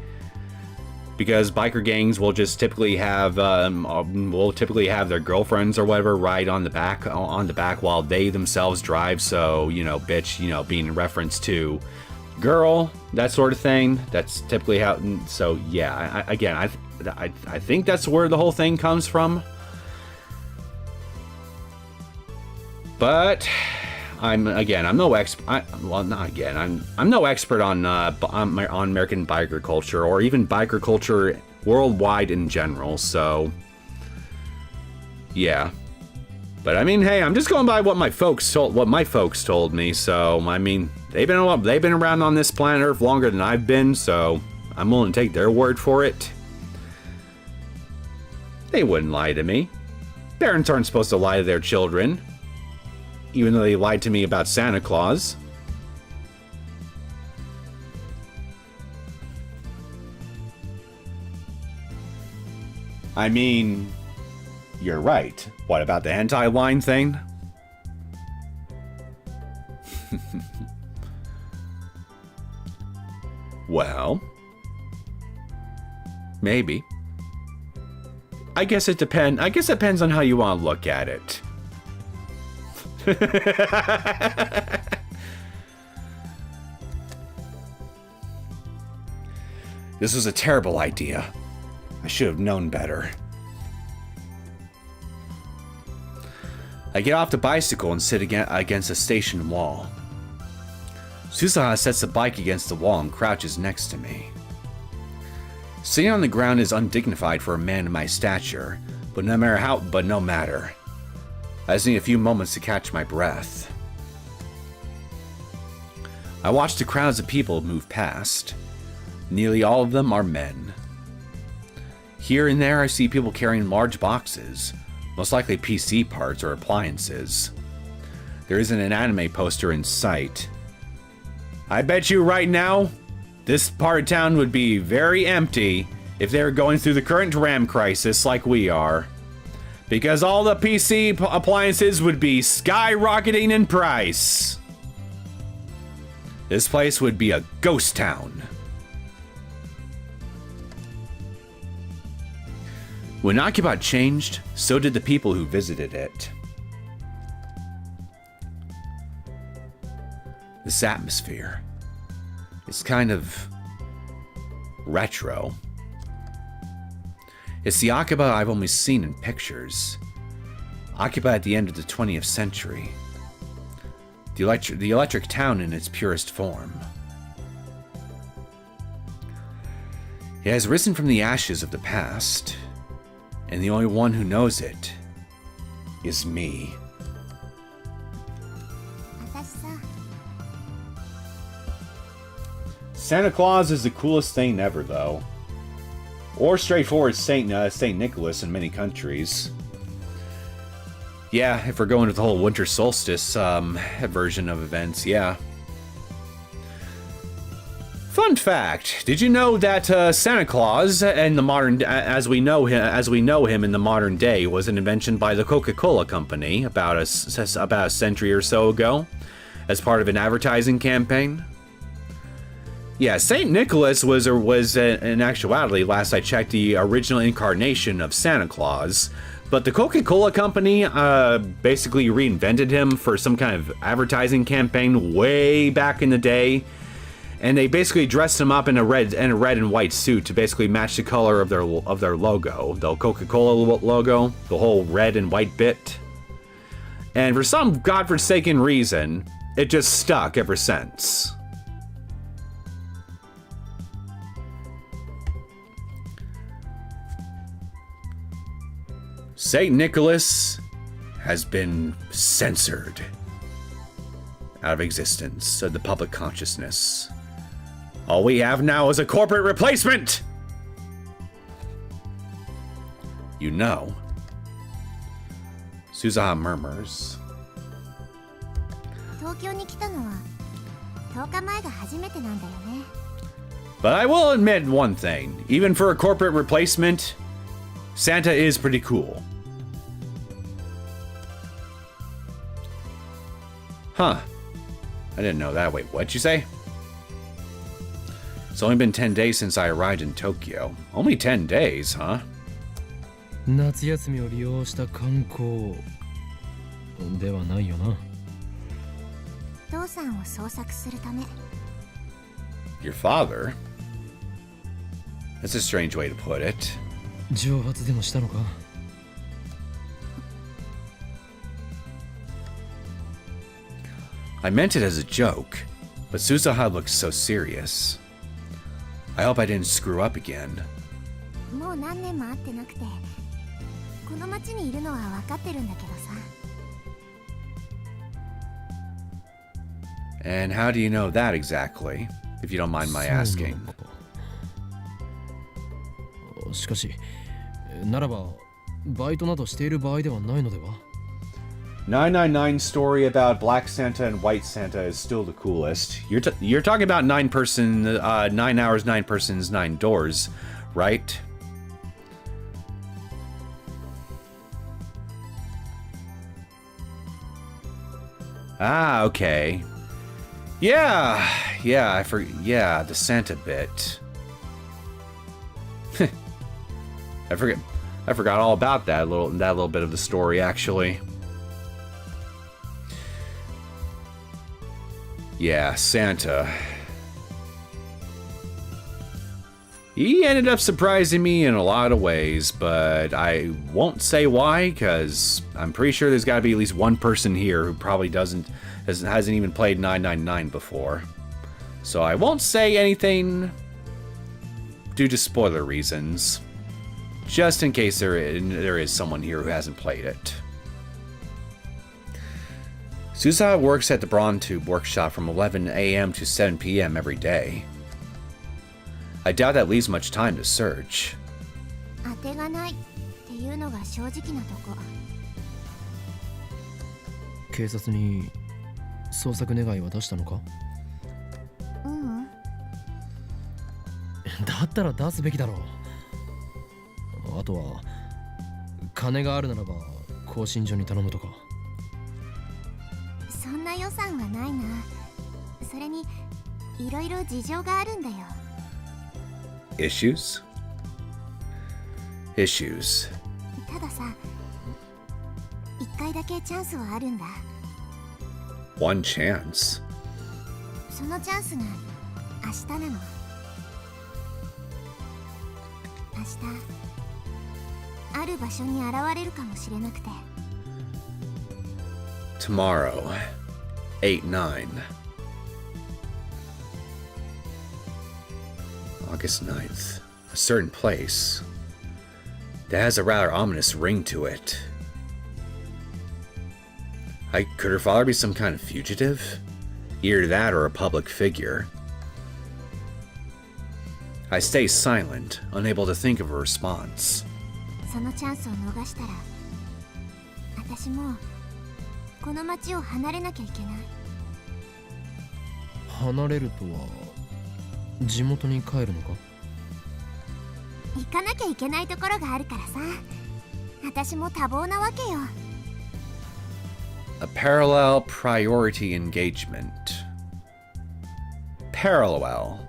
Because biker gangs will just typically have their girlfriends or whatever ride on the back while they themselves drive. So, you know, bitch, you know, being in reference to girl, that sort of thing. That's typically how. So yeah, I think that's where the whole thing comes from. But I'm no expert on American biker culture or even biker culture worldwide in general. So yeah, but I mean, hey, I'm just going by what my folks told me. So I mean, they've been around on this planet Earth longer than I've been, so I'm willing to take their word for it. They wouldn't lie to me. Parents aren't supposed to lie to their children. Even though they lied to me about Santa Claus. I mean, you're right. What about the hentai line thing? Well, maybe. I guess it depends on how you want to look at it. This was a terrible idea. I should have known better. I get off the bicycle and sit against a station wall. Susaha sets the bike against the wall and crouches next to me. Sitting on the ground is undignified for a man of my stature, but no matter. I just need a few moments to catch my breath. I watch the crowds of people move past. Nearly all of them are men. Here and there I see people carrying large boxes, most likely PC parts or appliances. There isn't an anime poster in sight. I bet you right now, this part of town would be very empty if they were going through the current RAM crisis like we are. Because all the PC appliances would be skyrocketing in price. This place would be a ghost town. When Akiba changed, so did the people who visited it. This atmosphere is kind of retro. It's the Akiba I've only seen in pictures. Akiba at the end of the 20th century. The electric town in its purest form. It has risen from the ashes of the past, and the only one who knows it is me. Santa Claus is the coolest thing ever, though. Or straightforward Saint Nicholas in many countries. Yeah, if we're going with the whole winter solstice version of events, yeah. Fun fact: did you know that Santa Claus, in the modern, as we know him in the modern day, was an invention by the Coca-Cola Company about a century or so ago, as part of an advertising campaign? Yeah, Saint Nicholas was in actuality, last I checked, the original incarnation of Santa Claus, but the Coca-Cola Company basically reinvented him for some kind of advertising campaign way back in the day. And they basically dressed him up in a red and white suit to basically match the color of their logo, the Coca-Cola logo, the whole red and white bit. And for some godforsaken reason, it just stuck ever since. Saint Nicholas has been censored out of existence of the public consciousness. All we have now is a corporate replacement! You know. Suzaha murmurs. 東京に来たのは10日前が初めてなんだよね。 But I will admit one thing. Even for a corporate replacement, Santa is pretty cool. Huh. I didn't know that. Wait, what'd you say? It's only been 10 days since I arrived in Tokyo. Only 10 days, huh? 夏休みを利用した観光ではないよな。父さんを捜索するため。 Your father? That's a strange way to put it. 蒸発でもしたのか？ I meant it as a joke, but Suzaha looked so serious. I hope I didn't screw up again. もう何年も会ってなくて、この町にいるのは分かってるんだけどさ。 And how do you know that exactly, if you don't mind my asking? しかし、ならばバイトなどしている場合ではないのでは？ 999's story about Black Santa and White Santa is still the coolest. You're talking about 9 hours, 9 persons, 9 doors, right? Ah, okay. Yeah, the Santa bit. I forgot all about that little bit of the story, actually. Yeah, Santa. He ended up surprising me in a lot of ways, but I won't say why, because I'm pretty sure there's got to be at least one person here who probably hasn't even played 999 before. So I won't say anything due to spoiler reasons, just in case there is someone here who hasn't played it. Suzaha works at the Braun Tube workshop from 11 a.m. to 7 p.m. every day. I doubt that leaves much time to search. 当てがないっていうのが正直なとこ。警察に捜索願いは出したのか？ううん。だったら出すべきだろう。あとは金があるならば更新所に頼むとか。そんな予算はないな。それにいろいろ事情があるんだよ。Issues? Issues. たださ、一回だけチャンスはあるんだ。One chance. そのチャンスが明日なの。明日、ある場所に現れるかもしれなくて。Tomorrow, 8/9. August 9th. A certain place. That has a rather ominous ring to it. Could her father be some kind of fugitive? Either that or a public figure. I stay silent, unable to think of a response. そのチャンスを逃したら、私私もこの町を離れなきゃいけない。離れるとは地元に帰るのか？行かなきゃいけないところがあるからさ。私も多忙なわけよ。A parallel priority engagement. Parallel.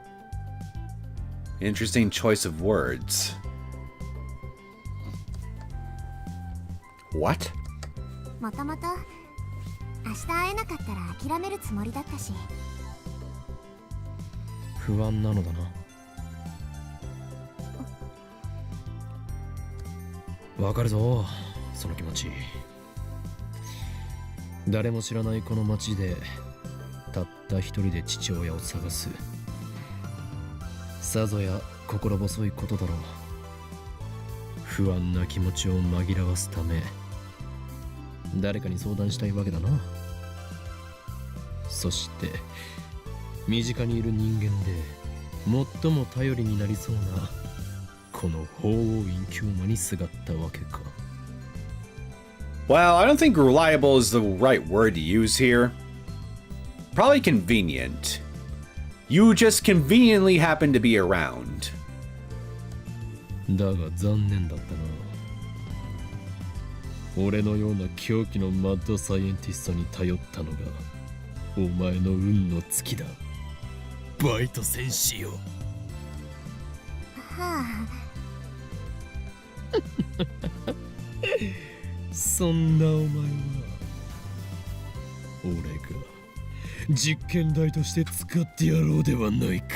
Interesting choice of words. What? もともと明日会えなかったら諦めるつもりだったし。不安なのだな。わかるぞ、その気持ち。誰も知らないこの町でたった一人で父親を探す、さぞや心細いことだろう。不安な気持ちを紛らわすため誰かに相談したいわけだな。そして身近にいる人間で最も頼りになりそうなこの法王院厩馬にすがったわけか。Well, I don't think reliable is the right word to use here. Probably convenient. You just conveniently happen to be around. だが残念だったな。俺のような狂気のマッドサイエンティストに頼ったのがお前の運の尽きだ。バイト戦士よ。はあ。そんなお前は俺が実験台として使ってやろうではないか。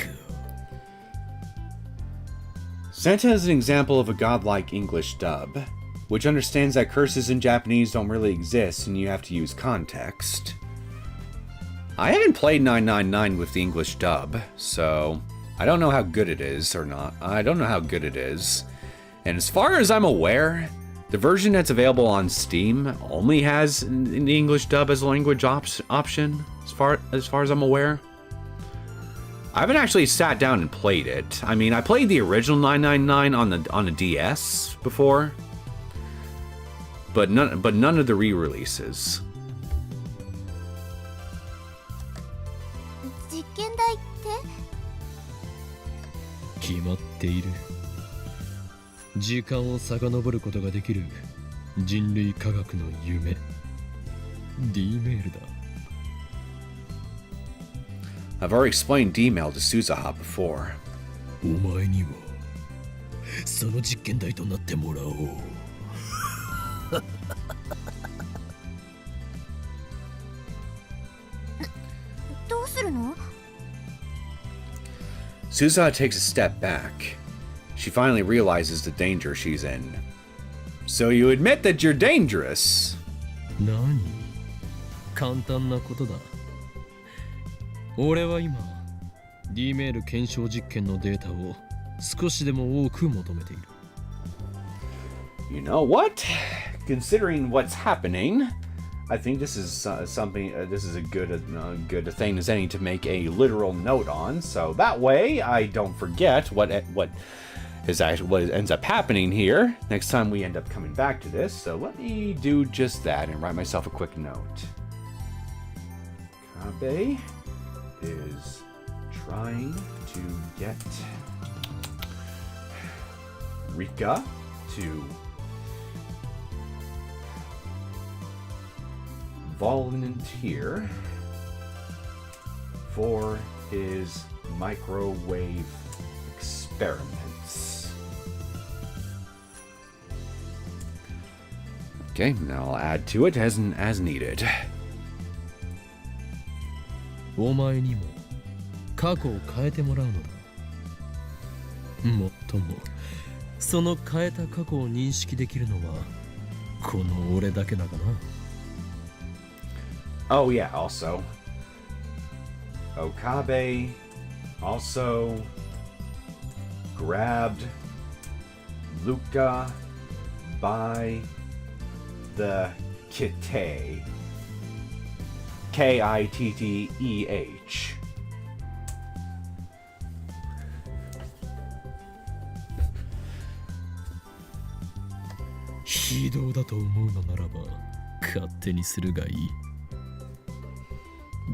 Santa is an example of a godlike English dub, which understands that curses in Japanese don't really exist and you have to use context. I haven't played 999 with the English dub, so I don't know how good it is or not. I don't know how good it is. And as far as I'm aware, the version that's available on Steam only has the English dub as a language option, as far as I'm aware. I haven't actually sat down and played it. I mean, I played the original 999 on the DS before, but none of the re-releases. 実験台って決まっている。時間を遡ることができる人類科学の夢 D メールだ。I've already explained D-mail to Suzaha before. お前にはその実験台となってもらおう。どうするの？ Suzaha takes a step back. She finally realizes the danger she's in. So you admit that you're dangerous? 何？簡単なことだ。俺は今 D メール検証実験のデータを少しでも多く求めている。You know what? Considering what's happening, I think this is something. This is a good thing as any to make a literal note on. So that way, I don't forget what ends up happening here next time we end up coming back to this. So let me do just that and write myself a quick note. Kabe is trying to get Rika to volunteer for his microwave experiments. Okay, now I'll add to it as needed. お前にも過去を変えてもらうのだ。もっともその変えた過去を認識できるのはこの俺だけだがな。Oh yeah, also Okabe also grabbed Luka by the Kitteh. Kitteh. 非道だと思うのならば勝手にするがいい。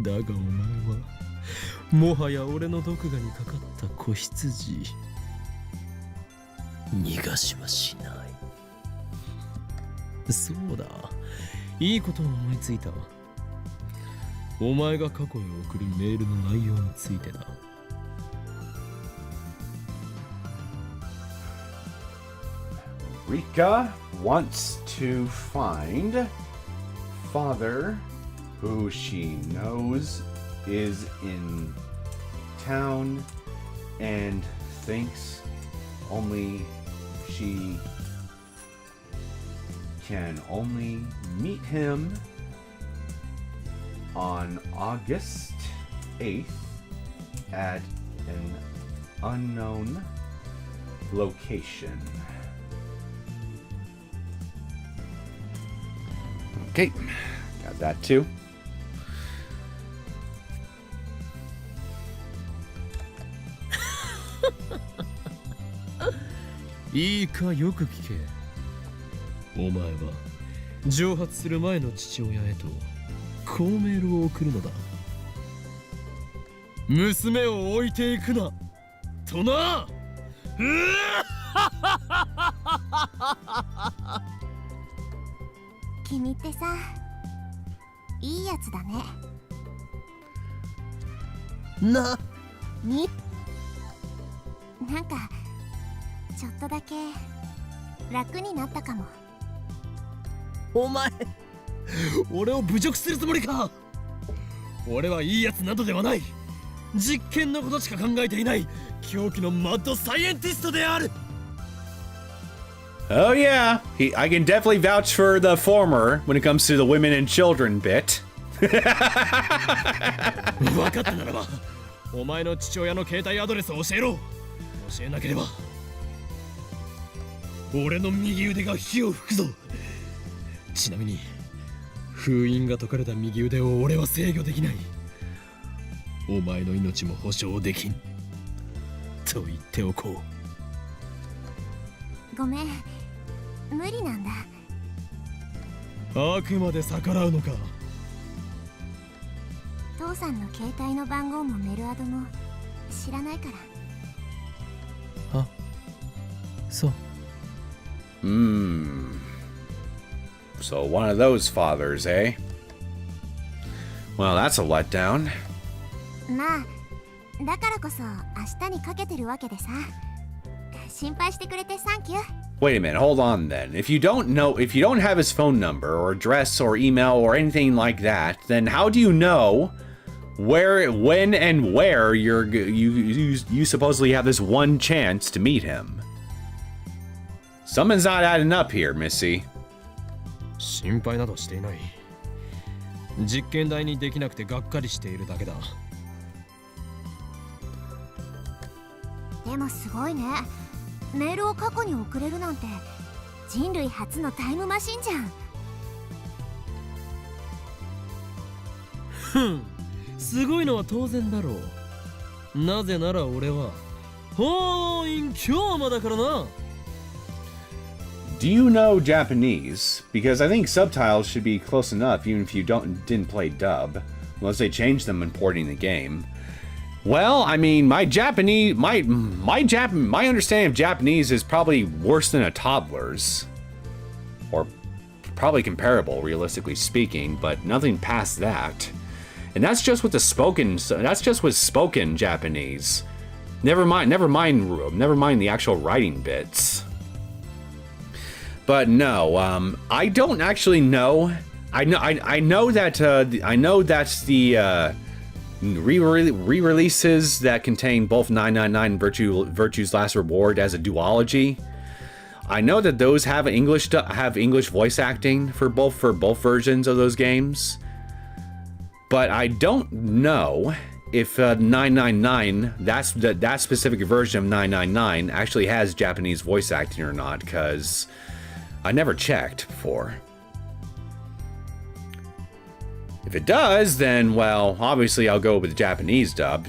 だがお前はもはや俺の毒牙にかかった子羊。逃がしはしない。そうだ、いいことを思いついたわ。お前が過去へ送るメールの内容についてだ。Rika wants to find father who she knows is in town and thinks only she can only meet him on August 8th at an unknown location. Okay, got that too.いいか、よく聞け。お前は蒸発する前の父親へとこうメールを送るのだ。娘を置いていくなとな。君ってさ、いいやつだね。なになんかちょっとだけ楽になったかも。お前、俺を侮辱するつもりか。俺はいいやつなどではない。実験のことしか考えていない狂気のマッドサイエンティストである。Oh yeah, I can definitely vouch for the former when it comes to the women and children bit. 分かったならば、お前の父親の携帯アドレスを教えろ。教えなければ俺の右腕が火を吹くぞ。ちなみに封印が解かれた右腕を俺は制御できない。お前の命も保証できんと言っておこごめん、無理なんだ。う。あくまで逆らうのか。父さんの携帯の番号もメルアドも知らないから。あ、そう。So one of those fathers, eh? Well, that's a letdown. まあ、だからこそ明日にかけてるわけでさ。心配してくれてサンキュー。Wait a minute, hold on then. If you don't have his phone number or address or email or anything like that, then how do you know where, when, and where you supposedly have this one chance to meet him? Something's not adding up here, Missy. 心配などしていない。実験台にできなくてがっかりしているだけだ。でもすごいね。メールを過去に送れるなんて人類初のタイムマシンじゃん。ふん、すごいのは当然だろう。なぜなら俺はホーイン京馬だからな。Do you know Japanese? Because I think subtitles should be close enough even if you didn't play dub, unless they change them when porting the game. Well, I mean, my understanding of Japanese is probably worse than a toddler's. Or probably comparable, realistically speaking, but nothing past that. And that's just with spoken Japanese. Never mind the actual writing bits. But no, I don't actually know. I know that's the re-releases that contain both 999 and Virtue's Last Reward as a duology. I know that those have English voice acting for both versions of those games. But I don't know if 999, that specific version of 999 actually has Japanese voice acting or not, because I never checked before. If it does, then, well, obviously I'll go with the Japanese dub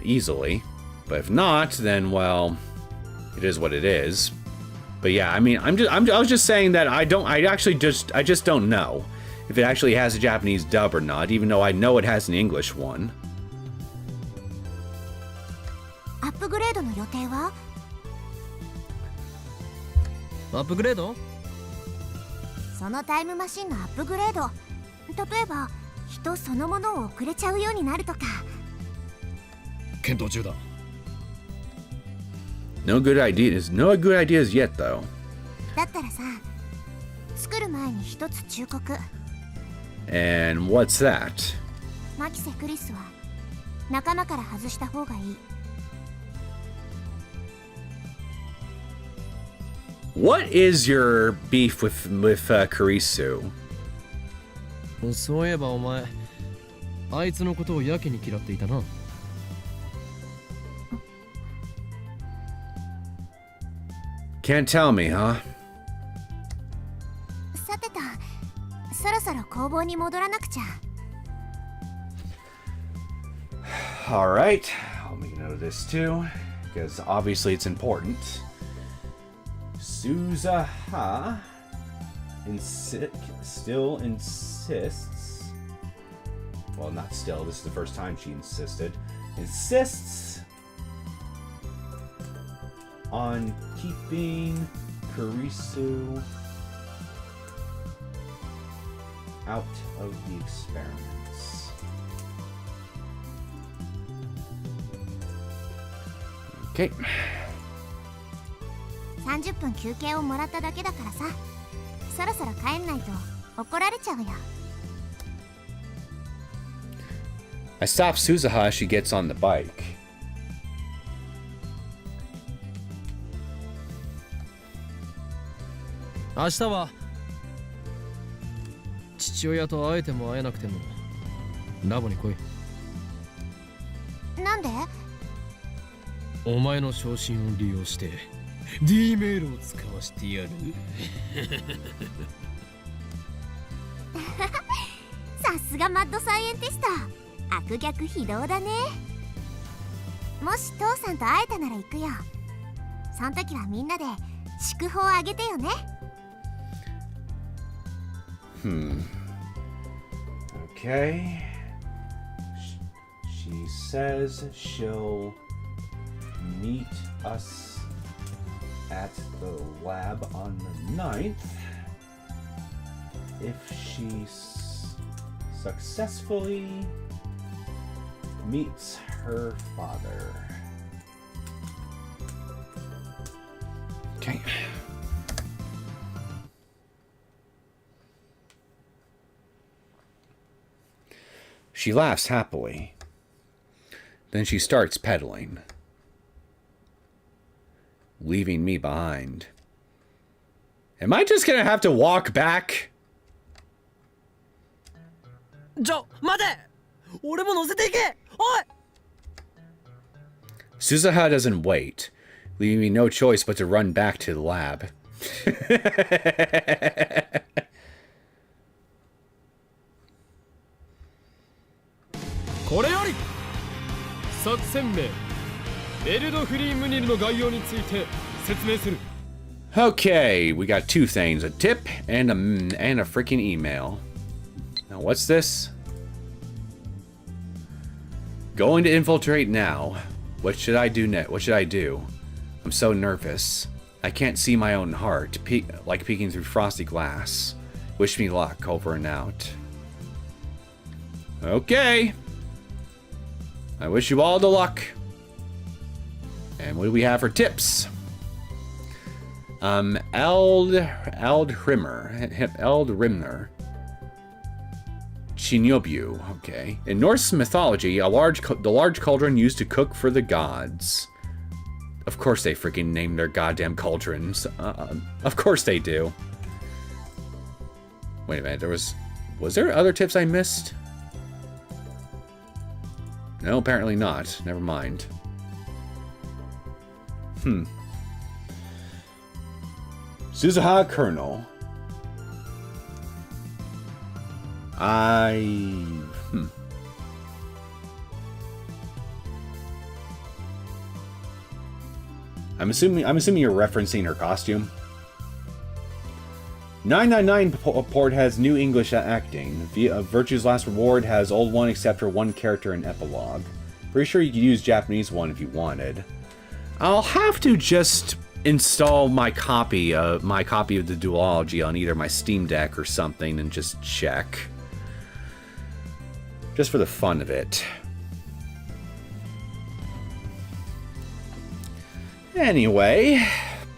easily. But if not, then, well, it is what it is. But yeah, I mean, I was just saying that I just don't know if it actually has a Japanese dub or not, even though I know it has an English one. アップグレードの予定は？アップグレード？そのタイムマシンのアップグレード、例えば人そのものを送れちゃうようになるとか。検討中だ。No good ideas yet, though. だったらさ、作る前に一つ忠告。 And what's that? マキセ・クリスは仲間から外した方がいい。What is your beef with Kurisu? そういえばお前、あいつのことをやけに嫌っていたな。Can't tell me, huh? さてと、そろそろ工房に戻らなくちゃ。Alright, I'll make a note of this too, because obviously it's important. Suzuha still insists. Well, not still, this is the first time she insists on keeping Kurisu out of the experiments. Okay. 30分休憩をもらっただけだからさ、そろそろ帰んないと怒られちゃうよ。I stop Suzuha as she gets on the bike. 明日は父親と会えても会えなくてもラボに来い。なんで？お前の昇進を利用して D メールを使わせてやる。さすがマッドサイエンティスト、悪逆非道だね。もし父さんと会えたなら行くよ。その時はみんなで祝福をあげてよね。Okay. She says she'll meet us at the lab on the 9th if she successfully meets her father. Okay. She laughs happily. Then she starts pedaling, leaving me behind. Am I just gonna have to walk back? 待て！俺も乗せていけ！おい！ Suzuha doesn't wait, leaving me no choice but to run back to the lab. これより作戦名エルドフリームニルの概要について説明する。 Okay, we got two things, a tip and a freaking email. Now what's this? Going to infiltrate now. What should I do next? What should I do? I'm so nervous. I can't see my own heart, like peeking through frosty glass. Wish me luck, over and out. Okay. I wish you all the luck. And what do we have for tips? Eldrimner. Shinobyu, okay. In Norse mythology, the large cauldron used to cook for the gods. Of course they freaking name their goddamn cauldrons. Of course they do. Wait a minute, was there other tips I missed? No, apparently not. Never mind. Suzuha Colonel. I'm assuming you're referencing her costume. 999 port has new English acting. Virtue's Last Reward has old one except for one character and epilogue. Pretty sure you could use Japanese one if you wanted. I'll have to just install my copy of the duology on either my Steam Deck or something and just check. Just for the fun of it. Anyway,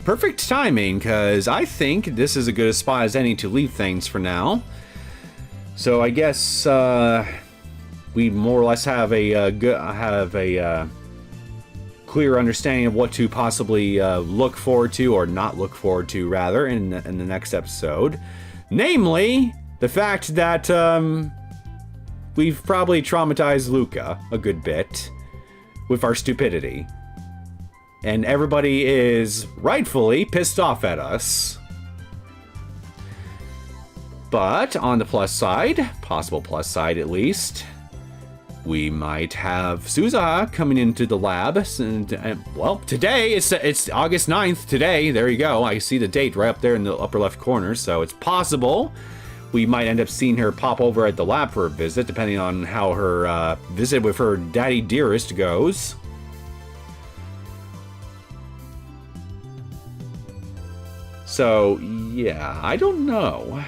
perfect timing, because I think this is as good a spot as any to leave things for now. So I guess we more or less have a clear understanding of what to possibly look forward to, or not look forward to, rather, in the next episode. Namely, the fact that we've probably traumatized Luka a good bit with our stupidity. And everybody is rightfully pissed off at us. But on the plus side, possible plus side at least, we might have Suzuha coming into the lab. And, well, today, it's August 9th today. There you go. I see the date right up there in the upper left corner. So it's possible we might end up seeing her pop over at the lab for a visit, depending on how her visit with her daddy dearest goes. So, yeah, I don't know.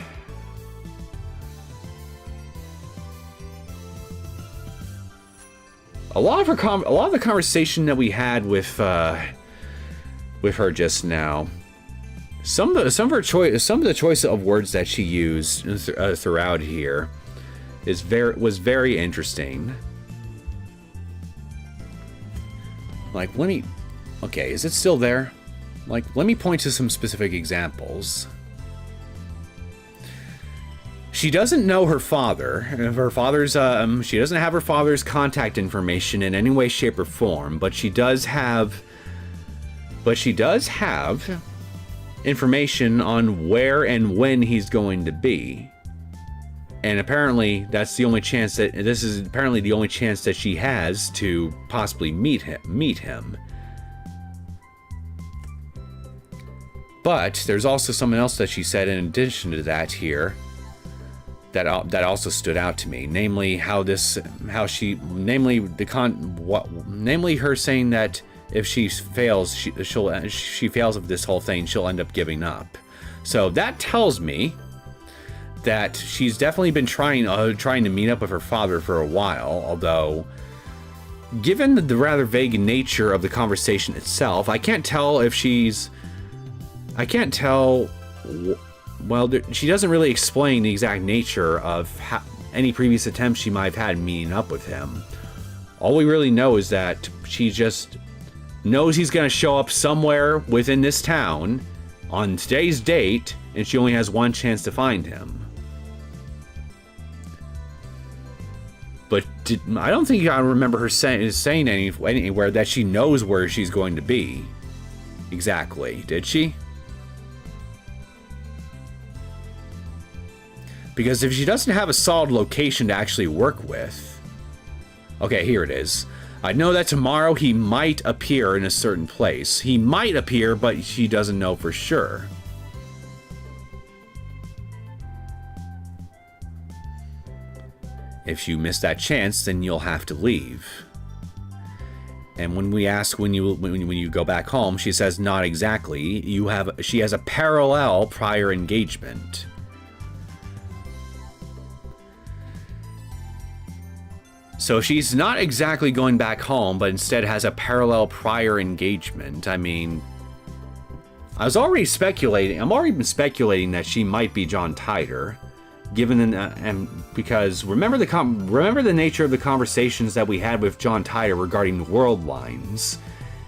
A lot of the conversation that we had with her just now, some of the choice of words that she used throughout here was very interesting. Like, okay, is it still there? Like, let me point to some specific examples. She doesn't know her father. She doesn't have her father's contact information in any way, shape, or form, but she does have information on where and when he's going to be. And apparently, this is apparently the only chance that she has to possibly meet him. But there's also something else that she said in addition to that here that also stood out to me, namely her saying that if she fails, she fails of this whole thing, she'll end up giving up. So that tells me that she's definitely been trying to meet up with her father for a while, although given the rather vague nature of the conversation itself, I can't tell. Well, she doesn't really explain the exact nature of any previous attempts she might have had meeting up with him. All we really know is that she just knows he's going to show up somewhere within this town on today's date, and she only has one chance to find him. But I don't think I remember her saying anywhere that she knows where she's going to be. Exactly, did she? Because if she doesn't have a solid location to actually work with... Okay, here it is. I know that tomorrow he might appear in a certain place. He might appear, but she doesn't know for sure. If you miss that chance, then you'll have to leave. And when we ask when you go back home, she says not exactly. She has a parallel prior engagement. So she's not exactly going back home, but instead has a parallel prior engagement. I mean, I'm already been speculating that she might be John Titor, and because remember the nature of the conversations that we had with John Titor regarding world lines,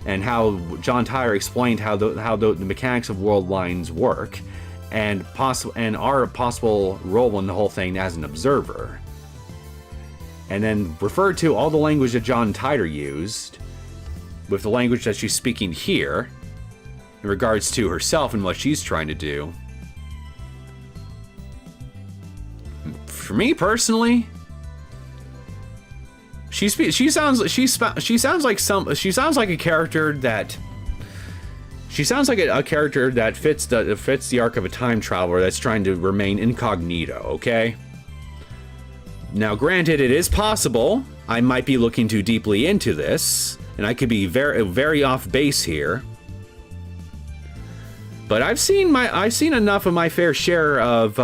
and how John Titor explained how the mechanics of world lines work, and our possible role in the whole thing as an observer. And then referred to all the language that John Titor used with the language that she's speaking here in regards to herself and what she's trying to do. For me personally, she sounds like a character that She sounds like a character that fits the arc of a time traveler that's trying to remain incognito, okay? Now, granted, it is possible I might be looking too deeply into this, and I could be very off base here. But I've seen enough of my fair share of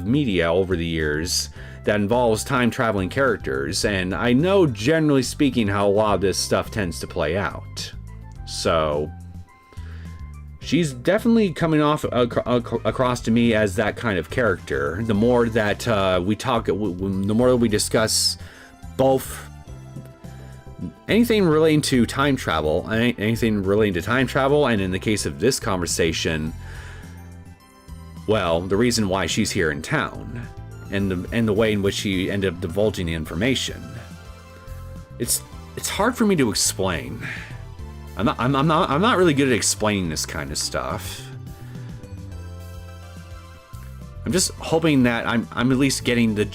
media over the years that involves time traveling characters, and I know, generally speaking, how a lot of this stuff tends to play out. So she's definitely coming off across to me as that kind of character. The more that we talk, the more that we discuss both anything relating to time travel, and in the case of this conversation, well, the reason why she's here in town, and the way in which she ended up divulging the information. It's hard for me to explain. I'm not really good at explaining this kind of stuff. I'm just hoping that I'm at least getting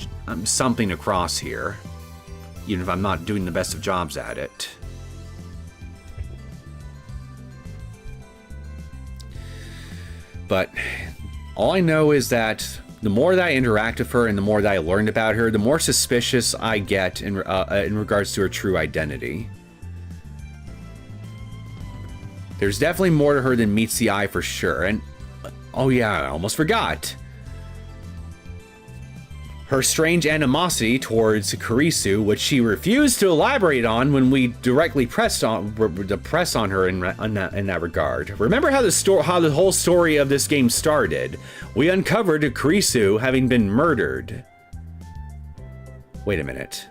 something across here, even if I'm not doing the best of jobs at it. But all I know is that the more that I interact with her and the more that I learned about her, the more suspicious I get in regards to her true identity. There's definitely more to her than meets the eye for sure. And, oh yeah, I almost forgot. Her strange animosity towards Kurisu, which she refused to elaborate on when we directly pressed on her in that regard. Remember how the whole story of this game started? We uncovered Kurisu having been murdered. Wait a minute.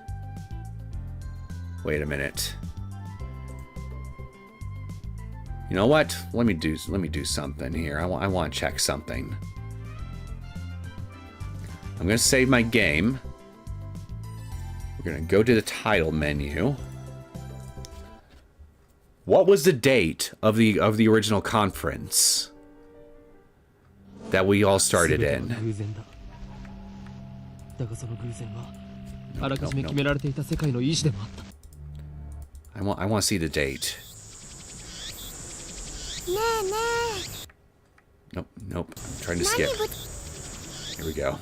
You know what? Let me do something here. I want to check something. I'm going to save my game. We're going to go to the title menu. What was the date of the original conference that we all started in? I want to see the date. Nope. I'm trying to skip. Here we go.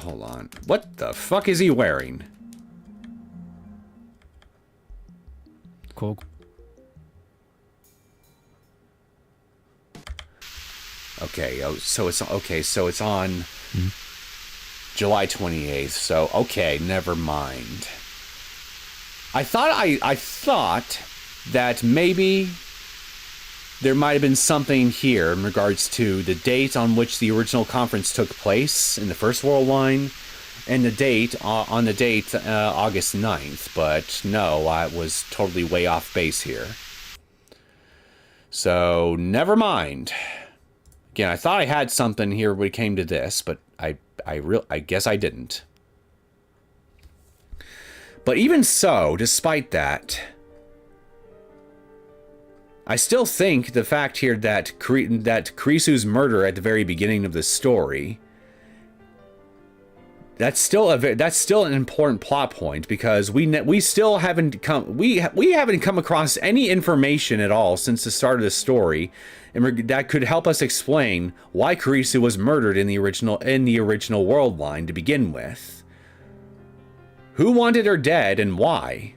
Hold on. What the fuck is he wearing? Okay, so it's on July 28th. So okay, never mind. I thought that maybe there might have been something here in regards to the date on which the original conference took place in the first world line, and the date August 9th, but no, I was totally way off base here. So never mind. Again, I thought I had something here when it came to this, but I guess I didn't. But even so, despite that, I still think the fact here that Kurisu's murder at the very beginning of the story, that's still an important plot point, because we still haven't come across any information at all since the start of the story, and that could help us explain why Kurisu was murdered in the original world line to begin with. Who wanted her dead and why?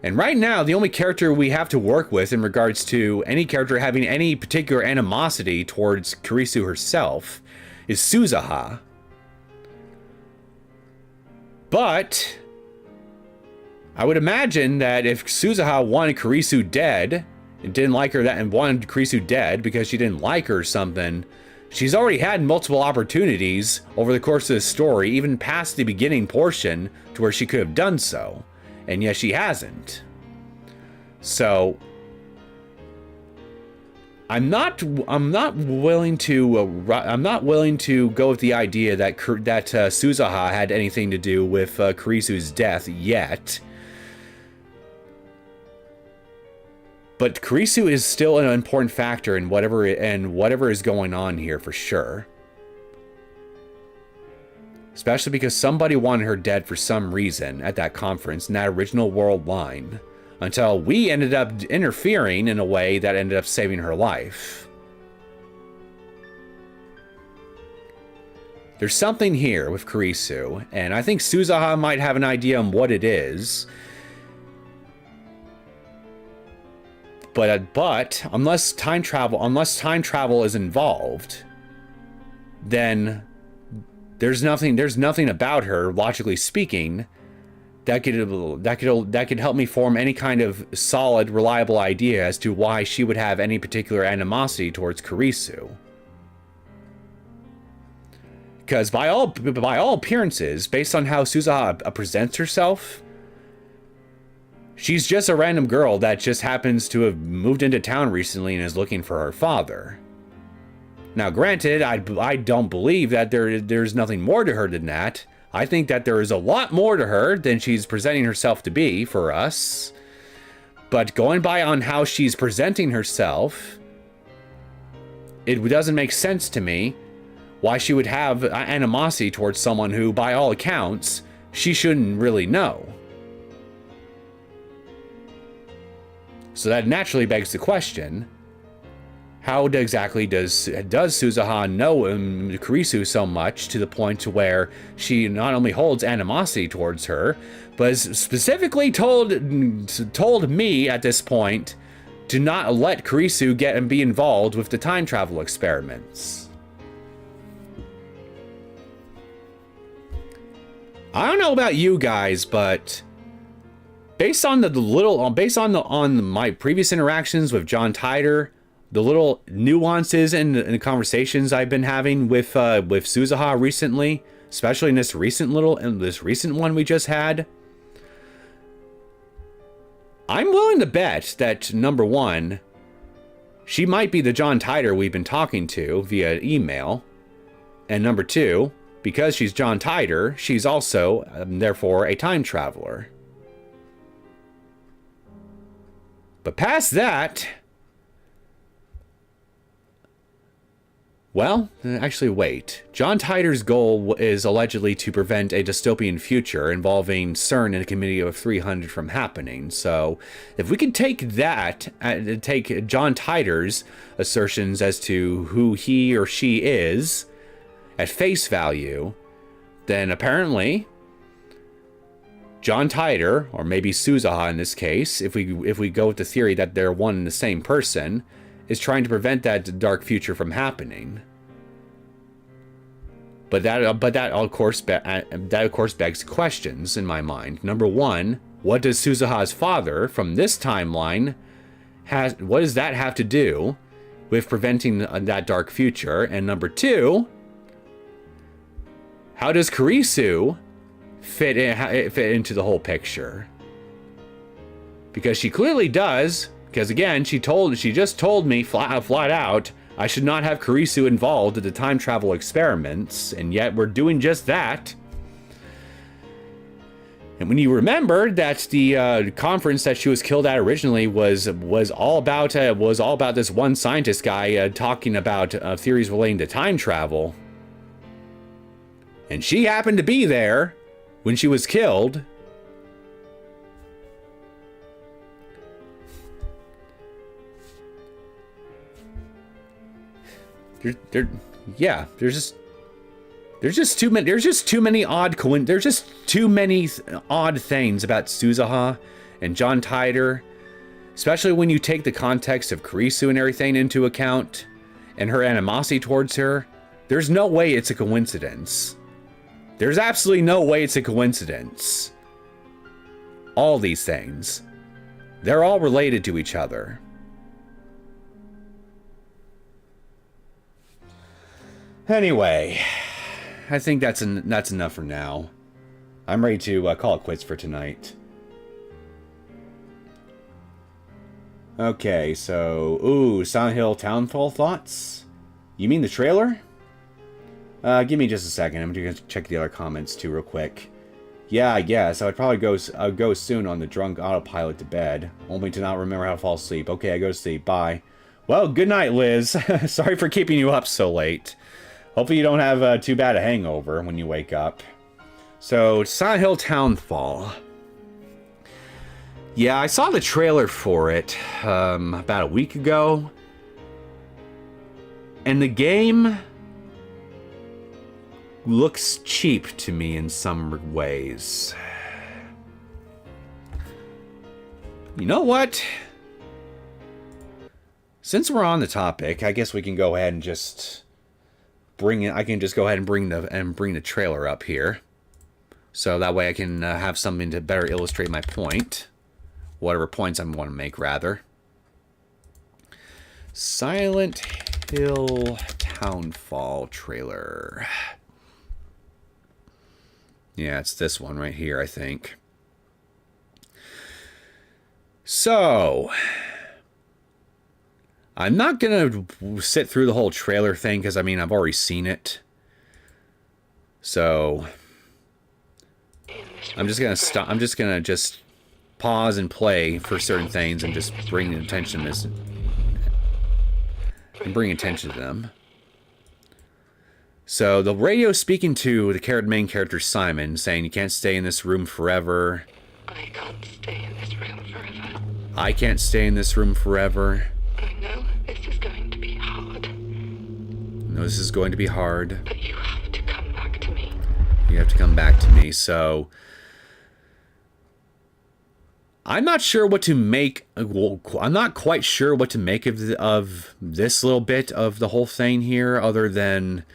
And right now, the only character we have to work with in regards to any character having any particular animosity towards Kurisu herself is Suzuha. But I would imagine that if Suzuha wanted Kurisu dead and didn't like her and wanted Kurisu dead because she didn't like her or something, she's already had multiple opportunities over the course of the story, even past the beginning portion, to where she could have done so. And yet she hasn't. So I'm not willing to go with the idea that Suzuha had anything to do with Kurisu's death yet. But Kurisu is still an important factor in whatever is going on here for sure. Especially because somebody wanted her dead for some reason at that conference in that original world line. Until we ended up interfering in a way that ended up saving her life. There's something here with Kurisu, and I think Suzuha might have an idea on what it is. But unless time travel is involved, then there's nothing about her, logically speaking, that could help me form any kind of solid, reliable idea as to why she would have any particular animosity towards Kurisu. Because by all appearances, based on how Suzuha presents herself, she's just a random girl that just happens to have moved into town recently and is looking for her father. Now, granted, I don't believe that there's nothing more to her than that. I think that there is a lot more to her than she's presenting herself to be for us. But going by on how she's presenting herself, it doesn't make sense to me why she would have animosity towards someone who, by all accounts, she shouldn't really know. So that naturally begs the question, how exactly does Suzuha know Kurisu so much to the point to where she not only holds animosity towards her, but has specifically told me at this point to not let Kurisu get and be involved with the time travel experiments? I don't know about you guys, but based on on my previous interactions with John Titor, the little nuances in the conversations I've been having with Suzuha recently, especially in this recent one we just had, I'm willing to bet that, number one, she might be the John Titor we've been talking to via email, and number two, because she's John Titor, she's also, therefore, a time traveler. But past that, well, actually wait. John Titor's goal is allegedly to prevent a dystopian future involving CERN and a committee of 300 from happening. So if we could take that, take John Titor's assertions as to who he or she is at face value, then apparently John Titor, or maybe Suzuha in this case, if we go with the theory that they're one and the same person, is trying to prevent that dark future from happening. But that of course begs questions in my mind. Number one, what does Suzuha's father from this timeline what does that have to do with preventing that dark future? And number two, how does Kurisu fit into the whole picture? Because she clearly does. Because again, she just told me flat out I should not have Kurisu involved in the time travel experiments, and yet we're doing just that. And when you remember that the conference that she was killed at originally was all about this one scientist guy talking about theories relating to time travel, and she happened to be there when she was killed. There's just too many odd things about Suzuha and John Titor, especially when you take the context of Kurisu and everything into account, and her animosity towards her. There's no way it's a coincidence. There's absolutely no way it's a coincidence. All these things, they're all related to each other. Anyway, I think that's enough for now. I'm ready to call it quits for tonight. Okay, so, Silent Hill Townfall thoughts? You mean the trailer? Give me just a second. I'm gonna check the other comments too real quick. Yeah, I guess. I would probably go soon on the drunk autopilot to bed, only to not remember how to fall asleep. Okay, I go to sleep. Bye. Well, good night, Liz. Sorry for keeping you up so late. Hopefully you don't have too bad a hangover when you wake up. So, Silent Hill Townfall. Yeah, I saw the trailer for it about a week ago. And the game looks cheap to me in some ways. You know what? Since we're on the topic, I guess we can go ahead and just bring it. I can just go ahead and bring the trailer up here, so that way I can have something to better illustrate my point, whatever points I want to make, rather. Silent Hill Townfall trailer. Yeah, it's this one right here, I think. So, I'm not going to sit through the whole trailer thing because, I mean, I've already seen it. So, I'm just going to stop. I'm just going to just pause and play for certain things and just bring attention to them. So, the radio speaking to the main character, Simon, saying, "You can't stay in this room forever. I can't stay in this room forever. I can't stay in this room forever. I know this is going to be hard. No, this is going to be hard. But you have to come back to me. You have to come back to me." So, I'm not sure what to make. Well, I'm not quite sure what to make of this little bit of the whole thing here, other than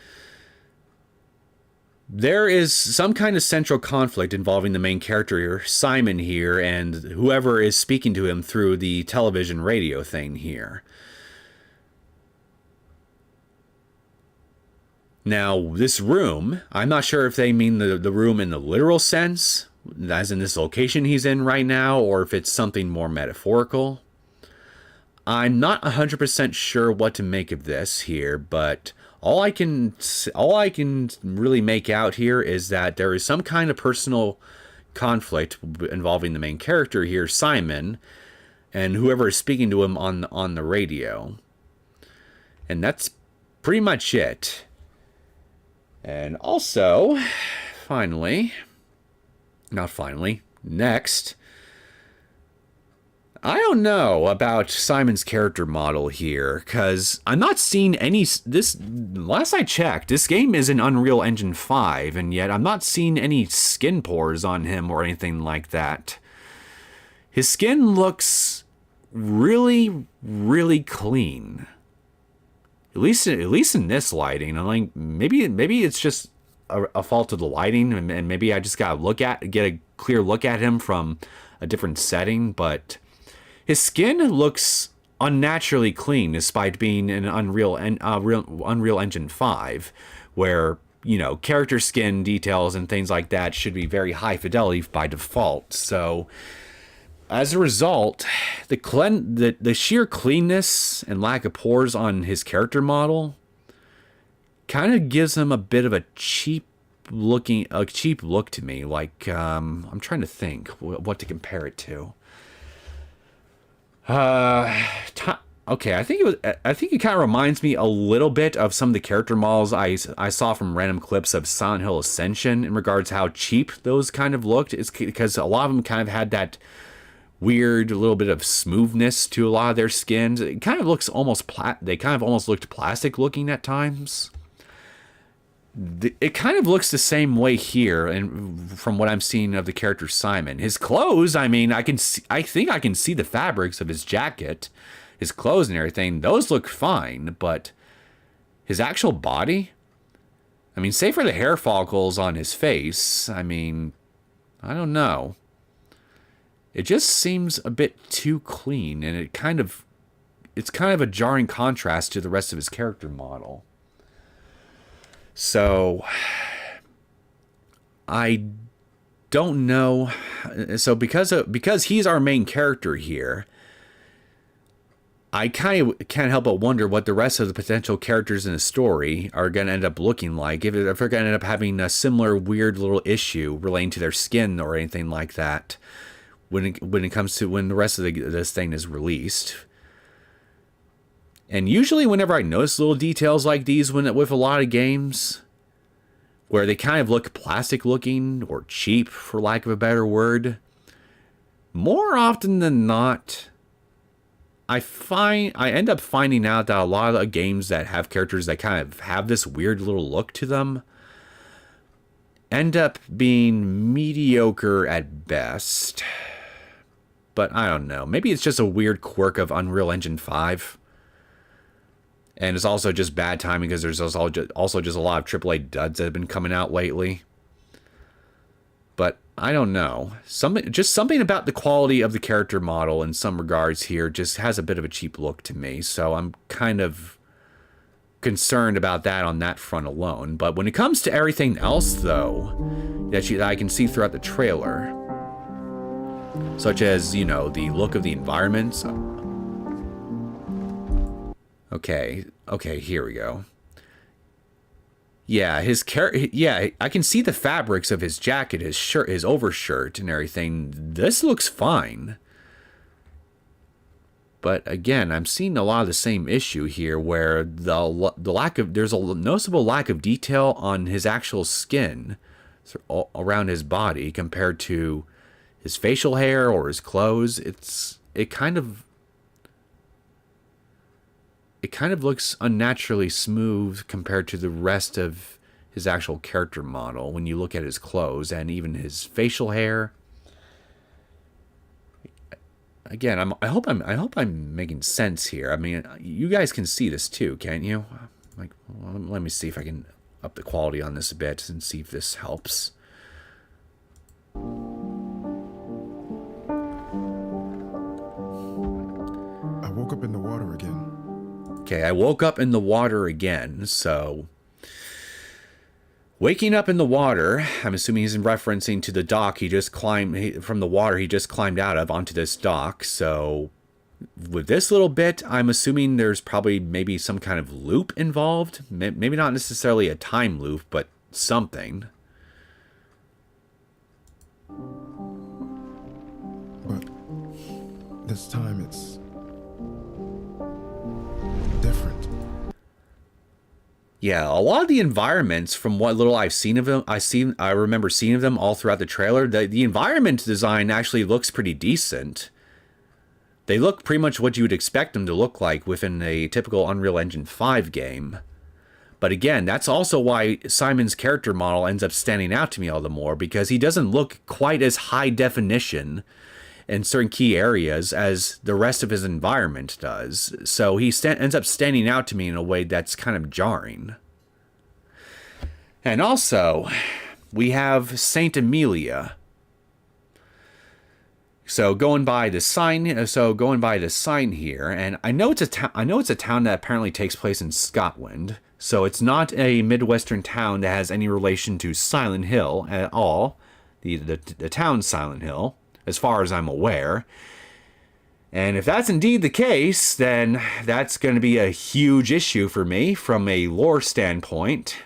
there is some kind of central conflict involving the main character here, Simon here, and whoever is speaking to him through the television radio thing here. Now, this room, I'm not sure if they mean the room in the literal sense, as in this location he's in right now, or if it's something more metaphorical. I'm not 100% sure what to make of this here, but all I can really make out here is that there is some kind of personal conflict involving the main character here, Simon, and whoever is speaking to him on the radio. And that's pretty much it. And also, next, I don't know about Simon's character model here, because I'm not seeing last I checked, this game is in Unreal Engine 5, and yet I'm not seeing any skin pores on him or anything like that. His skin looks really, really clean. At least in this lighting. I'm like, maybe it's just a fault of the lighting, and maybe I just gotta get a clear look at him from a different setting, but his skin looks unnaturally clean despite being in Unreal Engine 5, where, you know, character skin details and things like that should be very high fidelity by default. So, as a result, the sheer cleanness and lack of pores on his character model kind of gives him a bit of a cheap look to me. Like, I'm trying to think what to compare it to. Okay, I think it kind of reminds me a little bit of some of the character models I saw from random clips of Silent Hill Ascension in regards to how cheap those kind of looked. It's because a lot of them kind of had that weird little bit of smoothness to a lot of their skins. It kind of looks they kind of almost looked plastic looking at times. It kind of looks the same way here, and from what I'm seeing of the character Simon. His clothes, I mean, I think I can see the fabrics of his jacket, his clothes and everything. Those look fine, but his actual body, I mean, save for the hair follicles on his face, I mean, I don't know. It just seems a bit too clean, and it's kind of a jarring contrast to the rest of his character model. So, I don't know. So because he's our main character here, I kind of can't help but wonder what the rest of the potential characters in the story are going to end up looking like. If they're going to end up having a similar weird little issue relating to their skin or anything like that when it comes to when the rest of this thing is released. And usually whenever I notice little details like these with a lot of games, where they kind of look plastic looking or cheap, for lack of a better word. More often than not, I end up finding out that a lot of the games that have characters that kind of have this weird little look to them end up being mediocre at best. But I don't know. Maybe it's just a weird quirk of Unreal Engine 5. And it's also just bad timing because there's also just a lot of AAA duds that have been coming out lately. But I don't know. Something about the quality of the character model in some regards here just has a bit of a cheap look to me. So I'm kind of concerned about that on that front alone. But when it comes to everything else, though, that I can see throughout the trailer, such as, you know, the look of the environments. Okay, here we go. Yeah, I can see the fabrics of his jacket, his shirt, his overshirt and everything. This looks fine. But again, I'm seeing a lot of the same issue here where there's a noticeable lack of detail on his actual skin around his body compared to his facial hair or his clothes. It kind of looks unnaturally smooth compared to the rest of his actual character model when you look at his clothes and even his facial hair. Again, I hope I'm making sense here. I mean, you guys can see this too, can't you? Like, well, let me see if I can up the quality on this a bit and see if this helps. I woke up in the water again. Okay, I woke up in the water again, so waking up in the water, I'm assuming he's referencing to the dock he just climbed from the water he just climbed out of onto this dock. So with this little bit, I'm assuming there's probably maybe some kind of loop involved. Maybe not necessarily a time loop, but something. But this time it's different. Yeah, a lot of the environments, from what little I've seen of them, I remember seeing of them all throughout the trailer. The environment design actually looks pretty decent. They look pretty much what you would expect them to look like within a typical Unreal Engine 5 game. But again, that's also why Simon's character model ends up standing out to me all the more, because he doesn't look quite as high definition in certain key areas as the rest of his environment does. So he ends up standing out to me in a way that's kind of jarring. And also, we have Saint Amelia. So going by the sign here, and I know it's a town that apparently takes place in Scotland. So it's not a Midwestern town that has any relation to Silent Hill at all. The town Silent Hill, as far as I'm aware. And if that's indeed the case, then that's going to be a huge issue for me from a lore standpoint.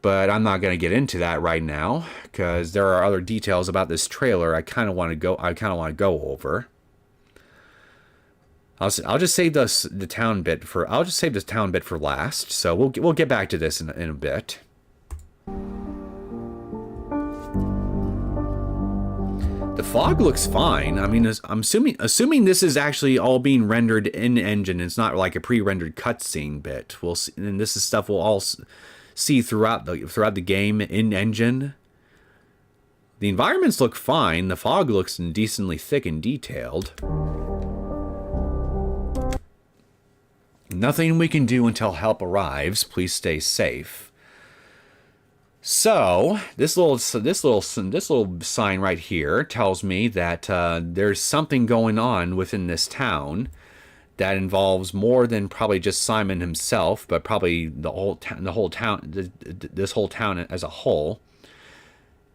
But I'm not going to get into that right now, because there are other details about this trailer I kind of want to go over. I'll just save the town bit for last. So we'll get back to this in a bit. The fog looks fine. I mean, I'm assuming this is actually all being rendered in engine. It's not like a pre-rendered cutscene bit. We'll see, and this is stuff we'll all see throughout the game in engine. The environments look fine. The fog looks decently thick and detailed. Nothing we can do until help arrives. Please stay safe. So this little sign right here tells me that there's something going on within this town that involves more than probably just Simon himself, but probably the whole town, this whole town as a whole,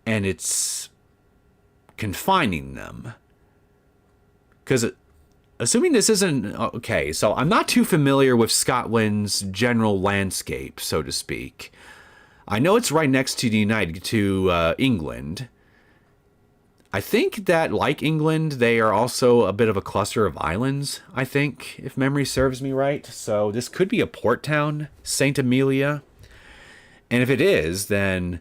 and it's confining them. Because assuming this isn't okay, so I'm not too familiar with Scotland's general landscape, so to speak. I know it's right next to England. I think that, like England, they are also a bit of a cluster of islands, I think, if memory serves me right. So this could be a port town, Saint Amelia. And if it is, then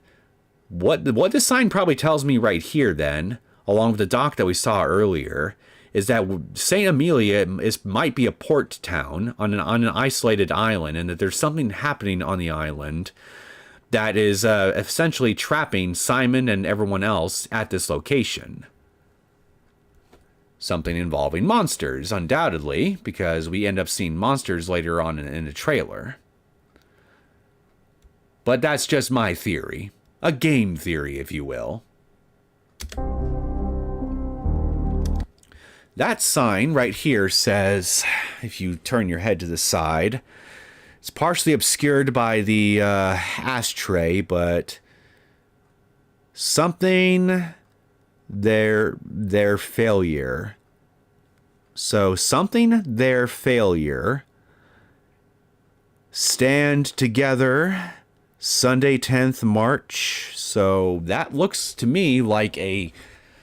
what this sign probably tells me right here then, along with the dock that we saw earlier, is that St. Amelia might be a port town on an isolated island, and that there's something happening on the island that is essentially trapping Simon and everyone else at this location. Something involving monsters, undoubtedly, because we end up seeing monsters later on in the trailer. But that's just my theory. A game theory, if you will. That sign right here says, if you turn your head to the side, it's partially obscured by the ashtray, but something their failure. So something their failure. Stand together. Sunday 10th March. So that looks to me like a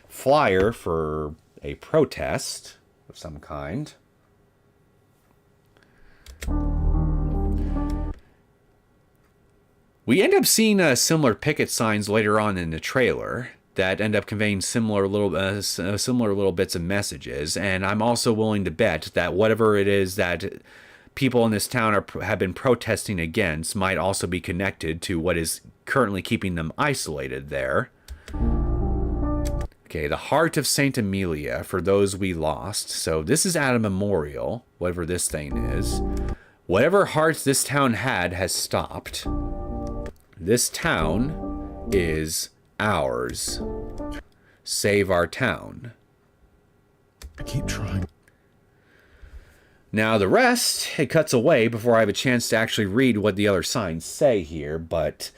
flyer for a protest of some kind. We end up seeing similar picket signs later on in the trailer that end up conveying similar little bits of messages, and I'm also willing to bet that whatever it is that people in this town have been protesting against might also be connected to what is currently keeping them isolated there. Okay, the Heart of St. Amelia, for those we lost. So this is at a memorial, whatever this thing is. Whatever hearts this town had has stopped. This town is ours. Save our town. I keep trying. Now the rest, it cuts away before I have a chance to actually read what the other signs say here, but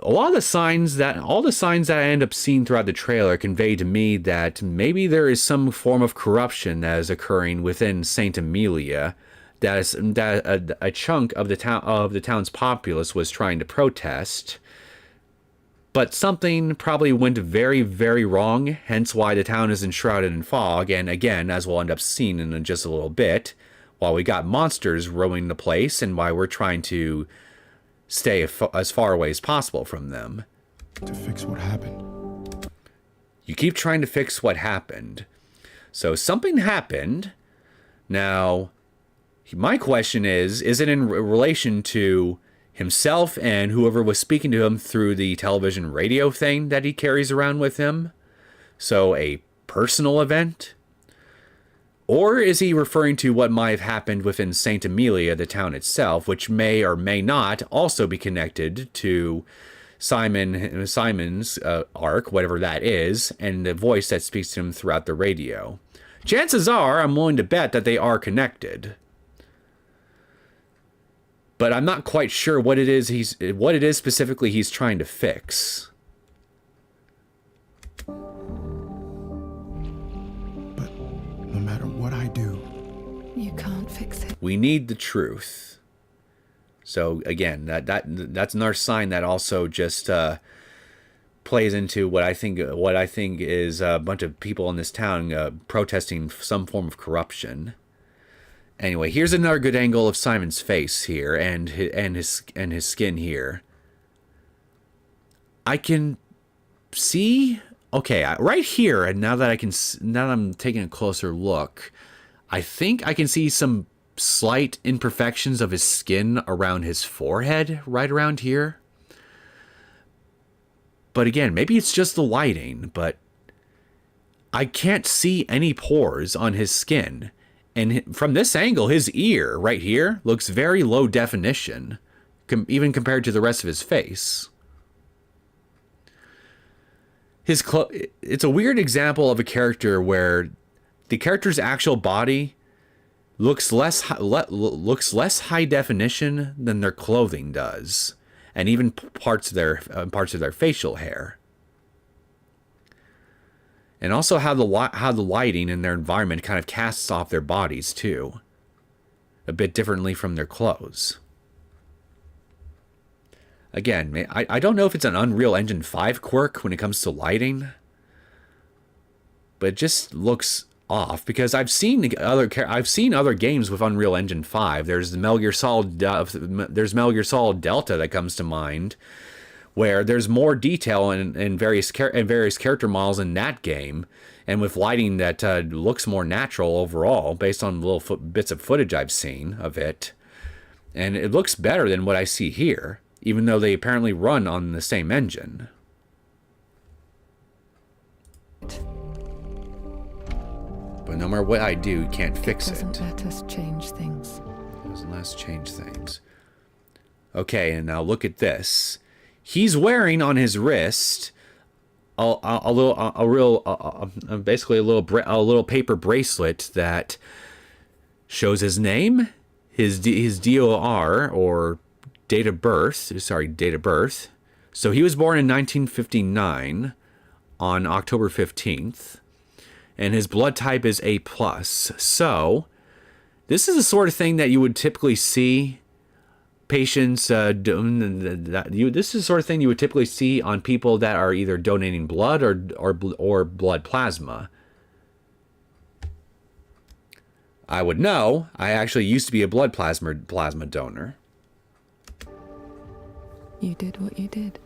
all the signs that I end up seeing throughout the trailer convey to me that maybe there is some form of corruption that is occurring within St. Amelia, that a chunk of the town's populace was trying to protest, but something probably went very, very wrong, hence why the town is enshrouded in fog, and again, as we'll end up seeing in just a little bit, while we got monsters roaming the place, and why we're trying to stay as far away as possible from them. To fix what happened. You keep trying to fix what happened. So something happened. Now, my question is it in relation to himself and whoever was speaking to him through the television radio thing that he carries around with him? So a personal event? Or is he referring to what might have happened within St. Amelia, the town itself, which may or may not also be connected to Simon's arc, whatever that is, and the voice that speaks to him throughout the radio? Chances are, I'm willing to bet that they are connected. But I'm not quite sure what it is specifically he's trying to fix. But no matter what I do, you can't fix it. We need the truth. So again, that's another sign that also just plays into what I think is a bunch of people in this town protesting some form of corruption. Anyway, here's another good angle of Simon's face here and his skin here. I can see, okay, right here, and now that I'm taking a closer look, I think I can see some slight imperfections of his skin around his forehead, right around here. But again, maybe it's just the lighting, but I can't see any pores on his skin. And from this angle, his ear right here looks very low definition, even compared to the rest of his face. It's a weird example of a character where the character's actual body looks less high definition than their clothing does, and even parts of their facial hair. And also how the lighting in their environment kind of casts off their bodies too, a bit differently from their clothes. Again, I don't know if it's an Unreal Engine 5 quirk when it comes to lighting, but it just looks off because I've seen other games with Unreal Engine 5. There's Metal Gear Solid Delta that comes to mind, where there's more detail in various character models in that game, and with lighting that looks more natural overall based on little bits of footage I've seen of it, and it looks better than what I see here, even though they apparently run on the same engine. But no matter what I do, you can't fix it. Doesn't let us change things. Doesn't let us change things. Okay, and now look at this. He's wearing on his wrist basically a little paper bracelet that shows his name, his DOR or date of birth. Sorry, date of birth. So he was born in 1959 on October 15th. And his blood type is A+. So, this is the sort of thing that you would typically see patients this is the sort of thing you would typically see on people that are either donating blood or blood plasma. I would know. I actually used to be a blood plasma donor. You did what you did.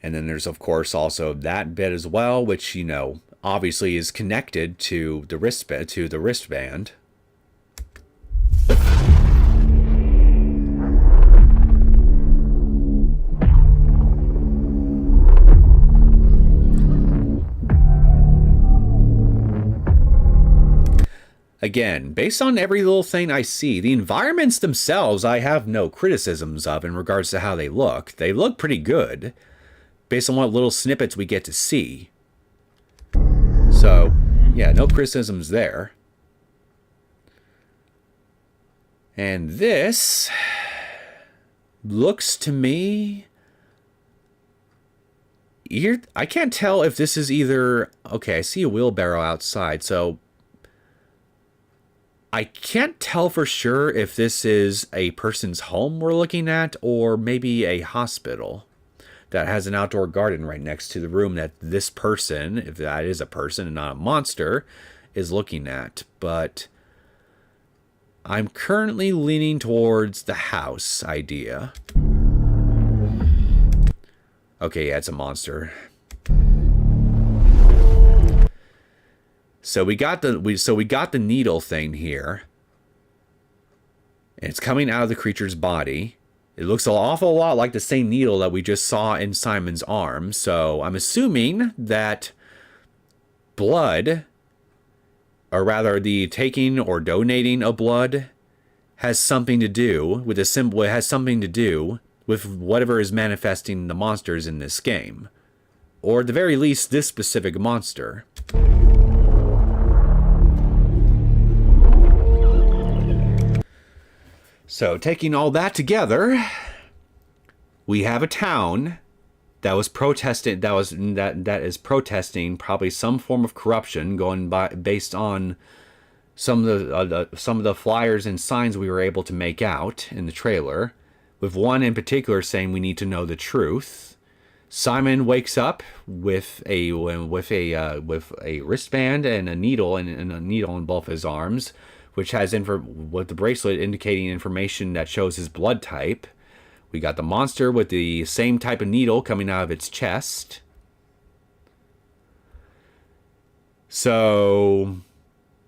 And then there's, of course, also that bit as well, which, you know, obviously is connected to the wristband. Again, based on every little thing I see, the environments themselves I have no criticisms of in regards to how they look. They look pretty good, based on what little snippets we get to see. So, yeah, no criticisms there. And this looks to me... I can't tell if this is either... Okay, I see a wheelbarrow outside, so... I can't tell for sure if this is a person's home we're looking at, or maybe a hospital that has an outdoor garden right next to the room that this person, if that is a person and not a monster, is looking at. But I'm currently leaning towards the house idea. Okay, yeah, it's a monster. So we got the needle thing here. And it's coming out of the creature's body. It looks an awful lot like the same needle that we just saw in Simon's arm. So I'm assuming that blood, or rather the taking or donating of blood, has something to do with the symbol. It has something to do with whatever is manifesting the monsters in this game, or at the very least, this specific monster. So, taking all that together, we have a town that was protesting. That is protesting probably some form of corruption, based on some of the flyers and signs we were able to make out in the trailer. With one in particular saying we need to know the truth. Simon wakes up with a wristband and a needle in both his arms, which has with the bracelet indicating information that shows his blood type. We got the monster with the same type of needle coming out of its chest. So,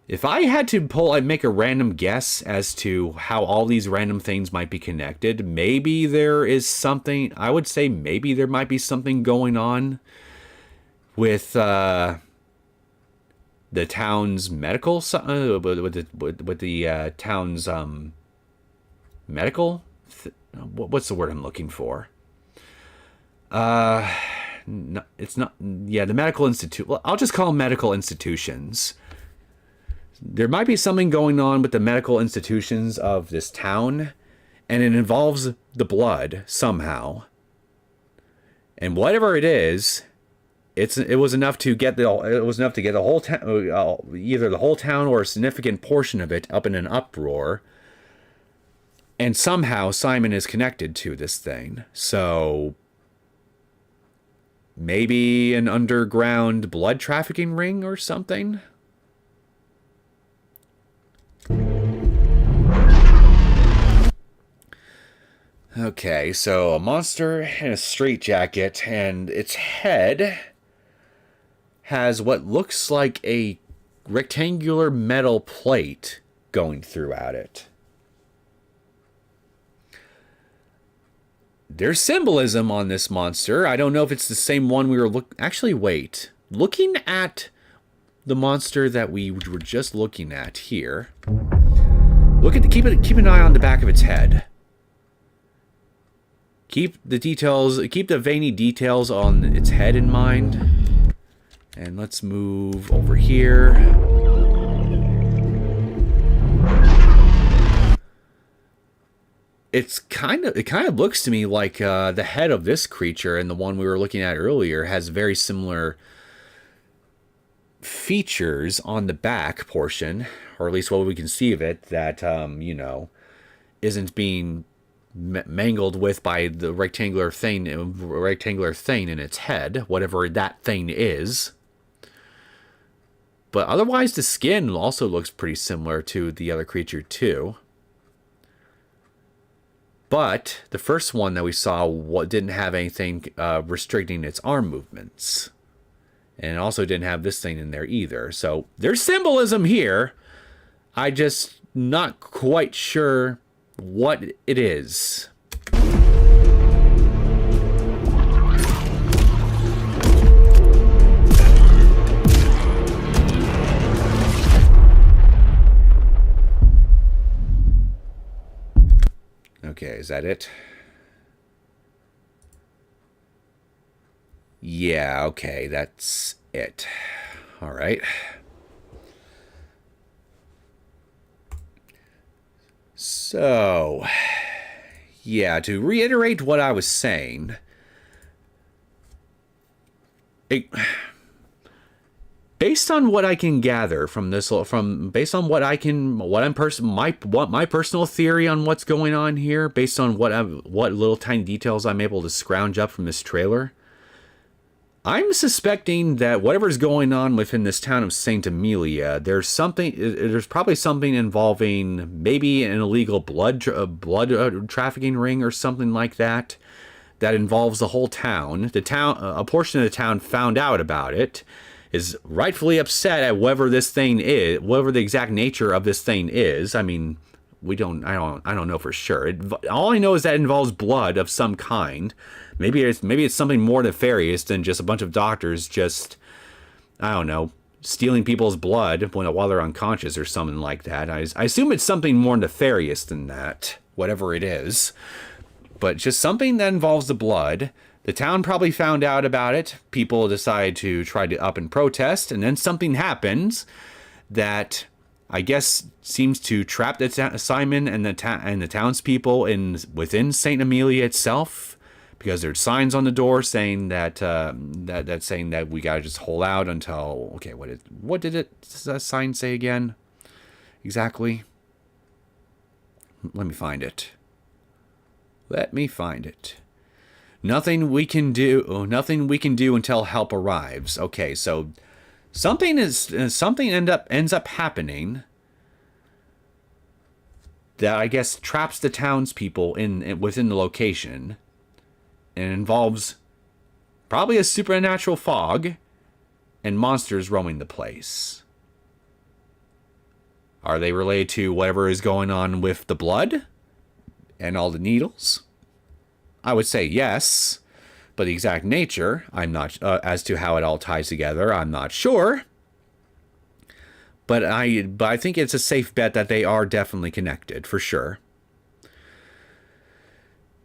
if I had to make a random guess as to how all these random things might be connected, maybe there is something. I would say maybe there might be something going on with the town's medical, with the town's medical. What's the word I'm looking for? No, it's not. Yeah, the medical institute. Well, I'll just call them medical institutions. There might be something going on with the medical institutions of this town, and it involves the blood somehow. And whatever it is, it was enough to get the whole town, either the whole town or a significant portion of it, up in an uproar. And somehow Simon is connected to this thing. So maybe an underground blood trafficking ring or something. Okay, so a monster in a straitjacket, and its head has what looks like a rectangular metal plate going throughout it. There's symbolism on this monster. I don't know if it's the same one we were actually, wait. Looking at the monster that we were just looking at here. Keep an eye on the back of its head. Keep the veiny details on its head in mind. And let's move over here. It kind of looks to me like the head of this creature and the one we were looking at earlier has very similar features on the back portion, or at least what we can see of it, that you know, isn't being mangled with by the rectangular thing in its head, whatever that thing is. But otherwise, the skin also looks pretty similar to the other creature too. But the first one that we saw didn't have anything restricting its arm movements. And it also didn't have this thing in there either. So there's symbolism here. I just not quite sure what it is. Okay, is that it? Yeah, okay, that's it. All right. So, yeah, to reiterate what I was saying, based on what I can gather from this, based on what my personal theory on what's going on here, based on what little tiny details I'm able to scrounge up from this trailer, I'm suspecting that whatever's going on within this town of Saint Amelia, there's probably something involving maybe an illegal blood trafficking ring or something like that involves the whole town. A portion of the town found out about it, is rightfully upset at whatever this thing is, whatever the exact nature of this thing is. I mean, I don't know for sure. All I know is that it involves blood of some kind. Maybe it's something more nefarious than just a bunch of doctors just, I don't know, stealing people's blood while they're unconscious or something like that. I assume it's something more nefarious than that, whatever it is. But just something that involves the blood. The town probably found out about it. People decide to try to up and protest, and then something happens that I guess seems to trap Simon and the townspeople within Saint Amelia itself, because there's signs on the door saying that saying that we gotta just hold out until, okay, what did it sign say again? Exactly. Let me find it. Nothing we can do until help arrives. Okay, so something ends up happening that I guess traps the townspeople within the location, and involves probably a supernatural fog and monsters roaming the place. Are they related to whatever is going on with the blood and all the needles? I would say yes, but the exact nature, I'm not, as to how it all ties together, I'm not sure. But I think it's a safe bet that they are definitely connected, for sure.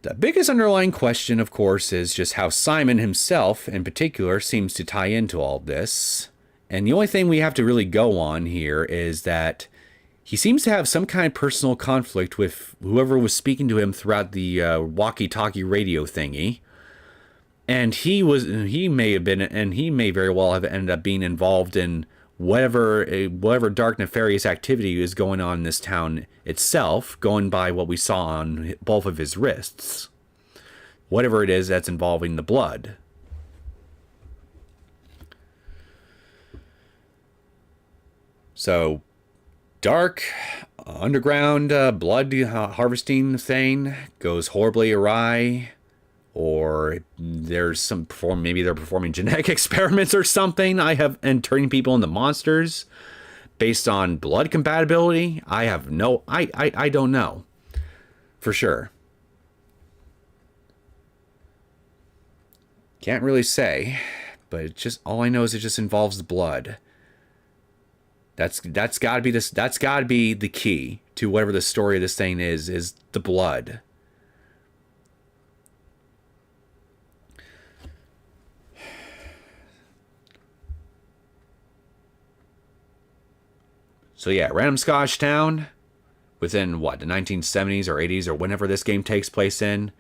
The biggest underlying question, of course, is just how Simon himself, in particular, seems to tie into all this. And the only thing we have to really go on here is that he seems to have some kind of personal conflict with whoever was speaking to him throughout the walkie-talkie radio thingy. And he may very well have ended up being involved in whatever dark nefarious activity is going on in this town itself, going by what we saw on both of his wrists. Whatever it is that's involving the blood. So, dark, underground, blood harvesting thing goes horribly awry, or there's maybe they're performing genetic experiments or something. And turning people into monsters based on blood compatibility. I don't know for sure. Can't really say, but it's just all I know is it just involves the blood. That's got to be the key to whatever the story of this thing is the blood. So yeah, random Scottish town within the 1970s or 80s or whenever this game takes place in,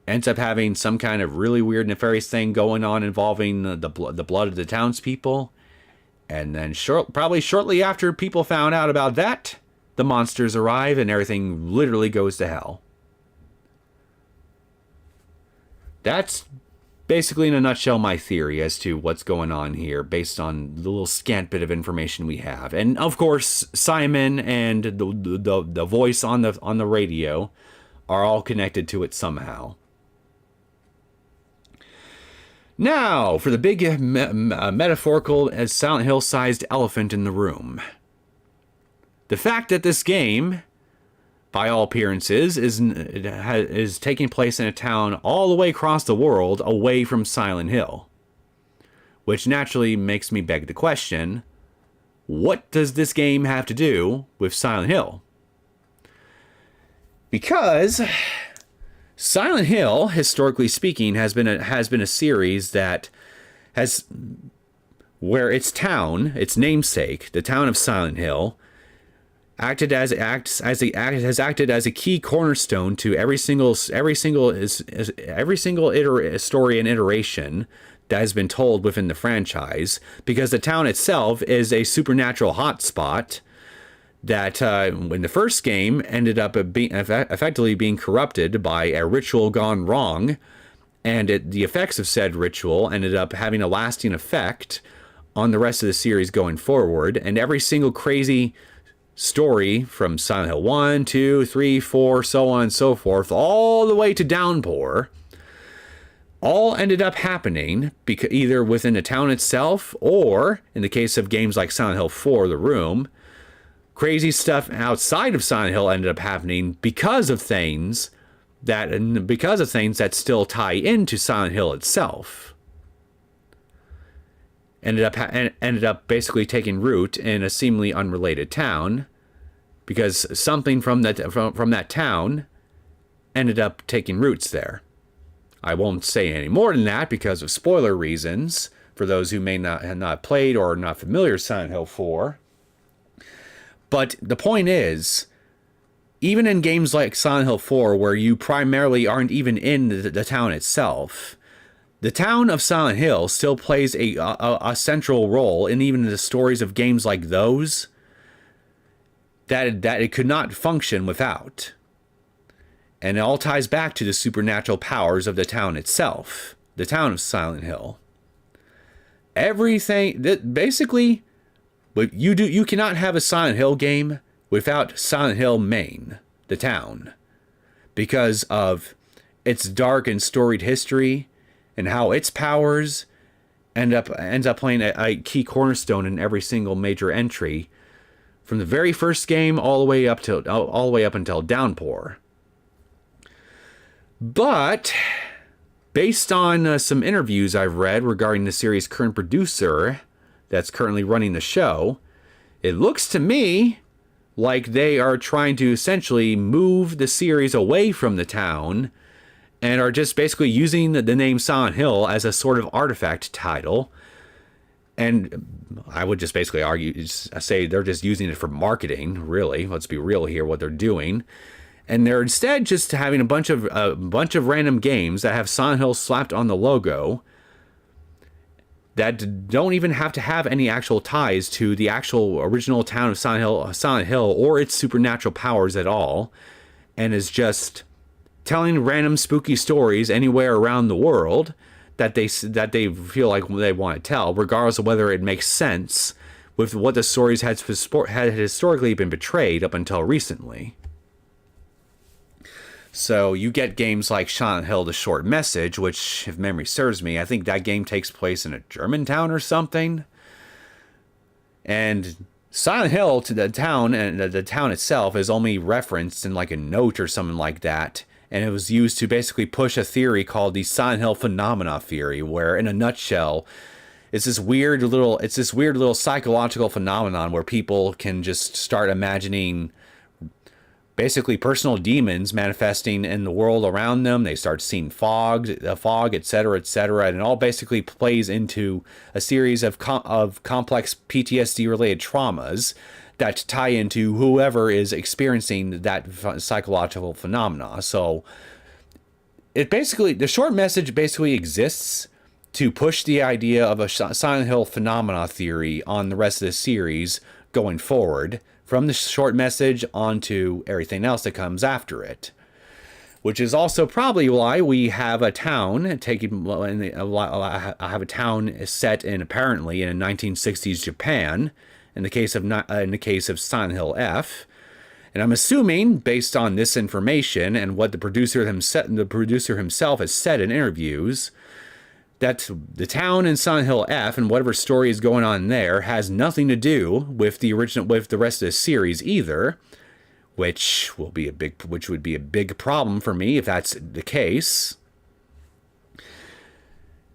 ends up having some kind of really weird nefarious thing going on involving the blood of the townspeople. And then probably shortly after people found out about that, the monsters arrive and everything literally goes to hell. That's basically in a nutshell my theory as to what's going on here based on the little scant bit of information we have. And of course, Simon and the voice on the radio are all connected to it somehow. Now, for the big metaphorical as Silent Hill-sized elephant in the room. The fact that this game, by all appearances, is taking place in a town all the way across the world away from Silent Hill. Which naturally makes me beg the question, what does this game have to do with Silent Hill? Because Silent Hill, historically speaking, has been a series that has, where its town, its namesake, the town of Silent Hill, has acted as a key cornerstone to every single story and iteration that has been told within the franchise, because the town itself is a supernatural hotspot that in the first game ended up effectively being corrupted by a ritual gone wrong, and the effects of said ritual ended up having a lasting effect on the rest of the series going forward. And every single crazy story from Silent Hill 1, 2, 3, 4, so on and so forth, all the way to Downpour, all ended up happening either within the town itself, or in the case of games like Silent Hill 4, The Room, crazy stuff outside of Silent Hill ended up happening because of things that still tie into Silent Hill itself. Ended up basically taking root in a seemingly unrelated town, because something from that town ended up taking roots there. I won't say any more than that because of spoiler reasons for those who may not have not played or are not familiar with Silent Hill 4. But the point is, even in games like Silent Hill 4, where you primarily aren't even in the town itself, the town of Silent Hill still plays a central role in even the stories of games like those that it could not function without. And it all ties back to the supernatural powers of the town itself, the town of Silent Hill. Everything that basically, you cannot have a Silent Hill game without Silent Hill Maine, the town, because of its dark and storied history and how its powers ends up playing a key cornerstone in every single major entry, from the very first game all the way up until Downpour. But based on some interviews I've read regarding the series' current producer that's currently running the show, it looks to me like they are trying to essentially move the series away from the town and are just basically using the name Silent Hill as a sort of artifact title. And I would just basically say they're just using it for marketing, really. Let's be real here, what they're doing. And they're instead just having a bunch of random games that have Silent Hill slapped on the logo that don't even have to have any actual ties to the actual original town of Silent Hill or its supernatural powers at all, and is just telling random spooky stories anywhere around the world that they feel like they want to tell, regardless of whether it makes sense with what the stories had historically been portrayed up until recently. So you get games like Silent Hill: The Short Message, which, if memory serves me, I think that game takes place in a German town or something. And Silent Hill, to the town, and the town itself is only referenced in like a note or something like that. And it was used to basically push a theory called the Silent Hill phenomena theory, where, in a nutshell, it's this weird little psychological phenomenon where people can just start imagining basically personal demons manifesting in the world around them. They start seeing fog, etc., etc., and it all basically plays into a series of complex PTSD-related traumas that tie into whoever is experiencing that psychological phenomena. So the short message basically exists to push the idea of a Silent Hill phenomena theory on the rest of the series going forward, from the short message onto everything else that comes after it. Which is also probably why we have a town I have a town set in, apparently, in 1960s Japan, in the case of Silent Hill F. And I'm assuming, based on this information and what the producer himself has said in interviews, that the town in Silent Hill F and whatever story is going on there has nothing to do with the rest of the series either, which would be a big problem for me if that's the case.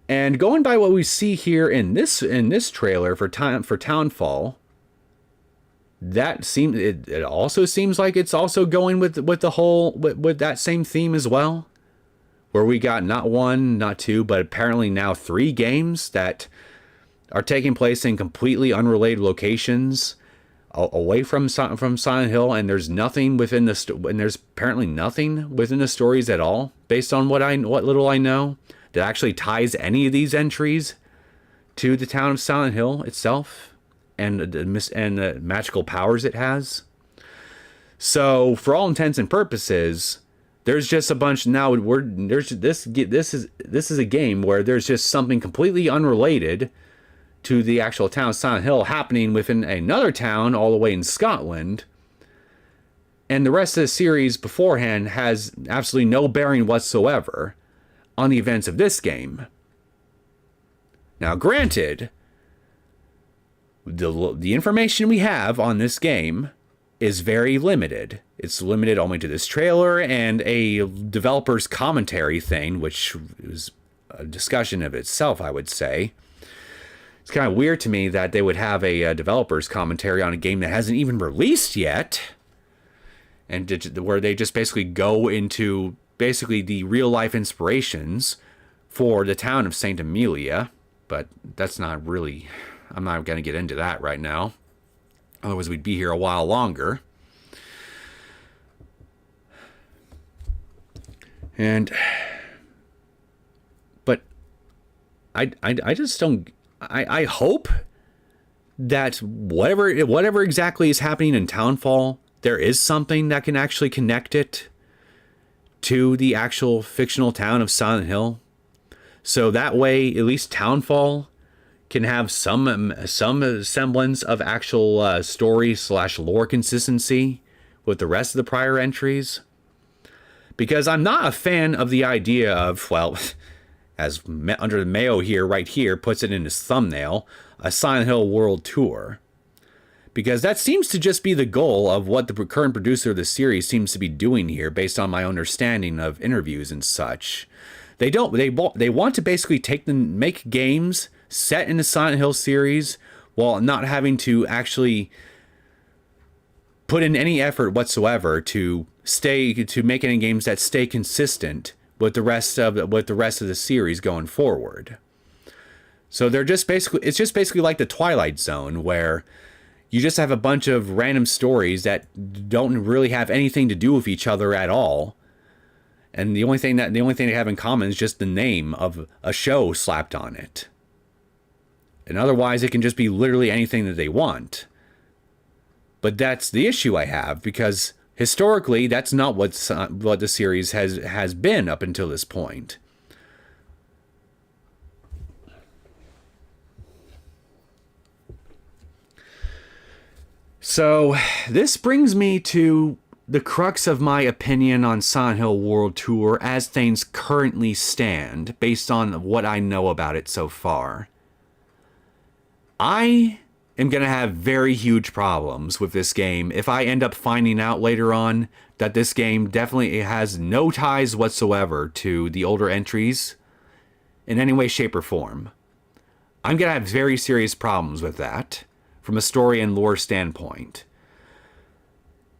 And going by what we see here in this trailer for Townfall, it also seems like it's also going with that same theme as well, where we got not one, not two, but apparently now 3 games that are taking place in completely unrelated locations away from Silent Hill, and there's nothing within there's apparently nothing within the stories at all, based on what little I know, that actually ties any of these entries to the town of Silent Hill itself and the magical powers it has. So, for all intents and purposes, there's just a bunch now. This is a game where there's just something completely unrelated to the actual town of Silent Hill happening within another town all the way in Scotland, and the rest of the series beforehand has absolutely no bearing whatsoever on the events of this game. Now, granted, the information we have on this game is very limited. It's limited only to this trailer and a developer's commentary thing, which is a discussion of itself, I would say. It's kind of weird to me that they would have a developer's commentary on a game that hasn't even released yet, and where they just basically go into the real-life inspirations for the town of St. Amelia. But that's not really... I'm not going to get into that right now. Otherwise, we'd be here a while longer. But I just don't... I hope that whatever exactly is happening in Townfall, there is something that can actually connect it to the actual fictional town of Silent Hill. So that way, at least Townfall can have some semblance of actual story/lore consistency with the rest of the prior entries. Because I'm not a fan of the idea of, well, as Under the Mayo right here puts it in his thumbnail, a Silent Hill World Tour. Because that seems to just be the goal of what the current producer of the series seems to be doing here, based on my understanding of interviews and such. They want to basically make games set in the Silent Hill series while not having to actually put in any effort whatsoever to make any games that stay consistent with the rest of the series going forward. So it's just basically like the Twilight Zone, where you just have a bunch of random stories that don't really have anything to do with each other at all. And the only thing they have in common is just the name of a show slapped on it. And otherwise, it can just be literally anything that they want. But that's the issue I have, because historically, that's not what the series has been up until this point. So this brings me to the crux of my opinion on Silent Hill World Tour as things currently stand, based on what I know about it so far. I am going to have very huge problems with this game if I end up finding out later on that this game definitely has no ties whatsoever to the older entries in any way, shape, or form. I'm going to have very serious problems with that from a story and lore standpoint.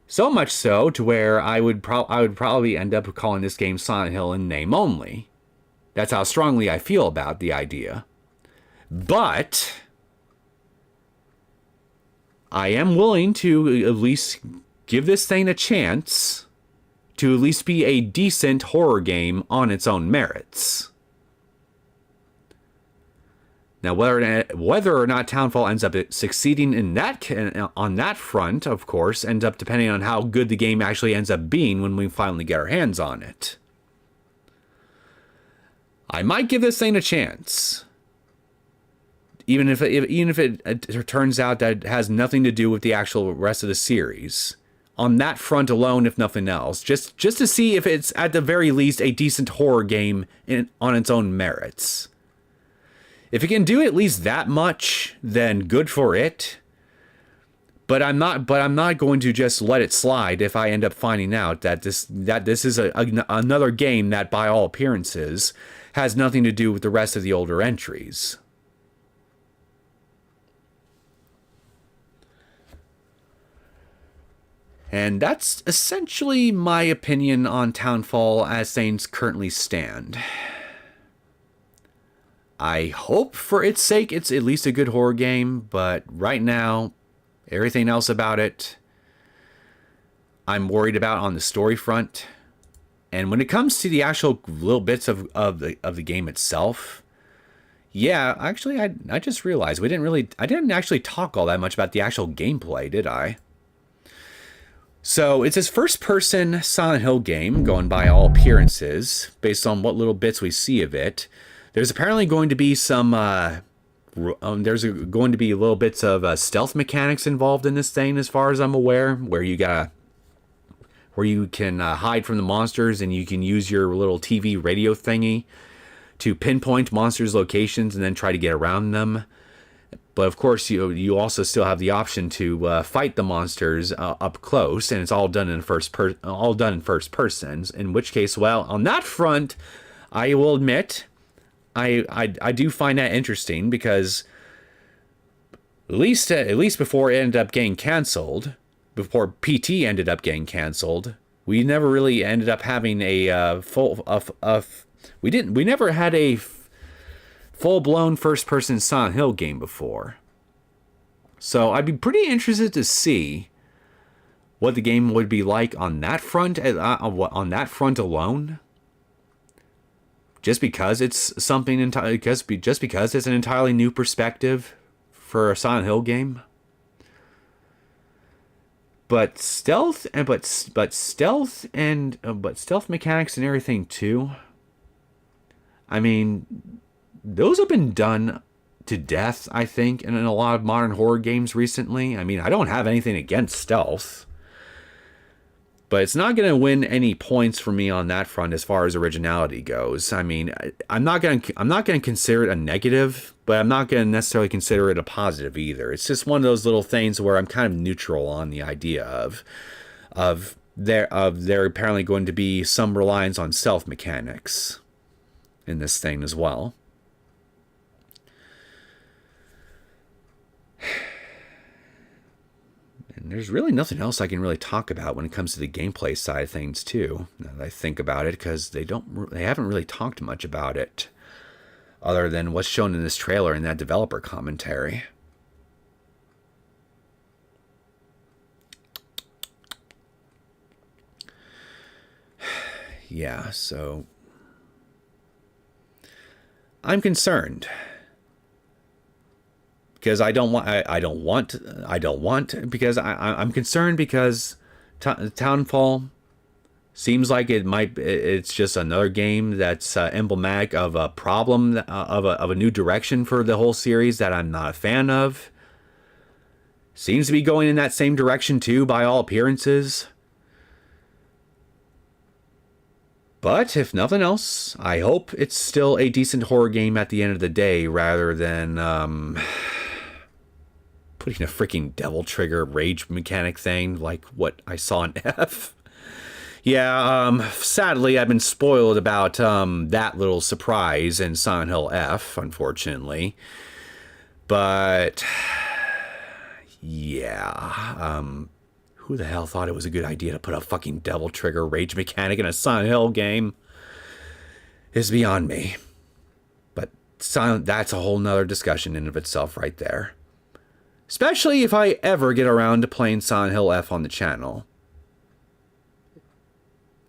So much so to where I would probably end up calling this game Silent Hill in name only. That's how strongly I feel about the idea. But I am willing to at least give this thing a chance to at least be a decent horror game on its own merits. Now, whether or not Townfall ends up succeeding in on that front, of course, ends up depending on how good the game actually ends up being when we finally get our hands on it. I might give this thing a chance, even if it turns out that it has nothing to do with the actual rest of the series. On that front alone, if nothing else, just to see if it's at the very least a decent horror game on its own merits. If it can do at least that much, then good for it. But I'm not going to just let it slide if I end up finding out that this is another game that, by all appearances, has nothing to do with the rest of the older entries. And that's essentially my opinion on Townfall as things currently stand. I hope for its sake it's at least a good horror game, but right now, everything else about it, I'm worried about on the story front. And when it comes to the actual little bits of the game itself, yeah, actually, I just realized I didn't actually talk all that much about the actual gameplay, did I? So it's his first-person Silent Hill game, going by all appearances, based on what little bits we see of it. There's apparently going to be some, there's going to be little bits of stealth mechanics involved in this thing, as far as I'm aware, where you can hide from the monsters and you can use your little TV radio thingy to pinpoint monsters' locations and then try to get around them. But of course, you also still have the option to fight the monsters up close, and it's all done in first person. In which case, well, on that front, I will admit, I do find that interesting, because at least before it ended up getting canceled, before PT ended up getting canceled, we never really ended up having a we never had a full-blown first-person Silent Hill game before. So I'd be pretty interested to see what the game would be like on that front alone. Just because it's something just because it's an entirely new perspective for a Silent Hill game. But stealth mechanics and everything too. I mean, those have been done to death, I think, in a lot of modern horror games recently. I mean, I don't have anything against stealth, but it's not going to win any points for me on that front as far as originality goes. I mean, I'm not going to consider it a negative, but I'm not going to necessarily consider it a positive either. It's just one of those little things where I'm kind of neutral on the idea of there apparently going to be some reliance on stealth mechanics in this thing as well. And there's really nothing else I can really talk about when it comes to the gameplay side of things too, now that I think about it, because they haven't really talked much about it other than what's shown in this trailer and that developer commentary. Yeah, so I'm concerned. Because I'm concerned because Townfall seems like it's just another game that's emblematic of a problem, of a new direction for the whole series that I'm not a fan of. Seems to be going in that same direction too, by all appearances. But if nothing else, I hope it's still a decent horror game at the end of the day, rather than putting a freaking devil trigger rage mechanic thing like what I saw in F. Yeah, sadly, I've been spoiled about that little surprise in Silent Hill F, unfortunately. But yeah, who the hell thought it was a good idea to put a fucking devil trigger rage mechanic in a Silent Hill game? Is beyond me. But that's a whole nother discussion in of itself right there. Especially if I ever get around to playing Silent Hill F on the channel.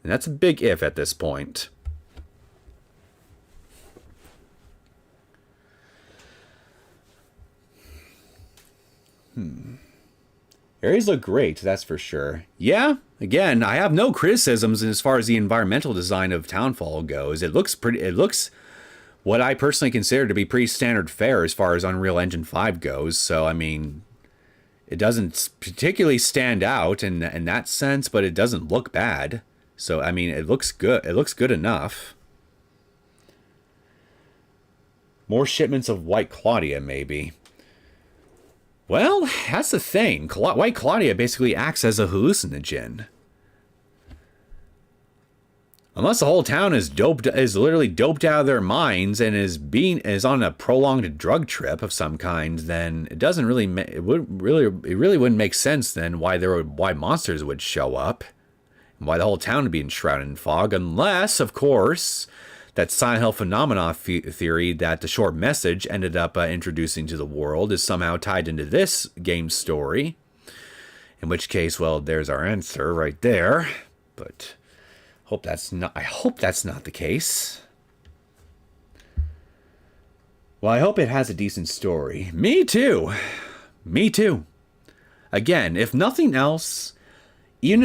And that's a big if at this point. Areas look great, that's for sure. Yeah, again, I have no criticisms as far as the environmental design of Townfall goes. It looks what I personally consider to be pretty standard fare as far as Unreal Engine 5 goes. So, I mean, it doesn't particularly stand out in that sense, but it doesn't look bad. So, I mean, it looks good. It looks good enough. More shipments of White Claudia, maybe. Well, that's the thing. White Claudia basically acts as a hallucinogen. Unless the whole town is literally doped out of their minds and is on a prolonged drug trip of some kind, then it doesn't really it really wouldn't make sense then why monsters would show up. Why the whole town would be enshrouded in fog, unless, of course, that Silent Hill phenomena theory that the short message ended up introducing to the world is somehow tied into this game's story. In which case, well, there's our answer right there. But I hope that's not the case. Well, I hope it has a decent story. Me too. Me too. Again, if nothing else, even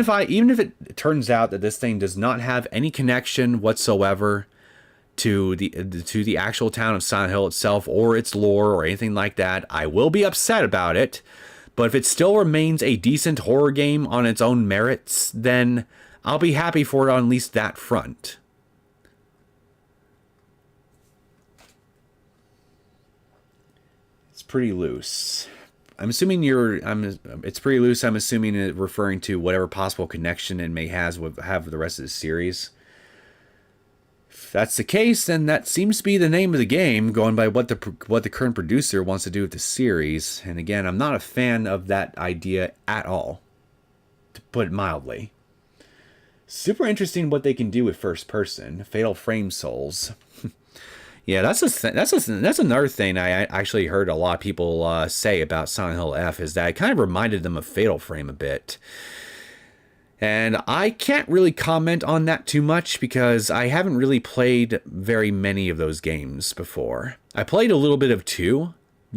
if it turns out that this thing does not have any connection whatsoever to the actual town of Silent Hill itself or its lore or anything like that, I will be upset about it. But if it still remains a decent horror game on its own merits, then I'll be happy for it on at least that front. It's pretty loose. I'm assuming it's pretty loose. I'm assuming it referring to whatever possible connection it may have with the rest of the series. If that's the case, then that seems to be the name of the game, going by what the current producer wants to do with the series. And again, I'm not a fan of that idea at all, to put it mildly. Super interesting what they can do with first person. Fatal Frame Souls. Yeah, that's another thing I actually heard a lot of people say about Silent Hill F, is that it kind of reminded them of Fatal Frame a bit. And I can't really comment on that too much because I haven't really played very many of those games before. I played a little bit of 2,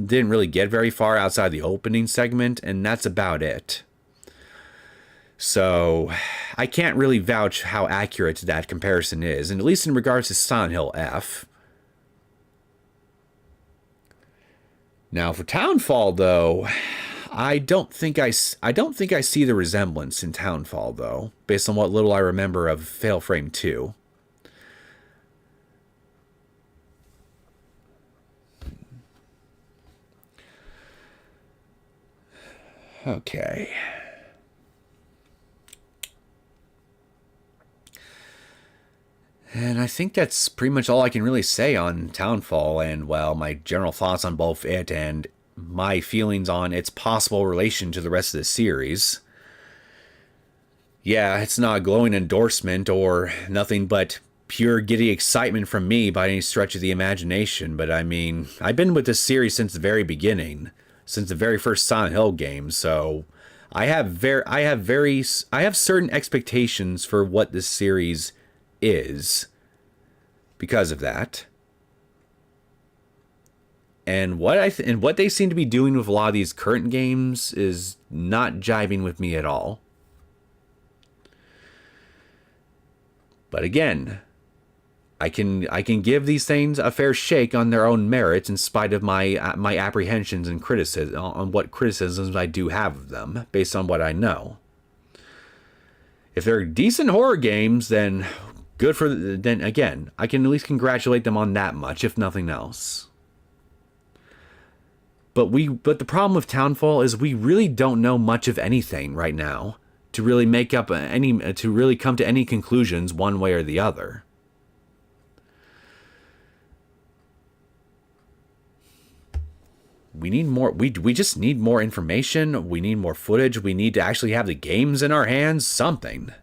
didn't really get very far outside the opening segment, and that's about it. So I can't really vouch how accurate that comparison is, and at least in regards to Silent Hill F. Now for Townfall, though, I don't think I see the resemblance in Townfall, though, based on what little I remember of Fatal Frame 2. Okay. And I think that's pretty much all I can really say on Townfall, and, well, my general thoughts on both it and my feelings on its possible relation to the rest of the series. Yeah, it's not a glowing endorsement or nothing but pure giddy excitement from me by any stretch of the imagination, but I mean, I've been with this series since the very beginning, since the very first Silent Hill game, so I have certain expectations for what this series is because of that. And what they seem to be doing with a lot of these current games is not jiving with me at all. But again, I can give these things a fair shake on their own merits in spite of my apprehensions and criticism on what criticisms I do have of them based on what I know. If they're decent horror games, then good for then again, I can at least congratulate them on that much, if nothing else. But the problem with Townfall is we really don't know much of anything right now to really to really come to any conclusions one way or the other. We need more. We just need more information. We need more footage. We need to actually have the games in our hands. Something.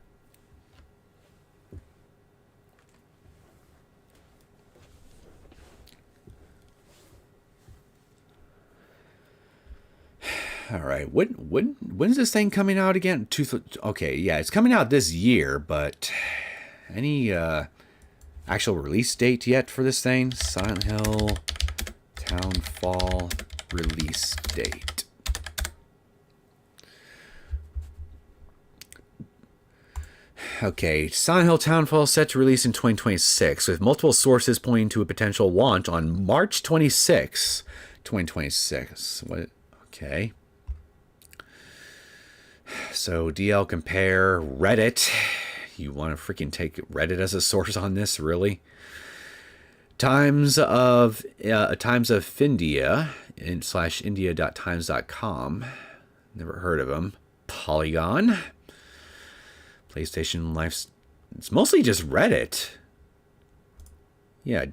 All right. When's this thing coming out again? Okay, yeah, it's coming out this year, but any actual release date yet for this thing? Silent Hill Townfall release date. Okay, Silent Hill Townfall set to release in 2026, with multiple sources pointing to a potential launch on March 26, 2026. What? Okay. So DL compare Reddit. You want to freaking take Reddit as a source on this, really? Times of India / India.times.com. Never heard of them. Polygon. PlayStation Life. It's mostly just Reddit. Yeah,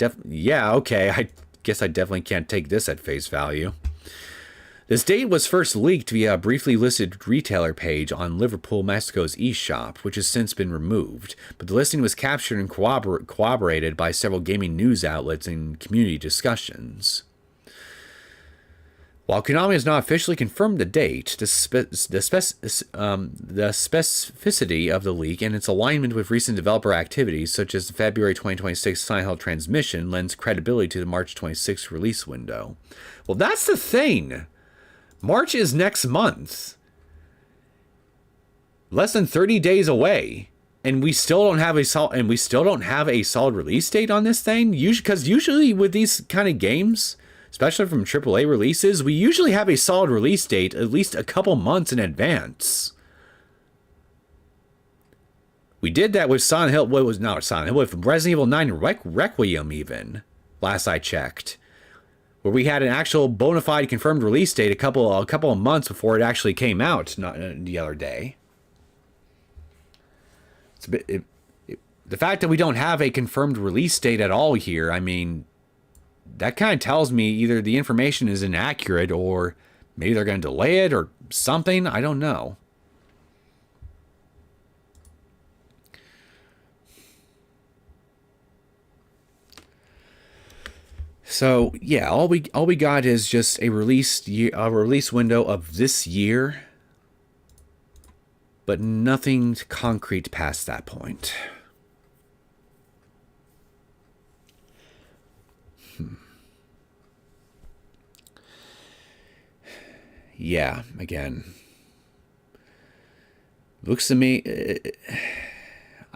okay. I guess I definitely can't take this at face value. This date was first leaked via a briefly listed retailer page on Liverpool, Mexico's eShop, which has since been removed, but the listing was captured and corroborated by several gaming news outlets and community discussions. While Konami has not officially confirmed the date, the specificity of the leak and its alignment with recent developer activities, such as the February 2026 Silent Hill transmission, lends credibility to the March 26th release window. Well, that's the thing. March is next month. Less than 30 days away, and we still don't have a solid release date on this thing. Because usually with these kind of games, especially from AAA releases, we usually have a solid release date at least a couple months in advance. We did that with Silent Hill. What was not Silent Hill? With Resident Evil 9 Requiem, even last I checked, where we had an actual bona fide confirmed release date a couple of months before it actually came out the other day. It's a bit, the fact that we don't have a confirmed release date at all here, I mean, that kind of tells me either the information is inaccurate or maybe they're going to delay it or something. I don't know. So yeah, all we got is just a release window of this year, but nothing concrete past that point. Yeah, again, looks to me,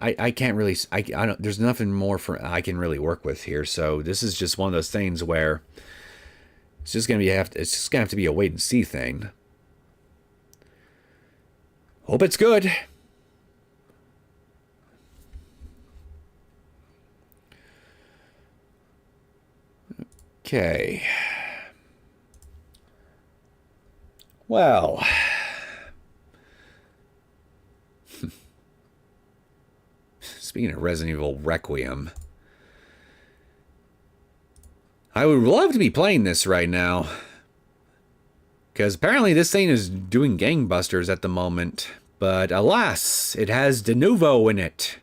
I can't really, I don't, there's nothing more I can really work with here. So this is just one of those things where it's just gonna have to be a wait and see thing. Hope it's good. Okay. Well, speaking of Resident Evil Requiem, I would love to be playing this right now, because apparently this thing is doing gangbusters at the moment, but alas, it has de novo in it.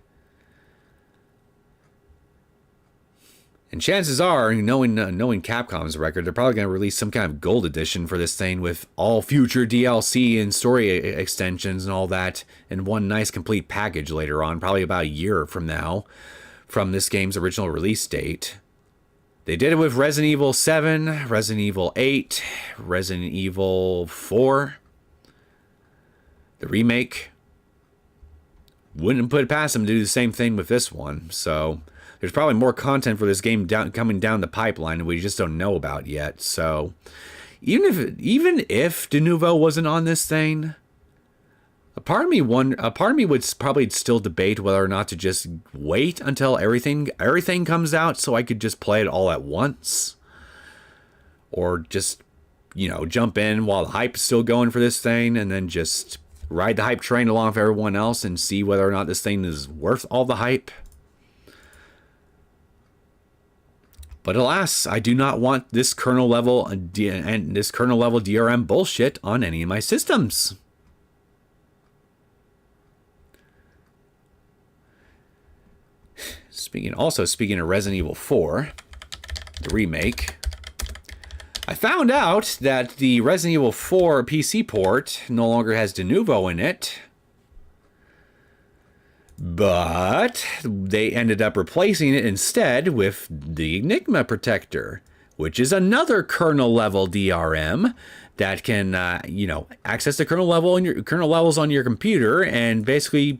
And chances are, knowing Capcom's record, they're probably going to release some kind of gold edition for this thing with all future DLC and story extensions and all that in one nice complete package later on, probably about a year from now, from this game's original release date. They did it with Resident Evil 7, Resident Evil 8, Resident Evil 4, the remake. Wouldn't put it past them to do the same thing with this one, so there's probably more content for this game coming down the pipeline that we just don't know about yet. So even if De Nouveau wasn't on this thing, a part of me would probably still debate whether or not to just wait until everything comes out so I could just play it all at once, or just, you know, jump in while the hype is still going for this thing and then just ride the hype train along with everyone else and see whether or not this thing is worth all the hype. But alas, I do not want this kernel level DRM bullshit on any of my systems. Speaking of Resident Evil 4, the remake, I found out that the Resident Evil 4 PC port no longer has De Nouveau in it, but they ended up replacing it instead with the Enigma Protector, which is another kernel level DRM that can, access the kernel levels on your computer and basically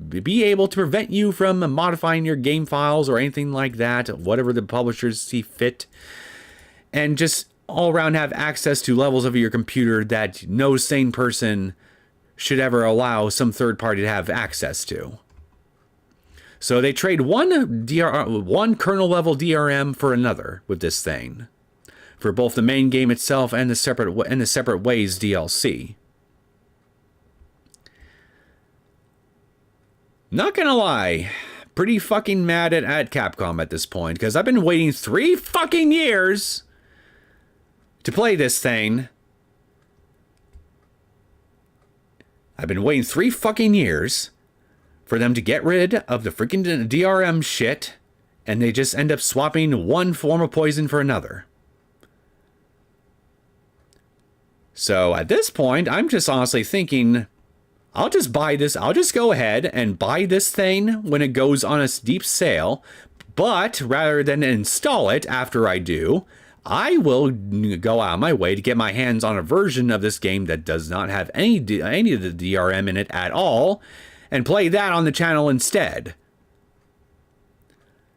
be able to prevent you from modifying your game files or anything like that, whatever the publishers see fit, and just all around have access to levels of your computer that no sane person should ever allow some third party to have access to. So they trade one kernel level DRM for another with this thing, for both the main game itself and the Separate Ways DLC. Not gonna lie, pretty fucking mad at Capcom at this point, because I've been waiting 3 fucking years to play this thing. I've been waiting 3 fucking years for them to get rid of the freaking DRM shit, and they just end up swapping one form of poison for another. So at this point, I'm just honestly thinking, I'll just buy this. I'll just go ahead and buy this thing when it goes on a steep sale. But rather than install it after I do, I will go out of my way to get my hands on a version of this game that does not have any of the DRM in it at all, and play that on the channel instead.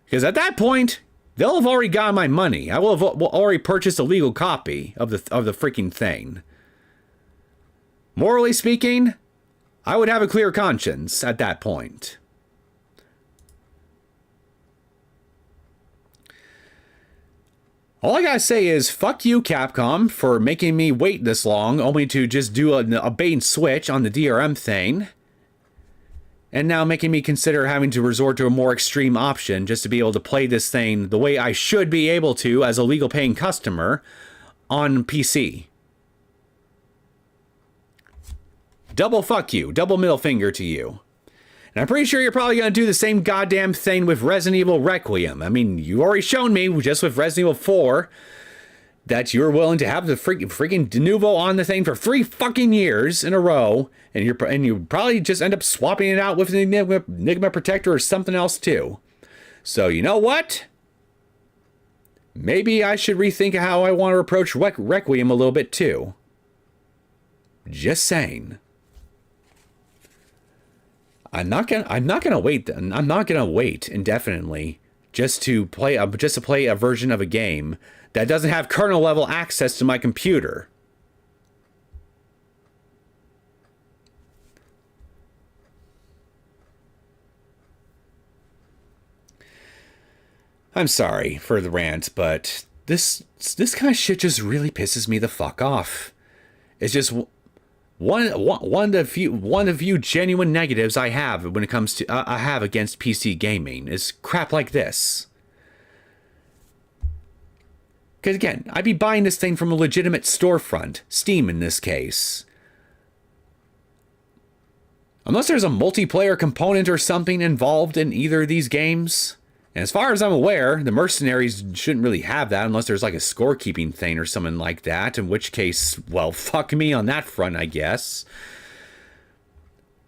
Because at that point, they'll have already got my money. I will have already purchased a legal copy of the freaking thing. Morally speaking, I would have a clear conscience at that point. All I gotta say is, fuck you, Capcom, for making me wait this long, only to just do a bait and switch on the DRM thing, and now making me consider having to resort to a more extreme option just to be able to play this thing the way I should be able to as a legal paying customer on PC. Double fuck you, double middle finger to you. And I'm pretty sure you're probably going to do the same goddamn thing with Resident Evil Requiem. I mean, you've already shown me just with Resident Evil 4 that you're willing to have the freaking De Nouveau on the thing for 3 fucking years in a row, and you probably just end up swapping it out with an Enigma Protector or something else too. So you know what? Maybe I should rethink how I want to approach Requiem a little bit too. Just saying. I'm not gonna wait indefinitely just to play a version of a game that doesn't have kernel level access to my computer. I'm sorry for the rant, but this kind of shit just really pisses me the fuck off. It's just one of the few genuine negatives I have when it comes to I have against PC gaming is crap like this. Because again, I'd be buying this thing from a legitimate storefront, Steam in this case. Unless there's a multiplayer component or something involved in either of these games. And as far as I'm aware, the mercenaries shouldn't really have that unless there's like a scorekeeping thing or something like that, in which case, well, fuck me on that front, I guess.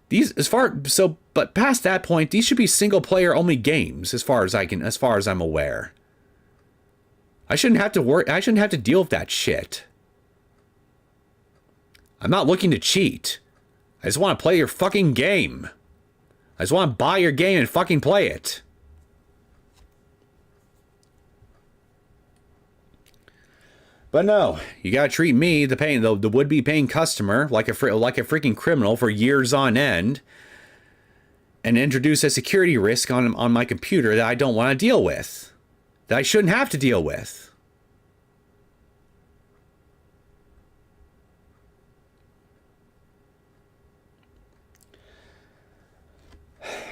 But past that point, these should be single player only games as far as I'm aware. I shouldn't have to deal with that shit. I'm not looking to cheat. I just want to play your fucking game. I just want to buy your game and fucking play it. But no, you gotta treat me, the would-be paying customer, like a freaking criminal for years on end, and introduce a security risk on my computer that I don't want to deal with, that I shouldn't have to deal with.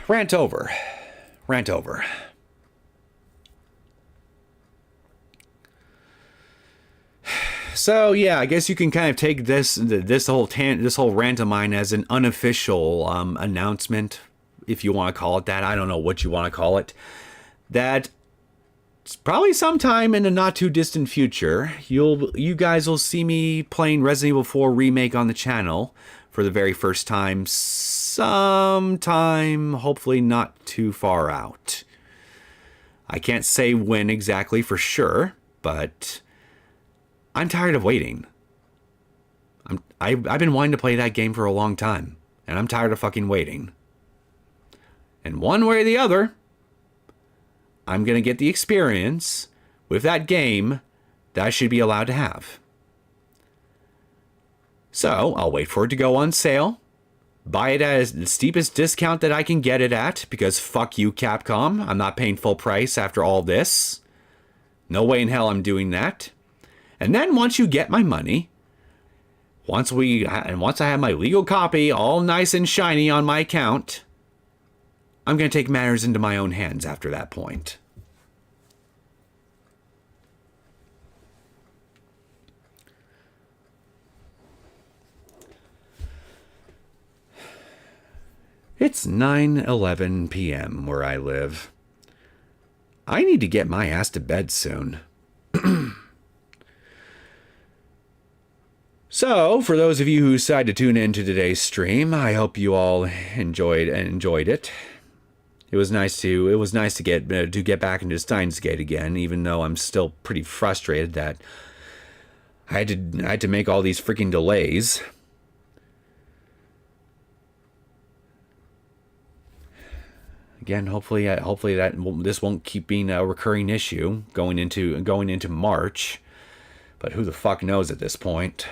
Rant over. Rant over. So yeah, I guess you can kind of take this whole rant of mine as an unofficial announcement, if you want to call it that. I don't know what you want to call it. That probably sometime in the not too distant future, you guys will see me playing Resident Evil 4 Remake on the channel for the very first time, sometime hopefully not too far out. I can't say when exactly for sure, but I'm tired of waiting. I've been wanting to play that game for a long time, and I'm tired of fucking waiting. And one way or the other, I'm going to get the experience with that game that I should be allowed to have. So, I'll wait for it to go on sale, buy it at the steepest discount that I can get it at, because fuck you, Capcom. I'm not paying full price after all this. No way in hell I'm doing that. And then once you get my money, once I have my legal copy all nice and shiny on my account, I'm going to take matters into my own hands after that point. It's 9:11 p.m. where I live. I need to get my ass to bed soon. So, for those of you who decided to tune in to today's stream, I hope you all enjoyed it. It was nice to get back into Steins Gate again, even though I'm still pretty frustrated that I had to make all these freaking delays. Again, hopefully this won't keep being a recurring issue going into March, but who the fuck knows at this point.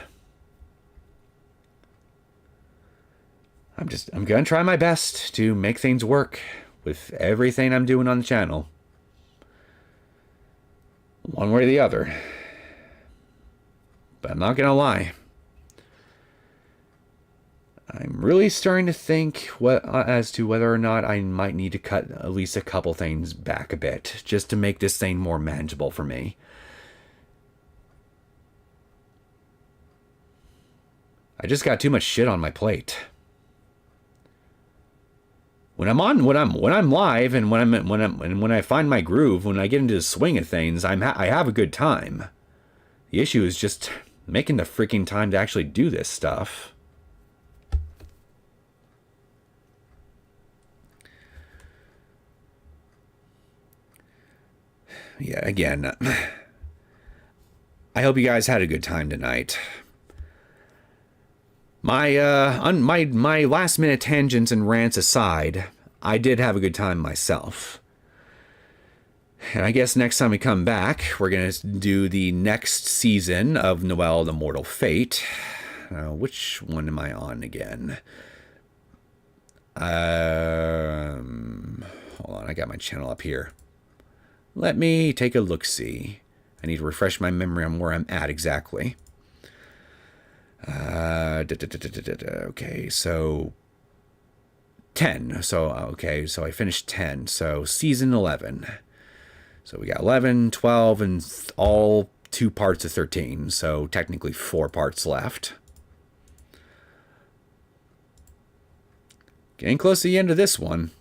I'm gonna try my best to make things work with everything I'm doing on the channel, one way or the other. But I'm not gonna lie, I'm really starting to think as to whether or not I might need to cut at least a couple things back a bit, just to make this thing more manageable for me. I just got too much shit on my plate. When I'm live, and when I find my groove, when I get into the swing of things, I have a good time. The issue is just making the freaking time to actually do this stuff. Yeah, again, I hope you guys had a good time tonight. My last minute tangents and rants aside, I did have a good time myself. And I guess next time we come back, we're going to do the next season of Noelle the Mortal Fate. Which one am I on again? Hold on, I got my channel up here. Let me take a look-see. I need to refresh my memory on where I'm at exactly. Okay, so 10. So I finished 10. So season 11. So we got 11, 12, and all 2 parts of 13. So technically 4 parts left. Getting close to the end of this one.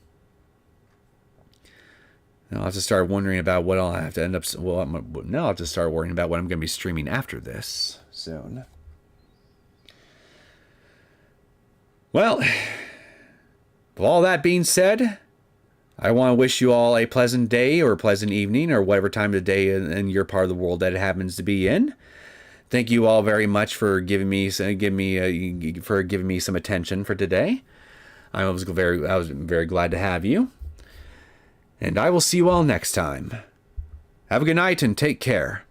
Now I'll have to start wondering about what I'll have to end up. Well, now I'll have to start worrying about what I'm going to be streaming after this soon. Well, with all that being said, I want to wish you all a pleasant day or a pleasant evening or whatever time of the day in your part of the world that it happens to be in. Thank you all very much for giving me some attention for today. I was very glad to have you. And I will see you all next time. Have a good night and take care.